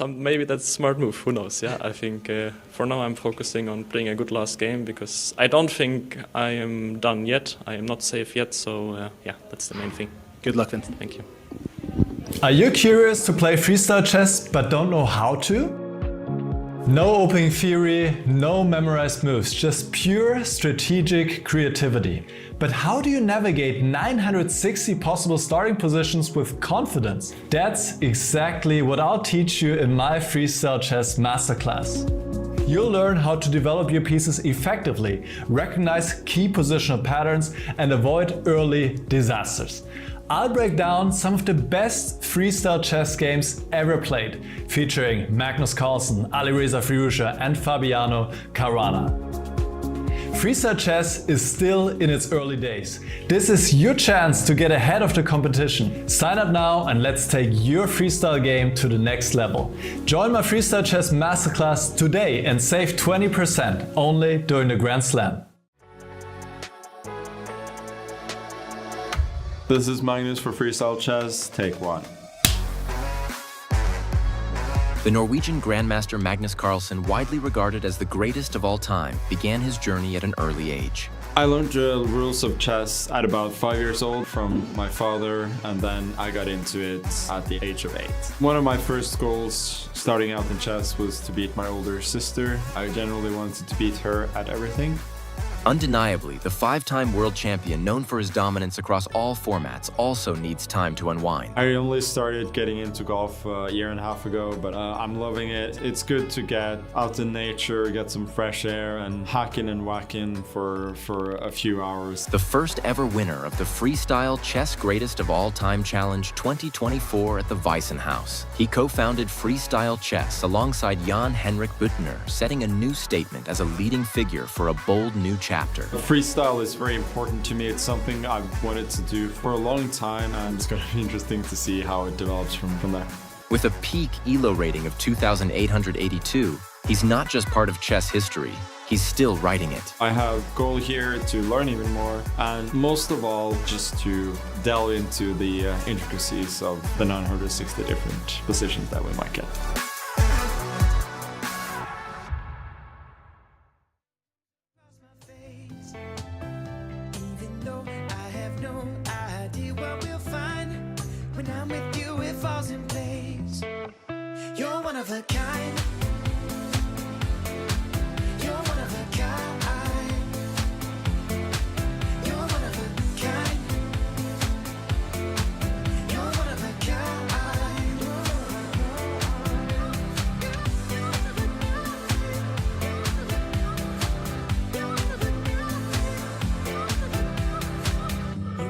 Maybe that's a smart move. Who knows? I think for now I'm focusing on playing a good last game because I don't think I am done yet. I am not safe yet. So that's the main thing.
Good luck, Vincent.
Thank you.
Are you curious to play freestyle chess but don't know how to? No opening theory, no memorized moves, just pure strategic creativity. But how do you navigate 960 possible starting positions with confidence? That's exactly what I'll teach you in my Freestyle Chess Masterclass. You'll learn how to develop your pieces effectively, recognize key positional patterns, and avoid early disasters. I'll break down some of the best freestyle chess games ever played, featuring Magnus Carlsen, Alireza Firouzja, and Fabiano Caruana. Freestyle chess is still in its early days. This is your chance to get ahead of the competition. Sign up now and let's take your freestyle game to the next level. Join my Freestyle Chess Masterclass today and save 20% only during the Grand Slam.
This is Magnus for Freestyle Chess, take 1.
The Norwegian Grandmaster Magnus Carlsen, widely regarded as the greatest of all time, began his journey at an early age.
I learned the rules of chess at about 5 years old from my father, and then I got into it at the age of 8. One of my first goals starting out in chess was to beat my older sister. I generally wanted to beat her at everything.
Undeniably, the 5-time world champion, known for his dominance across all formats, also needs time to unwind.
I only started getting into golf a year and a half ago, but I'm loving it. It's good to get out in nature, get some fresh air, and hacking and whacking for a few hours.
The first ever winner of the Freestyle Chess Greatest of All Time Challenge 2024 at the Weissen House. He co-founded Freestyle Chess alongside Jan Henrik Büttner, setting a new statement as a leading figure for a bold new chapter.
Freestyle is very important to me. It's something I've wanted to do for a long time, and it's going to be interesting to see how it develops from there.
With a peak ELO rating of 2,882, he's not just part of chess history, he's still writing it.
I have a goal here to learn even more, and most of all, just to delve into the intricacies of the 960 different positions that we might get.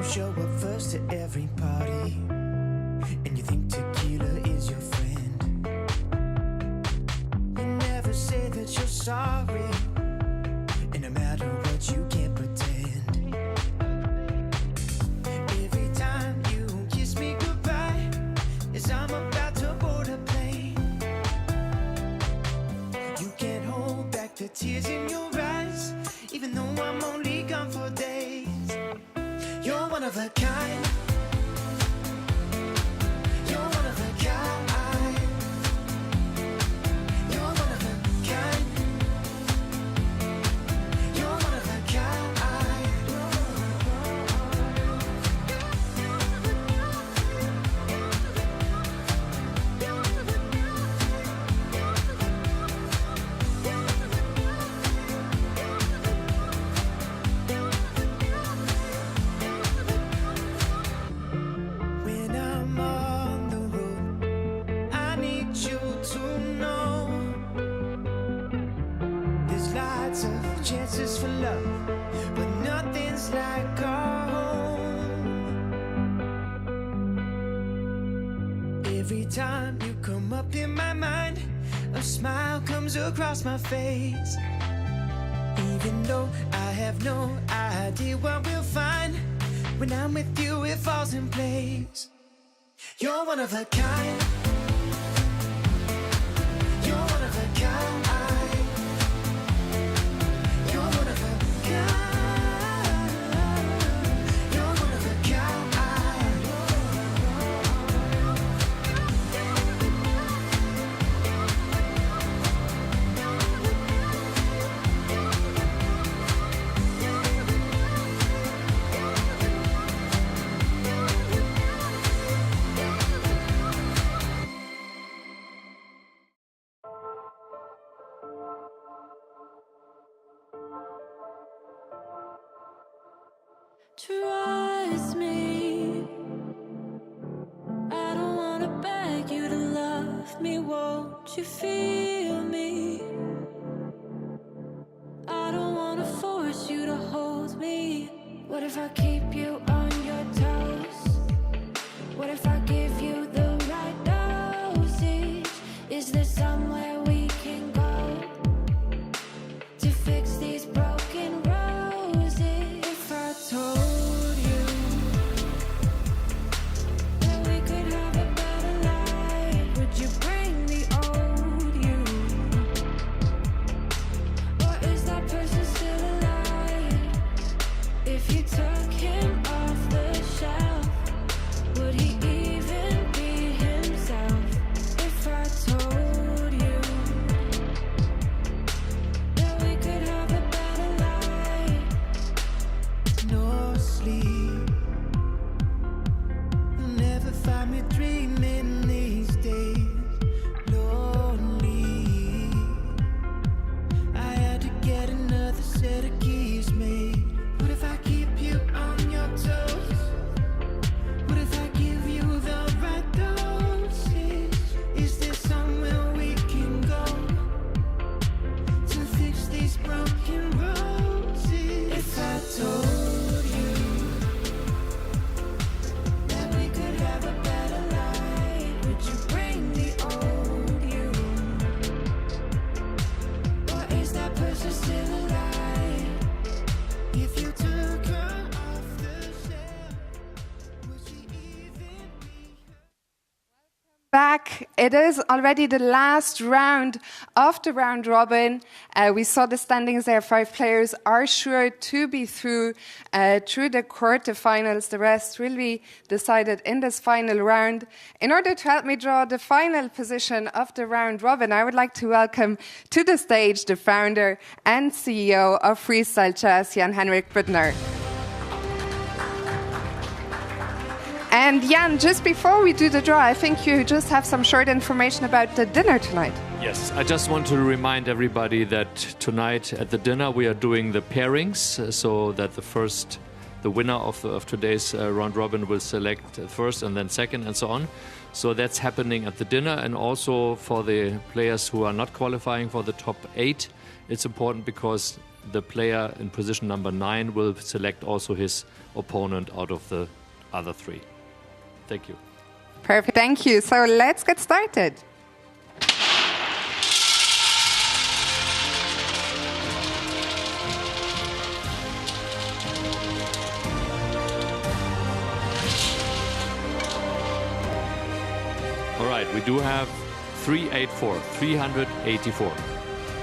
Show up first to every party, and you think tequila is your friend. You never say that you're sorry, and no matter what you can't pretend. Every time you kiss me goodbye, as I'm about to board a plane, you can't hold back the tears in your eyes, even though I'm only gone for days. You're one of a kind. You're one of a kind. You're one of a kind. Every time you come up in my mind, a smile comes across my face. Even though I have no idea what we'll find, when I'm with you it falls in place. You're one of a kind. You're one of a kind. You're one of a kind. You're one of a kind. Trust me, I don't wanna beg you to love me, won't you feel me? I don't wanna force you to hold me. What if I keep you on your toes? What if I give you the right dosage? Is there somewhere we can go to fix these broken roses? If I told you that we could have a better life, would you bring the old you? Or is that person still alive? If you took him off the shelf, would he even be himself? If I told you that we could have a better life, no sleep, you'll never find me dreaming these days, lonely. I had to get another set of keys made. What if I keep you on your toes? What if I give you the right dosage? Is there somewhere we can go to fix these broken roses? If I told you that we could have a better life, would you bring the old you? Or is that person still alive? If you took her off the shelf, would she even be? Back. It is already the last round of the round robin. We saw the standings there. 5 players are sure to be through the quarterfinals. The rest will be decided in this final round. In order to help me draw the final position of the round robin, I would like to welcome to the stage the founder and CEO of Freestyle Chess, Jan-Henrik Büttner. And Jan, just before we do the draw, I think you just have some short information about the dinner tonight.
Yes, I just want to remind everybody that tonight at the dinner we are doing the pairings, so that the winner of today's round robin will select first and then second and so on. So that's happening at the dinner, and also for the players who are not qualifying for the top 8, it's important because the player in position number 9 will select also his opponent out of the other 3. Thank you.
Perfect. Thank you. So let's get started.
All right, we do have 384.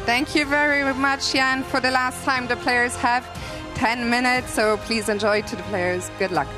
Thank you very much, Jan. For the last time, the players have 10 minutes, so please enjoy to the players. Good luck.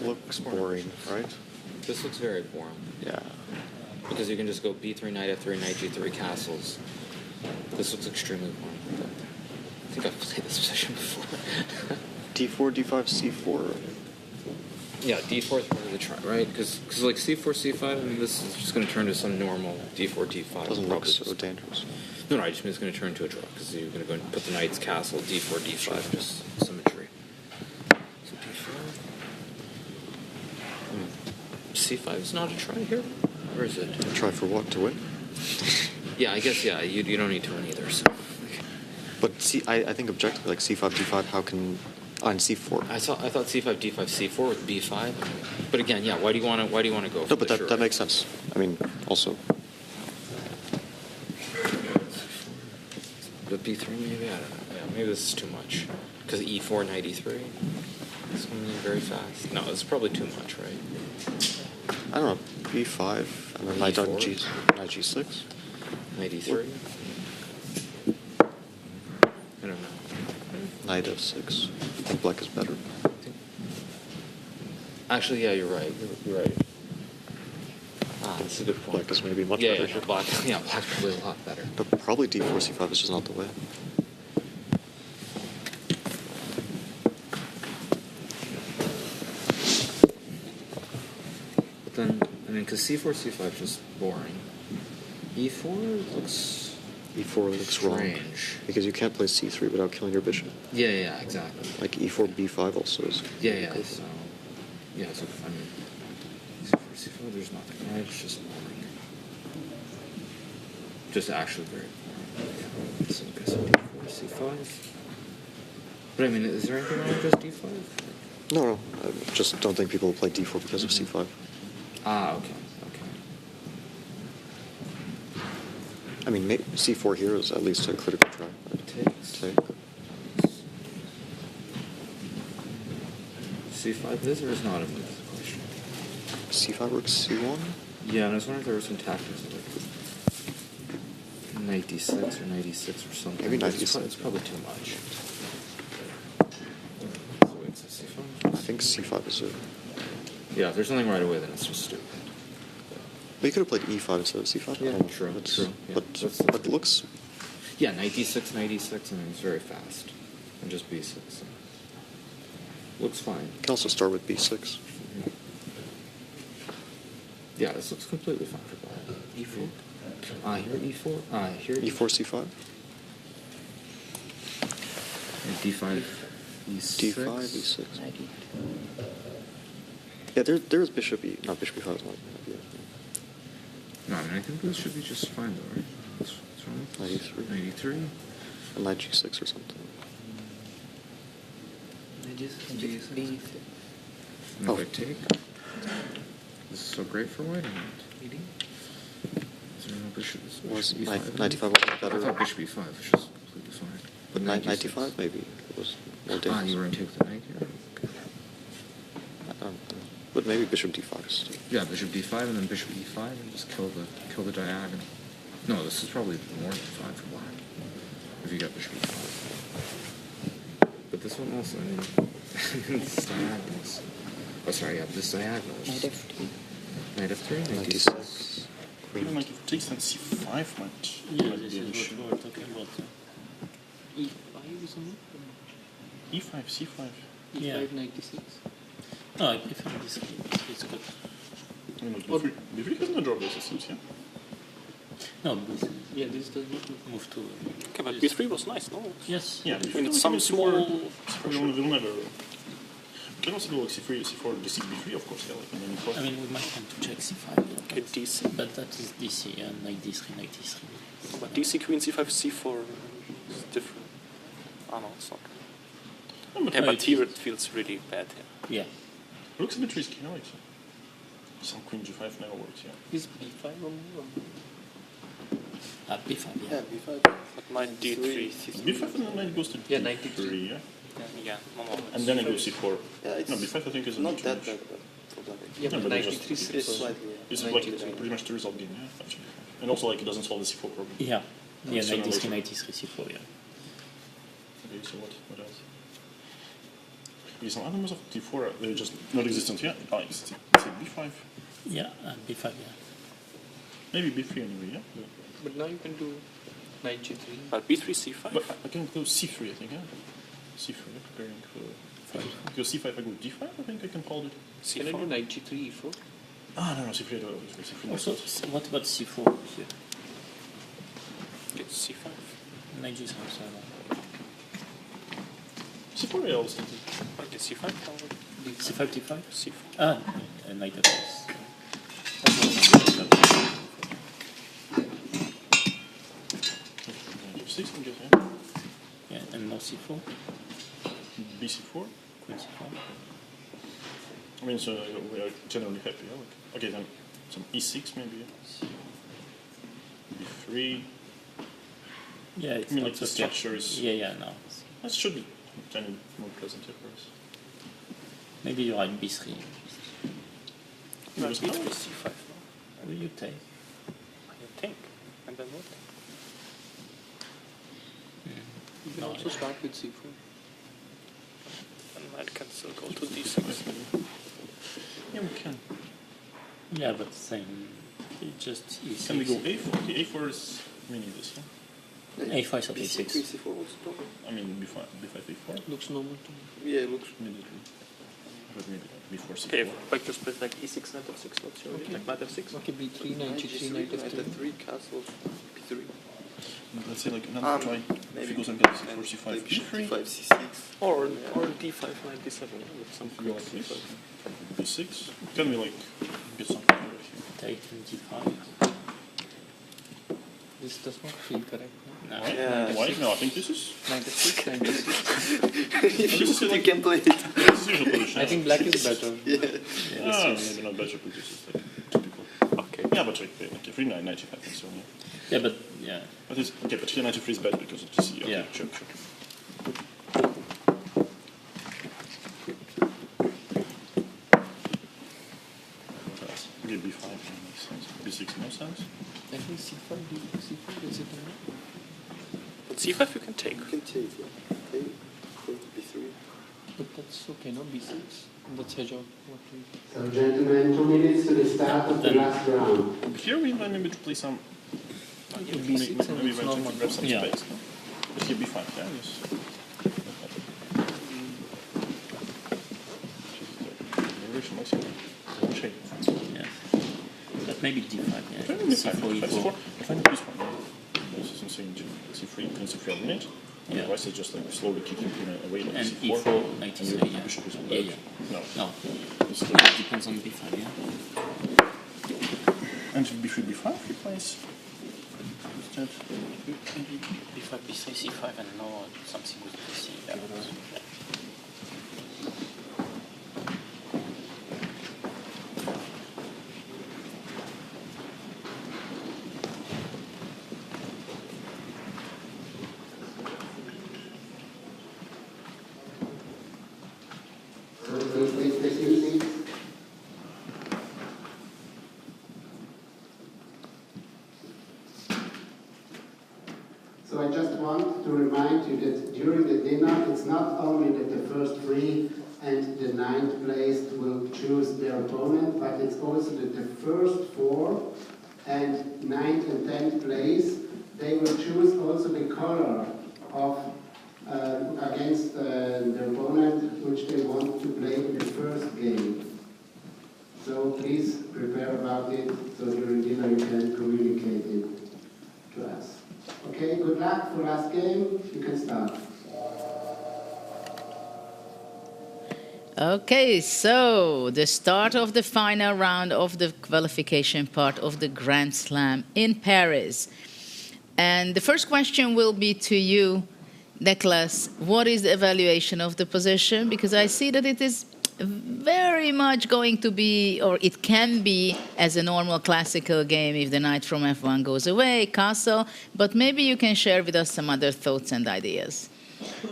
Looks boring, right? This looks very boring. Yeah. Because you can just go b3, knight f3, knight g3, castles. This looks extremely boring. I think I've played this position before.
d4, d5, c4.
Yeah, d4 is part of the try, right? Because like c4, c5, I mean, this is just going to turn to some normal d4, d5.
Doesn't look so dangerous.
No, I just mean it's going to turn into a draw because you're going to go and put the knight's castle, d4, d5, just symmetry. So d4. C5 is not a try here? Or is it?
A try for what? To win?
Yeah, I guess, yeah, you don't need to win either, so.
But see, I think objectively, like c5, d5, how can... on c4.
I thought c5, d5, c4 with b5. But again, yeah, why do you want to go for
No, but that makes sense. I mean, also...
But b3 maybe? I don't know. Yeah, maybe this is too much. Because e4, knight e3. It's going to be very fast. No, it's probably too much, right?
I don't know, b5, and then knight on g6.
Knight e3. I don't know.
Knight f6. I think black is better.
Actually, yeah, you're right. You're right. Ah, that's a good point.
Black is maybe much better.
Yeah, black's probably a lot better.
But probably d4, c5 is just not the way.
But then, I mean, because c4, c5 is just boring. e4 looks...
e4 looks wrong. Because you can't play c3 without killing your bishop.
Yeah, exactly.
Like e4, b5 also is...
Yeah, so... Yeah, so, I mean... c4, c5, there's nothing, right? It's just boring. Just actually very boring. Yeah. So, okay, so d4, c5... But, I mean, is there anything wrong with just d5?
No. I just don't think people will play d4 because of c5.
Ah, okay.
I mean, c4 here is at least a critical try. Take.
c5 is or is not a move? Is the question.
c5 works c1?
Yeah, and I was wondering if there were some tactics like knight d6 or knight e6 or something.
Maybe knight e6.
It's probably too much. So wait, so c5?
I think c5 is it.
Yeah, if there's nothing right away, then it's just stupid.
But you could have played e5 instead of c5.
Yeah, true. Yeah,
but it looks...
Yeah, knight d6, and it's very fast. And just b6. So. Looks fine.
You can also start with b6.
Yeah, this looks completely fine for black. e4. Here e4. Here
e4, c5.
And d5, e6.
d5, e6. Yeah, there's bishop e... Not bishop e5 is not...
No, I mean, I think this should be just fine, though, right? What's wrong with this? Knight e3.
And knight g6 or something.
Knight g6. And if I take... This is so great for white, isn't it? Is there no bishop?
Was
e5?
knight e5 was better?
I thought bishop e5 was just completely fine.
But knight e5 maybe it was more dangerous.
You were going to take the knight here? Okay.
But maybe bishop d5 is still...
Yeah, bishop d5 and then bishop e5 and just kill the diagonal. No, this is probably more than fine for black. If you got bishop e5. But this one also, I mean, it's diagonals. Oh, sorry, yeah, this diagonal is... Knight f3, knight d6.
Queen. Like if it takes on c5 might
this
be an
is
issue.
what we're talking about. E5 isn't it?
E5, c5.
E5, knight d6. No, I prefer this. It's good.
I mean, like b3 has no draw resistance, yeah?
No, this does not move to...
Okay, but b3 was nice, no?
Yes.
Yeah,
I mean, it's some small...
We'll never... We can also do like c3, c4, d6, b3, of course, yeah. Like, and then
I mean, we might want to check c5.
Okay, DC.
But that is DC, and knight d3, knight d3.
But DC, queen, c5, c4 is different. Oh no, it's not. Yeah, but here it feels really bad.
Yeah.
It looks a bit risky, no? Some queen g5 never works, yeah.
Is b5 on b5, yeah.
Yeah, b5. But knight d3.
b5 and then knight goes to
knight
d3, yeah?
Yeah, no.
And then it goes c4.
Yeah, it's
no, b5 I think is
not
too
that
much.
bad, but
yeah,
no,
but
but
knight
just,
d3
is slightly.
It's like pretty much the result game, yeah, actually. And also like it doesn't solve the c4 problem.
Yeah. Yeah,
so
knight d3, knight d3, c4, yeah.
Okay, so what else? Okay, some other moves of d4 they're just not existent, yeah? Oh, it's b5.
Yeah, and b5, yeah.
Maybe b3 anyway, yeah?
But now you can do knight g3. But b3, c5?
But I can go c3, I think, yeah? c3, preparing Because c5, I go d5, I think I can hold it.
Can I do knight g3, e4?
Ah, no, c3, I don't c3.
Also, what about c4 here?
It's c5.
Knight g7.
c4, I always think.
Okay, c5 probably.
c5, d5?
c5.
Ah, knight f6.
f6, I'm guessing.
Yeah, and now c4.
bc4.
Queen c5.
I mean, so we are generally happy. Yeah? Like, okay, then some e6 maybe. b3.
Yeah, it's
I mean,
not
like the
okay.
structure is.
Yeah, no.
That should be kind of more pleasant here for us.
Maybe you like b3.
You like b3, c5, no?
What do you take?
I think. And then what?
You can also start with c4.
And I can still go to d6.
Yeah, we can.
Yeah, but same. It just e6.
Can we go a4? Okay, a4 is meaning this, yeah?
a5 is at
b6.
a6.
c4 what's the problem?
I mean, b5, a4?
Looks normal to me. Yeah, it looks
immediately. But maybe before c4.
Okay, if I just play like e6, knight f6, what's your like knight f6?
Okay, b3, knight g3, knight f3, castle, b3.
Let's say like another try. If he goes
maybe
against c4, c5,
d5,
b3.
c6.
Or d5, knight d7, with some
If you go like
queen
this,
c5.
b6. Can we like get something right here?
Take d5.
This does not feel correct.
No.
Why?
Yeah.
Why? No, I think this is.
Knight f6, knight f6.
You
can play it.
This is usual position.
I think black is better.
Yeah, maybe not better, but this is like typical.
Okay.
Yeah, but like free knight, knight g5 and so on.
Yeah, but yeah.
But it's okay, but here knight g3 is better because of this. Okay,
Yeah.
sure. Okay, b5 makes sense. b6 no sense.
I think c5, c4, is it enough?
But c5 you can take.
You can take, yeah. Okay, go to b3. But that's okay, not b6. That's hedge out.
So, gentlemen, 2 minutes to the start of the last round.
Here we might maybe to play some.
b6 and
Maybe
it's
we
normal.
to grab some
Yeah.
space. No? But here b5, yeah, yes.
Yeah. But maybe d5, yeah.
Can we
c4,
b5,
e4.
if I need this one, this is insane. c3, queen c3 eliminate.
Yeah.
Otherwise, I just like slowly kick your queen away like
And
c4.
e4, knight
And
e3,
your
yeah.
bishop is on
Yeah,
back.
yeah.
No.
No.
This is
It depends on b5, yeah.
And if b3, b5, he plays. Instead.
b5, b3, c5, and no something with bc. Yeah.
So, please take your seats. So I just want to remind you that during the dinner, it's not only that the first 3 and the 9th placed will choose their opponent, but it's also that the first 4 and 9th and 10th place, they will choose also the color of against the opponent which they want to play in the first game. So please prepare about it so during dinner you can communicate it to us. Okay, good luck for last game. You can start.
Okay, so the start of the final round of the qualification part of the Grand Slam in Paris. And the first question will be to you, Niklas. What is the evaluation of the position? Because I see that it is very much going to be, or it can be, as a normal classical game if the knight from f1 goes away, castle, but maybe you can share with us some other thoughts and ideas.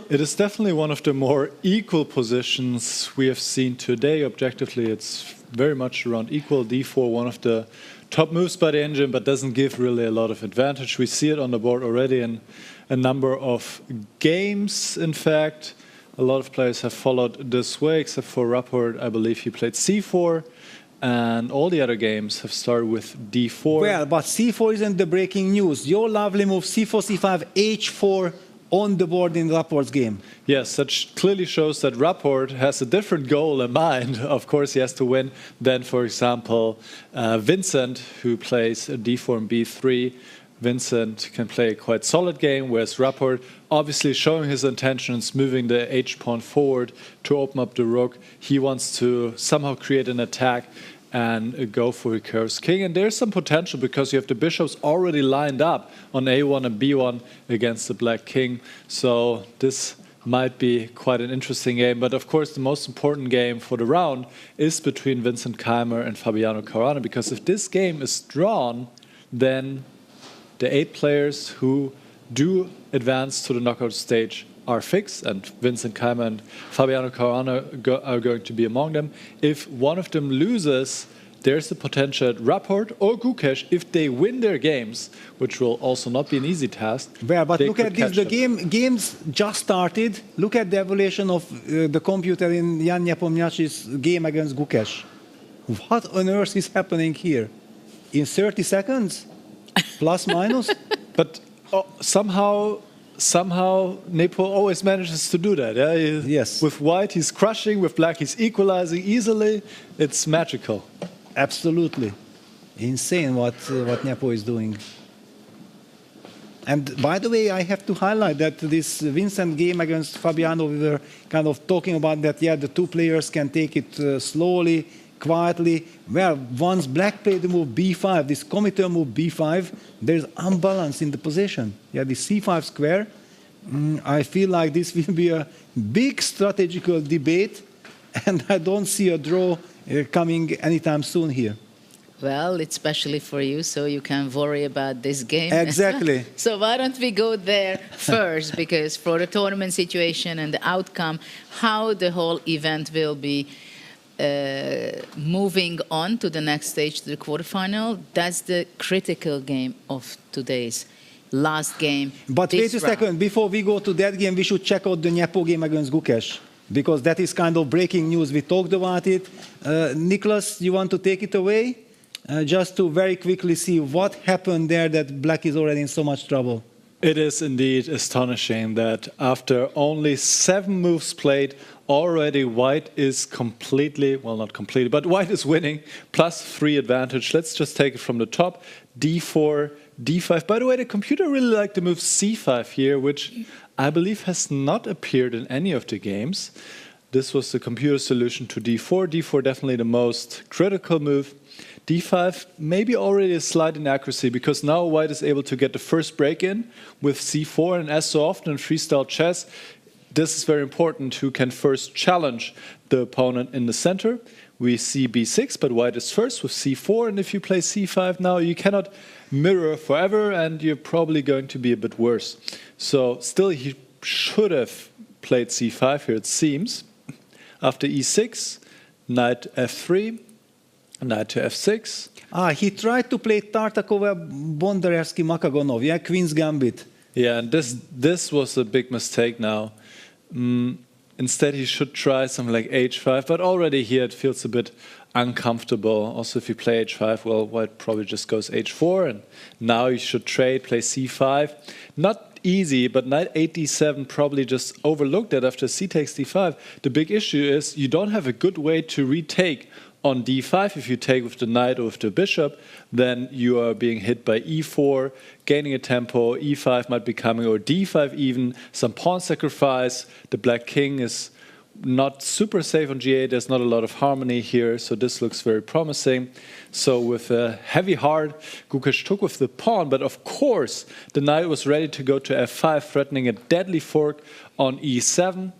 It is definitely one of the more equal positions we have seen today. Objectively, it's very much around equal. d4, one of the top moves by the engine, but doesn't give really a lot of advantage. We see it on the board already in a number of games, in fact. A lot of players have followed this way, except for Rapport. I believe he played c4, and all the other games have started with d4.
Well, but c4 isn't the breaking news. Your lovely move, c4, c5, h4, on the board in Rapport's game.
Yes, that clearly shows that Rapport has a different goal in mind. Of course, he has to win than, for example, Vincent, who plays d4 and b3. Vincent can play a quite solid game, whereas Rapport, obviously showing his intentions, moving the h-pawn forward to open up the rook. He wants to somehow create an attack and go for Hikaru's king. And there's some potential because you have the bishops already lined up on a1 and b1 against the black king. So this might be quite an interesting game. But of course, the most important game for the round is between Vincent Keymer and Fabiano Caruana, because if this game is drawn, then the 8 players who do advance to the knockout stage are fixed, and Vincent Keymer and Fabiano Caruana are going to be among them. If one of them loses, there's the potential at Rapport or Gukesh, if they win their games, which will also not be an easy task.
Well, but look at this, the games just started. Look at the evolution of the computer in Jan Nepomniachtchi's game against Gukesh. What on earth is happening here? In 30 seconds? Plus, minus?
But somehow Nepo always manages to do that. Yeah?
Yes.
With white, he's crushing. With black, he's equalizing easily. It's magical.
Absolutely. Insane what Nepo is doing. And by the way, I have to highlight that this Vincent game against Fabiano, we were kind of talking about that, yeah, the 2 players can take it slowly, quietly. Well, once black played the move b5, this committer move b5, there's unbalance in the position. Yeah, the c5 square. I feel like this will be a big strategical debate, and I don't see a draw coming anytime soon here.
Well, it's especially for you, so you can worry about this game.
Exactly.
So why don't we go there first, because for the tournament situation and the outcome, how the whole event will be moving on to the next stage, to the quarterfinal, that's the critical game of today's last game.
But wait a second, before we go to that game, we should check out the Nepo game against Gukesh, because that is kind of breaking news. We talked about it. Nicholas, you want to take it away? Just to very quickly see what happened there that black is already in so much trouble.
It is indeed astonishing that after only 7 moves played, already white is completely, well, not completely, but white is winning, +3 advantage. Let's just take it from the top. d4, d5. By the way, the computer really liked the move c5 here, which I believe has not appeared in any of the games. This was the computer solution to d4. d4 definitely the most critical move. d5, maybe already a slight inaccuracy, because now white is able to get the first break-in with c4, and as so often in freestyle chess, this is very important, who can first challenge the opponent in the center. We see b6, but white is first with c4, and if you play c5 now, you cannot mirror forever, and you're probably going to be a bit worse. So still, he should have played c5 here, it seems. After e6, knight f3, knight to f6.
He tried to play Tartakova, Bondarevsky, Makagonov, yeah, Queen's Gambit.
Yeah, and this was a big mistake now. Instead, he should try something like h5, but already here it feels a bit uncomfortable. Also, if you play h5, well, white probably just goes h4, and now you should trade, play c5. Not easy, but knight 8 d7 probably just overlooked that after c takes d5. The big issue is you don't have a good way to retake on d5. If you take with the knight or with the bishop, then you are being hit by e4, gaining a tempo, e5 might be coming, or d5 even, some pawn sacrifice. The black king is not super safe on g8, there's not a lot of harmony here, so this looks very promising. So with a heavy heart, Gukesh took with the pawn, but of course the knight was ready to go to f5, threatening a deadly fork on e7.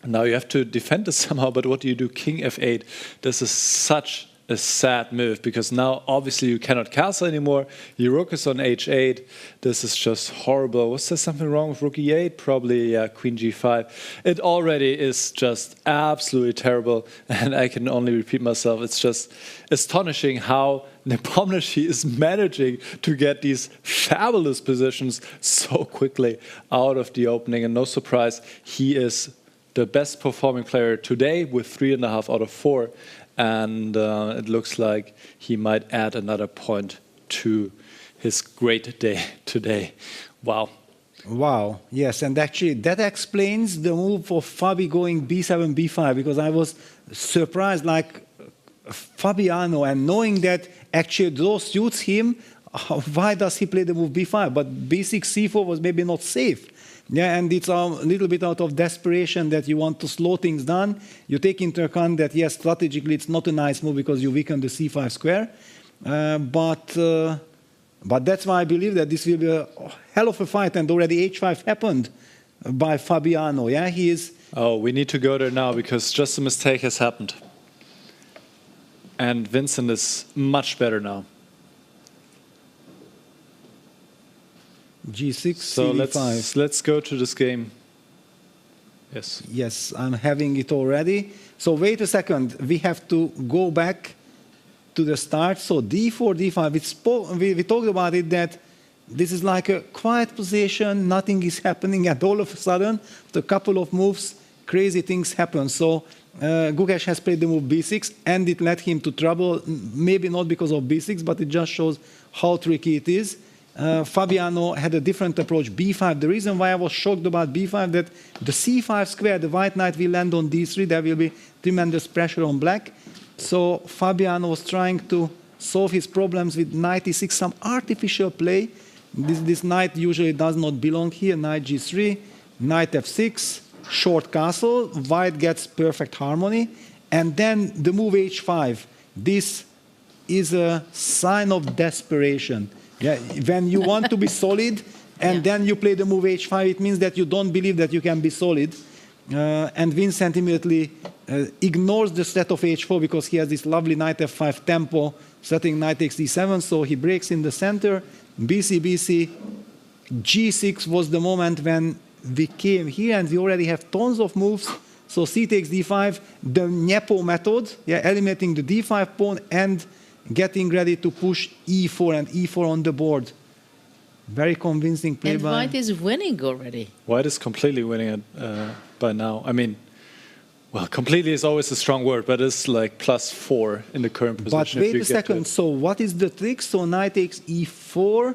Now you have to defend this somehow, but what do you do? King f8. This is such a sad move, because now obviously you cannot castle anymore. Your rook is on h8. This is just horrible. Was there something wrong with rook e8? Probably, yeah, queen g5. It already is just absolutely terrible, and I can only repeat myself. It's just astonishing how Nepomniachtchi is managing to get these fabulous positions so quickly out of the opening, and no surprise, he is the best performing player today with 3.5 out of 4, and it looks like he might add another point to his great day today. Wow.
Wow, yes, and actually that explains the move of Fabi going b7, b5, because I was surprised, like Fabiano, and knowing that actually those suits him, why does he play the move b5? But b6, c4 was maybe not safe. Yeah, and it's a little bit out of desperation that you want to slow things down. You take into account that, yes, strategically it's not a nice move because you weaken the c5 square, but that's why I believe that this will be a hell of a fight, and already h5 happened by Fabiano. Yeah, he is.
Oh, we need to go there now because just a mistake has happened. And Vincent is much better now.
G6,
so
CD5.
let's go to this game. Yes.
Yes, I'm having it already. So wait a second. We have to go back to the start. So d4, d5. We talked about it, that this is like a quiet position. Nothing is happening, and all of a sudden, after a couple of moves, crazy things happen. So Gukesh has played the move b6, and it led him to trouble. Maybe not because of b6, but it just shows how tricky it is. Fabiano had a different approach, b5. The reason why I was shocked about b5, that the c5 square, the white knight will land on d3. There will be tremendous pressure on black. So Fabiano was trying to solve his problems with knight e6, some artificial play. This knight usually does not belong here. Knight g3, knight f6, short castle. White gets perfect harmony. And then the move h5. This is a sign of desperation. Yeah, when you want to be solid and then you play the move h5, it means that you don't believe that you can be solid. And Vincent immediately ignores the threat of h4 because he has this lovely knight f5 tempo, setting knight takes d7, so he breaks in the center. bc, bc, g6 was the moment when we came here, and we already have tons of moves. So c takes d5, the Nepo method, yeah, eliminating the d5 pawn and getting ready to push e4 and e4 on the board. Very convincing play.
And White is winning already.
White is completely winning it by now. I mean, well, completely is always a strong word, but it's like +4 in the current position.
But wait a second, so what is the trick? So knight takes e4.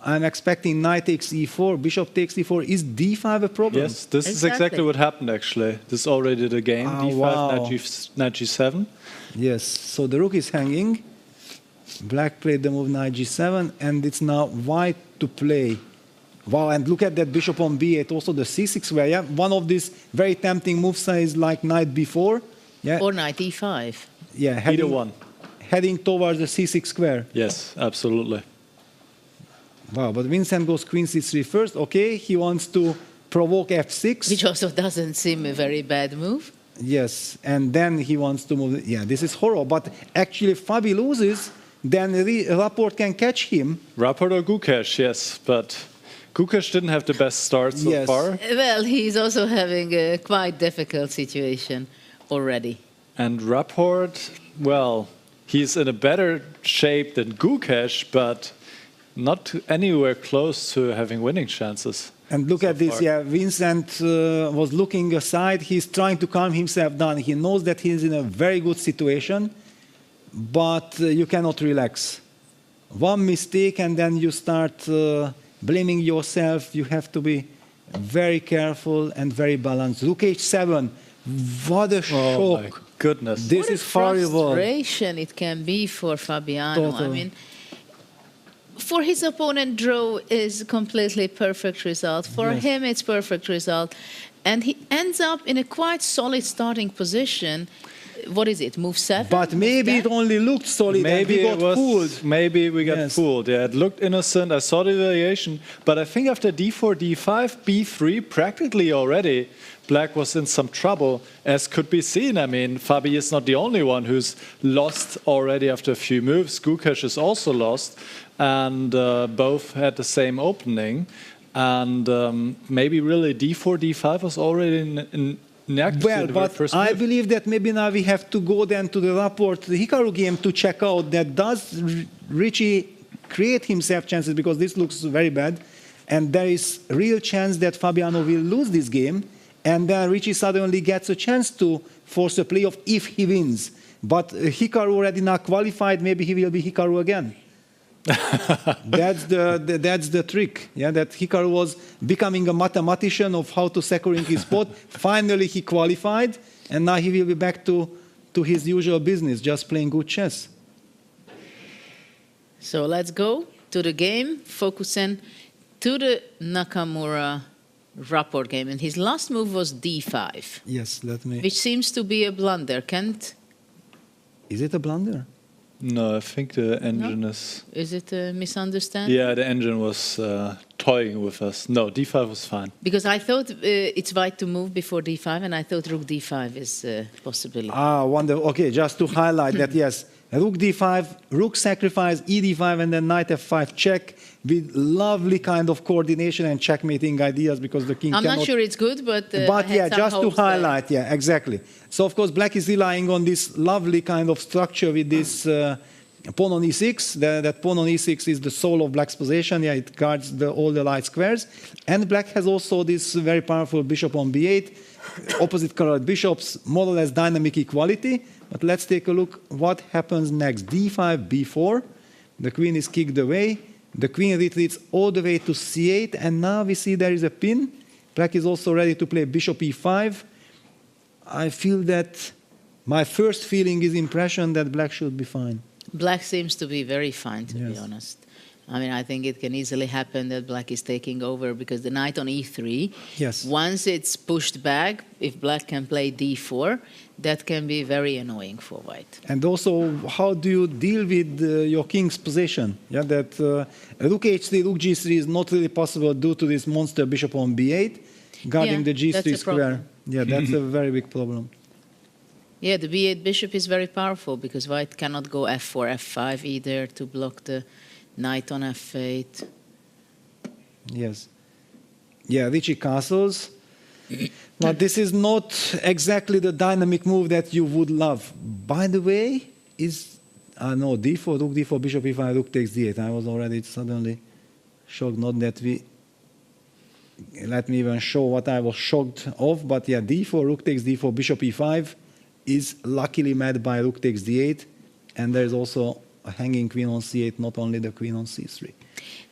I'm expecting knight takes e4, bishop takes e4. Is d5 a problem?
Yes, this is exactly what happened actually. This is already the game. D5,
wow.
knight g7.
Yes, so the rook is hanging. Black played the move knight g7, and it's now white to play. Wow, and look at that bishop on b8, also the c6 square. Yeah, one of these very tempting moves is like knight b4. Yeah.
Or knight e5.
Yeah,
either one.
Heading towards the c6 square.
Yes, absolutely.
Wow, but Vincent goes queen c3 first. Okay, he wants to provoke f6.
Which also doesn't seem a very bad move.
Yes, and then he wants to move. Yeah, this is horrible. But actually, if Fabi loses, then Rapport can catch him.
Rapport or Gukesh, yes, but Gukesh didn't have the best start so far.
Well, he's also having a quite difficult situation already.
And Rapport, well, he's in a better shape than Gukesh, but not anywhere close to having winning chances.
And look at this, yeah, Vincent was looking aside. He's trying to calm himself down. He knows that he's in a very good situation, but you cannot relax. One mistake and then you start blaming yourself. You have to be very careful and very balanced. Rook h7, what a shock.
Oh my goodness.
This is horrible.
What a frustration it can be for Fabiano.
Totally.
I mean, for his opponent, draw is a completely perfect result. For him, it's perfect result. And he ends up in a quite solid starting position. What is it, move 7?
But maybe it only looked solid.
Maybe
and we got fooled.
Maybe we got fooled. Yeah, it looked innocent. I saw the variation. But I think after d4, d5, b3, practically already, Black was in some trouble, as could be seen. I mean, Fabi is not the only one who's lost already after a few moves. Gukesh is also lost. And both had the same opening. And maybe really d4, d5 was already in
well, but I believe that maybe now we have to go then to the Rapport, the Hikaru game, to check out that does Richie create himself chances, because this looks very bad. And there is real chance that Fabiano will lose this game. And then Richie suddenly gets a chance to force a playoff if he wins. But Hikaru already now qualified. Maybe he will be Hikaru again. That's the trick. Yeah, that Hikaru was becoming a mathematician of how to securing his spot. Finally, he qualified, and now he will be back to his usual business, just playing good chess.
So let's go to the game, focusing to the Nakamura Rapport game. And his last move was d5.
Yes, let me.
Which seems to be a blunder.
Is it a blunder?
No, I think the engine is...
Is it a misunderstanding?
Yeah, the engine was toying with us. No, d5 was fine.
Because I thought it's white to move before d5, and I thought rook d5 is a possibility.
Ah, wonderful. Okay, just to highlight that, yes, rook d5, rook sacrifice, e d5, and then knight f5 check with lovely kind of coordination and checkmating ideas because the king
I'm
cannot...
not sure it's good, but
yeah, just to highlight, yeah, exactly. So, of course, black is relying on this lovely kind of structure with this pawn on e6. That pawn on e6 is the soul of black's position. Yeah, it guards all the light squares. And black has also this very powerful bishop on b8, opposite colored bishops, more or less dynamic equality. But let's take a look what happens next. d5, b4. The queen is kicked away. The queen retreats all the way to c8. And now we see there is a pin. Black is also ready to play bishop e5. I feel that my first feeling is impression that black should be fine.
Black seems to be very fine, to be honest. I mean, I think it can easily happen that black is taking over because the knight on e3,
yes.
Once it's pushed back, if black can play d4, that can be very annoying for white.
And also, how do you deal with your king's position? Yeah, that rook h3, rook g3 is not really possible due to this monster bishop on b8, guarding the g3 square. Yeah, that's a very big problem.
Yeah, the b8 bishop is very powerful because white cannot go f4, f5 either to block the knight on f8.
Yes. Yeah, Richie castles. But this is not exactly the dynamic move that you would love. By the way, no, d4, rook d4, bishop e5, rook takes d8. I was already suddenly shocked. Not that we... Let me even show what I was shocked of. But yeah, d4, rook takes d4, bishop e5 is luckily met by rook takes d8. And there's also a hanging queen on c8, not only the queen on c3.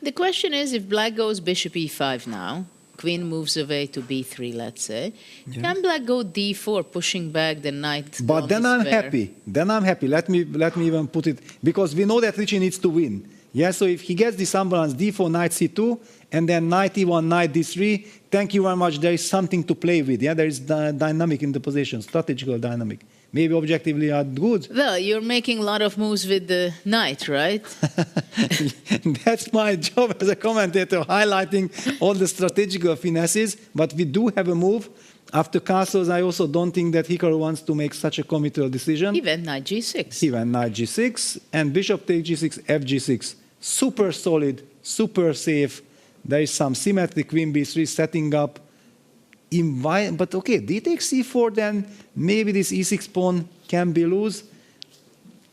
The question is, if black goes bishop e5 now, queen moves away to b3, let's say, can black go d4, pushing back the knight?
But then I'm happy. Then I'm happy. Let me even put it, because we know that Richie needs to win. Yeah, so if he gets this unbalance, d4, knight c2, and then knight e1, knight d3, thank you very much. There is something to play with. Yeah, there is dynamic in the position, strategical dynamic. Maybe objectively are good.
Well, you're making a lot of moves with the knight, right?
That's my job as a commentator, highlighting all the strategical finesses. But we do have a move. After castles, I also don't think that Hikaru wants to make such a committal decision.
He went knight g6.
He went knight g6, and bishop takes g6, fg6. Super solid, super safe. There is some symmetry, queen b3 setting up. But okay, d takes c4, then maybe this e6 pawn can be loose.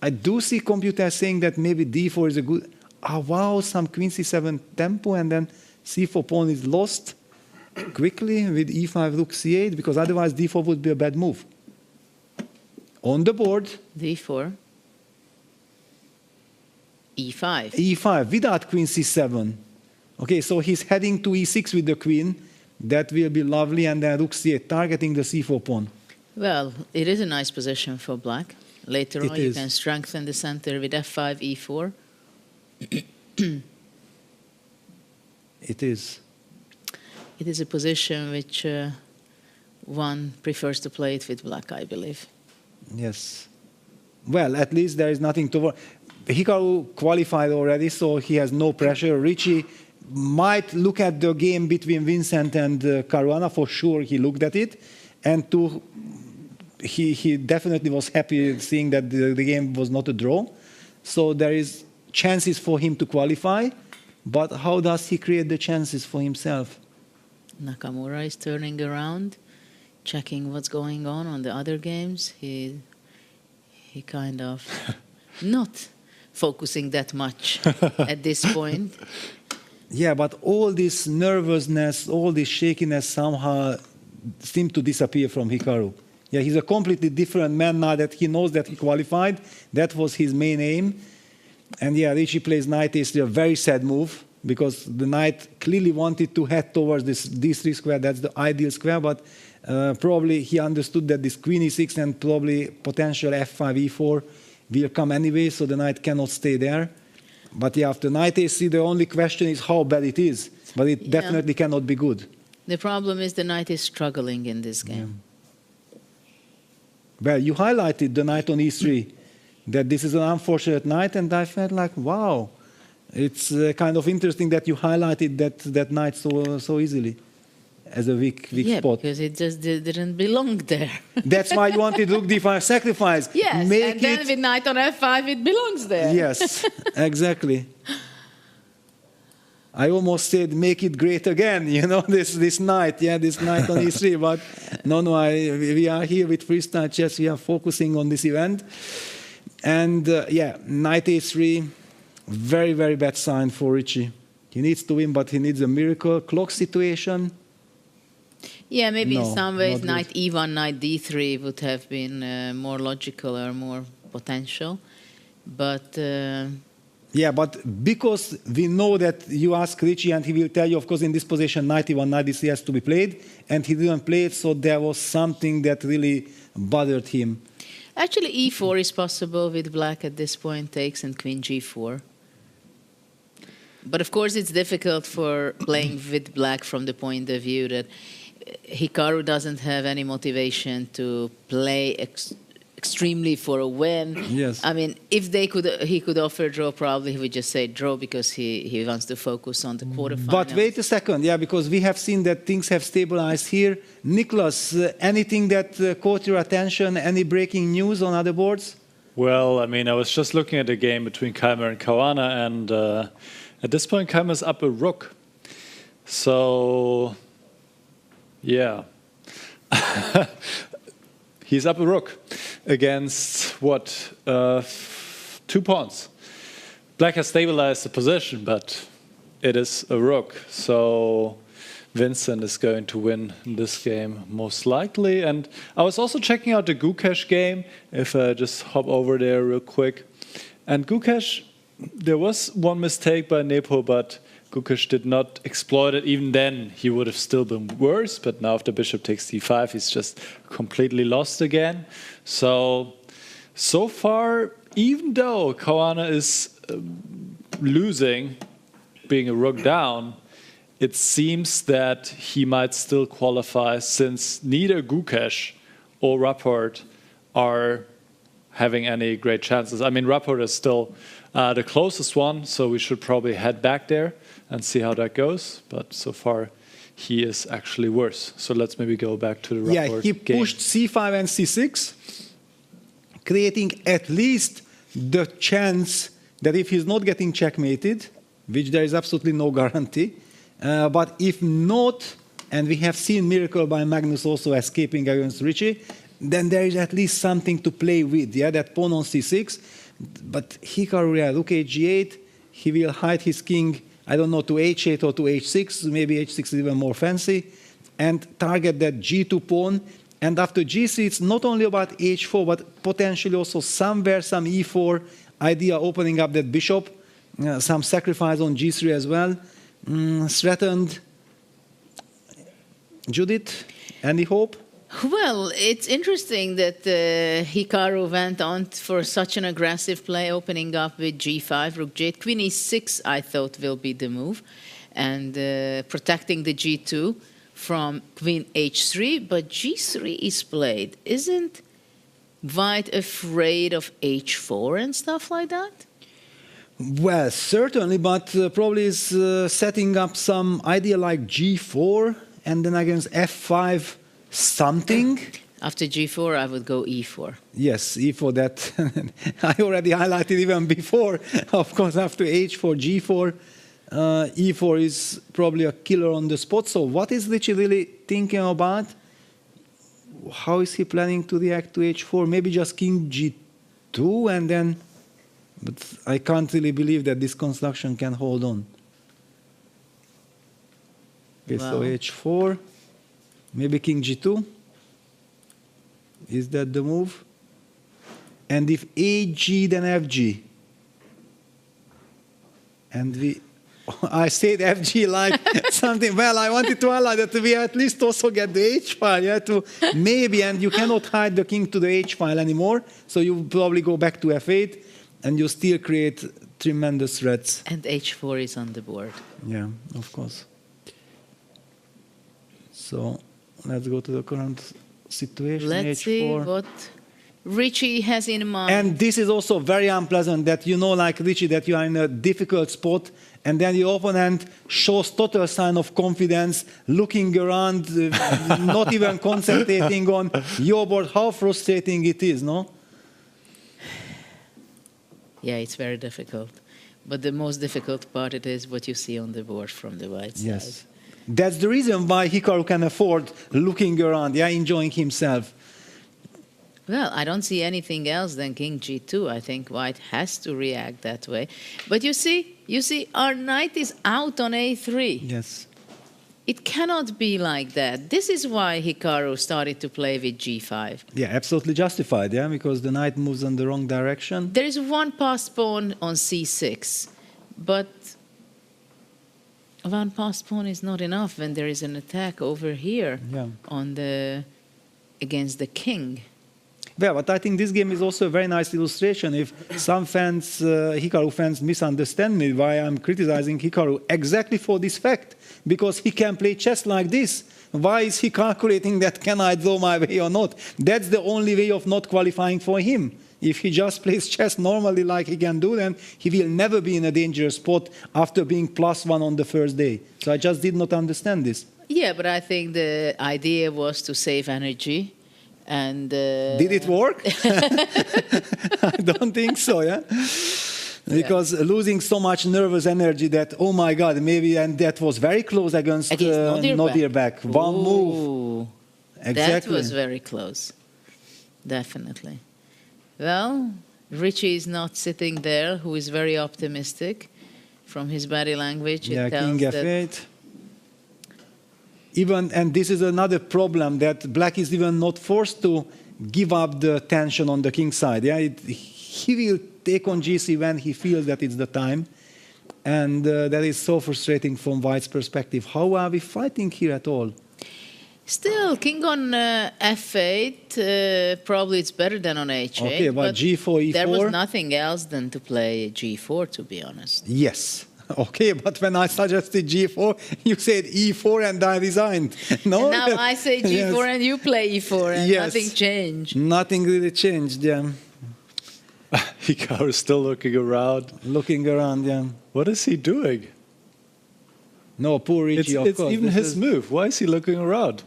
I do see computers saying that maybe d4 is a good... Ah, wow, some queen c7 tempo, and then c4 pawn is lost quickly with e5, rook c8, because otherwise d4 would be a bad move. On the board...
d4. e5.
e5, without queen c7. Okay, so he's heading to e6 with the queen. That will be lovely, and then rook c8, targeting the c4 pawn.
Well, it is a nice position for black. Later on, you can strengthen the center with f5, e4.
It is.
It is a position which one prefers to play it with black, I believe.
Yes. Well, at least there is nothing to worry. Hikaru qualified already, so he has no pressure. Richie might look at the game between Vincent and Caruana. For sure, he looked at it. And he definitely was happy seeing that the game was not a draw. So there is chances for him to qualify. But how does he create the chances for himself?
Nakamura is turning around, checking what's going on the other games. He kind of not focusing that much at this point.
Yeah, but all this nervousness, all this shakiness somehow seemed to disappear from Hikaru. Yeah, he's a completely different man now that he knows that he qualified. That was his main aim. And yeah, Ricci plays knight a3, a very sad move, because the knight clearly wanted to head towards this d3 square. That's the ideal square, but probably he understood that this queen e6 and probably potential f5, e4 will come anyway, so the knight cannot stay there. But yeah, after knight a3, the only question is how bad it is. But it definitely cannot be good.
The problem is the knight is struggling in this game.
Well, you highlighted the knight on e3, that this is an unfortunate knight, and I felt like, wow, it's kind of interesting that you highlighted that knight so easily as a weak
Yeah,
spot.
because it just didn't belong there.
That's why you wanted rook d5 sacrifice.
Yes,
Make
and then with knight on f5, it belongs there.
Yes, exactly. I almost said, make it great again, you know, this knight, this knight on e3. But no, we are here with Freestyle Chess. We are focusing on this event. And knight a3, very, very bad sign for Ricci. He needs to win, but he needs a miracle. Clock situation.
Yeah, maybe in some ways
not
knight e1, knight d3 would have been more logical or more potential. But...
yeah, but because we know that you ask Ricci and he will tell you, of course, in this position, knight e1, knight d3 has to be played, and he didn't play it, so there was something that really bothered him.
Actually, e4 is possible with black at this point, takes, and queen g4. But of course, it's difficult for playing with black from the point of view that Hikaru doesn't have any motivation to play extremely for a win.
Yes.
I mean, if he could offer a draw, probably he would just say draw because he wants to focus on the quarterfinals.
But wait a second, because we have seen that things have stabilized here. Nicholas, anything that caught your attention? Any breaking news on other boards?
Well, I mean, I was just looking at the game between Keymer and Caruana, and at this point, Keymer's up a rook. So, yeah. He's up a rook against, what, 2 pawns. Black has stabilized the position, but it is a rook. So Vincent is going to win this game most likely. And I was also checking out the Gukesh game, if I just hop over there real quick. And Gukesh, there was one mistake by Nepo, but Gukesh did not exploit it. Even then, he would have still been worse. But now after bishop takes d5, he's just completely lost again. So far, even though Caruana is losing, being a rook down, it seems that he might still qualify, since neither Gukesh or Rapport are having any great chances. I mean, Rapport is still the closest one, so we should probably head back there and see how that goes. But so far, he is actually worse. So let's maybe go back to the Rapport
he
game.
pushed c5 and c6, creating at least the chance that if he's not getting checkmated, which there is absolutely no guarantee, but if not, and we have seen miracle by Magnus also escaping against Ricci, then there is at least something to play with, that pawn on c6. But Hikaru, rook h8, he will hide his king, I don't know, to h8 or to h6, maybe h6 is even more fancy, and target that g2 pawn. And after g3, it's not only about h4, but potentially also somewhere some e4 idea opening up that bishop, some sacrifice on g3 as well. Threatened. Judith, any hope?
Well, it's interesting that Hikaru went on for such an aggressive play, opening up with g5, rook j8. Queen e6, I thought, will be the move, and protecting the g2 from queen h3, but g3 is played. Isn't White afraid of h4 and stuff like that?
Well, certainly, but probably is setting up some idea like g4, and then against f5 something.
After g4, I would go e4.
Yes, e4, that I already highlighted even before. Of course, after h4, g4, e4 is probably a killer on the spot. So what is Ricci really thinking about? How is he planning to react to h4? Maybe just king g2 and then... But I can't really believe that this construction can hold on. Okay, so h4, maybe king g2. Is that the move? And if ag, then fg. And I said FG like something. Well, I wanted to highlight that we at least also get the H file, yeah, to maybe, and you cannot hide the king to the H file anymore. So you probably go back to F8, and you still create tremendous threats.
And H4 is on the board.
Yeah, of course. So let's go to the current situation.
Let's
H4.
see what Richie has in mind.
And this is also very unpleasant that you know, like Richie, that you are in a difficult spot, and then your opponent shows total sign of confidence, looking around, not even concentrating on your board. How frustrating it is, no?
Yeah, it's very difficult. But the most difficult part it is what you see on the board from the white side.
Yes. That's the reason why Hikaru can afford looking around, yeah, enjoying himself.
Well, I don't see anything else than king g2. I think white has to react that way. But you see, our knight is out on a3.
Yes.
It cannot be like that. This is why Hikaru started to play with g5.
Yeah, absolutely justified, yeah, because the knight moves in the wrong direction.
There is one passed pawn on c6, but one passed pawn is not enough when there is an attack over here against the king.
Well, but I think this game is also a very nice illustration. If some fans, Hikaru fans, misunderstand me, why I'm criticizing Hikaru exactly for this fact, because he can play chess like this. Why is he calculating that can I draw my way or not? That's the only way of not qualifying for him. If he just plays chess normally like he can do, then he will never be in a dangerous spot after being +1 on the first day. So I just did not understand this.
Yeah, but I think the idea was to save energy. And
did it work? I don't think so, yeah? Because losing so much nervous energy that, oh my God, maybe, and that was very close against Nodirbek. One move. Exactly.
That was very close. Definitely. Well, Richie is not sitting there, who is very optimistic. From his body language, it tells
king F8. Even, and this is another problem, that black is even not forced to give up the tension on the king side. Yeah, he will take on GC when he feels that it's the time. And that is so frustrating from white's perspective. How are we fighting here at all?
Still, king on f8, probably it's better than on h8.
Okay, but g4, e4?
There was nothing else than to play g4, to be honest.
Yes. Okay, but when I suggested g4, you said e4 and I resigned. No?
And now I say g4 and you play e4 and nothing changed.
Nothing really changed, yeah.
Hikaru is still looking around.
Looking around, yeah.
What is he doing?
No, poor Richie, of course.
It's even his move. Why is he looking around?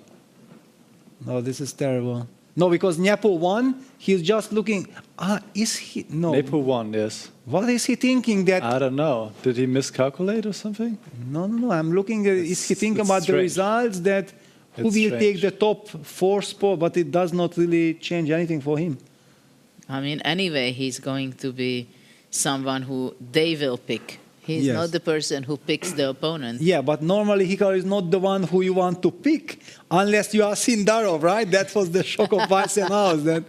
No, this is terrible. No, because Nepo won, he's just looking. Is he? No.
Nepo won, yes.
What is he thinking that?
I don't know. Did he miscalculate or something?
No. I'm looking at, is he thinking about the results that who will take the top 4 spot, but it does not really change anything for him.
I mean, anyway, he's going to be someone who they will pick. He's not the person who picks the opponent.
Yeah, but normally Hikaru is not the one who you want to pick, unless you are Sindarov, right? That was the shock of Weissenhaus. That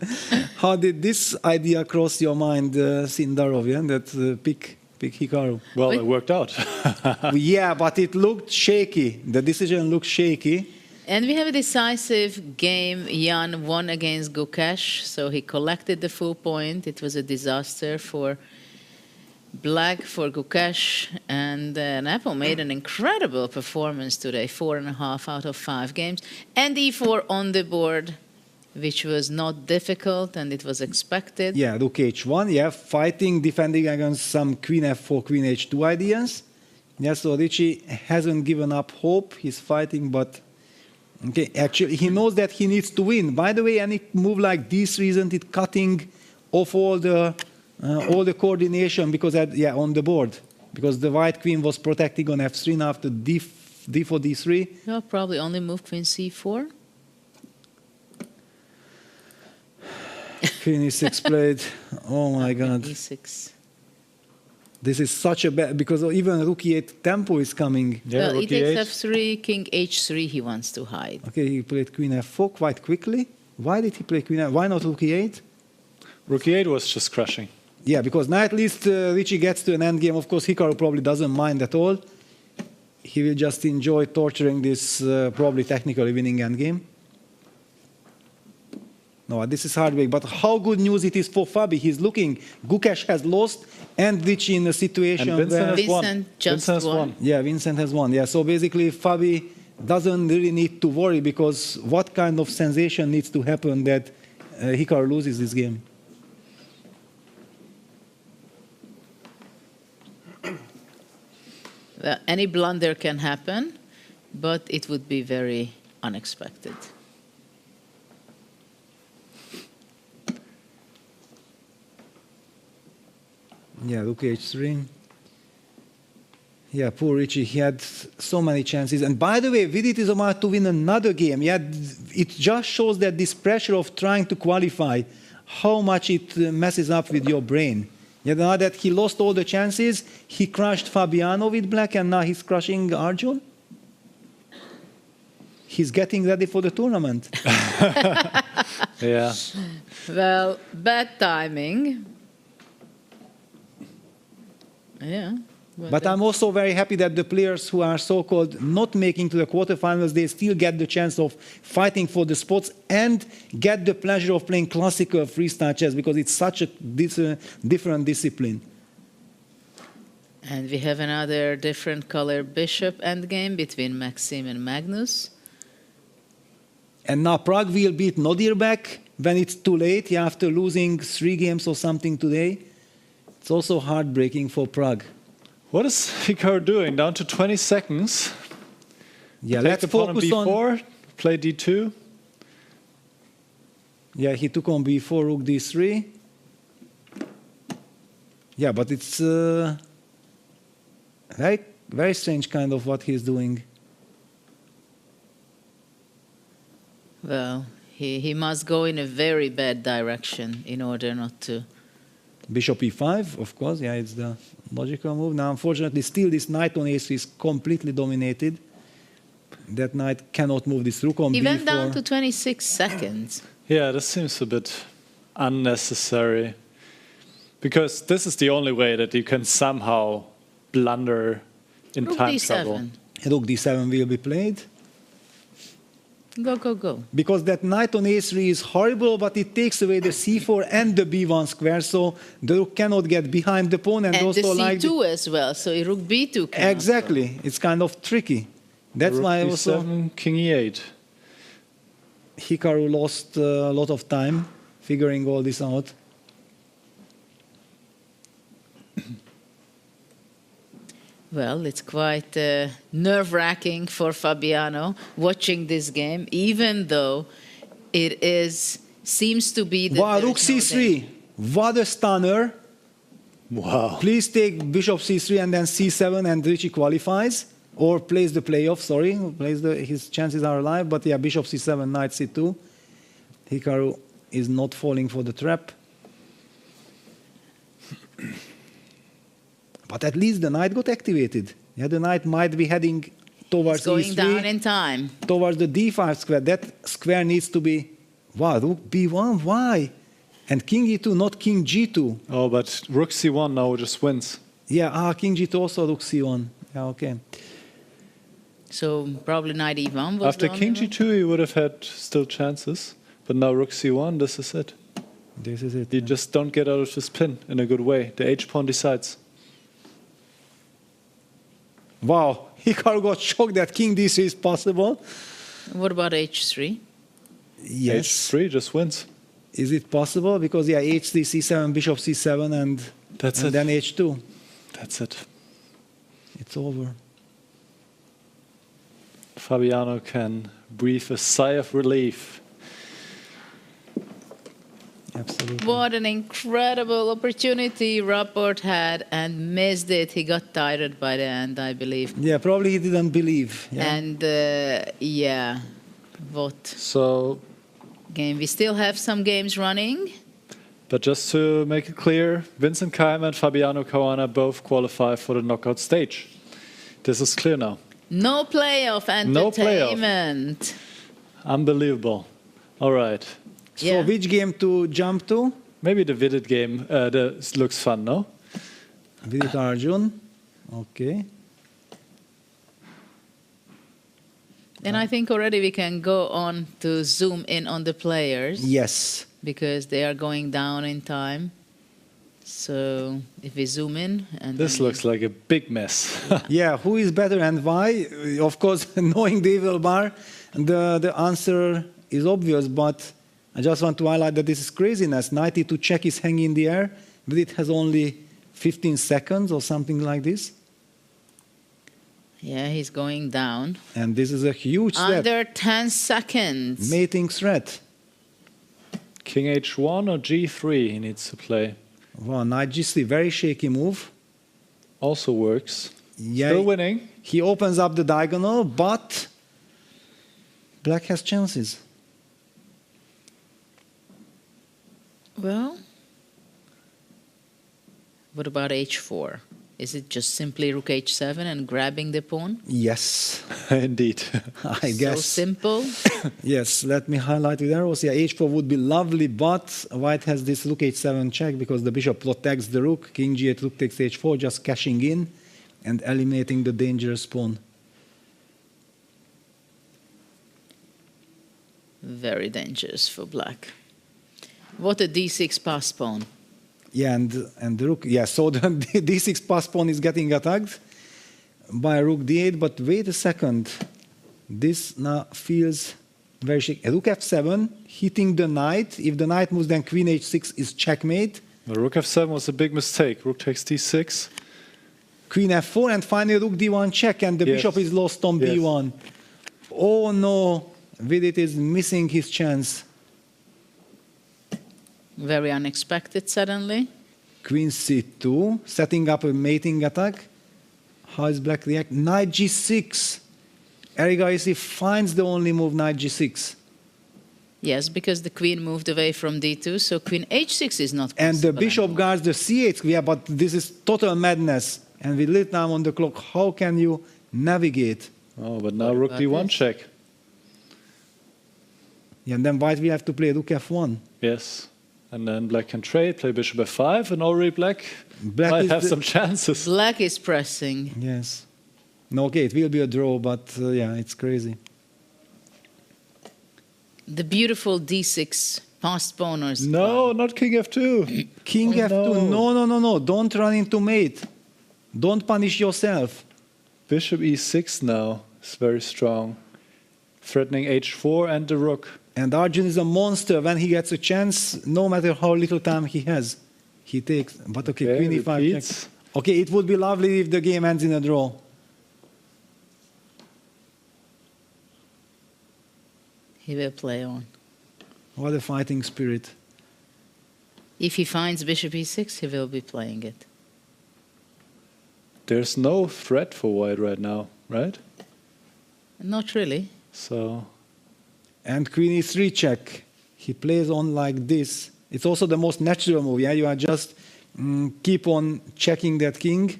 how did this idea cross your mind, Sindarov? Yeah, that pick Hikaru.
Well, it worked out.
Yeah, but it looked shaky. The decision looked shaky.
And we have a decisive game. Jan won against Gukesh, so he collected the full point. It was a disaster for black, for Gukesh, and Nepo made an incredible performance today, 4.5 out of 5 games, and e4 on the board, which was not difficult and it was expected.
Yeah, Rook h1, yeah, fighting, defending against some queen f4, queen h2 ideas. Yeah, so Richie hasn't given up hope, he's fighting, but okay, actually he knows that he needs to win. By the way, any move like this isn't it cutting off all the coordination because on the board, because the white queen was protecting on f3 now after d4, d3.
You'll probably only move queen c4.
Queen e6 played. Oh my God.
e6.
This is such a bad, because even rook e8 tempo is coming.
Yeah, well, he takes f3, king h3 he wants to hide.
Okay, he played queen f4 quite quickly. Why did he play queen f4? Why not rook e8?
Rook e8 was just crushing.
Yeah, because now at least Richie gets to an endgame. Of course, Hikaru probably doesn't mind at all. He will just enjoy torturing this probably technically winning endgame. No, this is heartbreak. But how good news it is for Fabi. He's looking. Gukesh has lost, and Richie in a situation
and Vincent
where...
has won.
Vincent has won.
Yeah, Vincent has won. Yeah, so basically Fabi doesn't really need to worry, because what kind of sensation needs to happen that Hikaru loses this game?
Well, any blunder can happen, but it would be very unexpected.
Yeah, Rook H3. Yeah, poor Richie. He had so many chances. And by the way, Vidit is about to win another game. Yeah, it just shows that this pressure of trying to qualify, how much it messes up with your brain. Yeah, now that he lost all the chances, he crushed Fabiano with black, and now he's crushing Arjun. He's getting ready for the tournament.
Yeah.
Well, bad timing. Yeah.
But I'm also very happy that the players who are so-called not making to the quarterfinals, they still get the chance of fighting for the spots and get the pleasure of playing classical freestyle chess, because it's such a different discipline.
And we have another different color bishop endgame between Maxim and Magnus.
And now Pragg will beat Nodirbek when it's too late, after losing 3 games or something today. It's also heartbreaking for Pragg.
What is Hikaru doing? Down to 20 seconds.
Yeah,
Take
let's
opponent
focus
B4,
on...
play D2.
Yeah, he took on B4, Rook D3. Yeah, but it's very strange kind of what he's doing.
Well, he must go in a very bad direction in order not to...
Bishop E5, of course, yeah, it's the logical move. Now, unfortunately, still this knight on A3 is completely dominated. That knight cannot move this rook on B4.
He went down to 26 seconds.
Yeah, this seems a bit unnecessary. Because this is the only way that you can somehow blunder in
Rook
time
D7.
trouble.
Rook D7 will be played.
Go, go, go.
Because that knight on A3 is horrible, but it takes away the C4 and the B1 square, so the rook cannot get behind the pawn. And also
the C2
like
as well, so Rook B2 can
exactly. It's kind of tricky. That's
Rook
why
D7,
also
King E8.
Hikaru lost a lot of time figuring all this out.
Well, it's quite nerve-wracking for Fabiano watching this game, even though it seems to be the...
Wow, Rook C3. What a stunner.
Wow.
Please take Bishop C3 and then C7 and Richie qualifies. Or plays the playoff, sorry. His chances are alive, but yeah, Bishop C7, Knight C2. Hikaru is not falling for the trap. But at least the knight got activated. Yeah, the knight might be heading towards
going
E3,
down in time.
towards the D5 square. That square needs to be... Wow, Rook B1, why? And King E2, not King G2.
Oh, but Rook C1 now just wins.
Yeah, King G2 also Rook C1. Yeah, okay.
So probably Knight E1 was
After
gone,
King G2, he would have had still chances. But now Rook C1, this is it.
This is it.
You just don't get out of this pin in a good way. The H-pawn decides.
Wow, Hikaru got shocked that King D3 is possible.
What about H3?
Yes.
H3 just wins.
Is it possible? Because, yeah, H3, C7, Bishop C7, and then H2.
That's it.
It's over.
Fabiano can breathe a sigh of relief.
Absolutely.
What an incredible opportunity Rapport had and missed it. He got tired by the end, I believe.
Yeah, probably he didn't believe. Yeah.
And yeah, what
so
game? We still have some games running.
But just to make it clear, Vincent Keymer and Fabiano Caruana both qualify for the knockout stage. This is clear now.
No playoff entertainment.
Unbelievable. All right.
So which game to jump to?
Maybe the Vidit game looks fun, no?
Vidit Arjun. Okay.
And I think already we can go on to zoom in on the players.
Yes.
Because they are going down in time. So if we zoom in, and
this looks like a big mess.
Yeah, who is better and why? Of course, knowing the evil bar, the answer is obvious, but I just want to highlight that this is craziness. 92 check is hanging in the air, but it has only 15 seconds or something like this.
Yeah, he's going down.
And this is a huge step.
Under 10 seconds.
Mating threat.
King H1 or G3 he needs to play.
Wow, knight G3, very shaky move.
Also works.
Yeah,
still winning.
He opens up the diagonal, but black has chances.
Well, what about H4? Is it just simply rook H7 and grabbing the pawn?
Yes.
Indeed.
I guess.
So simple.
Yes, let me highlight with arrows. Yeah, H4 would be lovely, but white has this rook H7 check because the bishop protects the rook. King G8, rook takes H4, just cashing in and eliminating the dangerous pawn.
Very dangerous for black. What a D6 pass pawn.
Yeah, and the rook, yeah, so the D6 pass pawn is getting attacked by rook D8, but wait a second. This now feels very shaky. Rook F7, hitting the knight. If the knight moves, then Queen H6 is checkmate.
The rook F7 was a big mistake. Rook takes D6.
Queen F4, and finally rook D1 check, and the bishop is lost on B1. Oh no, Vidit is missing his chance.
Very unexpected suddenly.
Queen C2, setting up a mating attack. How is black react? Knight G6. Erigaisi finds the only move, knight G6.
Yes, because the queen moved away from D2, so Queen H6 is not possible.
And the bishop guards the C8. Yeah, but this is total madness. And with little time on the clock, how can you navigate?
Oh, but now rook D1 check.
Yeah, and then white will have to play rook F1.
Yes. And then black can trade, play bishop F5, and already black might have some chances.
Black is pressing.
Yes. No, okay, it will be a draw, but yeah, it's crazy.
The beautiful D6 passed pawners.
No, not King F2.
King F2, no, don't run into mate. Don't punish yourself.
Bishop E6 now is very strong, threatening H4 and the rook.
And Arjun is a monster. When he gets a chance, no matter how little time he has, he takes. But okay, Queen E5 check. Okay, it would be lovely if the game ends in a draw.
He will play on.
What a fighting spirit.
If he finds bishop E6, he will be playing it.
There's no threat for white right now, right?
Not really.
So...
And Queen E3 check. He plays on like this. It's also the most natural move. Yeah, you are just keep on checking that king.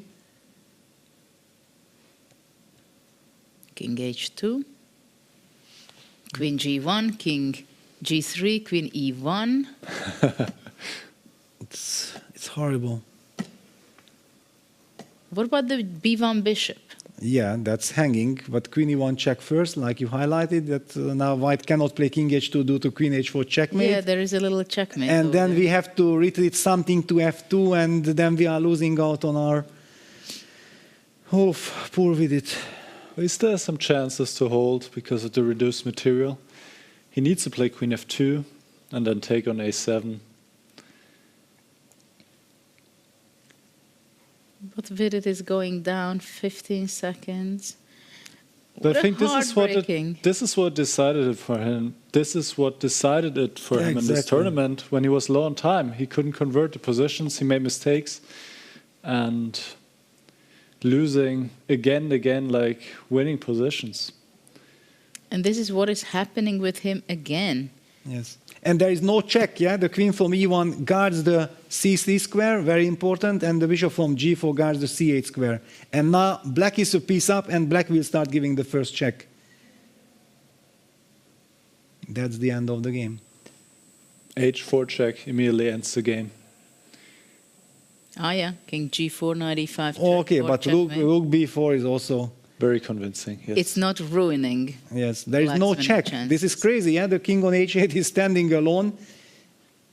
King H2. Queen G1, King G3, Queen E1.
It's horrible.
What about the B1 bishop?
Yeah, that's hanging, but Queen E1 check first, like you highlighted, that now white cannot play King H2 due to Queen H4 checkmate.
Yeah, there is a little checkmate.
And then we have to retreat something to F2, and then we are losing out on our... Oh, poor Vidit.
Is there some chances to hold because of the reduced material? He needs to play Queen F2 and then take on A7.
But Vidit is going down 15 seconds.
But I think this is what decided it for him. This is what decided it for him in this tournament. When he was low on time, he couldn't convert the positions. He made mistakes, and losing again, like winning positions.
And this is what is happening with him again.
Yes. And there is no check, yeah? The queen from E1 guards the C3 square, very important, and the bishop from G4 guards the C8 square. And now black is a piece up, and black will start giving the first check. That's the end of the game.
H4 check immediately ends the game.
Ah, yeah, King G4, knight E5.
Okay,
check,
but
checkmate.
rook B4 is also...
Very convincing, yes.
It's not ruining.
Yes, there is
Black's
no
winning
check.
chances.
This is crazy, yeah? The king on H8 is standing alone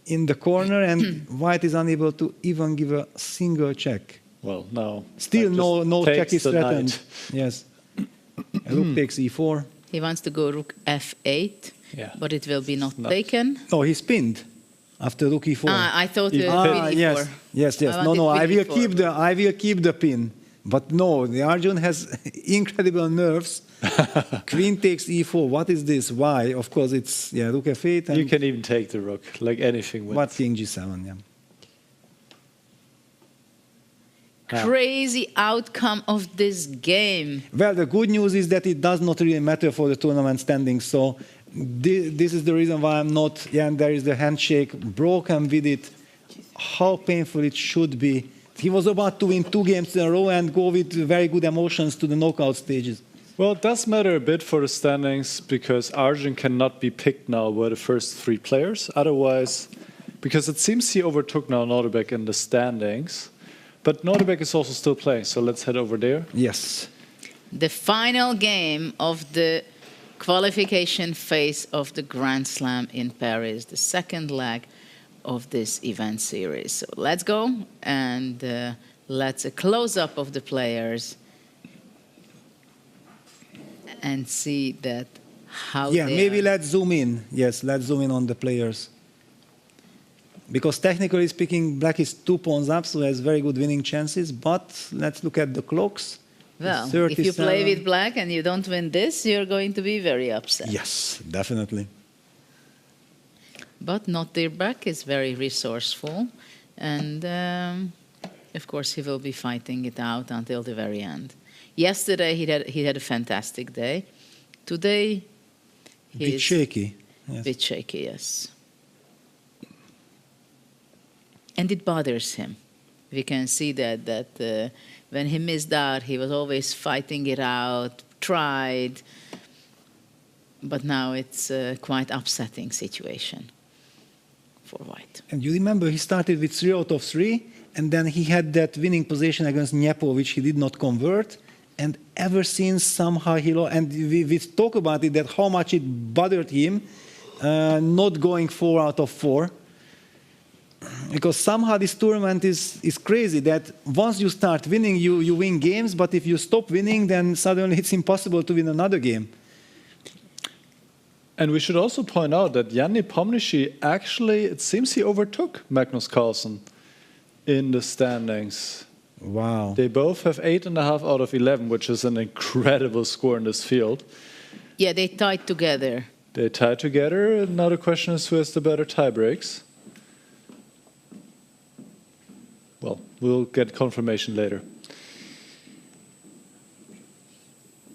in the corner and white is unable to even give a single check.
Well, no.
Still no check is threatened.
Knight.
Yes. Rook takes E4.
He wants to go rook F8,
Yeah.
but it will be not taken.
No, he's pinned after rook E4.
I thought queen E4.
Yes.
I
No,
wanted
I will
queen
keep the pin. But no, the Arjun has incredible nerves. Queen takes E4. What is this? Why? Of course, it's rook F8. And
You can even take the rook, like anything.
But king G7, yeah.
Crazy outcome of this game.
Well, the good news is that it does not really matter for the tournament standings. So this is the reason why I'm not. Yeah, and there is the handshake broken with it. How painful it should be. He was about to win 2 games in a row and go with very good emotions to the knockout stages.
Well, it does matter a bit for the standings because Arjun cannot be picked now by the first 3 players. Otherwise, because it seems he overtook now Nordebek in the standings. But Nordebek is also still playing, so let's head over there.
Yes.
The final game of the qualification phase of the Grand Slam in Paris, the second leg of this event series. So let's go and let's a close-up of the players and see that how
Yeah,
they
maybe
are.
let's zoom in. Yes, let's zoom in on the players. Because technically speaking, black is 2 pawns up, so has very good winning chances. But let's look at the clocks.
Well, if you
37.
play with black and you don't win this, you're going to be very upset.
Yes, definitely.
But Nordebek is very resourceful, and of course he will be fighting it out until the very end. Yesterday he had a fantastic day. Today he is
shaky.
A bit shaky, yes. And it bothers him. We can see that when he missed out, he was always fighting it out, tried, but now it's a quite upsetting situation for white.
And you remember he started with 3 out of 3, and then he had that winning position against Nepo, which he did not convert. And ever since, somehow he lost. And we talk about it, that how much it bothered him not going 4 out of 4. Because somehow this tournament is crazy, that once you start winning, you win games, but if you stop winning, then suddenly it's impossible to win another game.
And we should also point out that Jan Nepomniachtchi actually, it seems he overtook Magnus Carlsen in the standings.
Wow.
They both have 8.5 out of 11, which is an incredible score in this field.
Yeah, they tied together.
They tied together. Now the question is who has the better tie breaks. Well, we'll get confirmation later.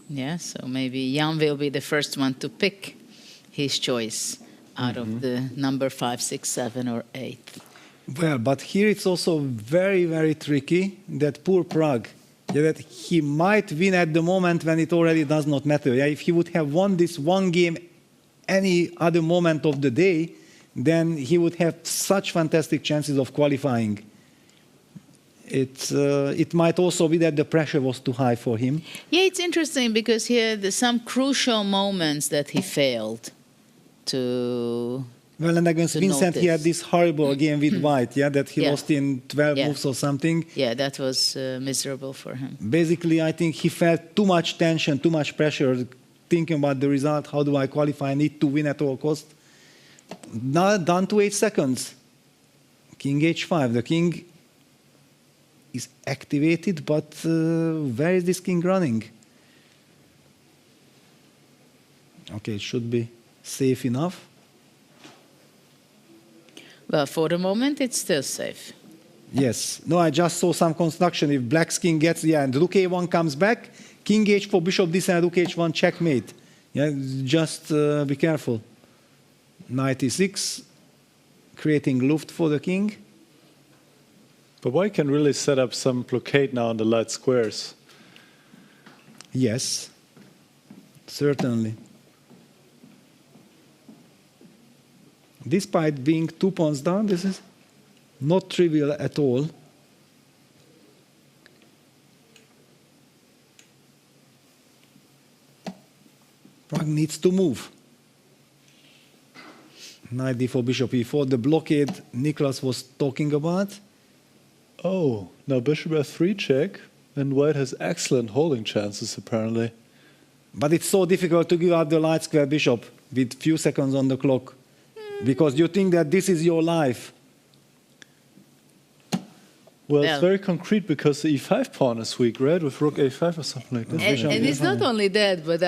Yeah, so maybe Jan will be the first one to pick his choice out of the number 5, 6, 7, or 8.
Well, but here it's also very, very tricky, that poor Pragg, that he might win at the moment when it already does not matter. Yeah, if he would have won this one game any other moment of the day, then he would have such fantastic chances of qualifying. It might also be that the pressure was too high for him.
Yeah, it's interesting because here there's some crucial moments that he failed to.
Well, and against Vincent, he had
notice.
this horrible game with white, yeah, that he lost in 12 moves or something.
Yeah, that was miserable for him.
Basically, I think he felt too much tension, too much pressure, thinking about the result. How do I qualify? I need to win at all cost. Now down to 8 seconds. King H5. The king is activated, but where is this king running? Okay, it should be safe enough.
Well, for the moment, it's still safe.
Yes. No, I just saw some construction. If black's king gets, and rook A1 comes back, king H4, bishop D7, rook H1, checkmate. Yeah, just be careful. Knight E6, creating luft for the king.
But white can really set up some blockade now on the light squares.
Yes, certainly. despite being 2 pawns down, this is not trivial at all. Pragg needs to move. Knight d4, bishop e4, the blockade Niklas was talking about.
Oh, now bishop f3 check, and white has excellent holding chances apparently.
But it's so difficult to give up the light square bishop with few seconds on the clock, because you think that this is your life.
Well, it's very concrete because the e5 pawn is weak, right? With rook a5 or something like this.
And it's not only that, but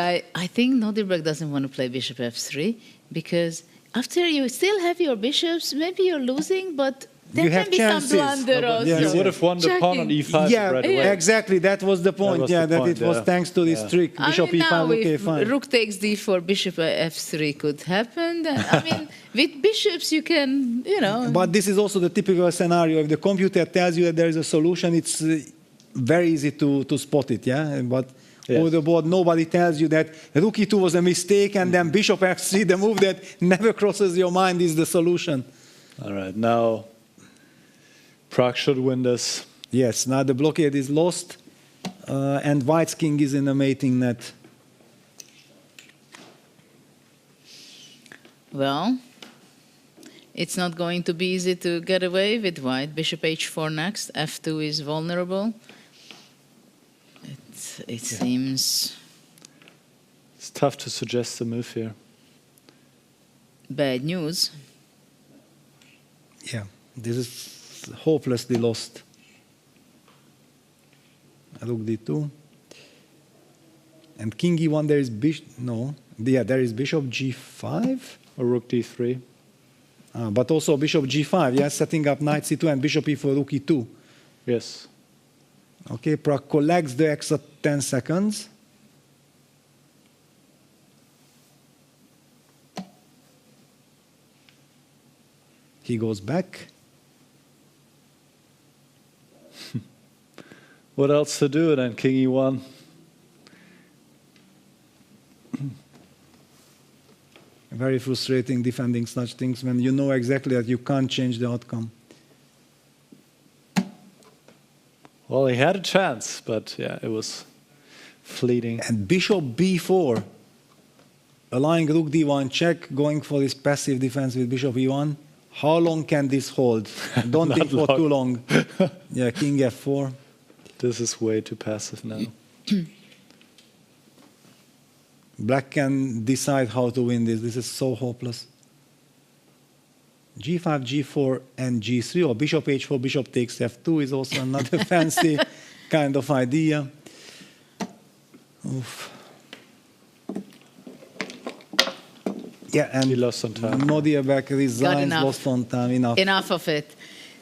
I think Nordic doesn't want to play bishop f3, because after you still have your bishops, maybe you're losing, but there can be some blunder also.
You would have won the pawn on e5 right away.
Exactly. That was the point. That it was thanks to this trick. Bishop e5, rook a5.
Rook takes d4, bishop f3 could happen. I mean, with bishops you can, you know.
But this is also the typical scenario. If the computer tells you that there is a solution, it's very easy to spot it. Yeah. But over the board, nobody tells you that rook e2 was a mistake, and then bishop f3, the move that never crosses your mind, is the solution.
All right, now Pragg should win this.
Yes, now the blockade is lost, and white's king is in a mating net.
Well, it's not going to be easy to get away with white. Bishop h4 next, f2 is vulnerable. It seems...
It's tough to suggest a move here.
Bad news.
Yeah, this is hopelessly lost. Rook d2. And king e1, there is bishop... No. Yeah, there is bishop g5.
Or rook d3.
But also bishop g5, yeah, setting up knight c2 and bishop e4, rook e2.
Yes.
Okay, Pragg collects the extra 10 seconds. He goes back.
What else to do then, king e1?
Very frustrating defending such things when you know exactly that you can't change the outcome.
Well, he had a chance, but yeah, it was fleeting.
And bishop b4, allowing rook d1 check, going for this passive defense with bishop e1. How long can this hold? Don't think for too long. Yeah, king f4.
This is way too passive now.
Black can decide how to win this. This is so hopeless. g5, g4, and g3, or bishop h4, bishop takes f2 is also another fancy kind of idea. Oof. Yeah, and
he lost on time.
Nodiabek resigns, lost on time.
Enough of it.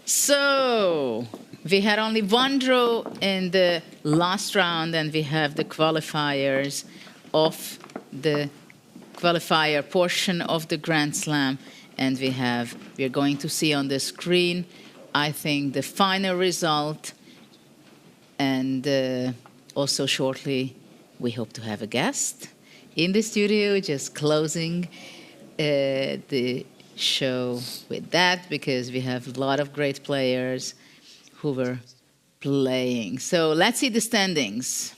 So, we had only one draw in the last round, and we have the qualifiers of the qualifier portion of the Grand Slam. And we are going to see on the screen, I think, the final result. And also shortly, we hope to have a guest in the studio, just closing the show with that, because we have a lot of great players who were playing. So let's see the standings.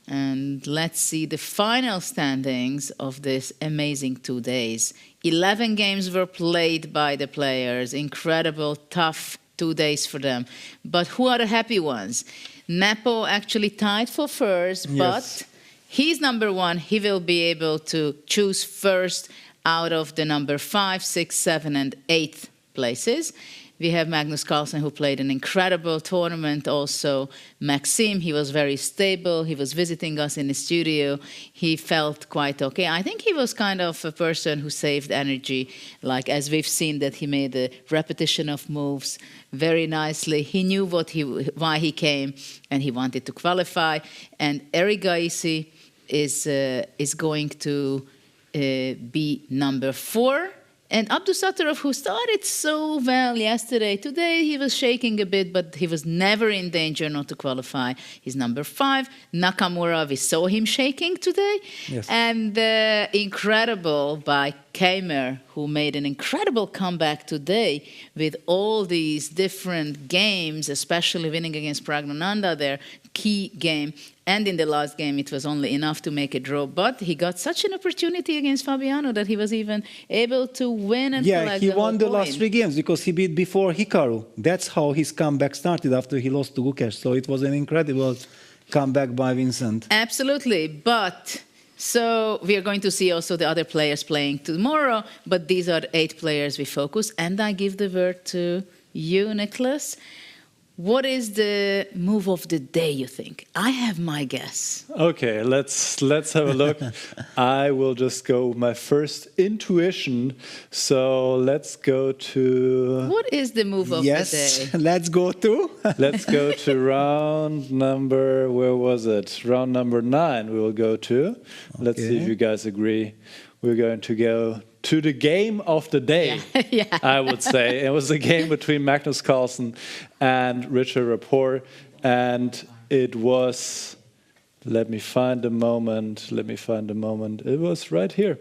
And let's see the final standings of this amazing 2 days. 11 games were played by the players. Incredible, tough 2 days for them. But who are the happy ones? Nepo actually tied for first, but he's number one. He will be able to choose first out of the number 5, 6, 7, and 8 places. We have Magnus Carlsen, who played an incredible tournament also. Maxime, he was very stable. He was visiting us in the studio. He felt quite okay. I think he was kind of a person who saved energy, like as we've seen that he made a repetition of moves very nicely. He knew why he came, and he wanted to qualify. And Eric Gaisi is going to be number 4. And Abdusattorov, who started so well yesterday, today he was shaking a bit, but he was never in danger not to qualify. He's number 5. Nakamura, we saw him shaking today.
Yes.
And incredible by Keymer, who made an incredible comeback today with all these different games, especially winning against Praggnanandhaa, their key game. And in the last game, it was only enough to make a draw. But he got such an opportunity against Fabiano that he was even able to win and collect
he
the
won the
whole
last
point.
3 games because he beat before Hikaru. That's how his comeback started after he lost to Gukesh. So it was an incredible comeback by Vincent.
Absolutely. But so we are going to see also the other players playing tomorrow. But these are the 8 players we focus. And I give the word to you, Nicholas. What is the move of the day, you think? I have my guess.
Okay, let's have a look. I will just go with my first intuition. So let's go to...
What is the move of the day?
Let's go to...
Let's go to round number... Where was it? Round number 9 we will go to. Let's see if you guys agree. We're going to go to the game of the day,
Yeah.
I would say. It was a game between Magnus Carlsen and Richard Rapport. And it was... Let me find the moment. It was right here.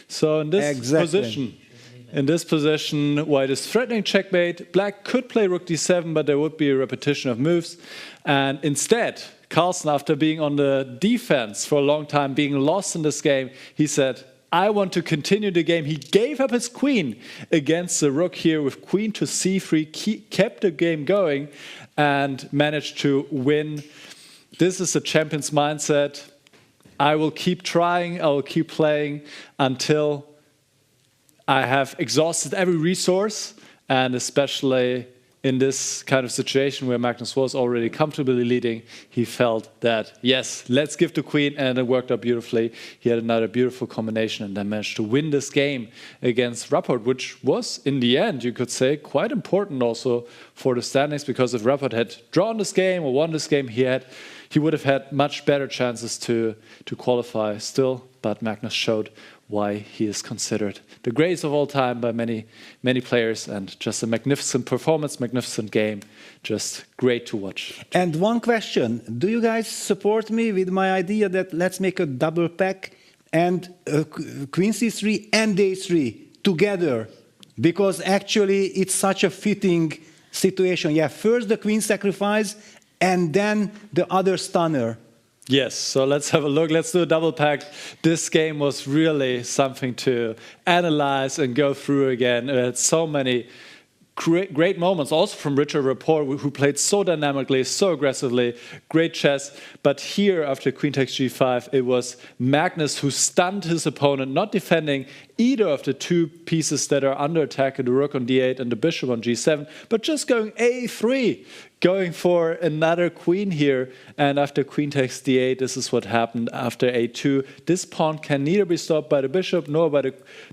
So in this position, white is threatening checkmate. Black could play rook d7, but there would be a repetition of moves. And instead, Carlsen, after being on the defense for a long time, being lost in this game, he said, I want to continue the game. He gave up his queen against the rook here with queen to c3, kept the game going and managed to win. This is a champion's mindset. I will keep trying, I will keep playing until I have exhausted every resource, and especially in this kind of situation where Magnus was already comfortably leading, he felt that, yes, let's give the queen, and it worked out beautifully. He had another beautiful combination and then managed to win this game against Rapport, which was, in the end, you could say, quite important also for the standings, because if Rapport had drawn this game or won this game, he would have had much better chances to qualify still, but Magnus showed why he is considered the greatest of all time by many players, and just a magnificent performance, magnificent game, just great to watch.
And one question, do you guys support me with my idea that let's make a double pack and queen c3 and a3 together? Because actually it's such a fitting situation. Yeah, first the queen sacrifice and then the other stunner.
Yes, so let's have a look. Let's do a double pack. This game was really something to analyze and go through again. It had so many great moments, also from Richard Rapport, who played so dynamically, so aggressively, great chess. But here, after queen takes g5, it was Magnus who stunned his opponent, not defending either of the 2 pieces that are under attack, the rook on d8 and the bishop on g7, but just going a3, going for another queen here. And after queen takes d8, this is what happened after a2. This pawn can neither be stopped by the bishop nor by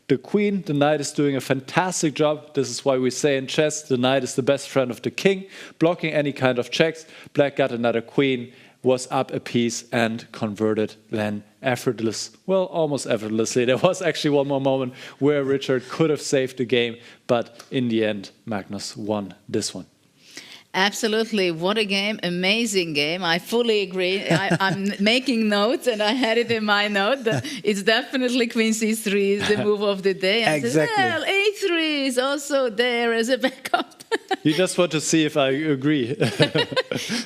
the queen. The knight is doing a fantastic job. This is why we say in chess, the knight is the best friend of the king, blocking any kind of checks. Black got another queen, was up a piece and converted then almost effortlessly. There was actually one more moment where Richard could have saved the game, but in the end, Magnus won this one.
Absolutely. What a game. Amazing game. I fully agree. I'm making notes, and I had it in my note. It's definitely queen c3 is the move of the day. And
Exactly.
well, a3 is also there as a backup.
You just want to see if I agree.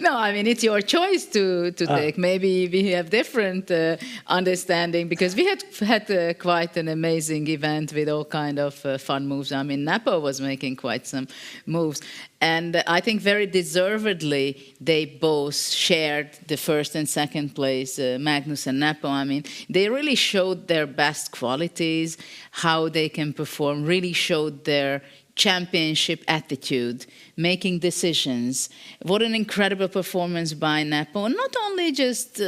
No, I mean, it's your choice to take. Maybe we have different understanding, because we had quite an amazing event with all kind of fun moves. I mean, Nepo was making quite some moves. And I think very deservedly, they both shared the first and second place, Magnus and Nepo. I mean, they really showed their best qualities, how they can perform, really showed their championship attitude, making decisions. What an incredible performance by Nepo. Not only just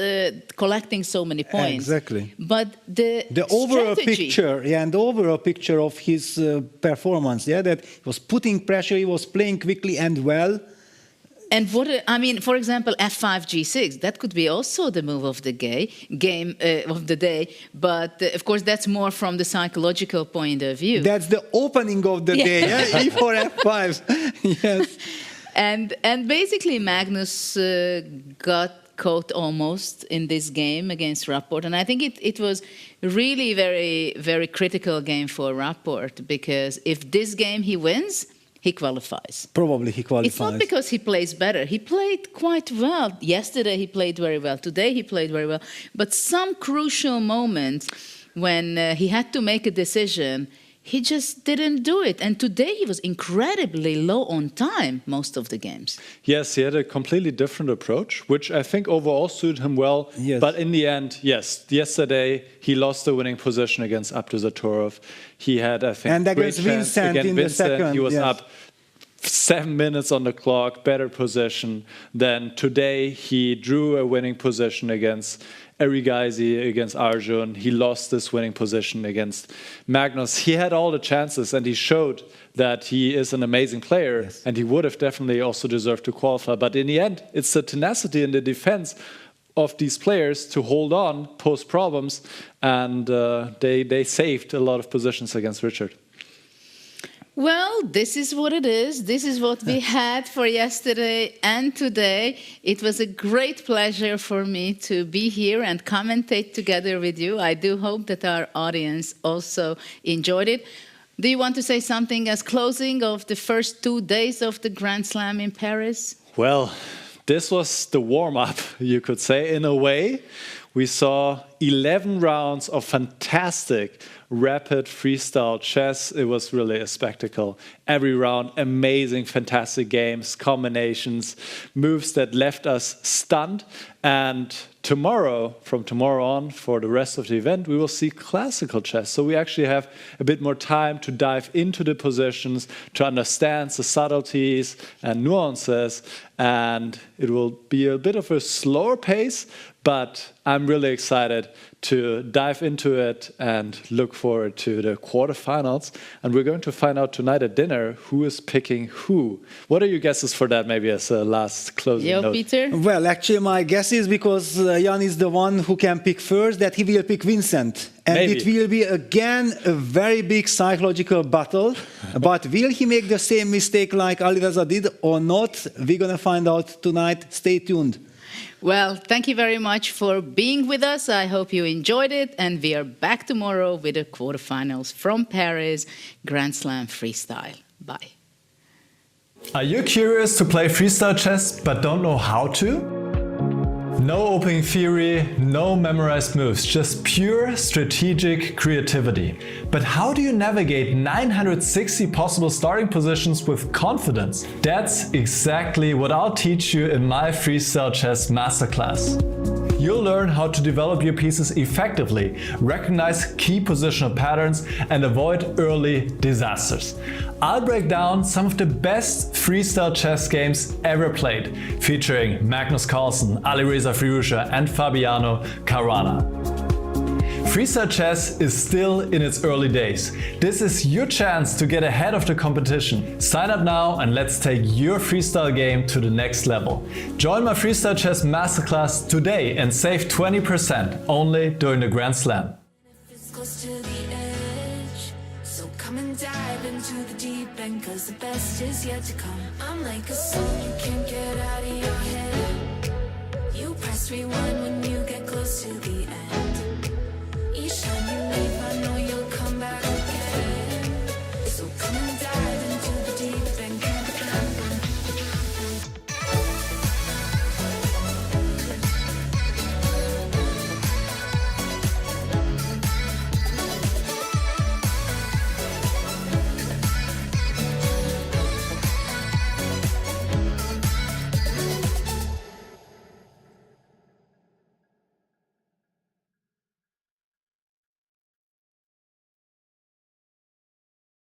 collecting so many points,
exactly,
but the
overall
strategy.
picture, and the overall picture of his performance. Yeah, that he was putting pressure, he was playing quickly and well.
And I mean, for example, F5 G6, that could be also the move of the game of the day. But of course, that's more from the psychological point of view.
That's the opening of the day, yeah? E4 F5. Yes.
And basically, Magnus got caught almost in this game against Rapport. And I think it was really very, very critical game for Rapport, because if this game he wins, he qualifies.
Probably he qualifies.
It's not because he plays better. He played quite well. Yesterday he played very well. Today he played very well. But some crucial moments when he had to make a decision, he just didn't do it. And today he was incredibly low on time most of the games.
Yes, he had a completely different approach, which I think overall suited him well.
Yes.
But in the end, yes, yesterday he lost the winning position against Abdusattorov. He had, I think,
and against Vincent in the second.
He was up 7 minutes on the clock, better position. Then today he drew a winning position against Erigaisi, against Arjun. He lost this winning position against Magnus. He had all the chances, and he showed that he is an amazing player, yes. And he would have definitely also deserved to qualify. But in the end, it's the tenacity in the defense of these players to hold on, pose problems, and they saved a lot of positions against Richard.
Well, this is what it is. This is what we had for yesterday and today. It was a great pleasure for me to be here and commentate together with you. I do hope that our audience also enjoyed it. Do you want to say something as closing of the first 2 days of the Grand Slam in Paris?
Well, this was the warm-up, you could say, in a way. We saw 11 rounds of fantastic rapid freestyle chess. It was really a spectacle. Every round, amazing, fantastic games, combinations, moves that left us stunned. And tomorrow, from tomorrow on, for the rest of the event, we will see classical chess. So we actually have a bit more time to dive into the positions, to understand the subtleties and nuances. And it will be a bit of a slower pace, but I'm really excited to dive into it and look forward to the quarterfinals. And we're going to find out tonight at dinner who is picking who. What are your guesses for that, maybe as a last closing note?
Peter?
Well, actually, my guess is, because Jan is the one who can pick first, that he will pick Vincent. And maybe. It will be, again, a very big psychological battle. But will he make the same mistake like Alireza did or not? We're going to find out tonight. Stay tuned.
Well, thank you very much for being with us. I hope you enjoyed it. And we are back tomorrow with the quarterfinals from Paris, Grand Slam Freestyle. Bye.
Are you curious to play freestyle chess but don't know how to? No opening theory, no memorized moves, just pure strategic creativity. But how do you navigate 960 possible starting positions with confidence? That's exactly what I'll teach you in my Freestyle Chess Masterclass. You'll learn how to develop your pieces effectively, recognize key positional patterns, and avoid early disasters. I'll break down some of the best freestyle chess games ever played, featuring Magnus Carlsen, Alireza Firouzja, and Fabiano Caruana. Freestyle chess is still in its early days. This is your chance to get ahead of the competition. Sign up now and let's take your freestyle game to the next level. Join my Freestyle Chess Masterclass today and save 20% only during the Grand Slam.
It's close to the edge, so come and dive into the deep end, 'cause the best is yet to come. I'm like a song you can't get out of your head. You press rewind when you get close to the end. Each time you leave, I know you'll come back again. So come and dive into the deep end.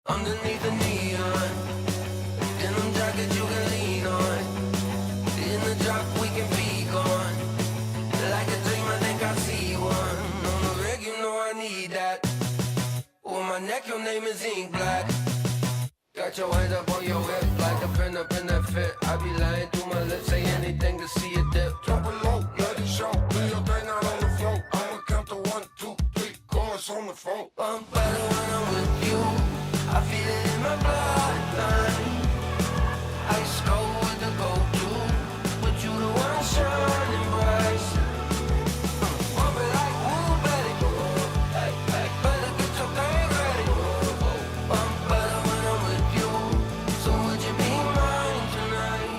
Underneath the neon, denim jacket you can lean on. In the drop we can be gone. Like a dream, I think I see one. On the reg, you know I need that. On my neck, your name is ink black. Got your hands up on your hip, like a pin up in that fit. I be lying through my lips, say anything to see it dip. Drop it low, let it show. Do your thing out on the floor. I'ma count to 1, 2, 3, chorus on the phone. I'm better when I'm with you. I feel it in my bloodline. Ice cold with the go-to, but you the one shining bright. Bump it like woo, Betty. Better get your thing ready. I'm better when I'm with you. So would you be mine tonight?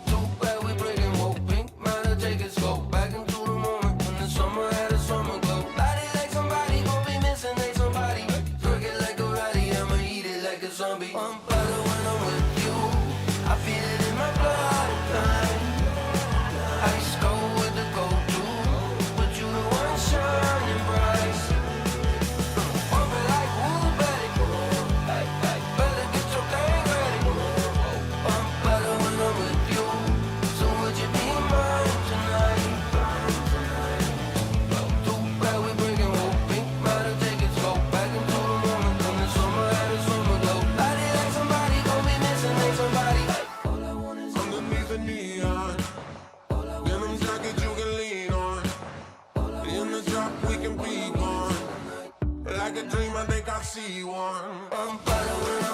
Too bad we breaking woke pink. Might have taken slow back into the moment when the summer had a summer glow. Body like somebody gon' be missing, they somebody. Twerk it like a ratty, I'ma eat it like a zombie. I'm better when I'm with you. I feel it in my bloodline. Ice cold with the go-to, but you the one shining bright. Bump it like woo, Betty. Better get your thing ready. I'm better when I'm with you. So would you be mine tonight? Too bad we breaking woke pink. Might have taken slow back into the moment when the summer had a summer glow. Body like somebody gon' be missing, ain't somebody.
Underneath the neon, denim jacket you can lean on. In the drop we can be gone. Like a dream, I think I see one.
I'm better when